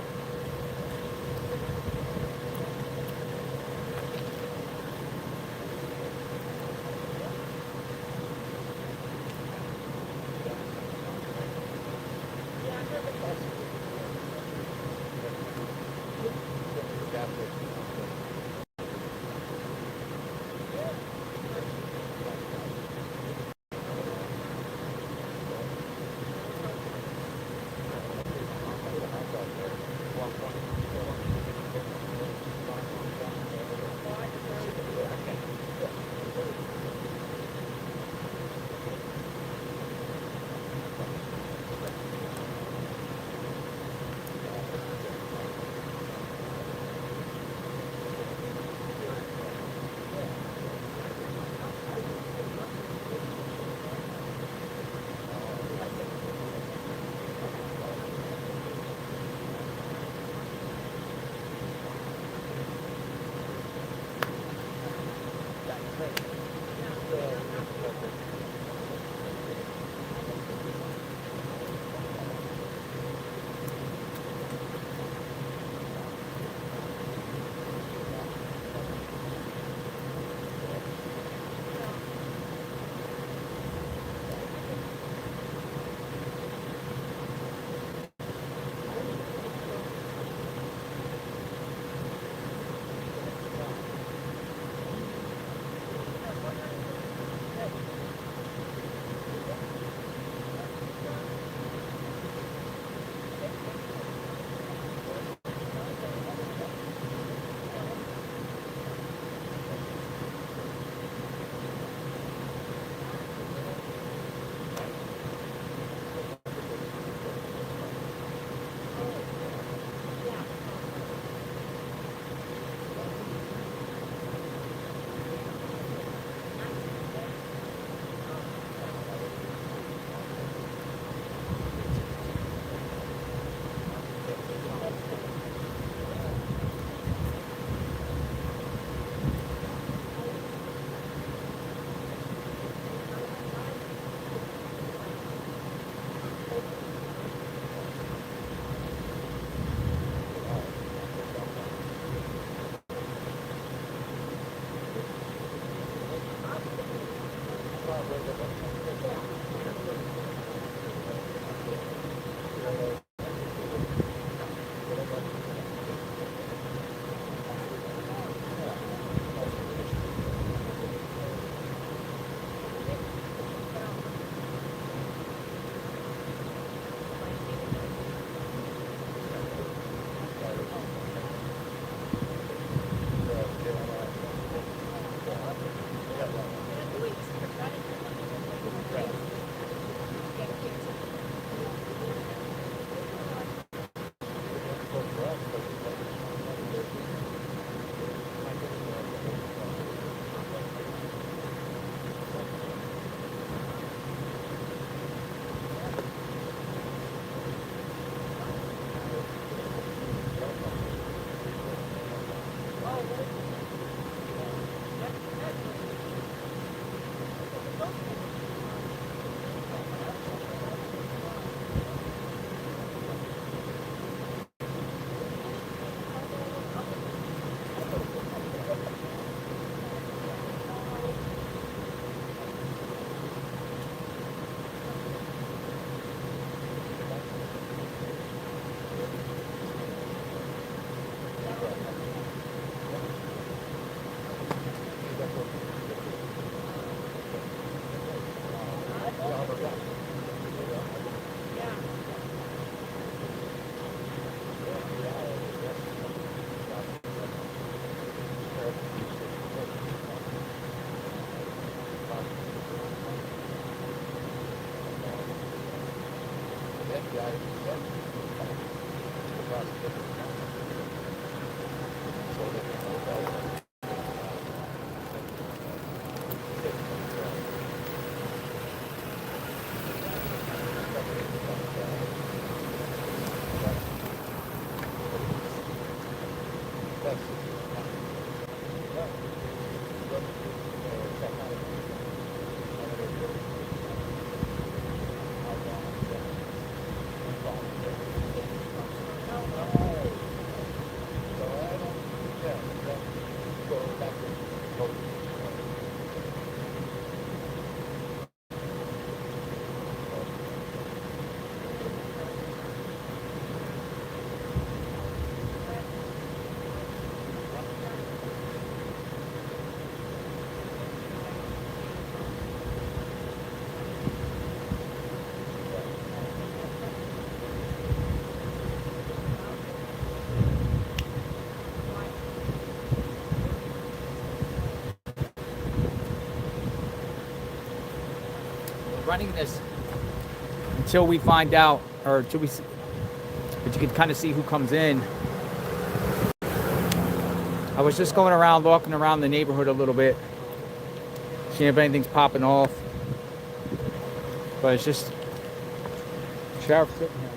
A: running this until we find out, or until we see, but you can kind of see who comes in. I was just going around, walking around the neighborhood a little bit, seeing if anything's popping off. But it's just sheriff sitting here.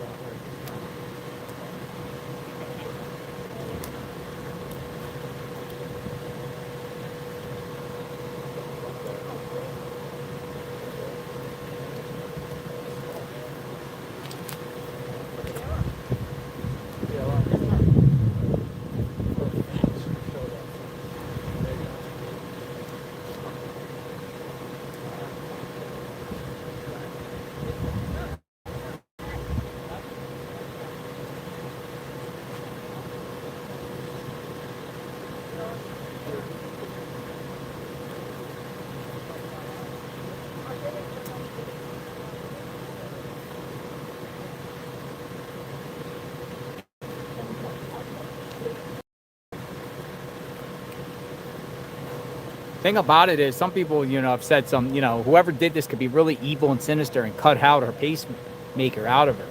A: Thing about it is, some people, have said whoever did this could be really evil and sinister and cut out her pacemaker out of her.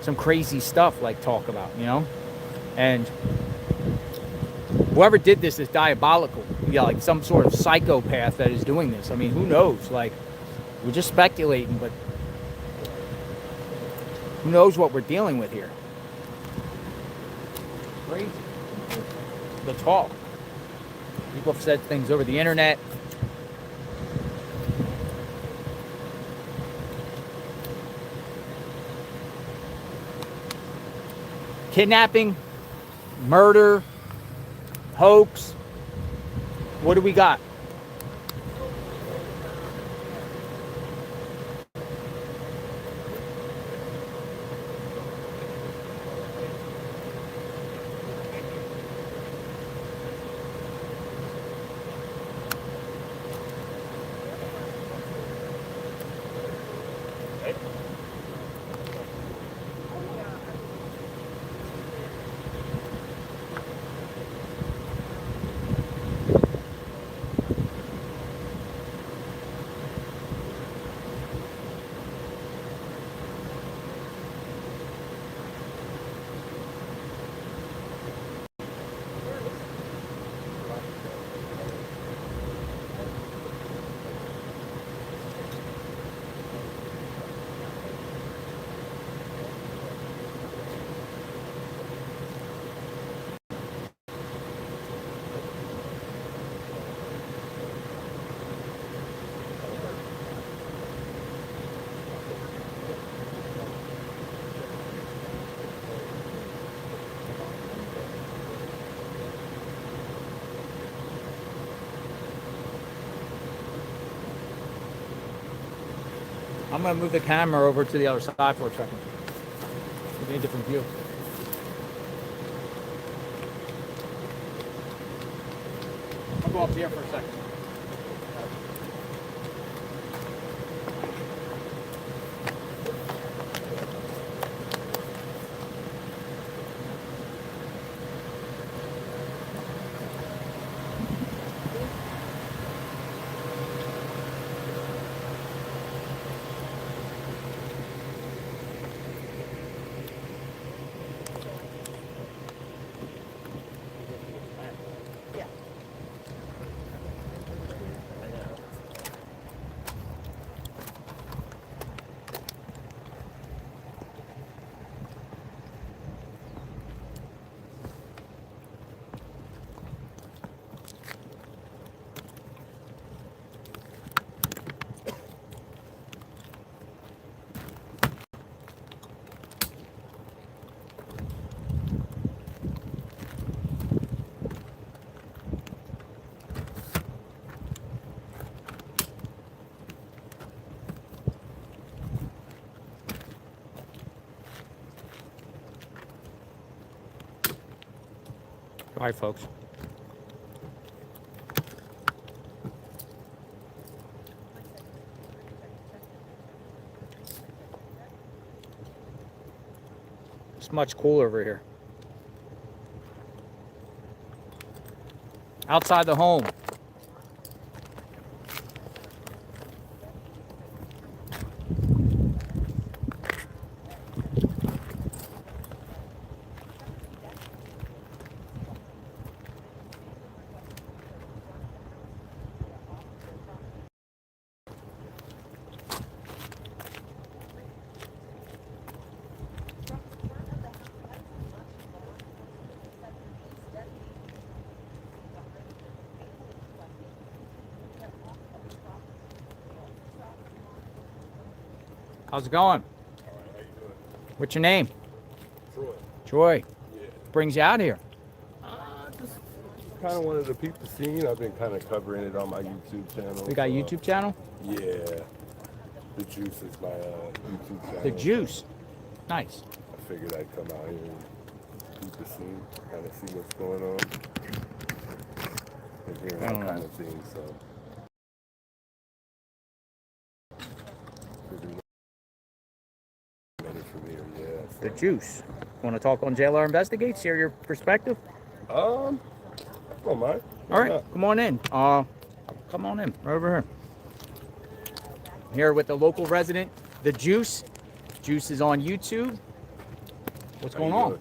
A: Some crazy stuff like talk about, and whoever did this is diabolical. Like some sort of psychopath that is doing this. I mean, who knows? Like, we're just speculating, but who knows what we're dealing with here? Crazy. The talk. People have said things over the internet. Kidnapping, murder, hoax. What do we got? I'm going to move the camera over to the other side for a second. Give me a different view. I'll go up here for a second. All right, folks. It's much cooler over here. Outside the home. How's it going? What's your name?
I: Troy.
A: Troy.
I: Yeah.
A: Brings you out here?
I: Just kind of wanted to peep the scene. I've been kind of covering it on my YouTube channel.
A: We got a YouTube channel?
I: Yeah. The Juice is my YouTube channel.
A: The Juice. Nice.
I: I figured I'd come out here and peep the scene, kind of see what's going on. And hearing that kind of thing, so. From here, yeah.
A: The Juice. Want to talk on JLR Investigates? Share your perspective?
I: Don't mind.
A: All right, come on in. Come on in, right over here. Here with the local resident, The Juice. Juice is on YouTube. What's going on?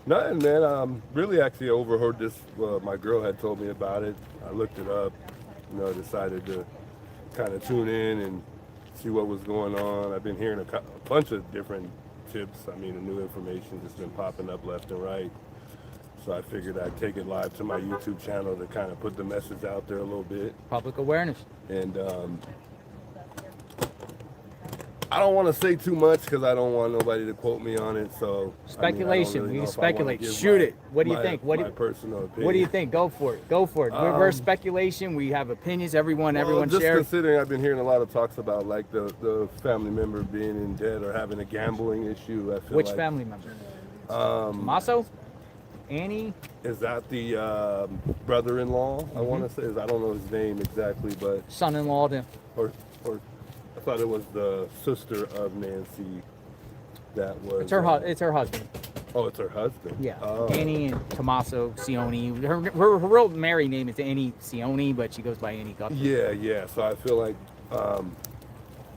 I: Nothing, man. Really actually overheard this. My girl had told me about it. I looked it up. Decided to kind of tune in and see what was going on. I've been hearing a bunch of different tips. I mean, the new information just been popping up left and right. So I figured I'd take it live to my YouTube channel to kind of put the message out there a little bit.
A: Public awareness.
I: And I don't want to say too much because I don't want nobody to quote me on it. So
A: speculation. We can speculate. Shoot it. What do you think?
I: My personal opinion.
A: What do you think? Go for it. Go for it. We're speculation. We have opinions. Everyone
I: just
A: shares.
I: Considering I've been hearing a lot of talks about like the family member being in debt or having a gambling issue. I feel
A: Which
I: like,
A: family member? Tommaso? Annie?
I: Is that the brother-in-law? I want to say. I don't know his name exactly, but
A: son-in-law.
I: Or I thought it was the sister of Nancy. That was.
A: It's her husband.
I: Oh, it's her husband.
A: Yeah.
I: Oh.
A: Annie and Tommaso Cioni. Her real married name is Annie Cioni, but she goes by Annie Guthrie.
I: Yeah. So I feel like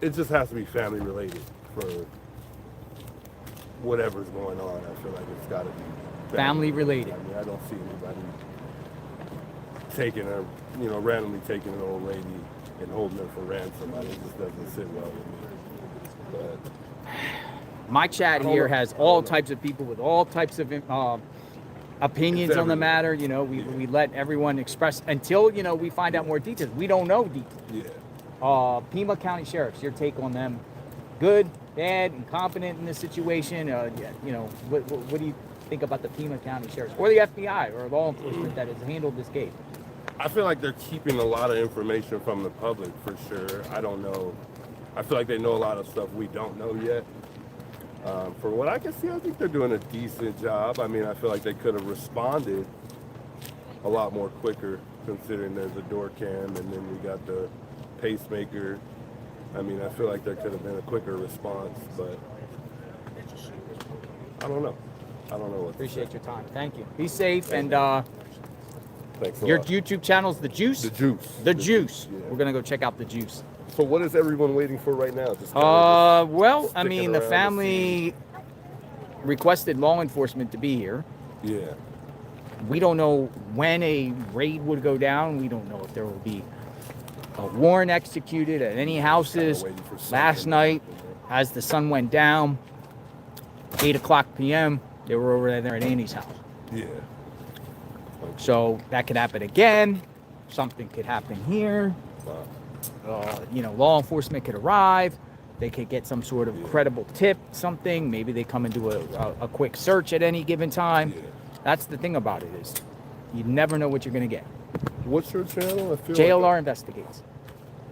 I: it just has to be family related for whatever's going on. I feel like it's got to be
A: family related.
I: I mean, I don't see anybody taking her, randomly taking an old lady and holding her for ransom. It just doesn't sit well with me. But
A: my chat here has all types of people with all types of opinions on the matter. We let everyone express until we find out more details. We don't know details.
I: Yeah.
A: Pima County Sheriffs, your take on them? Good, bad, incompetent in this situation? What do you think about the Pima County Sheriffs or the FBI or law enforcement that has handled this case?
I: I feel like they're keeping a lot of information from the public for sure. I don't know. I feel like they know a lot of stuff we don't know yet. For what I can see, I think they're doing a decent job. I mean, I feel like they could have responded a lot more quicker considering there's a door cam and then we got the pacemaker. I mean, I feel like there could have been a quicker response, but I don't know. I don't know what.
A: Appreciate your time. Thank you. Be safe and
I: thanks a
A: your
I: lot.
A: YouTube channel's The Juice?
I: The Juice.
A: The Juice.
I: Yeah.
A: We're going to go check out The Juice.
I: So what is everyone waiting for right now?
A: Well, I mean, the family requested law enforcement to be here.
I: Yeah.
A: We don't know when a raid would go down. We don't know if there will be a warrant executed at any houses. Last night, as the sun went down, 8 o'clock p.m., they were over there at Annie's house.
I: Yeah.
A: So that could happen again. Something could happen here. Law enforcement could arrive. They could get some sort of credible tip, something. Maybe they come and do a quick search at any given time.
I: Yeah.
A: That's the thing about it is you never know what you're going to get.
I: What's your channel? I feel
A: JLR Investigates.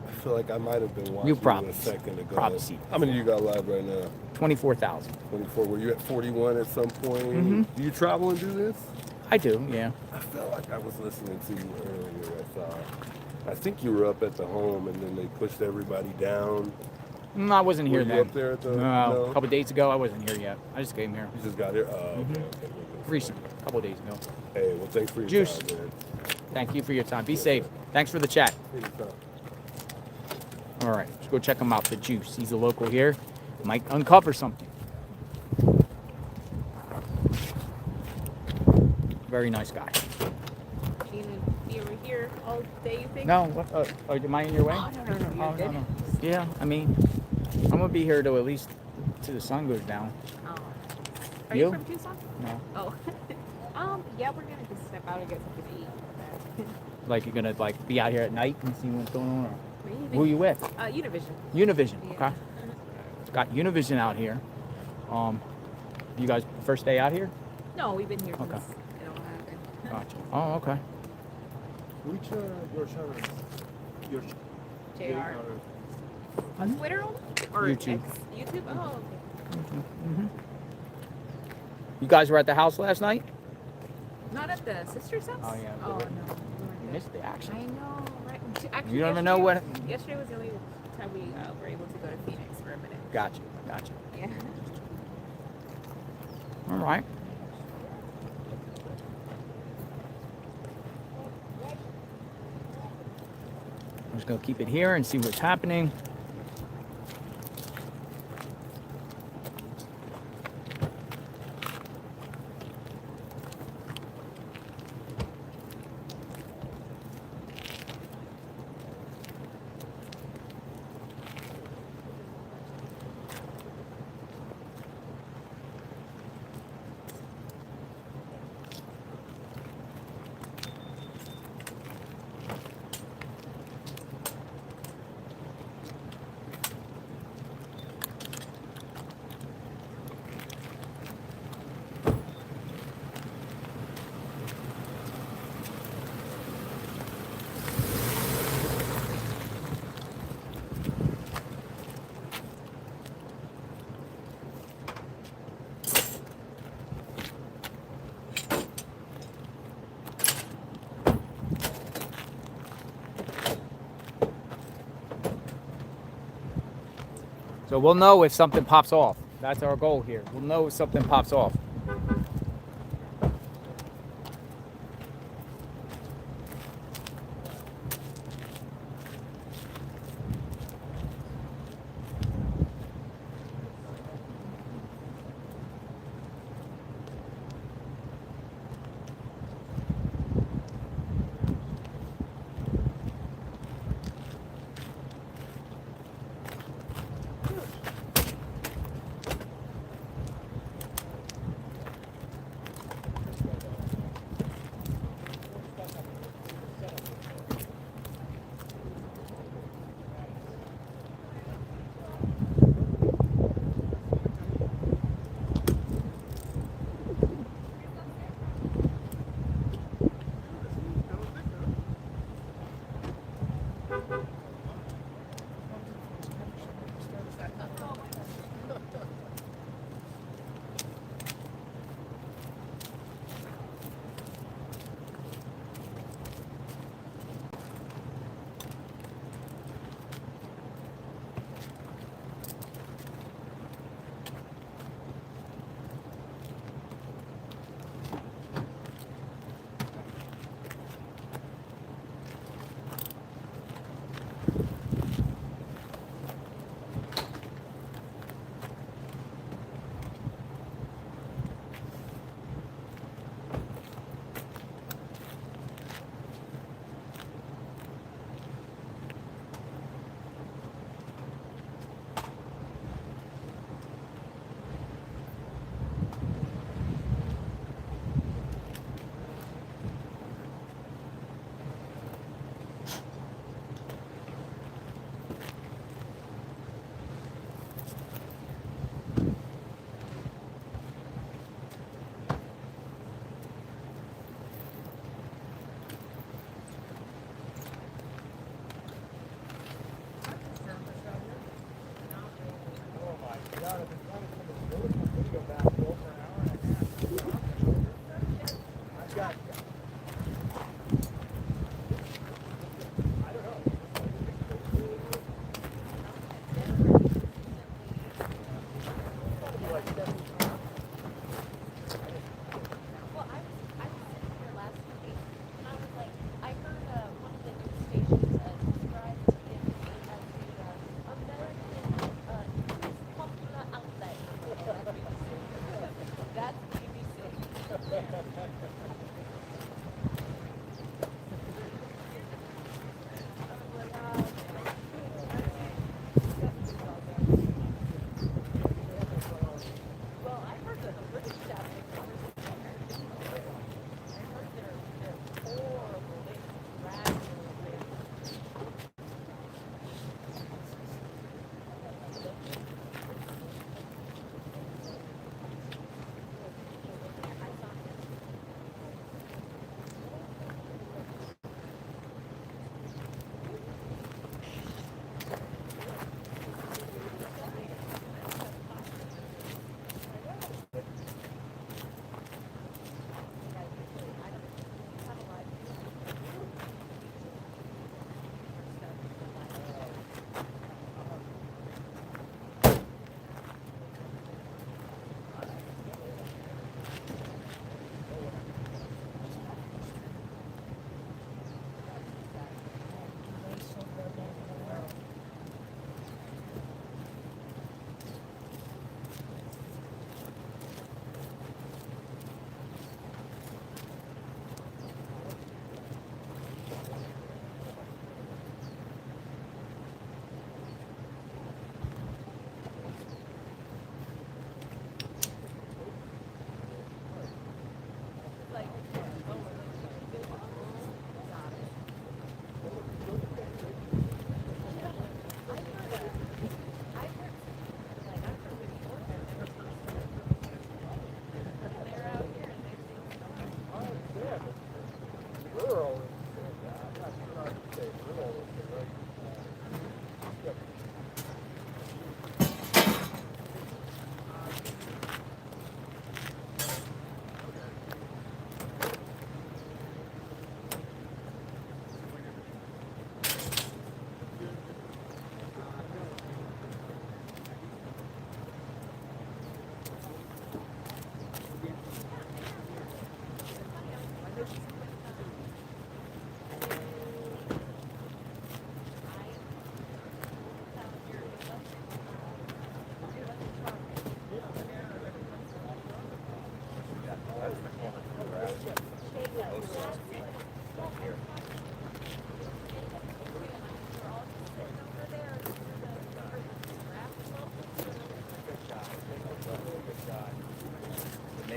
I: I feel like I might have been watching
A: You probably
I: a second ago.
A: probably see.
I: How many you got live right now?
A: 24,000.
I: 24. Were you at 41 at some point?
A: Mhm.
I: Do you travel and do this?
A: I do, yeah.
I: I felt like I was listening to you earlier. I think you were up at the home and then they pushed everybody down.
A: I wasn't here
I: Were you
A: then.
I: up there at the?
A: No, a couple days ago, I wasn't here yet. I just came here.
I: You just got here? Oh, okay.
A: Recent, a couple days ago.
I: Hey, well, thanks for your
A: Juice.
I: time, man.
A: Thank you for your time. Be safe. Thanks for the chat. All right, let's go check him out. The Juice. He's a local here. Might uncover something. Very nice guy.
C: You gonna be over here all day, you think?
A: No, what? Am I in your way?
C: Oh, no. You're good.
A: No. Yeah, I mean, I'm gonna be here till at least till the sun goes down.
C: Oh. Are you from Tucson?
A: No.
C: Oh. Yeah, we're gonna just step out and get something to eat.
A: Like you're gonna be out here at night and see what's going on? Or
C: Maybe.
A: who are you with?
C: Univision.
A: Univision.
C: Yeah.
A: Okay. Got Univision out here. You guys first day out here?
N: No, we've been here
A: Okay.
N: since it all happened.
A: Gotcha. Oh, okay.
E: Which your channel? Your
N: JR. On Twitter only? Or
A: YouTube.
N: X? YouTube? Oh, okay.
A: Mm-hmm. You guys were at the house last night?
N: Not at the sister's house?
A: Oh, yeah.
N: Oh, no.
A: You missed the action.
N: I know, right? Actually,
A: You don't even know what.
N: Yesterday was the only time we were able to go to Phoenix for a minute.
A: Gotcha. Gotcha.
N: Yeah.
A: All right. I'm just gonna keep it here and see what's happening. So we'll know if something pops off. That's our goal here. We'll know if something pops off.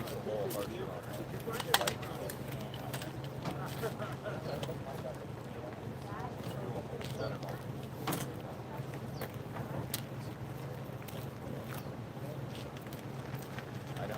I: takes a whole hard
A: I know.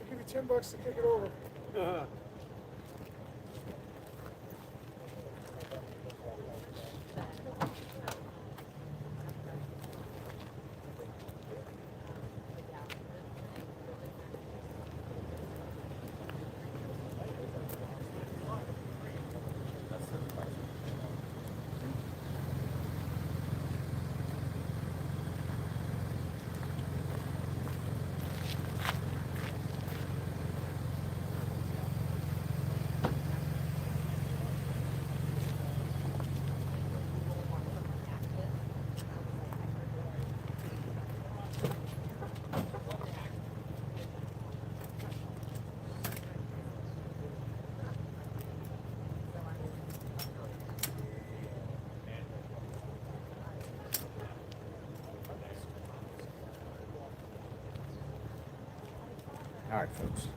B: Give you $10 to kick it over.
A: All right, folks.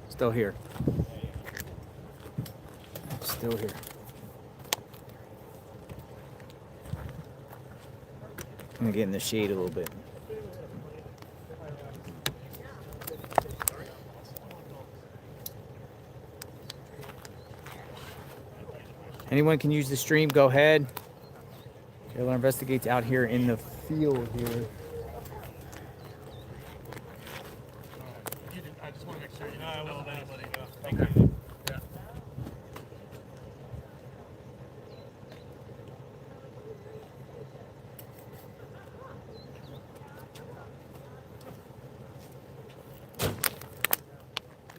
A: Still here. Still here. I'm gonna get in the shade a little bit. Anyone can use the stream, go ahead. Taylor Investigates out here in the field here.
U: I just want to make sure you know I wasn't anybody. Thank you. Yeah.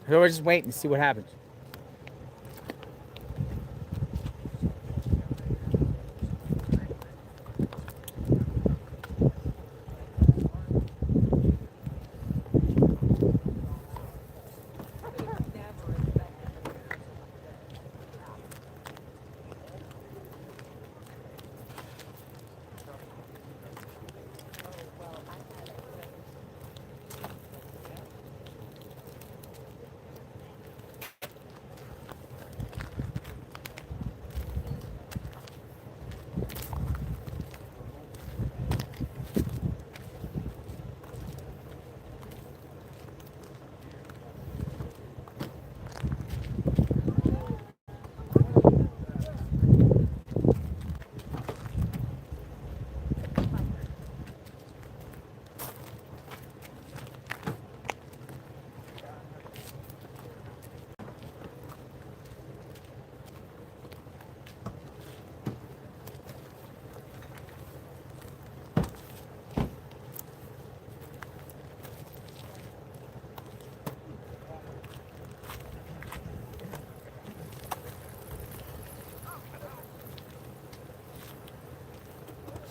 A: So we're just waiting to see what happens.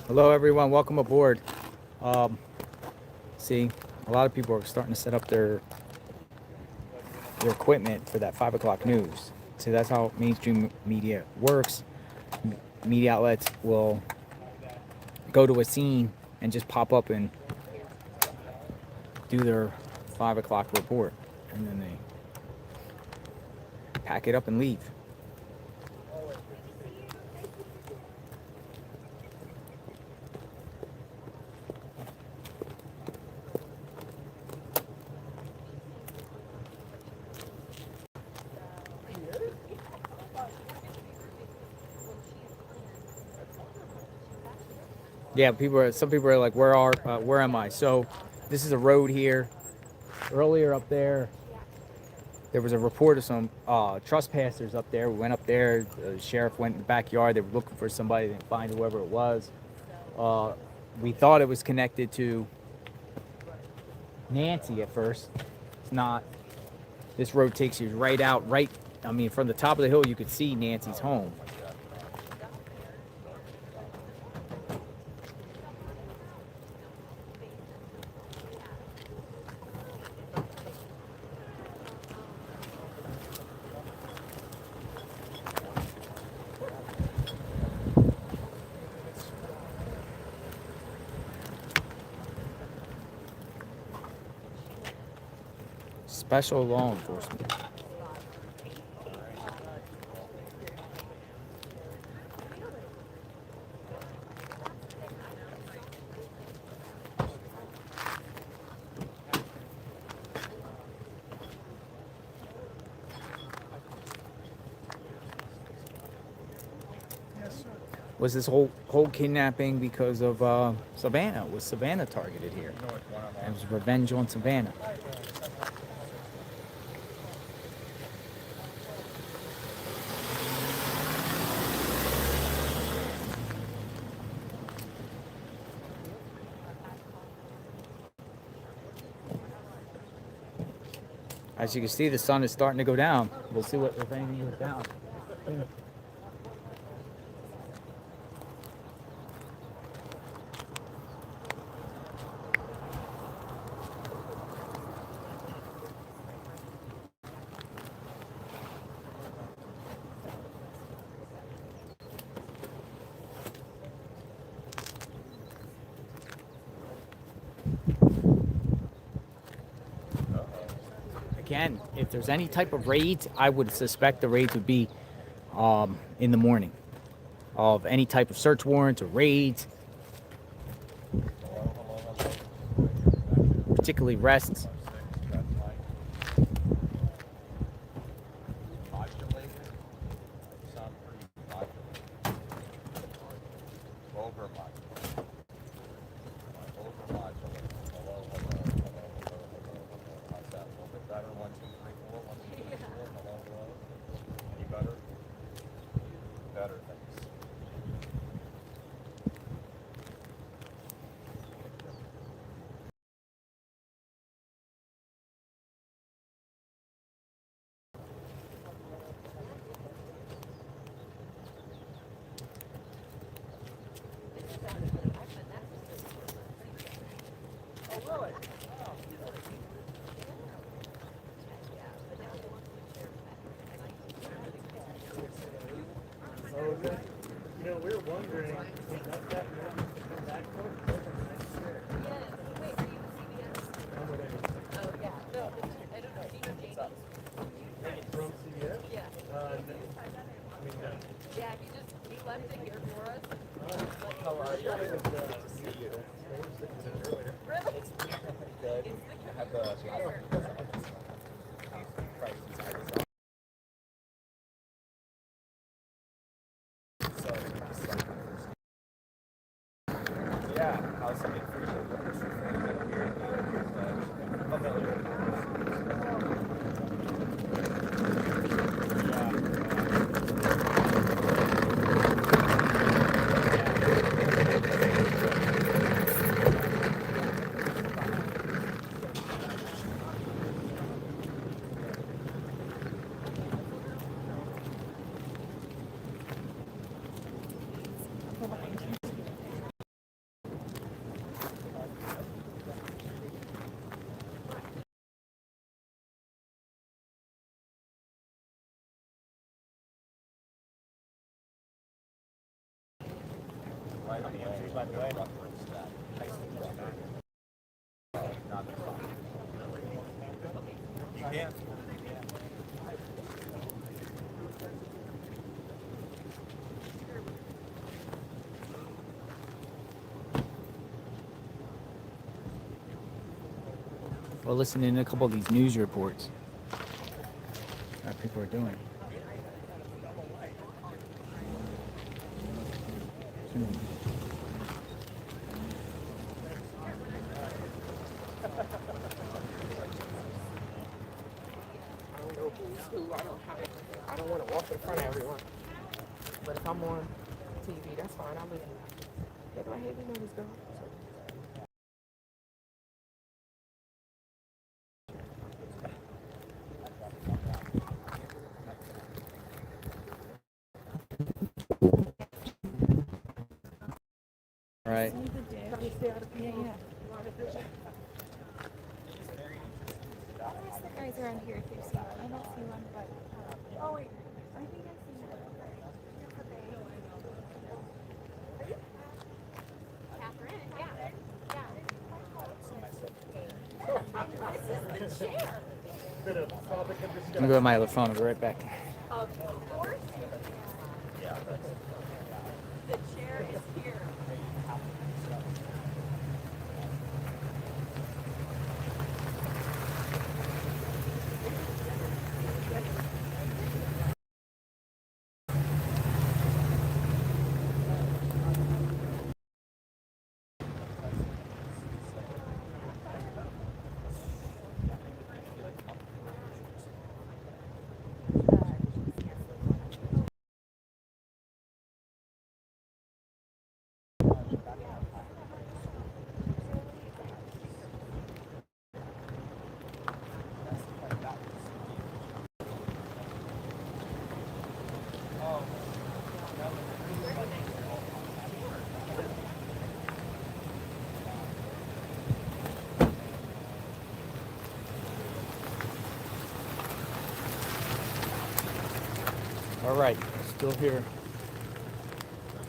A: Hello, everyone. Welcome aboard. See, a lot of people are starting to set up their equipment for that 5 o'clock news. See, that's how mainstream media works. Media outlets will go to a scene and just pop up and do their 5 o'clock report, and then they pack it up and leave. Yeah, some people are like, where am I? So this is a road here. Earlier up there was a report of some trespassers up there. We went up there. The sheriff went in the backyard. They were looking for somebody. They didn't find whoever it was. We thought it was connected to Nancy at first. It's not. This road takes you right out, from the top of the hill, you could see Nancy's home. Special law enforcement. Was this whole kidnapping because of Savannah? Was Savannah targeted here? It was revenge on Savannah. As you can see, the sun is starting to go down. We'll see if anything goes down. Again, if there's any type of raids, I would suspect the raids would be in the morning. Of any type of search warrants or raids, particularly arrests.
B: You know, we were wondering, we left that one to come back for it.
N: Oh, yeah. No, I don't know. Do you know James?
B: From CBS?
N: Yeah. Yeah, he left it here for us.
B: How are you?
N: Really?
B: Good. I have the yeah, I was something pretty
P: by the way. You can't.
A: Well, listening to a couple of these news reports, what people are doing.
K: I don't want to walk in front of everyone. But if I'm on TV, that's fine. I'll listen. They're like, hey, we know this girl.
A: Right.
C: Ask the guys around here if they've seen one. I don't see one, but oh wait, I think I've seen one. Catherine, yeah. This is the chair.
A: I'm gonna go to my other phone. I'll be right back.
C: Of course. Yeah. The chair is here.
A: All right, still here.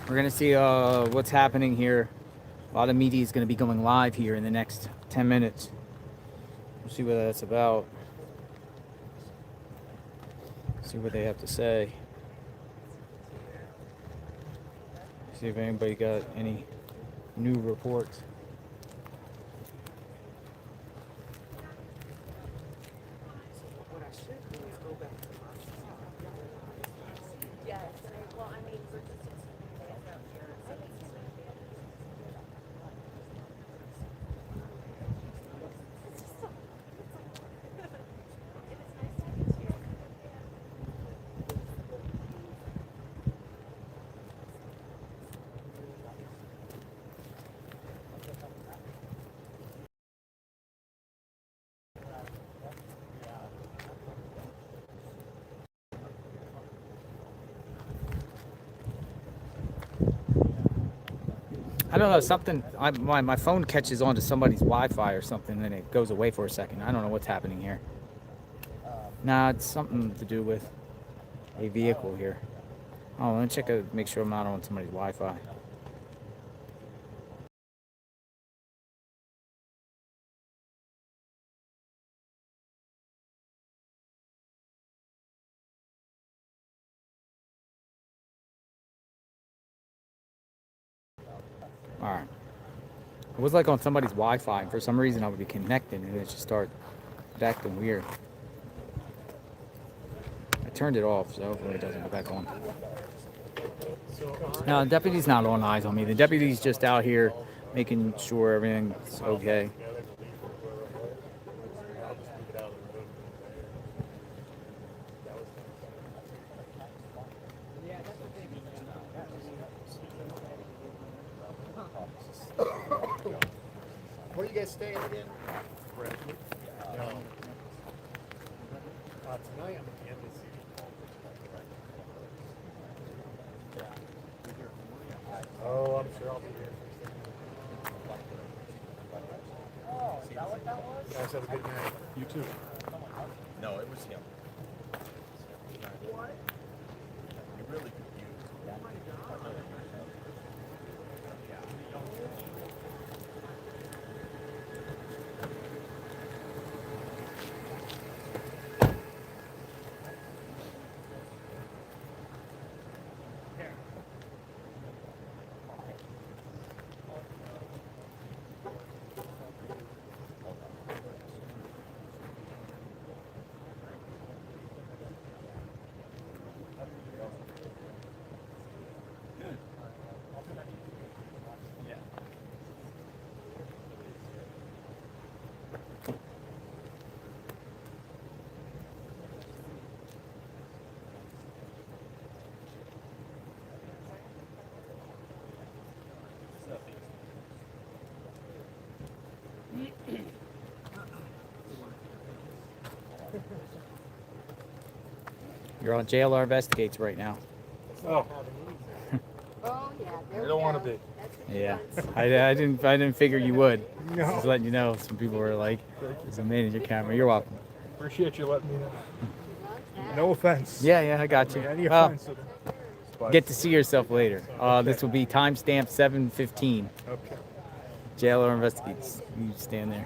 A: We're gonna see what's happening here. A lot of media is gonna be going live here in the next 10 minutes. We'll see what that's about. See what they have to say. See if anybody got any new reports.
K: What I should do is go back to my
C: Yes. Well, I mean, for
A: I don't know, something, my phone catches on to somebody's Wi-Fi or something and it goes away for a second. I don't know what's happening here. Nah, it's something to do with a vehicle here. Oh, let me check out, make sure I'm not on somebody's Wi-Fi. Alright. It was like on somebody's Wi-Fi, and for some reason I would be connected and it just started acting weird. I turned it off, so hopefully it doesn't go back on. No, the deputy's not on eyes on me. The deputy's just out here making sure everything's okay.
P: Where are you guys staying again? Tonight I'm at the embassy. Oh, I'm sure I'll be here. Oh, is that what that was? Guys, have a good night. You too. No, it was him. What? You really confused. Oh my God.
A: You're on JLR Investigates right now.
P: Oh.
C: Oh yeah, there
P: I
C: we
P: don't
C: go.
P: want to be.
A: Yeah, I didn't figure you would.
P: No.
A: Just letting you know. Some people were like, "There's a manager camera." You're welcome.
P: Appreciate you letting me know. No offense.
A: Yeah, I got you.
P: Any
A: Well,
P: offense.
A: get to see yourself later. This will be timestamp 7:15.
P: Okay.
A: JLR Investigates. You stand there.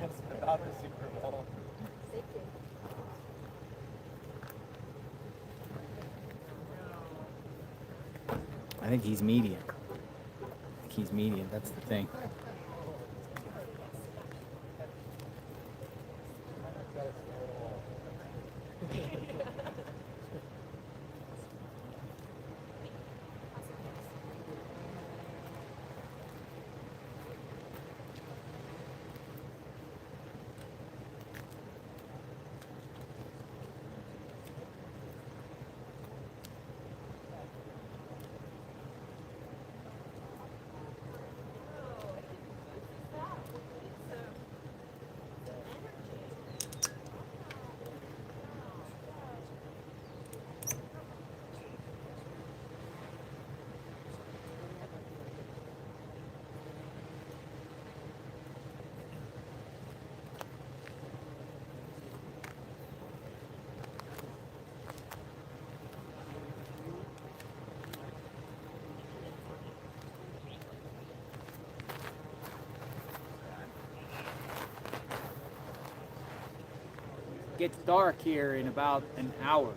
A: I think he's medium. He's medium. That's the thing. Gets dark here in about an hour.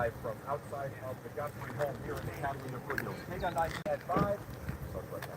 M: live from outside of the Guthrie home here in the Catalina foothills. KGUN 9 at 5. Starts right now.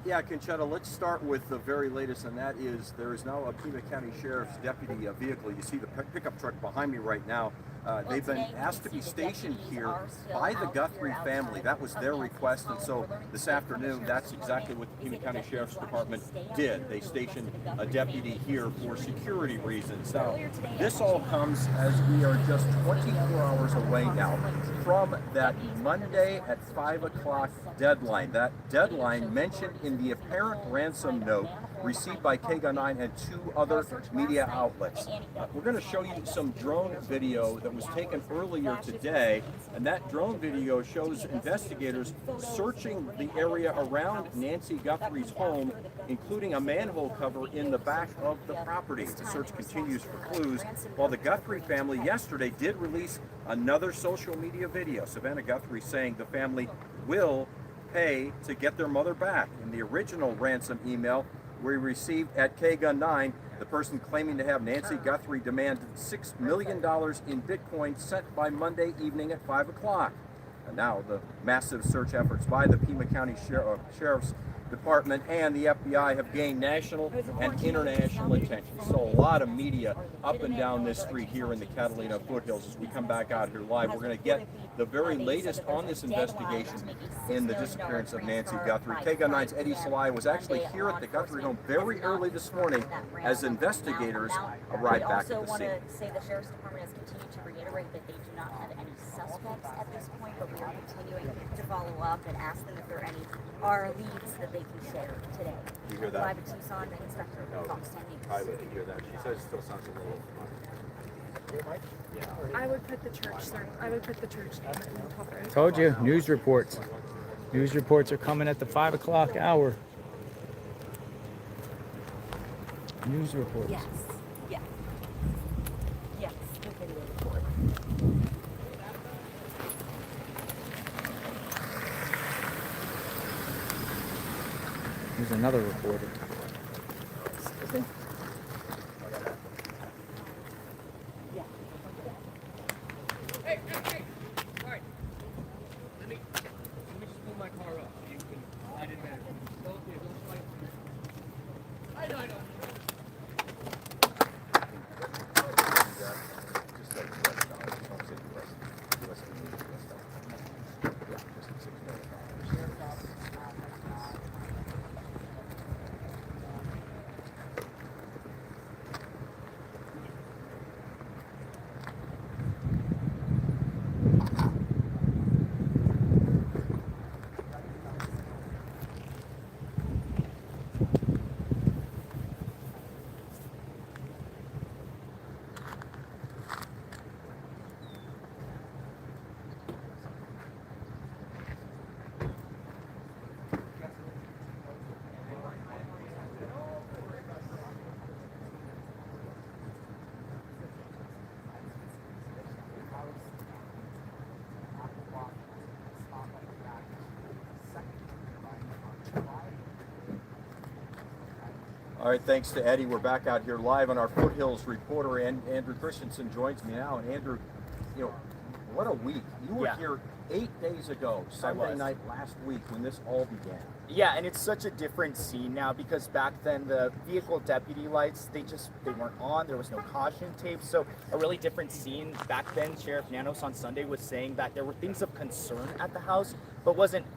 M: Yeah, Conchetta, let's start with the very latest, and that is there is now a Pima County Sheriff's deputy vehicle. You see the pickup truck behind me right now. They've been asked to be stationed here by the Guthrie family. That was their request, and so this afternoon, that's exactly what the Pima County Sheriff's Department did. They stationed a deputy here for security reasons. Now, this all comes as we are just 24 hours away now from that Monday at 5 o'clock deadline. That deadline mentioned in the apparent ransom note received by KGUN 9 and 2 other media outlets. We're going to show you some drone video that was taken earlier today, and that drone video shows investigators searching the area around Nancy Guthrie's home, including a manhole cover in the back of the property. The search continues for clues, while the Guthrie family yesterday did release another social media video. Savannah Guthrie saying the family will pay to get their mother back. In the original ransom email we received at KGUN 9, the person claiming to have Nancy Guthrie demanded $6 million in Bitcoin sent by Monday evening at 5 o'clock. And now the massive search efforts by the Pima County Sheriff's Department and the FBI have gained national and international attention. So a lot of media up and down this street here in the Catalina foothills. As we come back out here live, we're going to get the very latest on this investigation in the disappearance of Nancy Guthrie. KGUN 9's Eddie Salai was actually here at the Guthrie home very early this morning as investigators arrived back at the scene.
V: I also want to say the Sheriff's Department has continued to reiterate that they do not have any suspects at this point, but we are continuing to follow up and ask them if there are leads that they can share today.
M: You hear that?
V: Live at Tucson, Inspector Fox 10 News.
M: I would hear that. She says it still sounds a little.
W: I would put the church, sir. I would put the church name in the top right.
A: Told you, news reports. News reports are coming at the 5 o'clock hour. News reports.
V: Yes. Yes. Yes. The video report.
A: Here's another reporter.
P: Hey, all right. Let me just pull my car up so you can slide in there. Don't slide. I know.
M: All right, thanks to Eddie. We're back out here live on our Foothills reporter, and Andrew Christensen joins me now. And Andrew, what a week. You were here 8 days ago, Sunday night last week, when this all began.
X: Yeah, and it's such a different scene now because back then the vehicle deputy lights, they weren't on. There was no caution tape. So a really different scene. Back then, Sheriff Nanos on Sunday was saying that there were things of concern at the house, but wasn't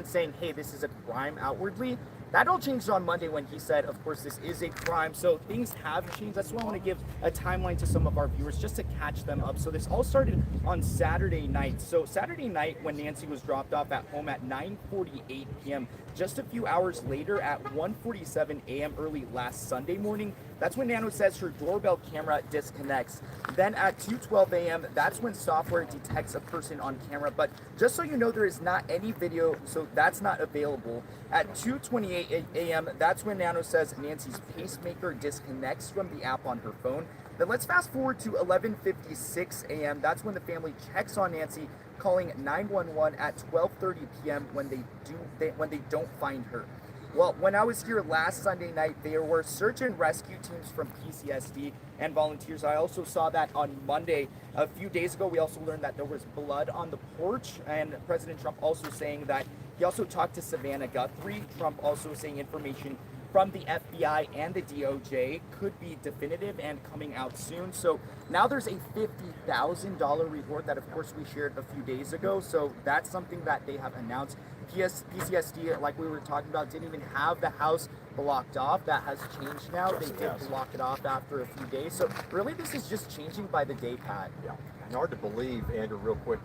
X: saying, hey, this is a crime outwardly. That all changed on Monday when he said, of course, this is a crime. So things have changed. That's why I want to give a timeline to some of our viewers just to catch them up. So this all started on Saturday night. So Saturday night when Nancy was dropped off at home at 9:48 p.m., just a few hours later at 1:47 a.m. early last Sunday morning, that's when Nano says her doorbell camera disconnects. Then at 2:12 a.m., that's when software detects a person on camera. But just so you know, there is not any video, so that's not available. At 2:28 a.m., that's when Nano says Nancy's pacemaker disconnects from the app on her phone. Then let's fast forward to 11:56 a.m. That's when the family checks on Nancy, calling 911 at 12:30 p.m. when they don't find her. Well, when I was here last Sunday night, there were search and rescue teams from PCSD and volunteers. I also saw that on Monday. A few days ago, we also learned that there was blood on the porch, and President Trump also saying that he also talked to Savannah Guthrie. Trump also saying information from the FBI and the DOJ could be definitive and coming out soon. So now there's a $50,000 reward that, of course, we shared a few days ago. So that's something that they have announced. PCSD, like we were talking about, didn't even have the house blocked off. That has changed now. They did block it off after a few days. So really, this is just changing by the day, Pat.
M: Yeah, and hard to believe, Andrew, real quick,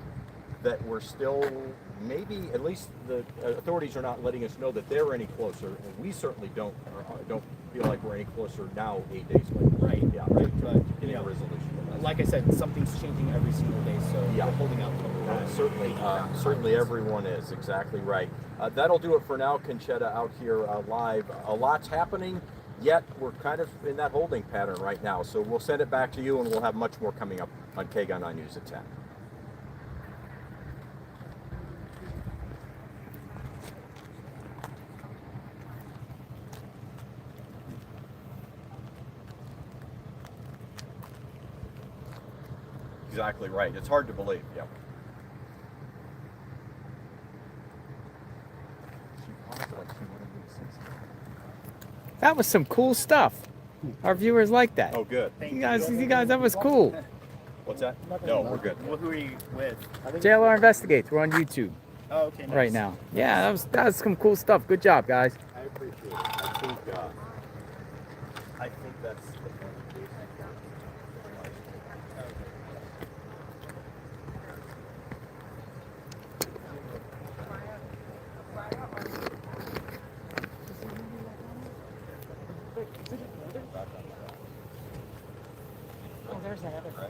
M: that we're still, maybe at least the authorities are not letting us know that they're any closer, and we certainly don't feel like we're any closer now 8 days later.
X: Right.
M: Yeah.
X: Right. But
M: Getting a resolution.
X: Like I said, something's changing every single day. So
M: yeah,
X: we're holding out hope.
M: Certainly everyone is exactly right. That'll do it for now. Conchetta out here live. A lot's happening, yet we're kind of in that holding pattern right now. So we'll send it back to you, and we'll have much more coming up on KGUN 9 News at 10. Exactly right. It's hard to believe. Yeah.
A: That was some cool stuff. Our viewers like that.
M: Oh, good.
A: You guys, that was cool.
M: What's that? No, we're good.
X: Well, who are you with?
A: JLR Investigates. We're on YouTube
X: Oh, okay. Nice.
A: right now. Yeah, that was some cool stuff. Good job, guys.
M: I appreciate it. I think that's the point.
K: Oh, there's that other guy.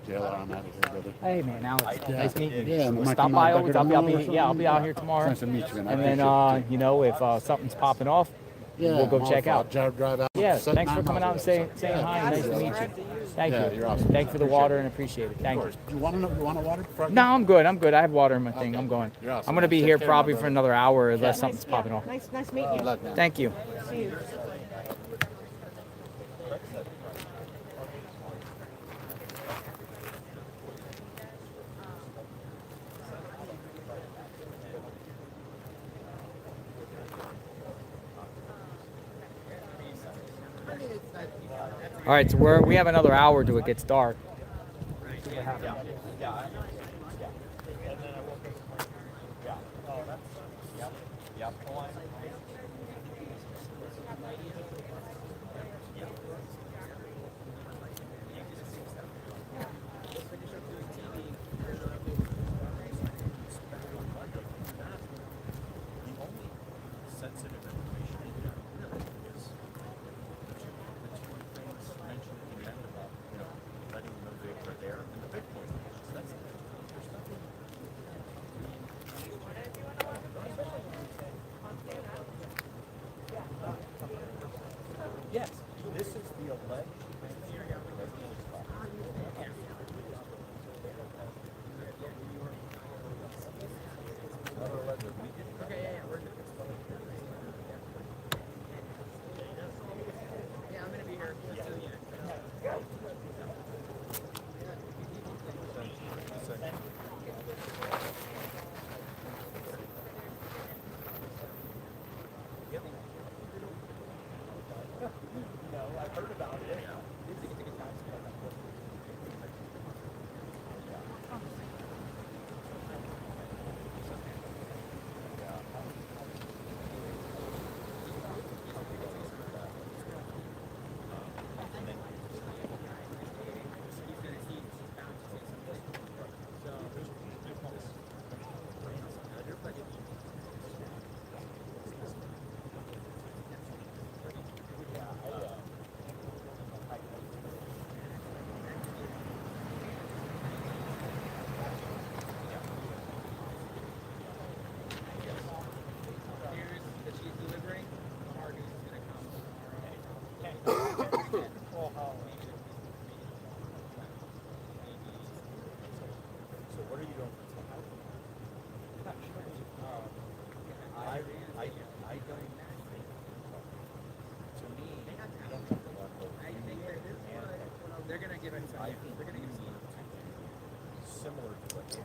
T: JLR, I'm out of here, brother.
A: Hey, man, Alex.
T: Yeah.
A: Nice meeting you.
T: Yeah,
A: We'll
T: might
A: stop
T: come
A: by
T: out
A: always.
T: back
A: I'll
T: tomorrow
A: be out here tomorrow.
T: Nice to meet you, man. I
A: And then,
T: appreciate
A: if something's popping off,
T: Yeah,
A: we'll go
T: I'm
A: check
T: all
A: out.
T: for it. Drive out.
A: Yeah,
T: Set
A: thanks for
T: 9
A: coming out and
T: miles
A: saying
T: away.
A: hi. Nice to meet you. Thank
T: Yeah,
A: you.
T: you're awesome.
A: Thanks for the water and appreciate it. Thank you.
T: You want a water?
A: No, I'm good. I have water in my thing. I'm going.
T: You're awesome.
A: I'm going to be
T: Take
A: here
T: care,
A: probably
T: my
A: for
T: brother.
A: another hour unless something's popping off.
K: Nice meeting you.
T: Good luck, man.
A: Thank you.
K: See you.
A: All right, so we have another hour till it gets dark.
M: Yes, this is the alleged.
K: Yeah, I'm gonna be here.
M: So what are you doing for tonight? I don't think, to me, you don't have to walk over. They're going to give it to you. They're going to give it to you. Similar to what they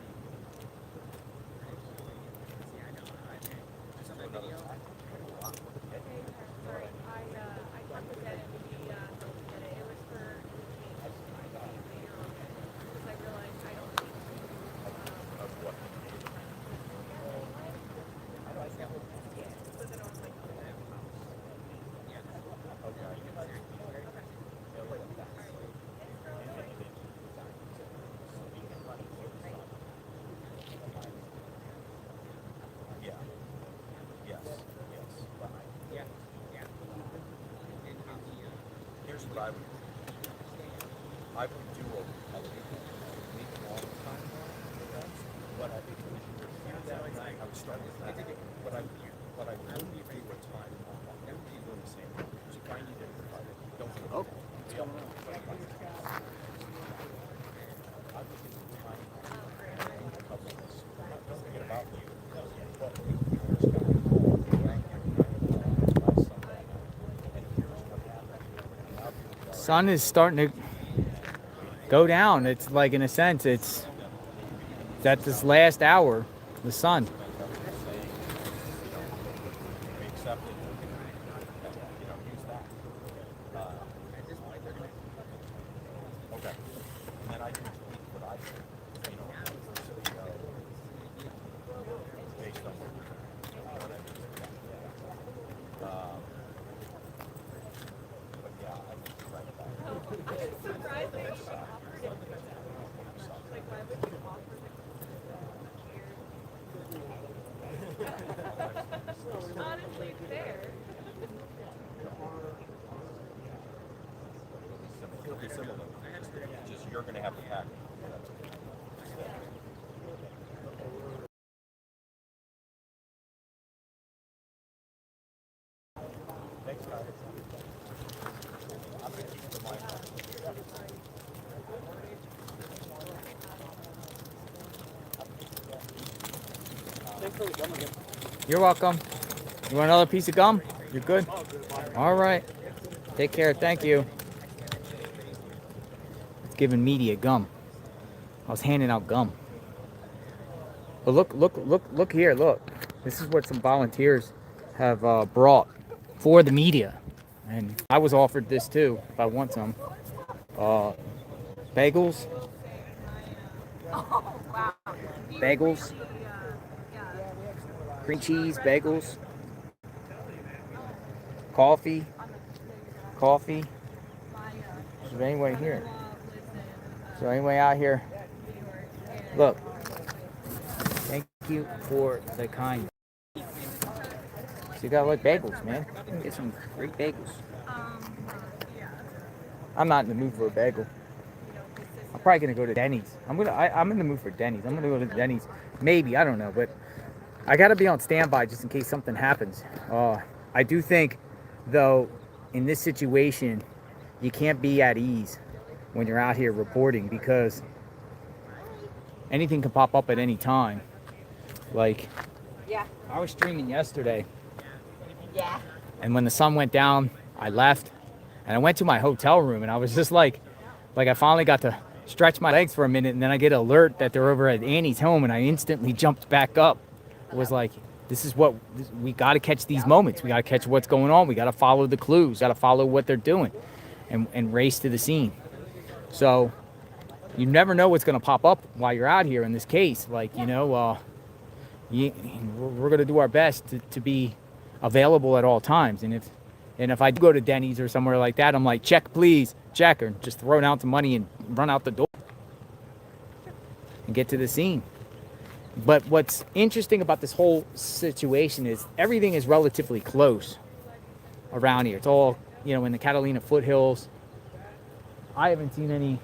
M: Here's what I would do. I would do a week long timeline. That's what I think we should do. I would start with that. What I would do a timeline. That would be doing the same. So if I need to, don't do it. Oh, what's going on? I would do a timeline. Don't forget about you.
A: Sun is starting to go down. It's like, in a sense, it's at this last hour, the sun.
M: It'll be similar. Just you're going to have to pack. Thanks, guys. I'm going to keep the mic on. Thanks for the gum again.
A: You're welcome. You want another piece of gum? You're good? All right. Take care. Thank you. It's giving media gum. I was handing out gum. But look here. Look. This is what some volunteers have brought for the media. And I was offered this too, if I want some. Bagels. Bagels. Cream cheese, bagels. Coffee. Is there anyone here? Is there anyone out here? Look. Thank you for the kind. So you gotta like bagels, man. You can get some great bagels. I'm not in the mood for a bagel. I'm probably gonna go to Denny's. I'm in the mood for Denny's. I'm gonna go to Denny's. Maybe, I don't know, but I gotta be on standby just in case something happens. I do think, though, in this situation, you can't be at ease when you're out here reporting, because anything can pop up at any time. Like, I was streaming yesterday, and when the sun went down, I left, and I went to my hotel room, and I was just like I finally got to stretch my legs for a minute, and then I get an alert that they're over at Annie's home, and I instantly jumped back up. It was like, we got to catch these moments. We got to catch what's going on. We got to follow the clues, got to follow what they're doing, and race to the scene. So you never know what's going to pop up while you're out here in this case. Like, we're going to do our best to be available at all times. And if I do go to Denny's or somewhere like that, I'm like, check, please, check, or just throw down some money and run out the door and get to the scene. But what's interesting about this whole situation is everything is relatively close around here. It's all, in the Catalina foothills. I haven't seen any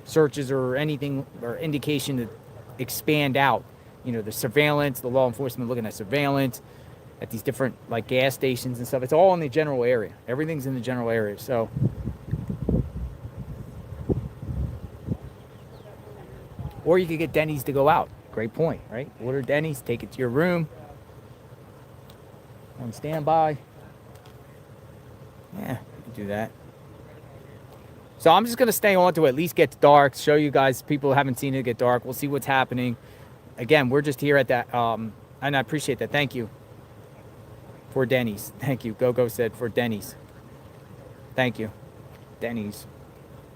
A: searches or anything or indication to expand out. The surveillance, the law enforcement looking at surveillance. at these different like gas stations and stuff. It's all in the general area. Everything's in the general area. So or you could get Denny's to go out. Great point, right? Order Denny's, take it to your room. On standby. Yeah, you can do that. So I'm just going to stay on to at least get dark, show you guys, people who haven't seen it get dark. We'll see what's happening. Again, we're just here at that, and I appreciate that. Thank you. For Denny's. Thank you. Go said for Denny's. Thank you. Denny's.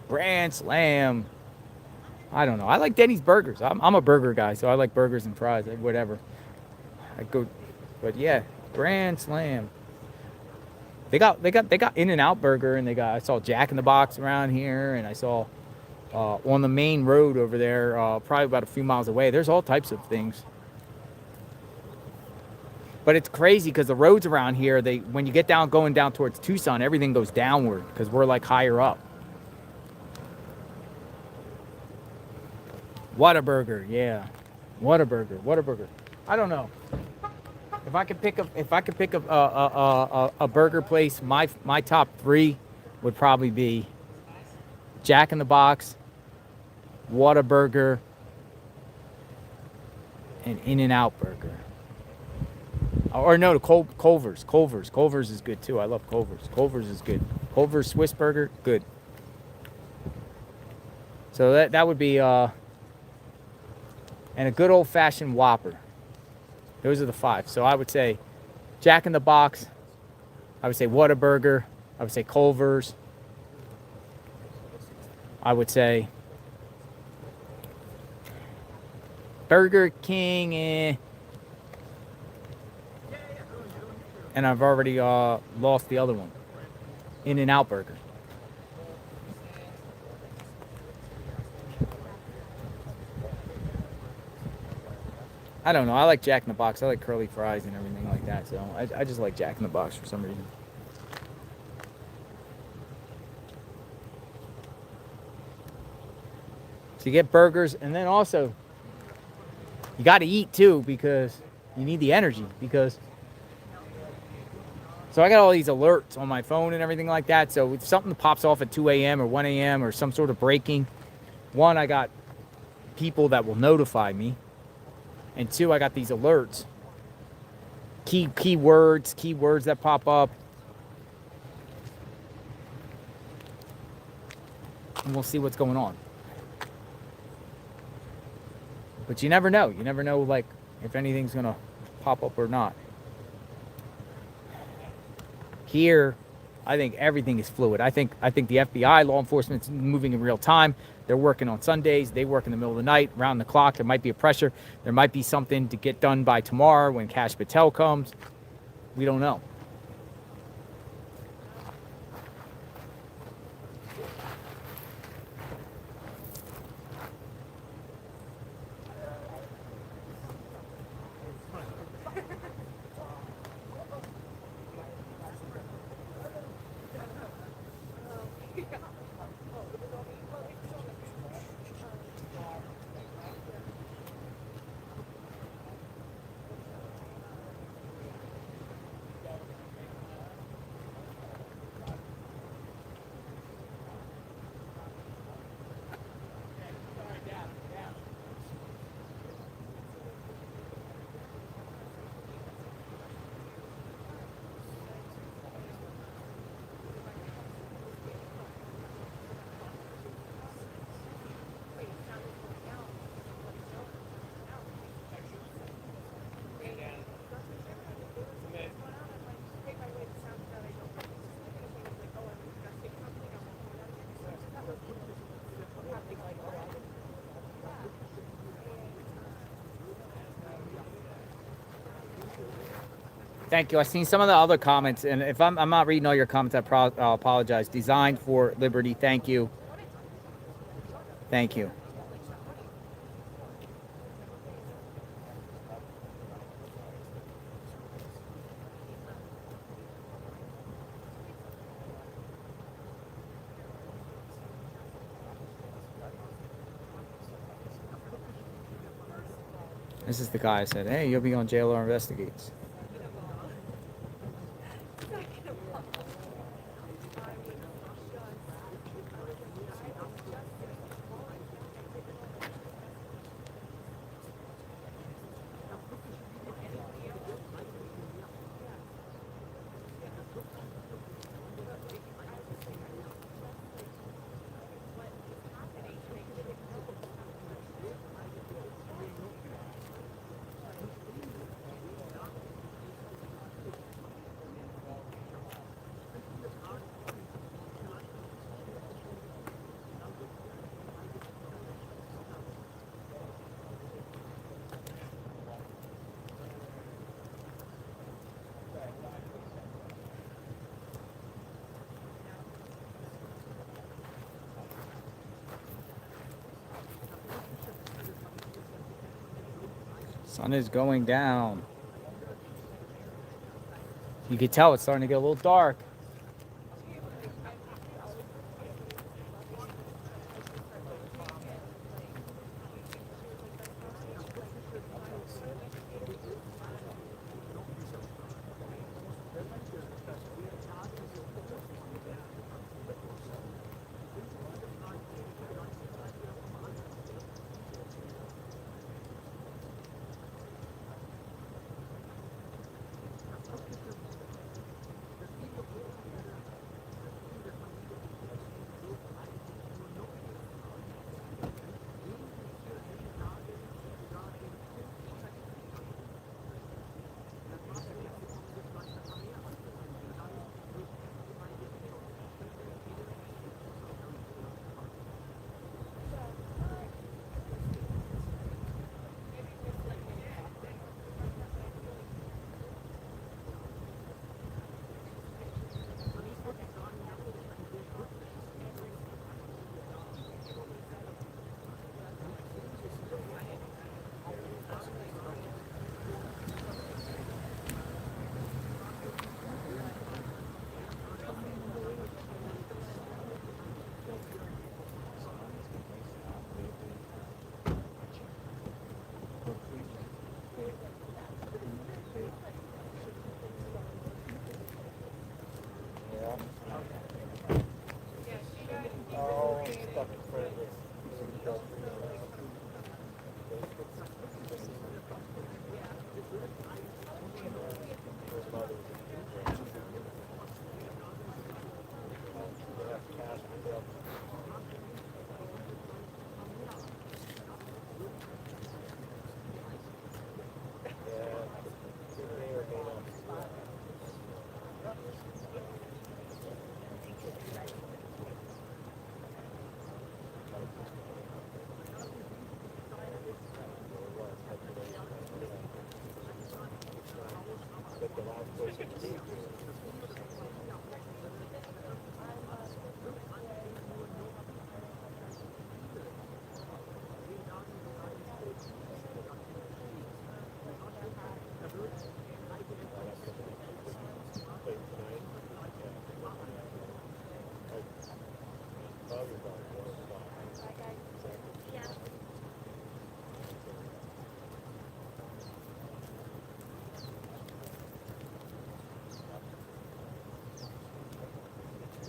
A: Grand Slam. I don't know. I like Denny's burgers. I'm a burger guy, so I like burgers and fries, whatever. I go, but yeah, Grand Slam. They got In-N-Out Burger, and I saw Jack in the Box around here, and I saw on the main road over there, probably about a few miles away. There's all types of things. But it's crazy because the roads around here, when you get going down towards Tucson, everything goes downward because we're like higher up. Whataburger, yeah. Whataburger. I don't know. If I could pick a burger place, my top 3 would probably be Jack in the Box, Whataburger, and In-N-Out Burger. Or no, Culver's. Culver's is good too. I love Culver's. Culver's is good. Culver's Swiss Burger, good. So that would be and a good old-fashioned Whopper. Those are the 5. So I would say Jack in the Box. I would say Whataburger. I would say Culver's. I would say Burger King. And I've already lost the other one. In-N-Out Burger. I don't know. I like Jack in the Box. I like curly fries and everything like that. So I just like Jack in the Box for some reason. So you get burgers, and then also you got to eat too because you need the energy. So I got all these alerts on my phone and everything like that. So if something pops off at 2 a.m. or 1 a.m. or some sort of breaking, 1, I got people that will notify me. And 2, I got these alerts. Keywords that pop up. And we'll see what's going on. But you never know. You never know, like, if anything's going to pop up or not. Here, I think everything is fluid. I think the FBI, law enforcement, is moving in real time. They're working on Sundays. They work in the middle of the night, round the clock. There might be a pressure. There might be something to get done by tomorrow when Cash Patel comes. We don't know. Thank you. I've seen some of the other comments, and if I'm not reading all your comments, I apologize. Designed for Liberty. Thank you. Thank you. This is the guy I said, hey, you'll be on Jail or Investigates. Sun is going down. You can tell it's starting to get a little dark.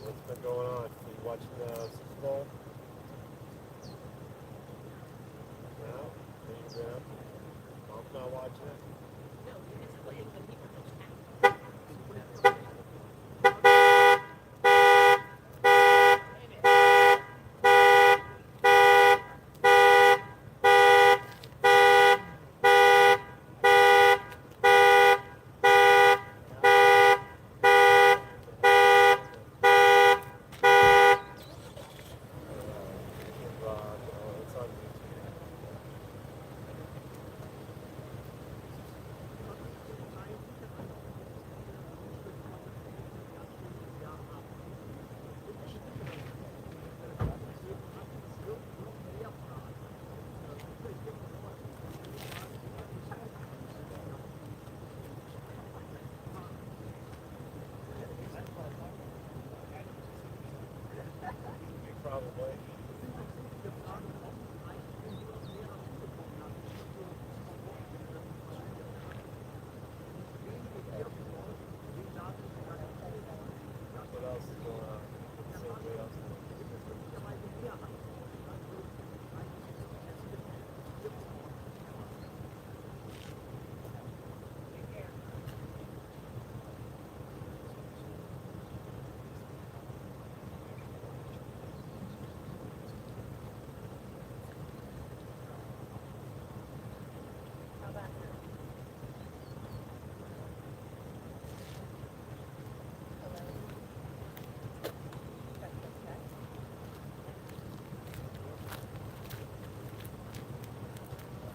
E: What's been going on? You watching the Super Bowl? No? Are you Mom's not watching it? Probably. What else is going on? See what else.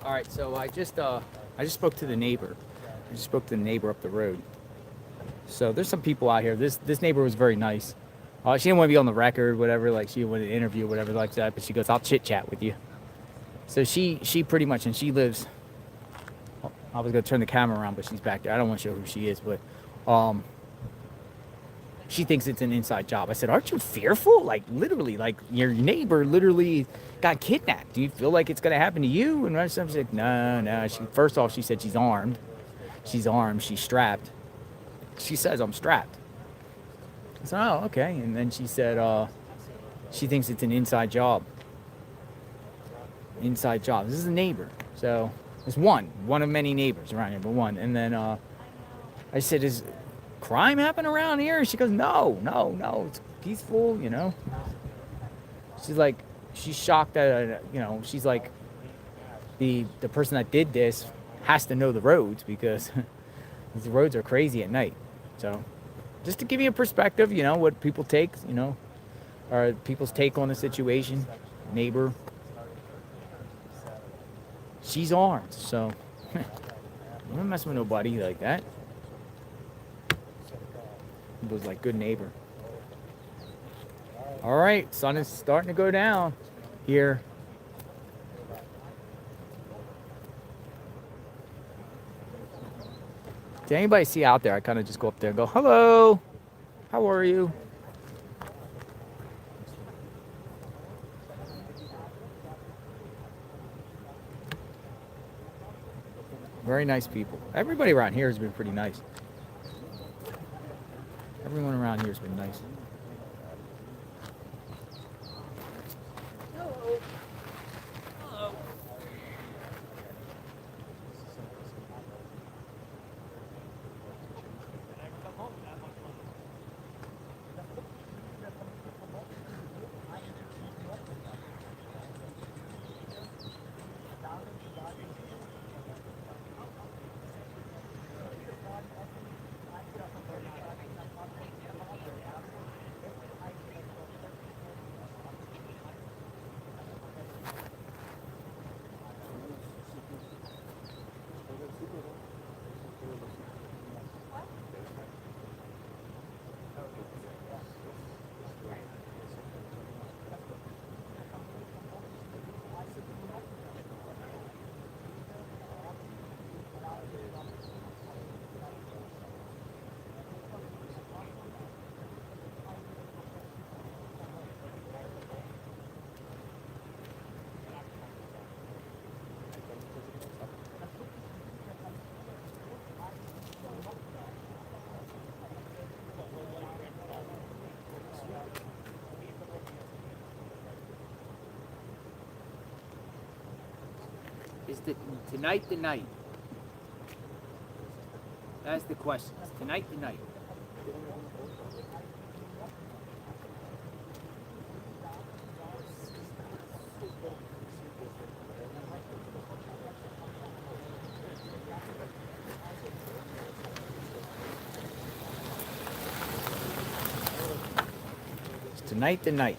A: All right, so I just spoke to the neighbor. I just spoke to the neighbor up the road. So there's some people out here. This neighbor was very nice. She didn't want to be on the record, whatever. Like she wanted to interview, whatever like that. But she goes, "I'll chit chat with you." So she pretty much, and she lives. I was gonna turn the camera around, but she's back there. I don't want to show who she is, but she thinks it's an inside job. I said, aren't you fearful? Like literally, like your neighbor literally got kidnapped. Do you feel like it's gonna happen to you? And she's like, no. First off, she said she's armed. She's armed. She's strapped. She says I'm strapped. I said, oh, okay. And then she said, she thinks it's an inside job. Inside job. This is a neighbor. So it's one of many neighbors around here, but one. And then I said, is crime happen around here? And she goes, no, it's peaceful, you know. She's like, she's shocked that, you know, she's like, the person that did this has to know the roads because the roads are crazy at night. So just to give you a perspective, you know, what people take, you know, or people's take on the situation, neighbor. She's armed, so I'm not messing with nobody like that. It was like good neighbor. All right, sun is starting to go down here. Did anybody see out there? I kind of just go up there and go, hello, how are you? Very nice people. Everybody around here has been pretty nice. Everyone around here has been nice. Is tonight the night? That's the question. Is tonight the night? Is tonight the night?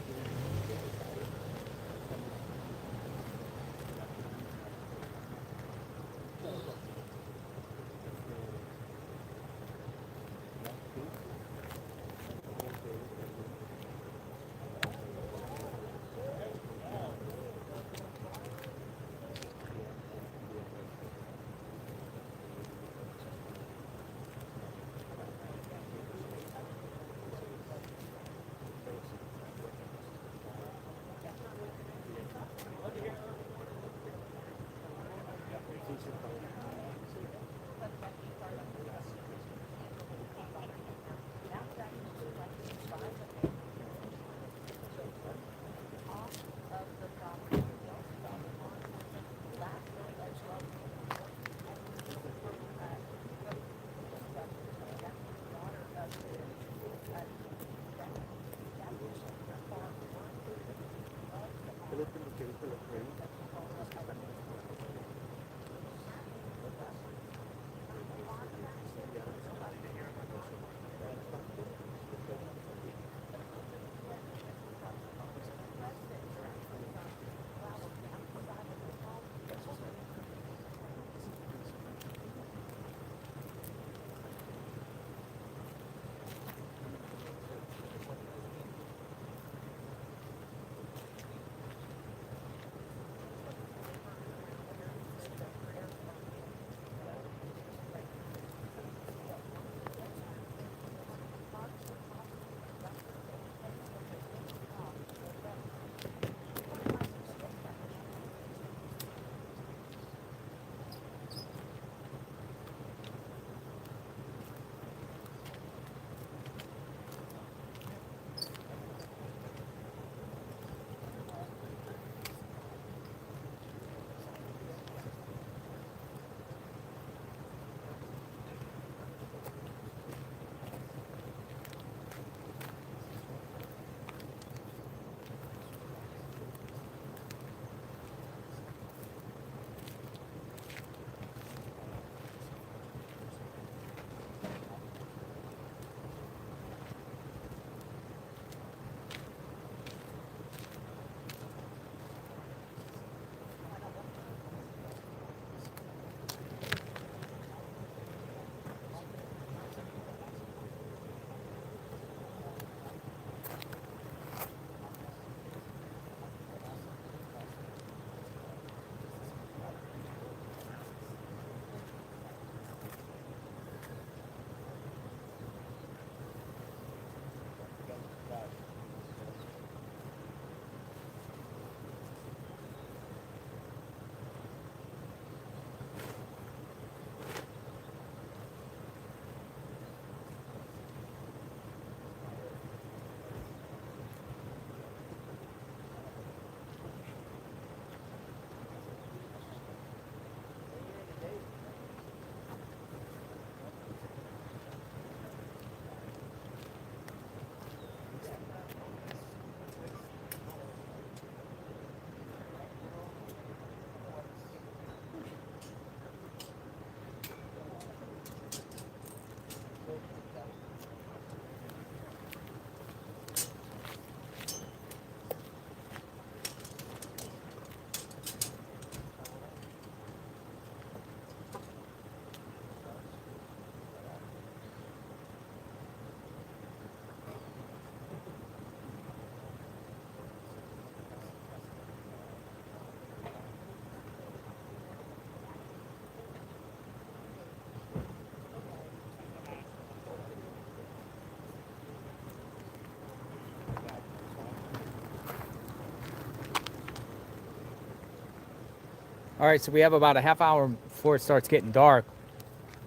A: All right, so we have about a half hour before it starts getting dark.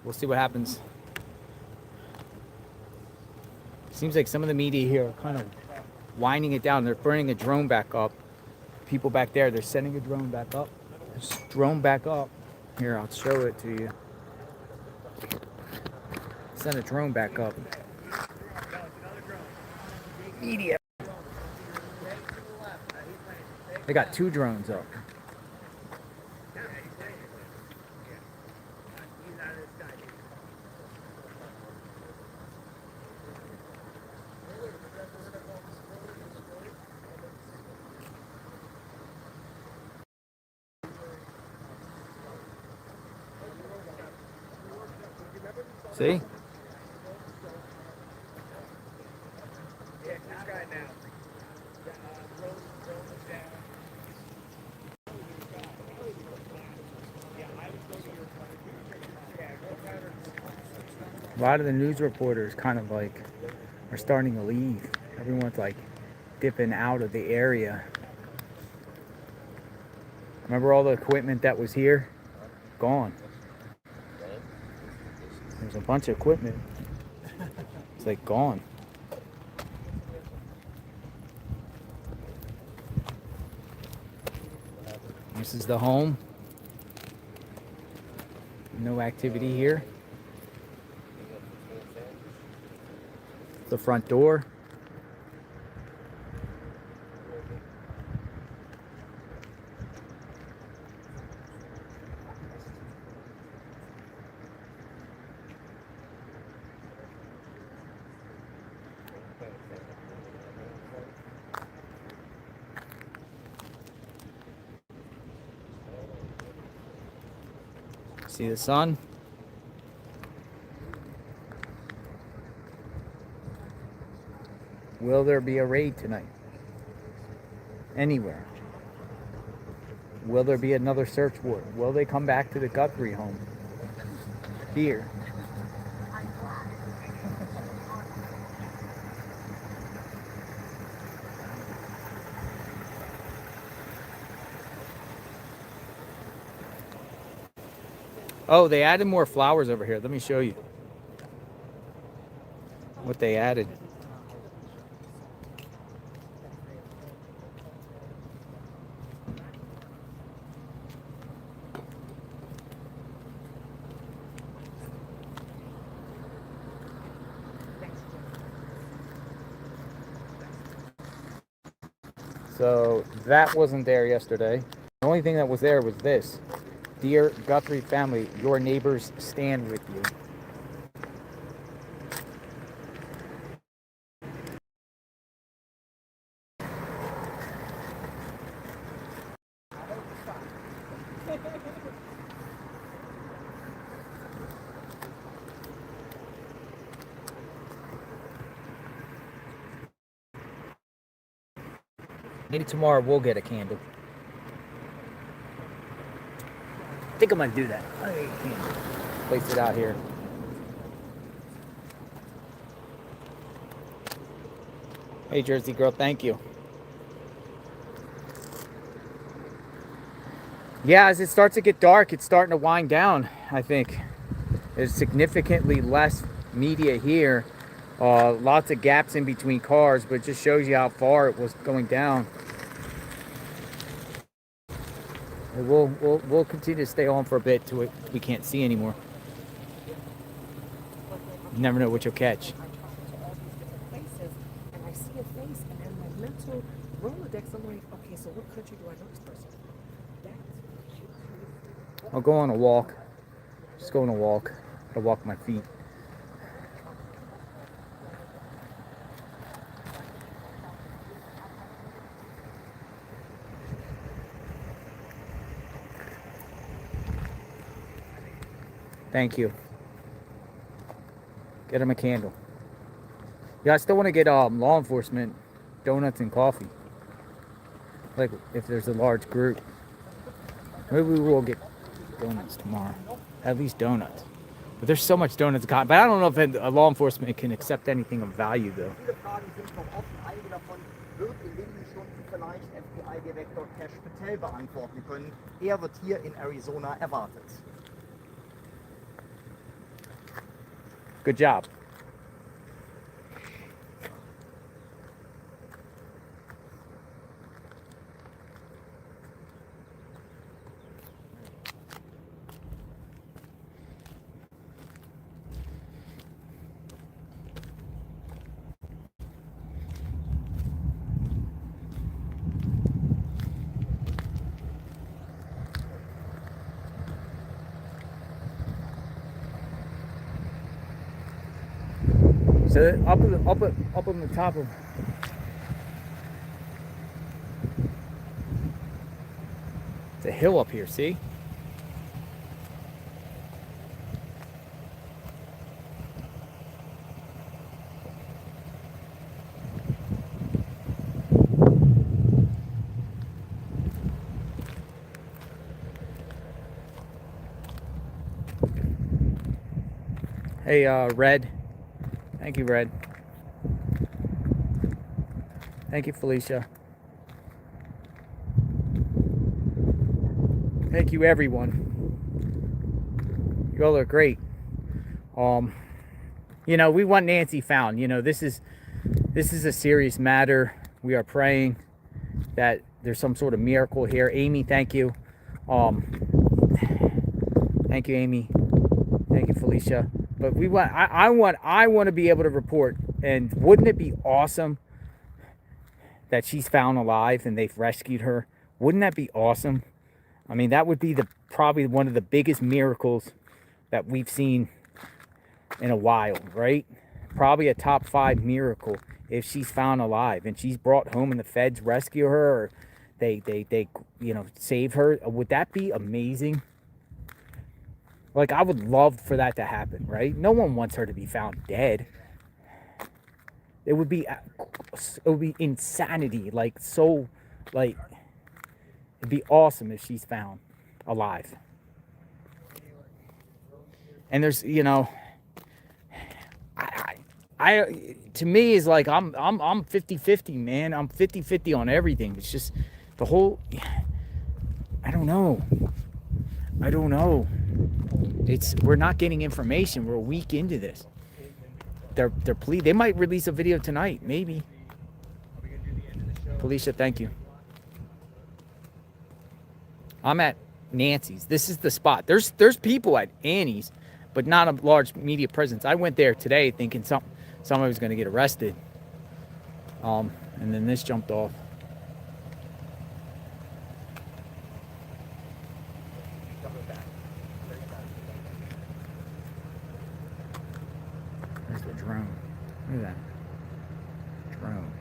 A: We'll see what happens. Seems like some of the media here are kind of winding it down. They're bringing a drone back up. People back there, they're sending a drone back up. There's a drone back up. Here, I'll show it to you. Send a drone back up. Media. They got 2 drones up. See? A lot of the news reporters kind of like are starting to leave. Everyone's like dipping out of the area. Remember all the equipment that was here? Gone. There's a bunch of equipment. It's like gone. This is the home. No activity here. The front door. See the sun? Will there be a raid tonight? Anywhere? Will there be another search warrant? Will they come back to the Guthrie home? Here. Oh, they added more flowers over here. Let me show you what they added. So that wasn't there yesterday. The only thing that was there was this. Dear Guthrie family, your neighbors stand with you. Maybe tomorrow we'll get a candle. I think I'm gonna do that. Place it out here. Hey, Jersey girl, thank you. Yeah, as it starts to get dark, it's starting to wind down, I think. There's significantly less media here. Lots of gaps in between cars, but it just shows you how far it was going down. We'll continue to stay on for a bit till we can't see anymore. You never know what you'll catch.
K: Places, and I see a face, and then my mental Rolodex, I'm like, okay, so what country do I know this person?
A: I'll go on a walk. Just go on a walk. I'll walk my feet. Thank you. Get him a candle. Yeah, I still want to get law enforcement donuts and coffee. Like if there's a large group. Maybe we will get donuts tomorrow. At least donuts. But there's so much donuts got. But I don't know if a law enforcement can accept anything of value though.
X: Stunden vielleicht FBI-Direktor Cash Patel beantworten können. Er wird hier in Arizona erwartet.
A: Good job. So up on the top of it's a hill up here, see? Hey, Red. Thank you, Red. Thank you, Felicia. Thank you, everyone. You all are great. You know, we want Nancy found. You know, this is a serious matter. We are praying that there's some sort of miracle here. Amy, thank you. Thank you, Amy. Thank you, Felicia. But I want to be able to report. And wouldn't it be awesome that she's found alive and they've rescued her? Wouldn't that be awesome? I mean, that would be probably one of the biggest miracles that we've seen in a while, right? Probably a top 5 miracle if she's found alive and she's brought home and the feds rescue her, or they you know, save her. Would that be amazing? Like, I would love for that to happen, right? No one wants her to be found dead. It would be insanity. Like, so, like, it'd be awesome if she's found alive. And there's, you know, I to me is like I'm 50-50, man. I'm 50-50 on everything. It's just the whole, I don't know. We're not getting information. We're a week into this. They might release a video tonight, maybe. Felicia, thank you. I'm at Nancy's. This is the spot. There's people at Annie's, but not a large media presence. I went there today thinking somebody was going to get arrested. And then this jumped off. There's the drone. Look at that. Drone.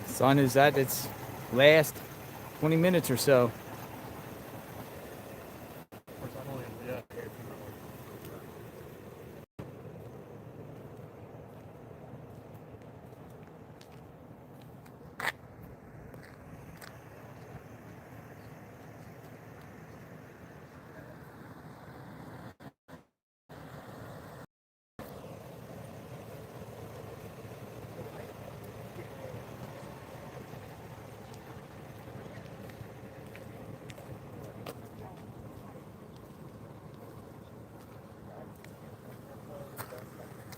A: Sun is at its last 20 minutes or so.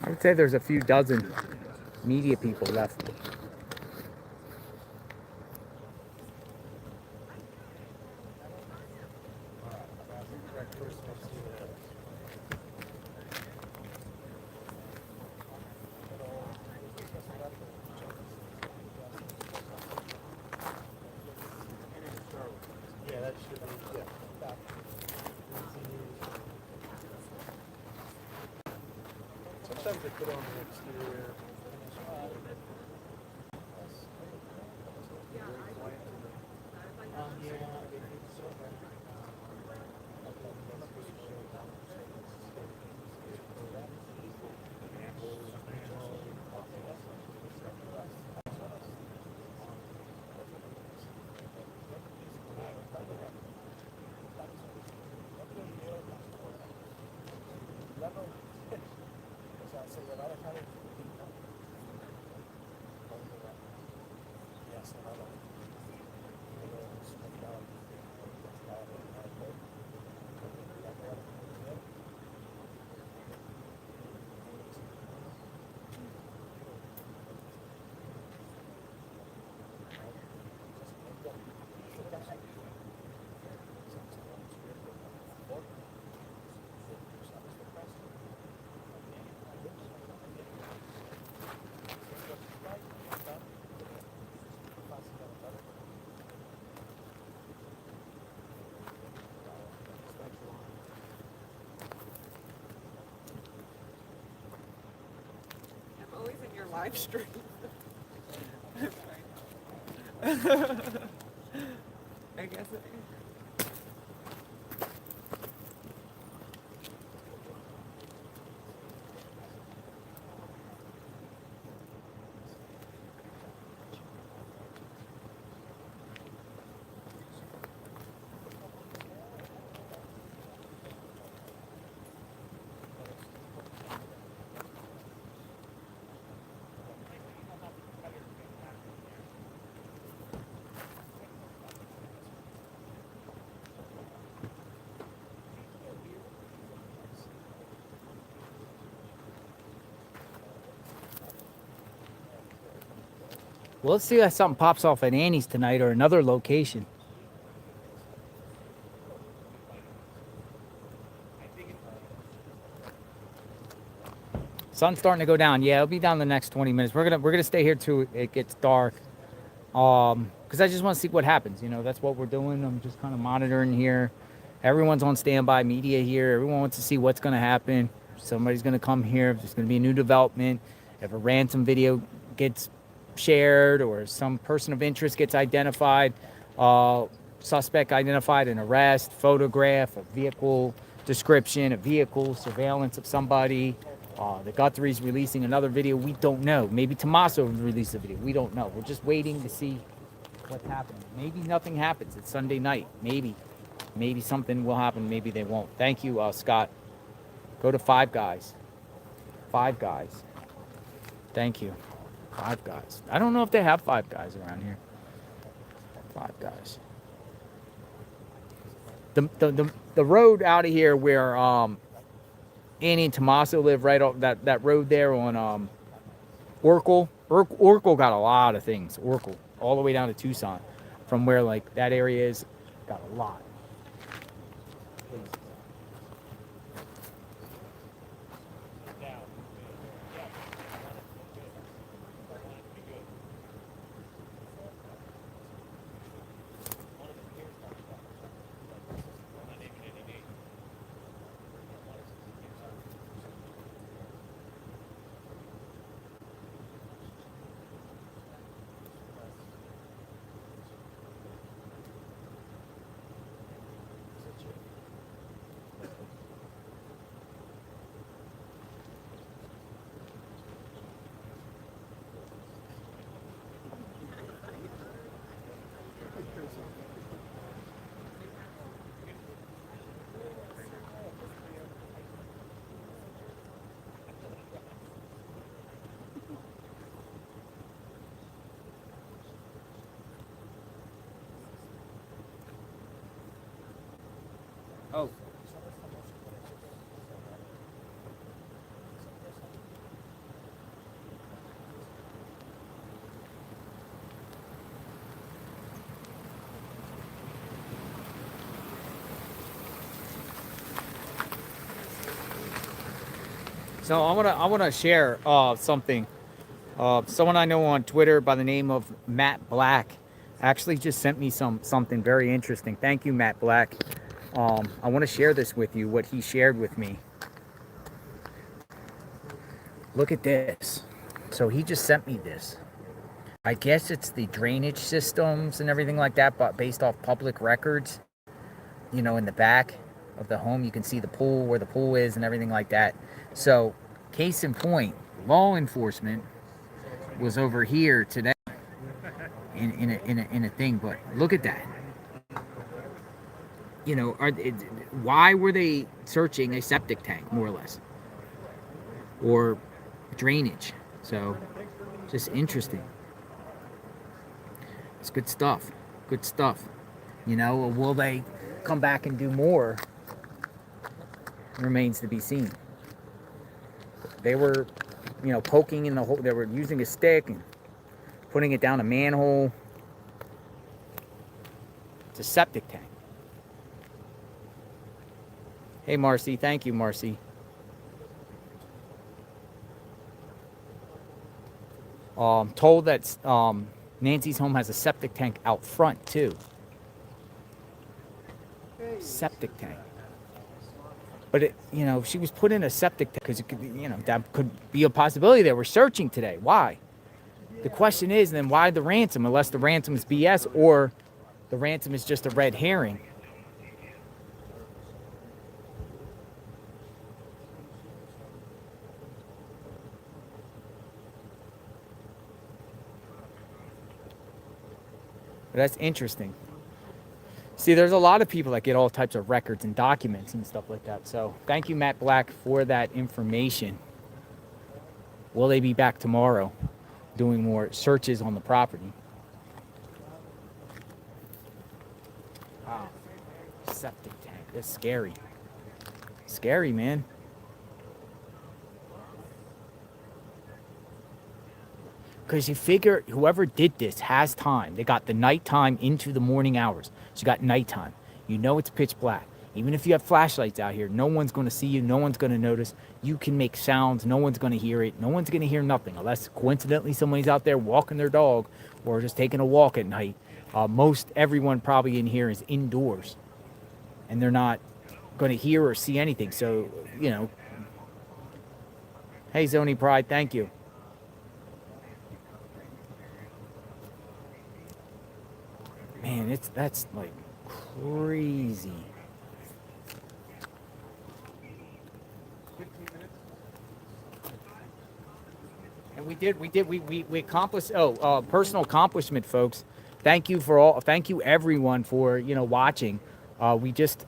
A: I would say there's a few dozen media people left.
B: Yeah, that should be, sometimes they put on the exterior.
N: I'm always in your live stream. I guess it is.
A: Well, let's see if something pops off at Annie's tonight or another location. Sun's starting to go down. Yeah, it'll be down the next 20 minutes. We're gonna stay here till it gets dark. Because I just want to see what happens. You know, that's what we're doing. I'm just kind of monitoring here. Everyone's on standby, media here. Everyone wants to see what's going to happen. Somebody's going to come here. If there's going to be a new development, if a ransom video gets shared or some person of interest gets identified, suspect identified, an arrest, photograph, a vehicle description, a vehicle surveillance of somebody. The Guthrie's releasing another video. We don't know. Maybe Tommaso will release a video. We don't know. We're just waiting to see what's happening. Maybe nothing happens. It's Sunday night. Maybe something will happen. Maybe they won't. Thank you, Scott. Go to Five Guys. Five Guys. Thank you. Five Guys. I don't know if they have Five Guys around here. Five Guys. The road out of here where Annie and Tommaso live, right off that road there on Oracle. Oracle got a lot of things. Oracle all the way down to Tucson, from where like that area is, got a lot. Oh. So I wanna share something. Someone I know on Twitter by the name of Matt Black actually just sent me something very interesting. Thank you, Matt Black. I want to share this with you. What he shared with me. Look at this. So he just sent me this. I guess it's the drainage systems and everything like that, but based off public records. You know, in the back of the home, you can see the pool, where the pool is and everything like that. So, case in point, law enforcement was over here today in a thing, but look at that. You know, why were they searching a septic tank, more or less? Or drainage? So, just interesting. It's good stuff. Good stuff. You know, will they come back and do more? Remains to be seen. They were, you know, poking in the hole. They were using a stick and putting it down a manhole. It's a septic tank. Hey, Marcy. Thank you, Marcy. Told that Nancy's home has a septic tank out front, too. Septic tank. But, it, you know, she was put in a septic tank because, you know, that could be a possibility. They were searching today. Why? The question is, then, why the ransom? Unless the ransom is BS or the ransom is just a red herring. But that's interesting. See, there's a lot of people that get all types of records and documents and stuff like that. So thank you, Matt Black, for that information. Will they be back tomorrow doing more searches on the property? Wow. Septic tank. That's scary. Scary, man. Because you figure whoever did this has time. They got the nighttime into the morning hours. So you got nighttime. You know it's pitch black. Even if you have flashlights out here, no one's going to see you. No one's going to notice. You can make sounds. No one's going to hear it. No one's going to hear nothing. Unless coincidentally somebody's out there walking their dog or just taking a walk at night. Most everyone probably in here is indoors. And they're not going to hear or see anything. So, you know. Hey, Zony Pride, thank you. Man, that's like crazy. And we accomplished personal accomplishment, folks. Thank you everyone for, you know, watching. I just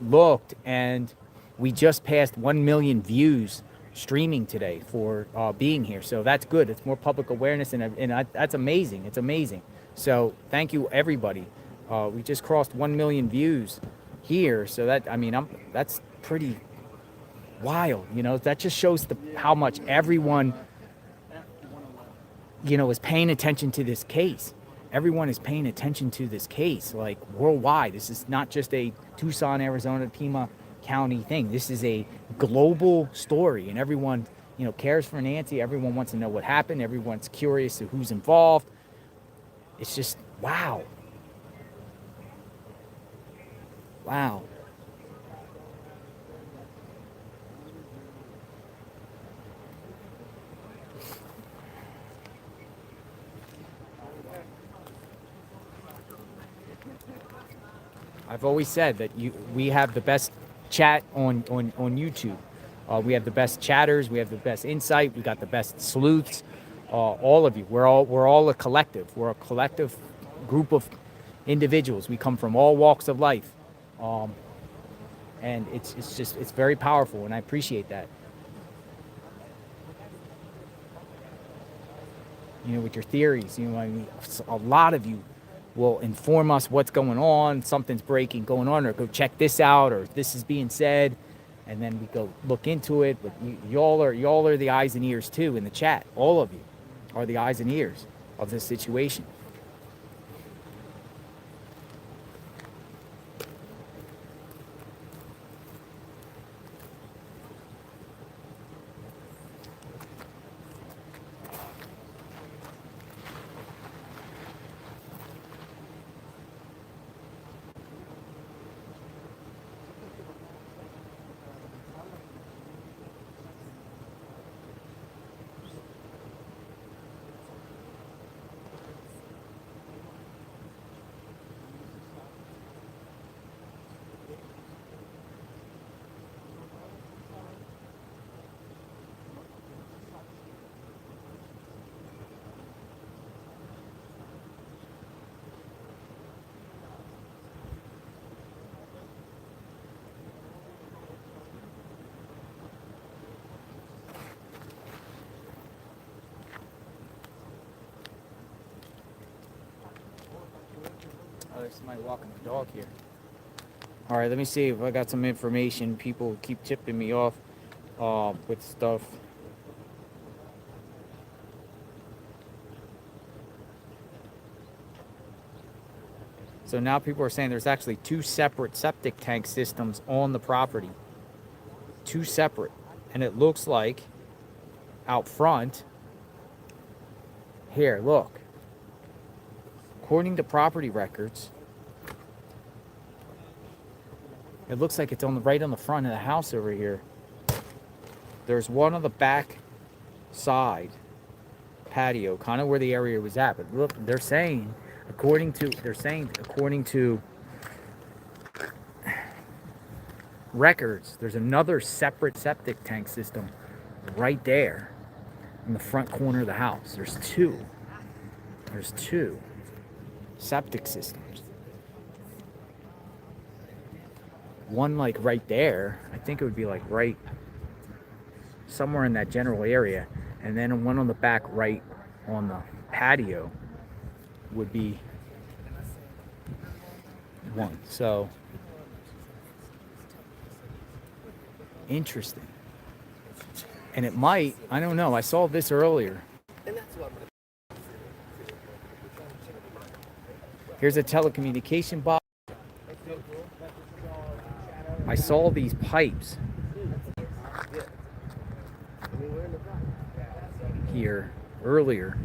A: looked and we just passed 1 million views streaming today for being here. So that's good. It's more public awareness and that's amazing. It's amazing. So thank you, everybody. We just crossed 1 million views here. So that's pretty wild. You know, that just shows how much everyone, you know, is paying attention to this case. Everyone is paying attention to this case, like worldwide. This is not just a Tucson, Arizona, Pima County thing. This is a global story, and everyone, you know, cares for Nancy. Everyone wants to know what happened. Everyone's curious to who's involved. It's just, wow. Wow. I've always said that we have the best chat on YouTube. We have the best chatters. We have the best insight. We got the best sleuths. All of you. We're all a collective. We're a collective group of individuals. We come from all walks of life, and it's very powerful, and I appreciate that. You know, with your theories, you know, I mean, a lot of you will inform us what's going on, something's going on, or go check this out, or this is being said, and then we go look into it. But y'all are the eyes and ears too in the chat. All of you are the eyes and ears of this situation. there's somebody walking the dog here. All right, let me see if I got some information. People keep tipping me off with stuff. So now people are saying there's actually 2 separate septic tank systems on the property. 2 separate. And it looks like out front, here, look. According to property records, it looks like it's right on the front of the house over here. There's one on the back side patio, kind of where the area was at. But look, they're saying, according to records, there's another separate septic tank system right there in the front corner of the house. There's two septic systems. One like right there, I think it would be like right somewhere in that general area, and then one on the back right on the patio would be one. So interesting. And it might, I don't know, I saw this earlier. Here's a telecommunication box. I saw these pipes here earlier.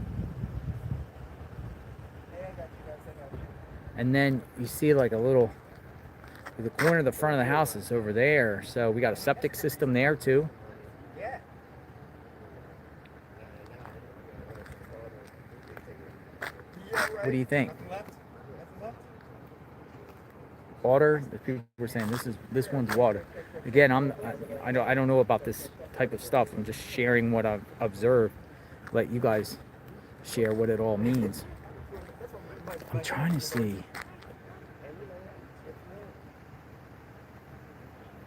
A: And then you see like a little, the corner of the front of the house is over there. So we got a septic system there too. What do you think? Water? The people were saying this one's water. Again, I don't know about this type of stuff. I'm just sharing what I've observed. Let you guys share what it all means. I'm trying to see.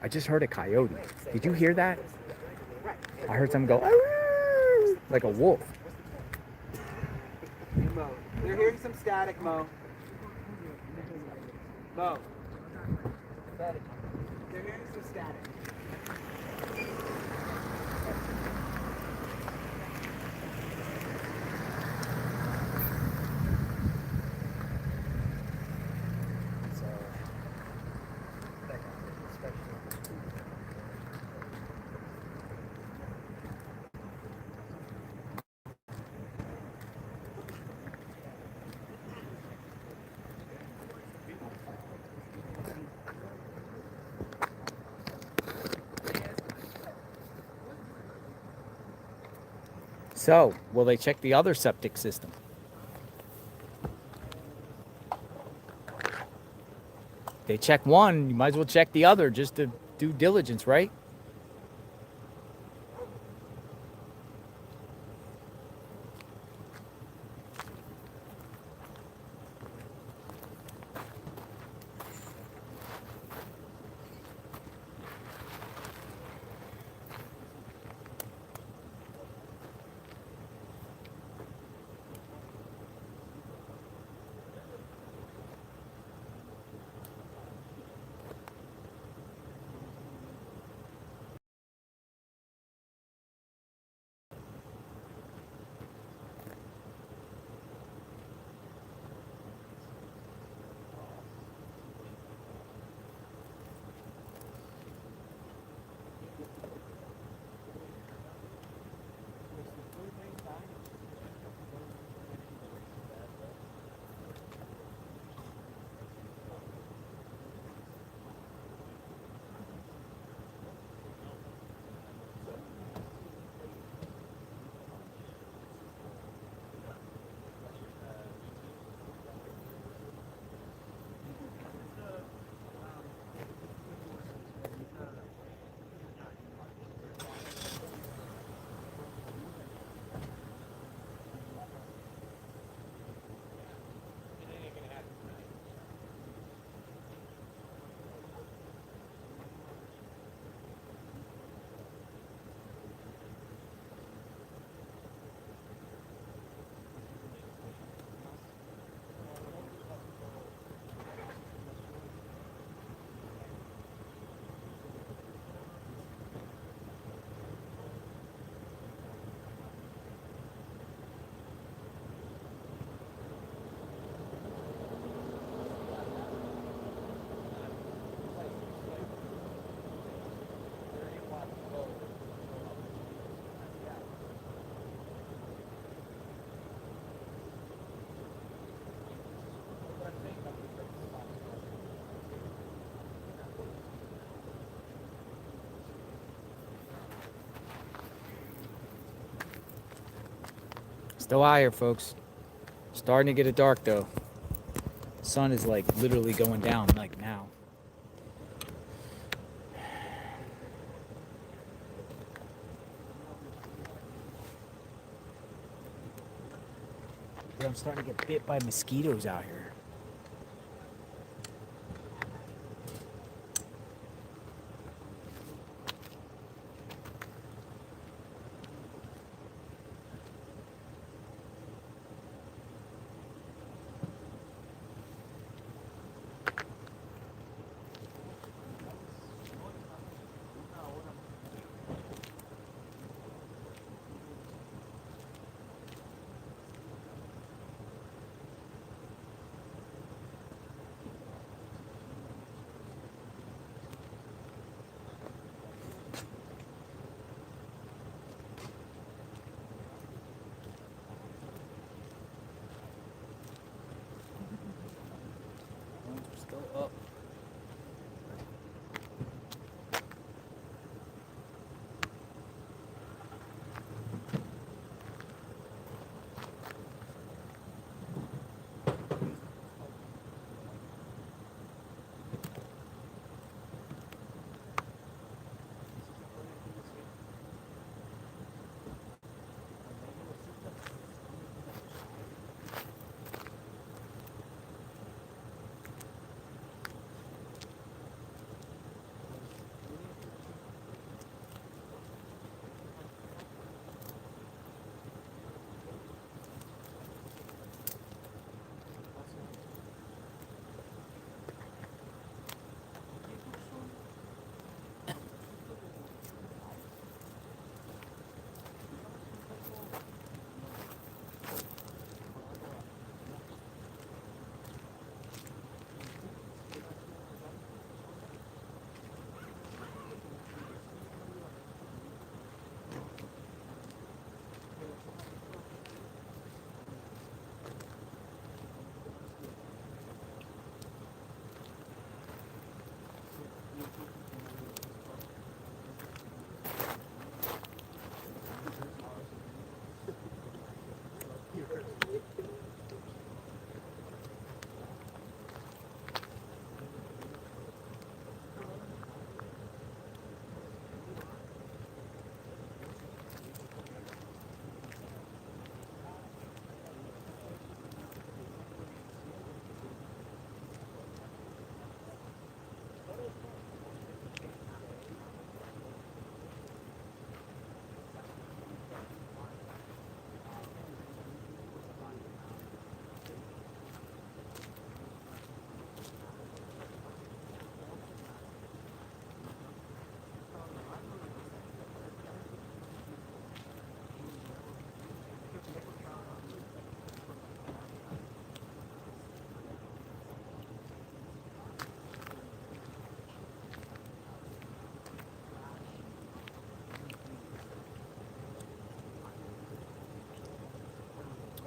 A: I just heard a coyote. Did you hear that? I heard someone go "Arr!" like a wolf.
G: Mo, they're hearing some static, Mo. Mo. They're hearing some static.
A: So, will they check the other septic system? They check one, you might as well check the other just to do diligence, right? Still out here, folks. Starting to get it dark though. Sun is like literally going down like now. Yeah, I'm starting to get bit by mosquitoes out here. Still up.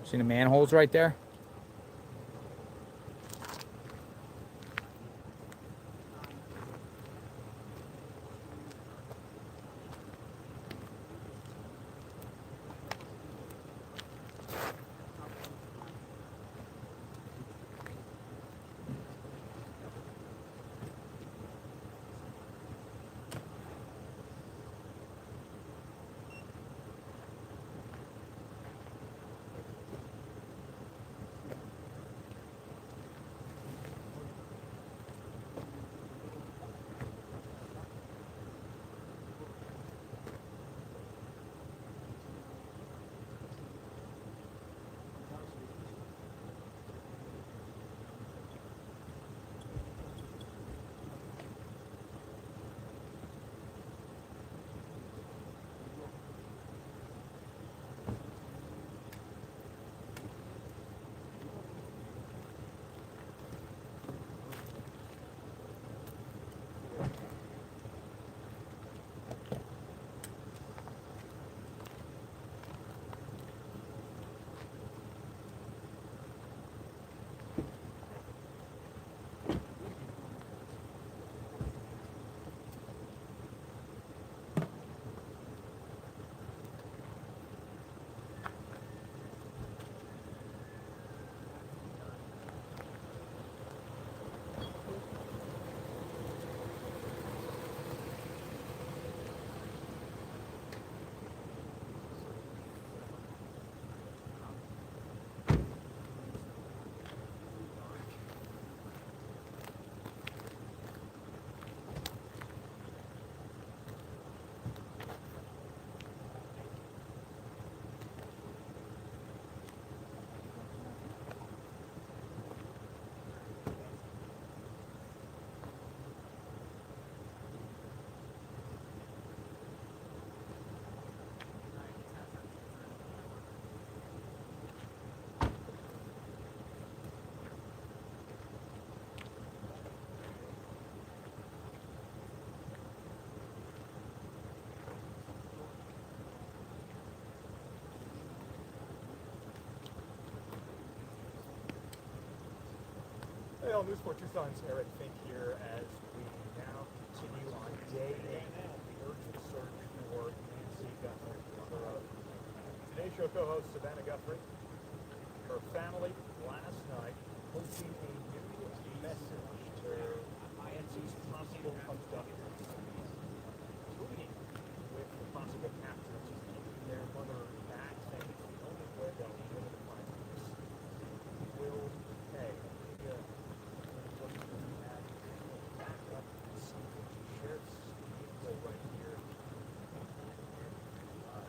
A: See the manholes right there?
B: Channel News for Tucson's Eric Fink here as we now continue on day 8 of the urgent search for Nancy Guthrie, mother of today's show co-host Savannah Guthrie. Her family last night posting a new message to Nancy's possible abductors, tweeting with the possible captors, keeping their mother back, saying it's the only way they'll be able to find this. Will pay. Sheriff's vehicle right here.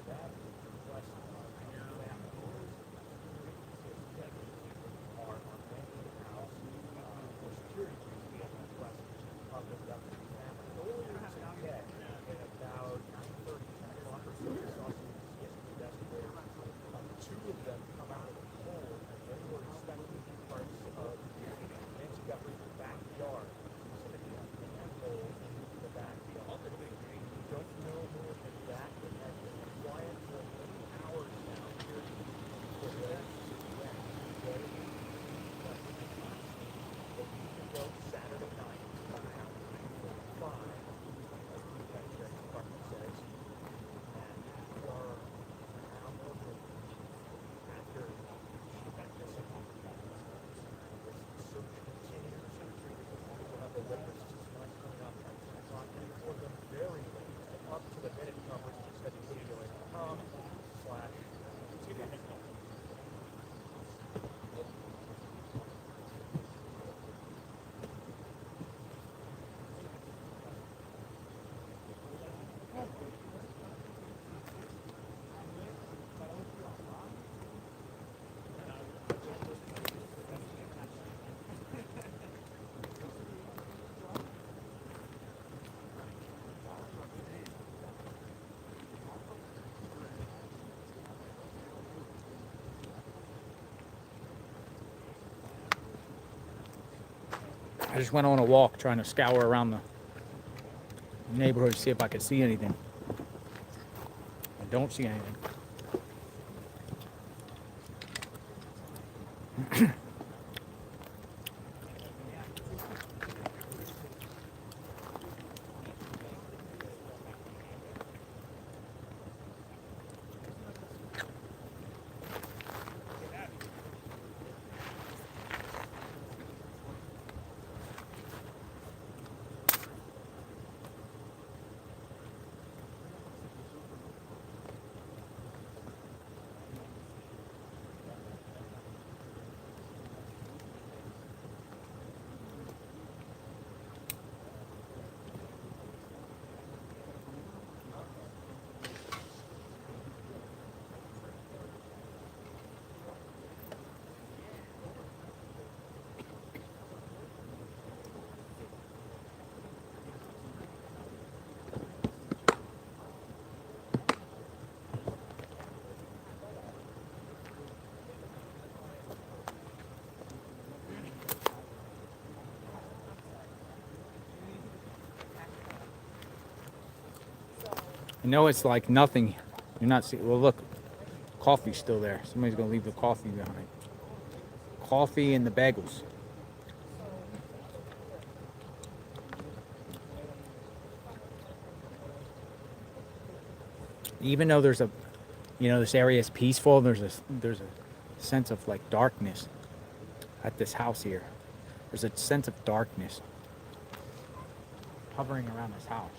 B: That request are on the house for security reasons request of the Guthrie family. Earlier today, at about 9:30, 10 o'clock or so, we saw some investigators. Two of them come out of the hole and they were inspecting parts of Nancy Guthrie's backyard, specifically a manhole in the backyard. We don't know more than that. It has been quiet for many hours now here for the Wednesday. A week ago, Saturday night, around 9:45, as the County Sheriff's Department says, and we are now over after she went missing. This search continues. We'll have the latest tonight coming up at 10 o'clock, and for the very latest, up to the minute coverage, just head to KDOA.com/TV.
A: I just went on a walk trying to scour around the neighborhood to see if I could see anything. I don't see anything. I know it's like nothing. You're not seeing. Well, look, coffee's still there. Somebody's gonna leave the coffee behind. Coffee and the bagels. Even though there's a, this area is peaceful. There's a sense of like darkness at this house here. There's a sense of darkness hovering around this house.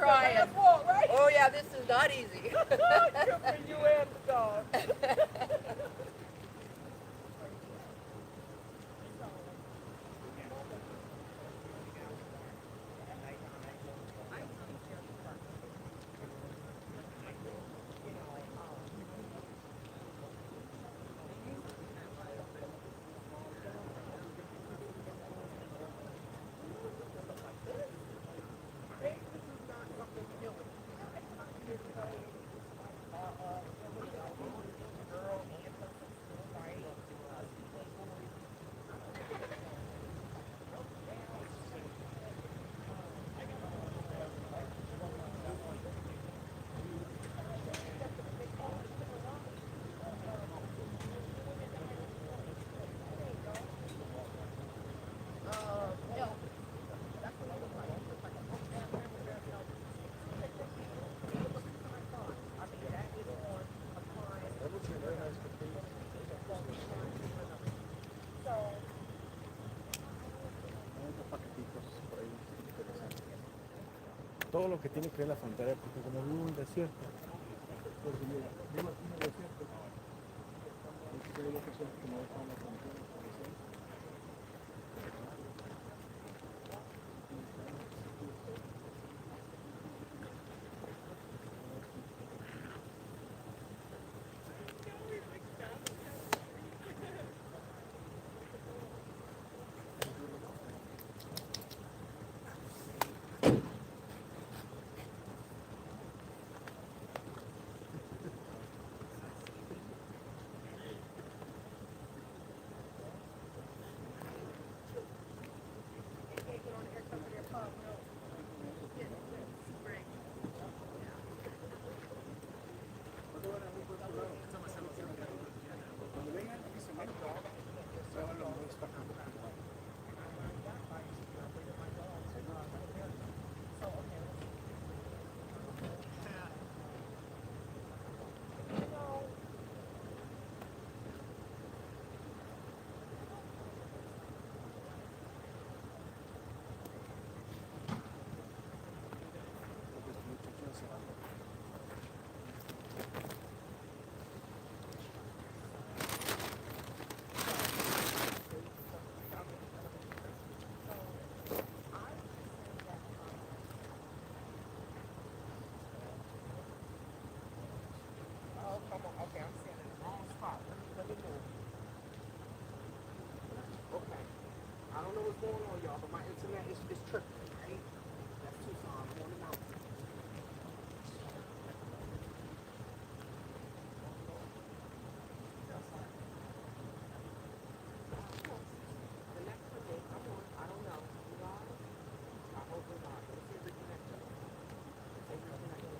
K: crying.
N: Right?
K: Oh yeah, this is not easy.
N: Good for you and the dog.
H: Todo lo que tiene que ver la frontera, porque como vivo en un desierto, porque mira, vivo aquí en el desierto, entonces hay personas que no dejan la frontera, por ejemplo.
K: Okay, I'm standing in the wrong spot. Let me move. Okay. I don't know what's going on, y'all, but my internet is tripping, right? That's Tucson. I'm on the mountain. The next one, come on. I don't know. You guys? I hope we're not. Let's see if we connect. Let's see if we connect.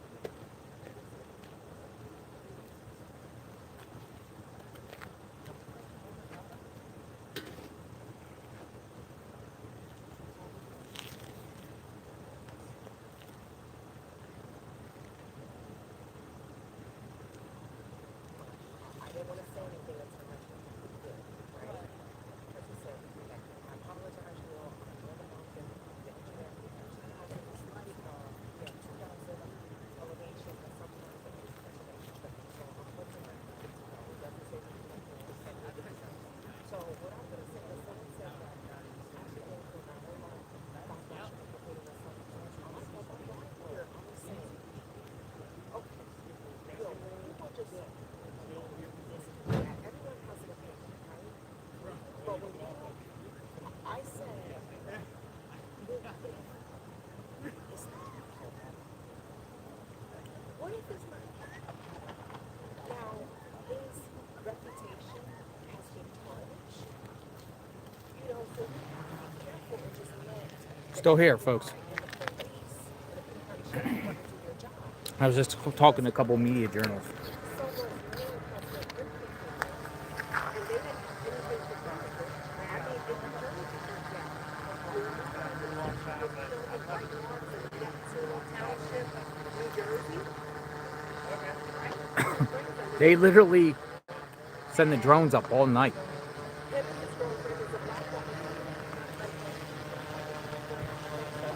K: I didn't want to say anything that's going to be good, right? As you said, I apologize, you all. I'm on the mountain. The internet has a slight, 2,000 elevation, but sometimes it is elevation. So I'm looking at that. It doesn't say anything. So what I'm going to say is someone said that actually going through my whole life, foundation of completing a son. I'm like, well, I'm not here. I'm the same. Okay. Yo, people just everyone has an opinion, right? But when I say it's not what if it's not? Now his reputation has been tarnished. You know, so we have to be careful and just let
A: Still here, folks. I was just talking to a couple media journalists. They literally send the drones up all night.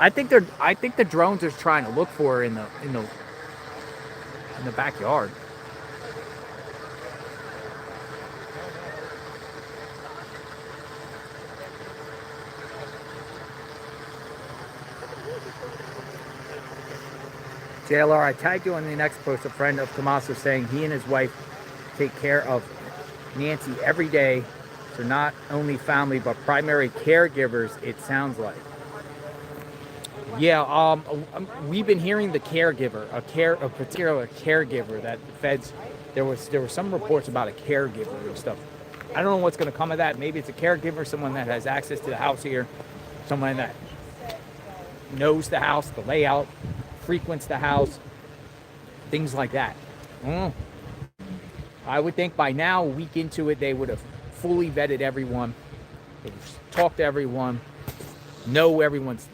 A: I think the drones are trying to look for her in the backyard. JLR, I tagged you on the next post, a friend of Tommaso saying he and his wife take care of Nancy every day. So not only family, but primary caregivers, it sounds like. Yeah, we've been hearing the caregiver, a particular caregiver that the feds, there were some reports about a caregiver and stuff. I don't know what's going to come of that. Maybe it's a caregiver, someone that has access to the house here, someone that knows the house, the layout, frequents the house, things like that. I would think by now, a week into it, they would have fully vetted everyone, they would talk to everyone, know everyone's,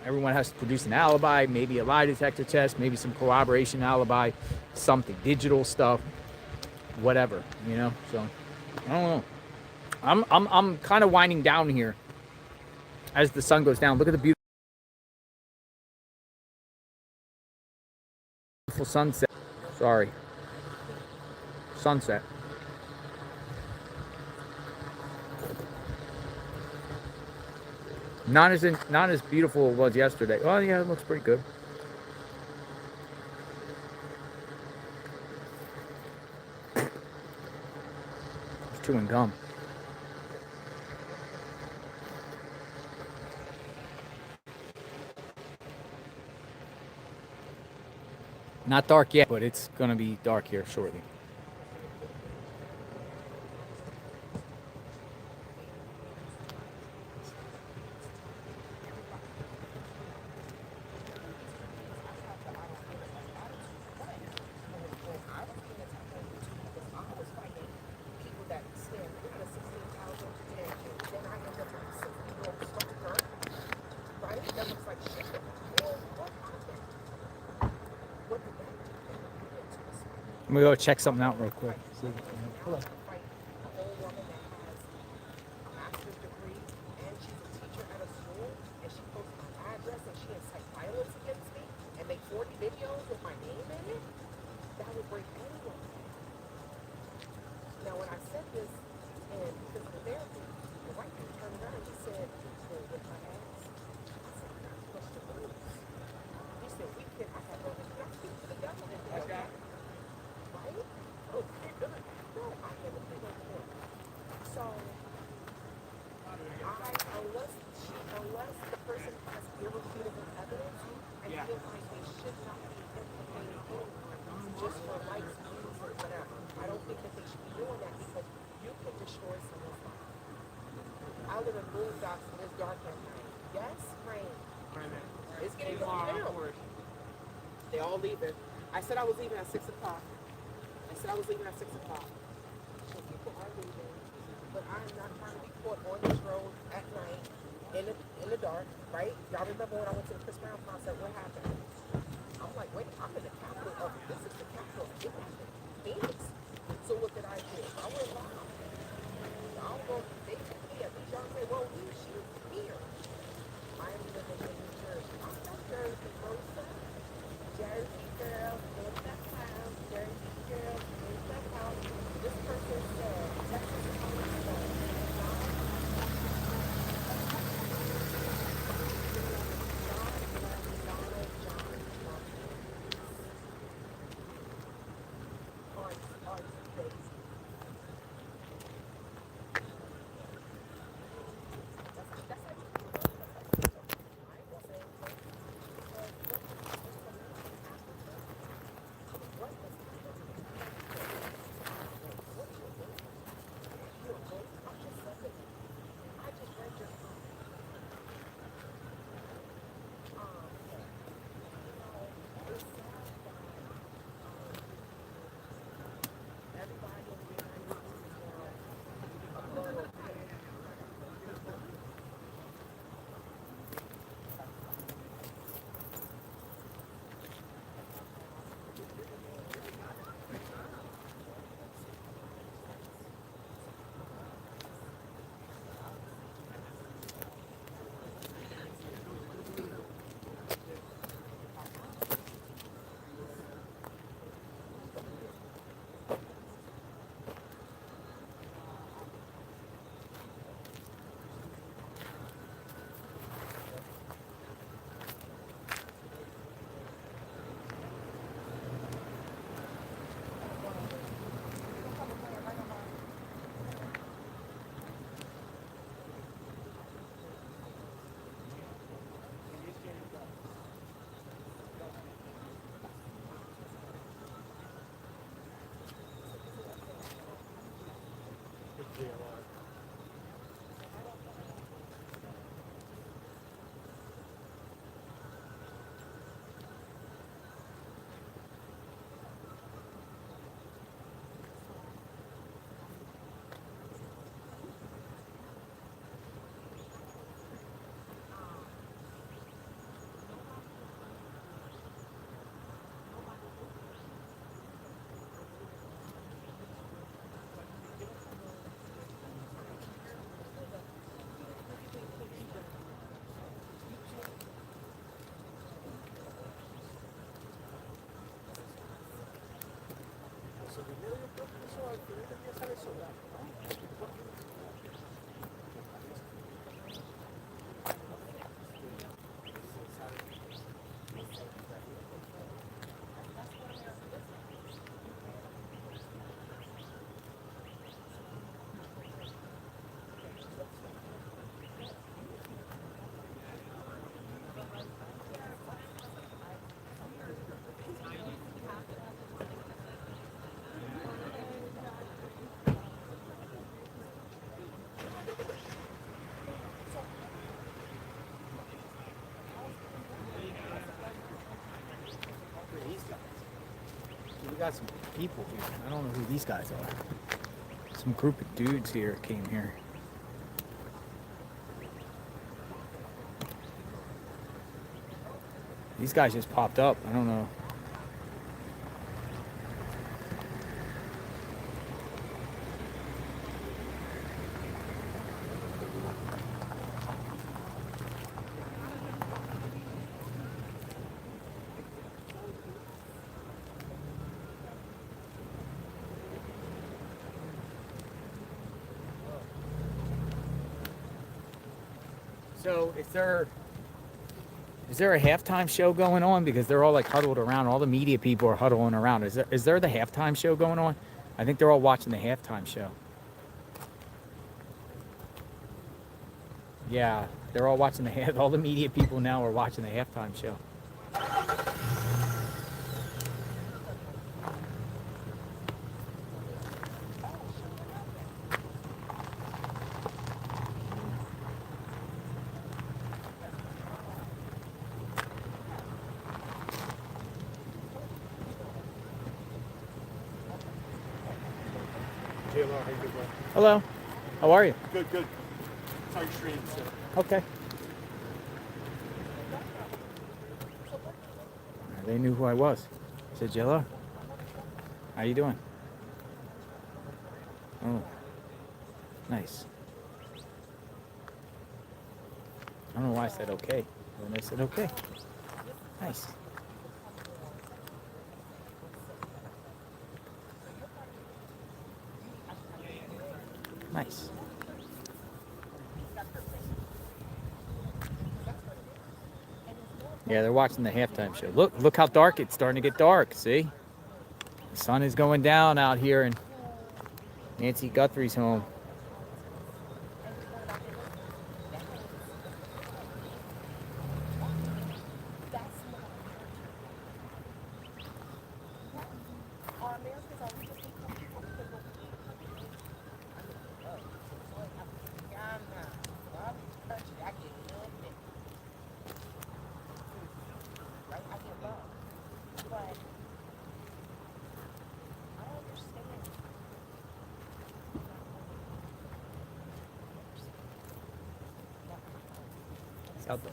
A: everyone has to produce an alibi, maybe a lie detector test, maybe some corroboration alibi, something, digital stuff, whatever, so I don't know. I'm kind of winding down here as the sun goes down. Look at the beautiful sunset. Sorry. Sunset. Not as beautiful as it was yesterday. Well, yeah, it looks pretty good. It's chewing gum. Not dark yet, but it's gonna be dark here shortly. I'm gonna go check something out real quick.
K: They all leaving. I said I was leaving at 6 o'clock. I said I was leaving at 6 o'clock. So people are leaving. But I'm not trying to be caught on this road at night in the dark, right? Y'all remember when I went to the Chris Brown concert, what happened? I'm like, wait, I'm in the capital of, this is the capital of Phoenix. So what did I do? I went live. Y'all go, they took me, at least y'all say, well, she's here. I'm living in New Jersey. I'm from Jersey, Rosa. Jersey girl, in the house. Jersey girl, in the house. This person said, Texas is on the phone. Are
A: We got some people here. I don't know who these guys are. Some group of dudes here came here. These guys just popped up. I don't know. So is there a halftime show going on? Because they're all like huddled around. All the media people are huddling around. Is there the halftime show going on? I think they're all watching the halftime show. Yeah, they're all watching all the media people now are watching the halftime show.
D: JLR, how you doing, bro?
A: Hello. How are you?
D: Good, good. Saw your stream, so.
A: Okay. They knew who I was. I said, Jello, how you doing? Oh, nice. I don't know why I said okay. And they said okay. Nice. Nice. Yeah, they're watching the halftime show. Look how dark it's starting to get dark. See? The sun is going down out here in Nancy Guthrie's home.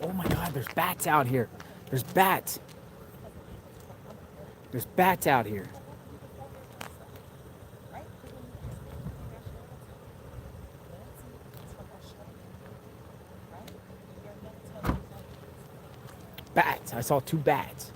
A: Oh my God, there's bats out here. There's bats. There's bats out here. Bats. I saw 2 bats.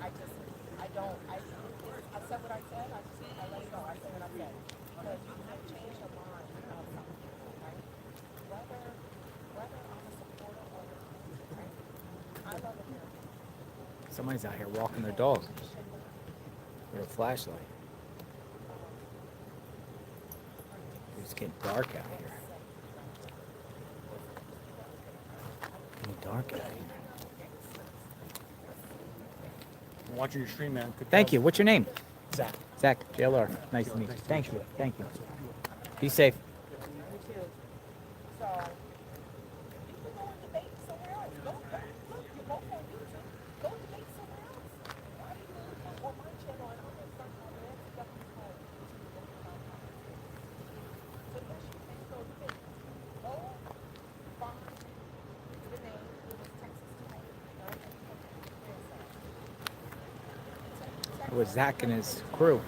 K: I said what I said. I let it go. I said what I said. Because you have changed your mind about something, right? Whether I'm a supporter or not, right? I love America.
A: Somebody's out here walking their dog with a flashlight. It's getting dark out here. Getting dark out here.
D: I'm watching your stream, man. Good
A: Thank
D: job.
A: you. What's your name?
D: Zach.
A: Zach, JLR. Nice to meet you. Thank you. Thank you. Be safe. It was Zach and his crew.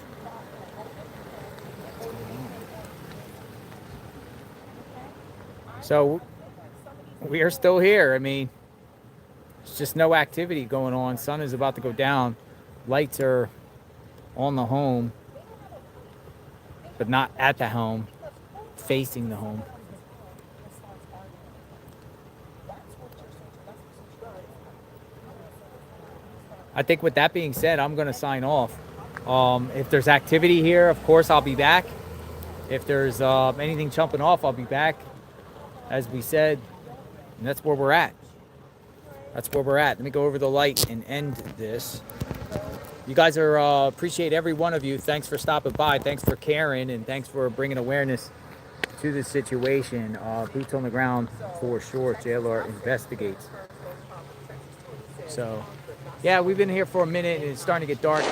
A: So we are still here. I mean, there's just no activity going on. Sun is about to go down. Lights are on the home, but not at the home, facing the home. I think with that being said, I'm going to sign off. If there's activity here, of course, I'll be back. If there's anything jumping off, I'll be back. As we said, and that's where we're at. That's where we're at. Let me go over the light and end this. You guys are, appreciate every one of you. Thanks for stopping by. Thanks for caring, and thanks for bringing awareness to the situation. Boots on the ground for sure. JLR investigates. So, yeah, we've been here for a minute, and it's starting to get dark.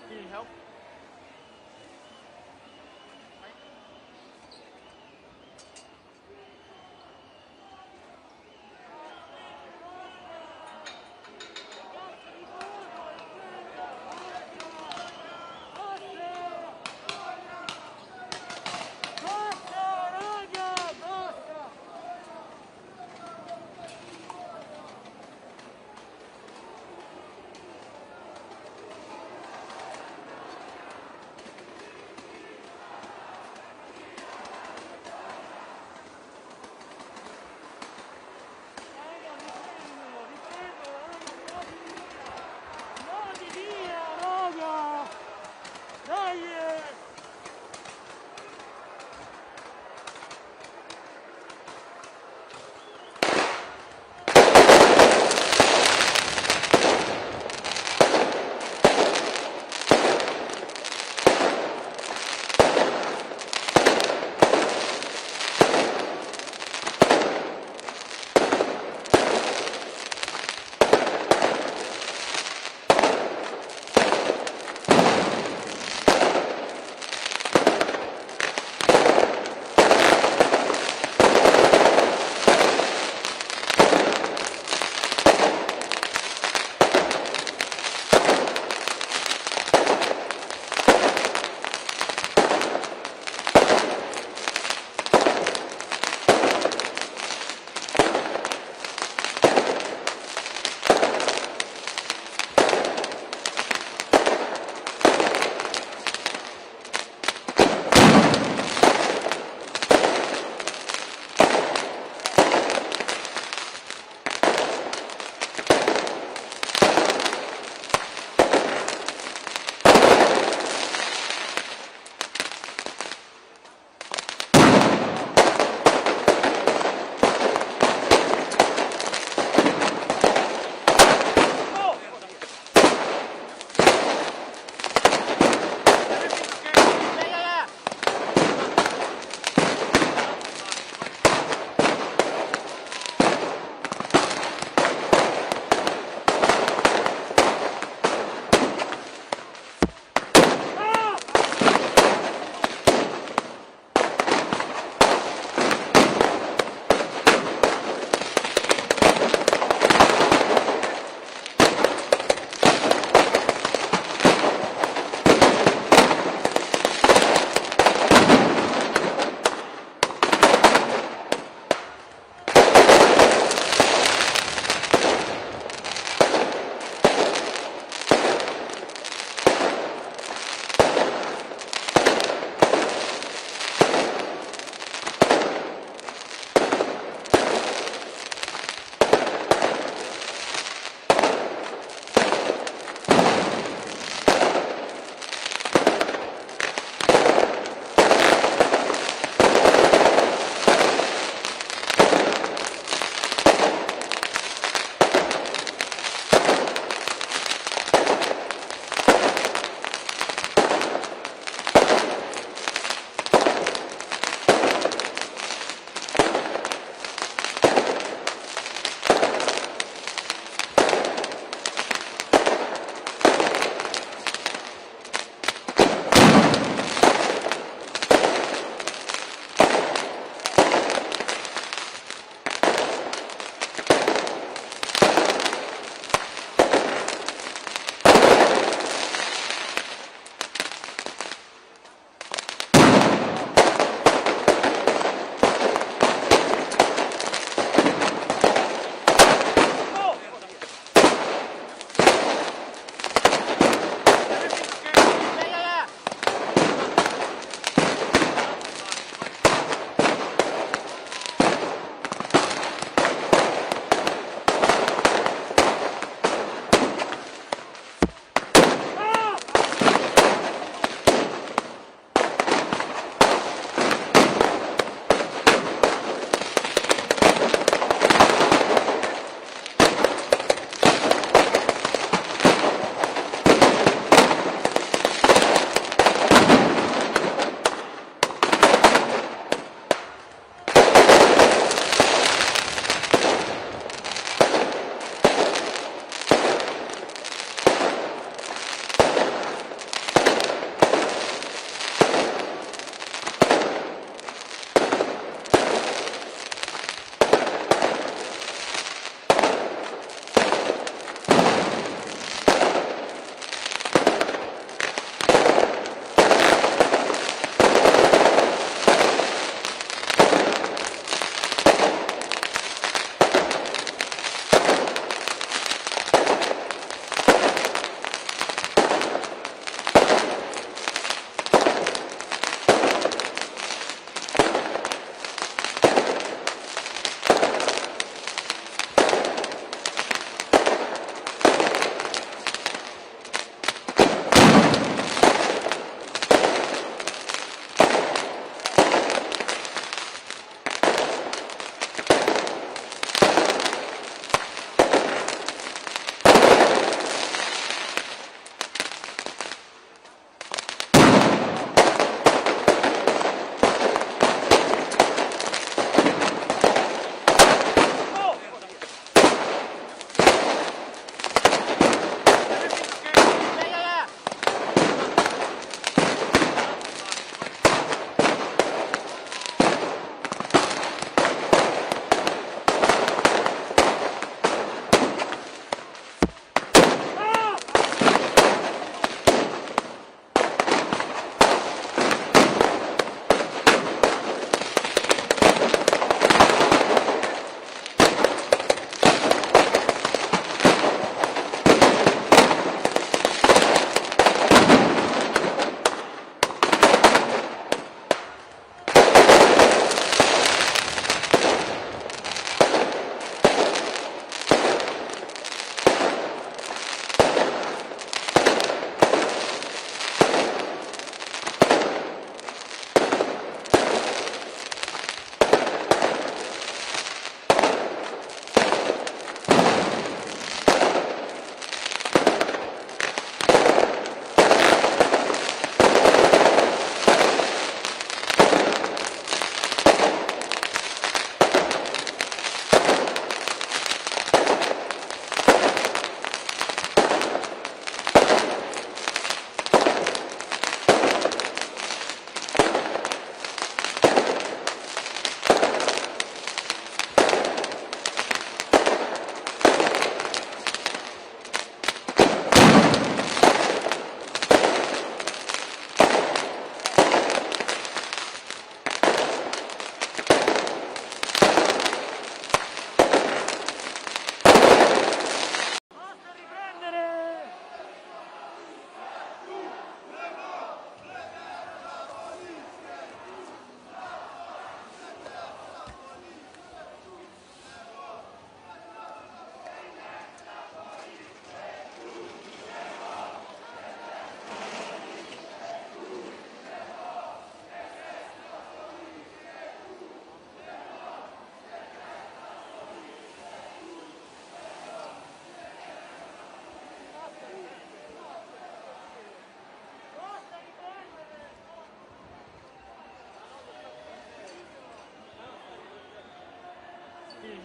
P: You need help?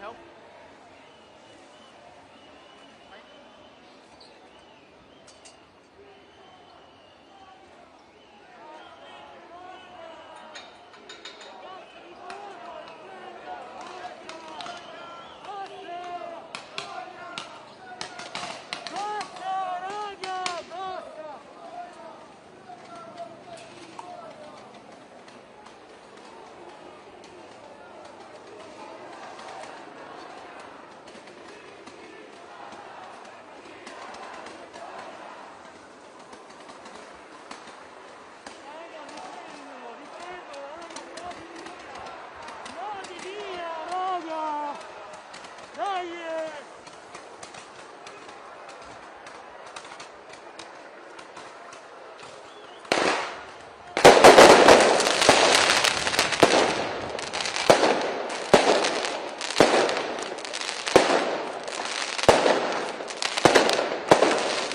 J: help?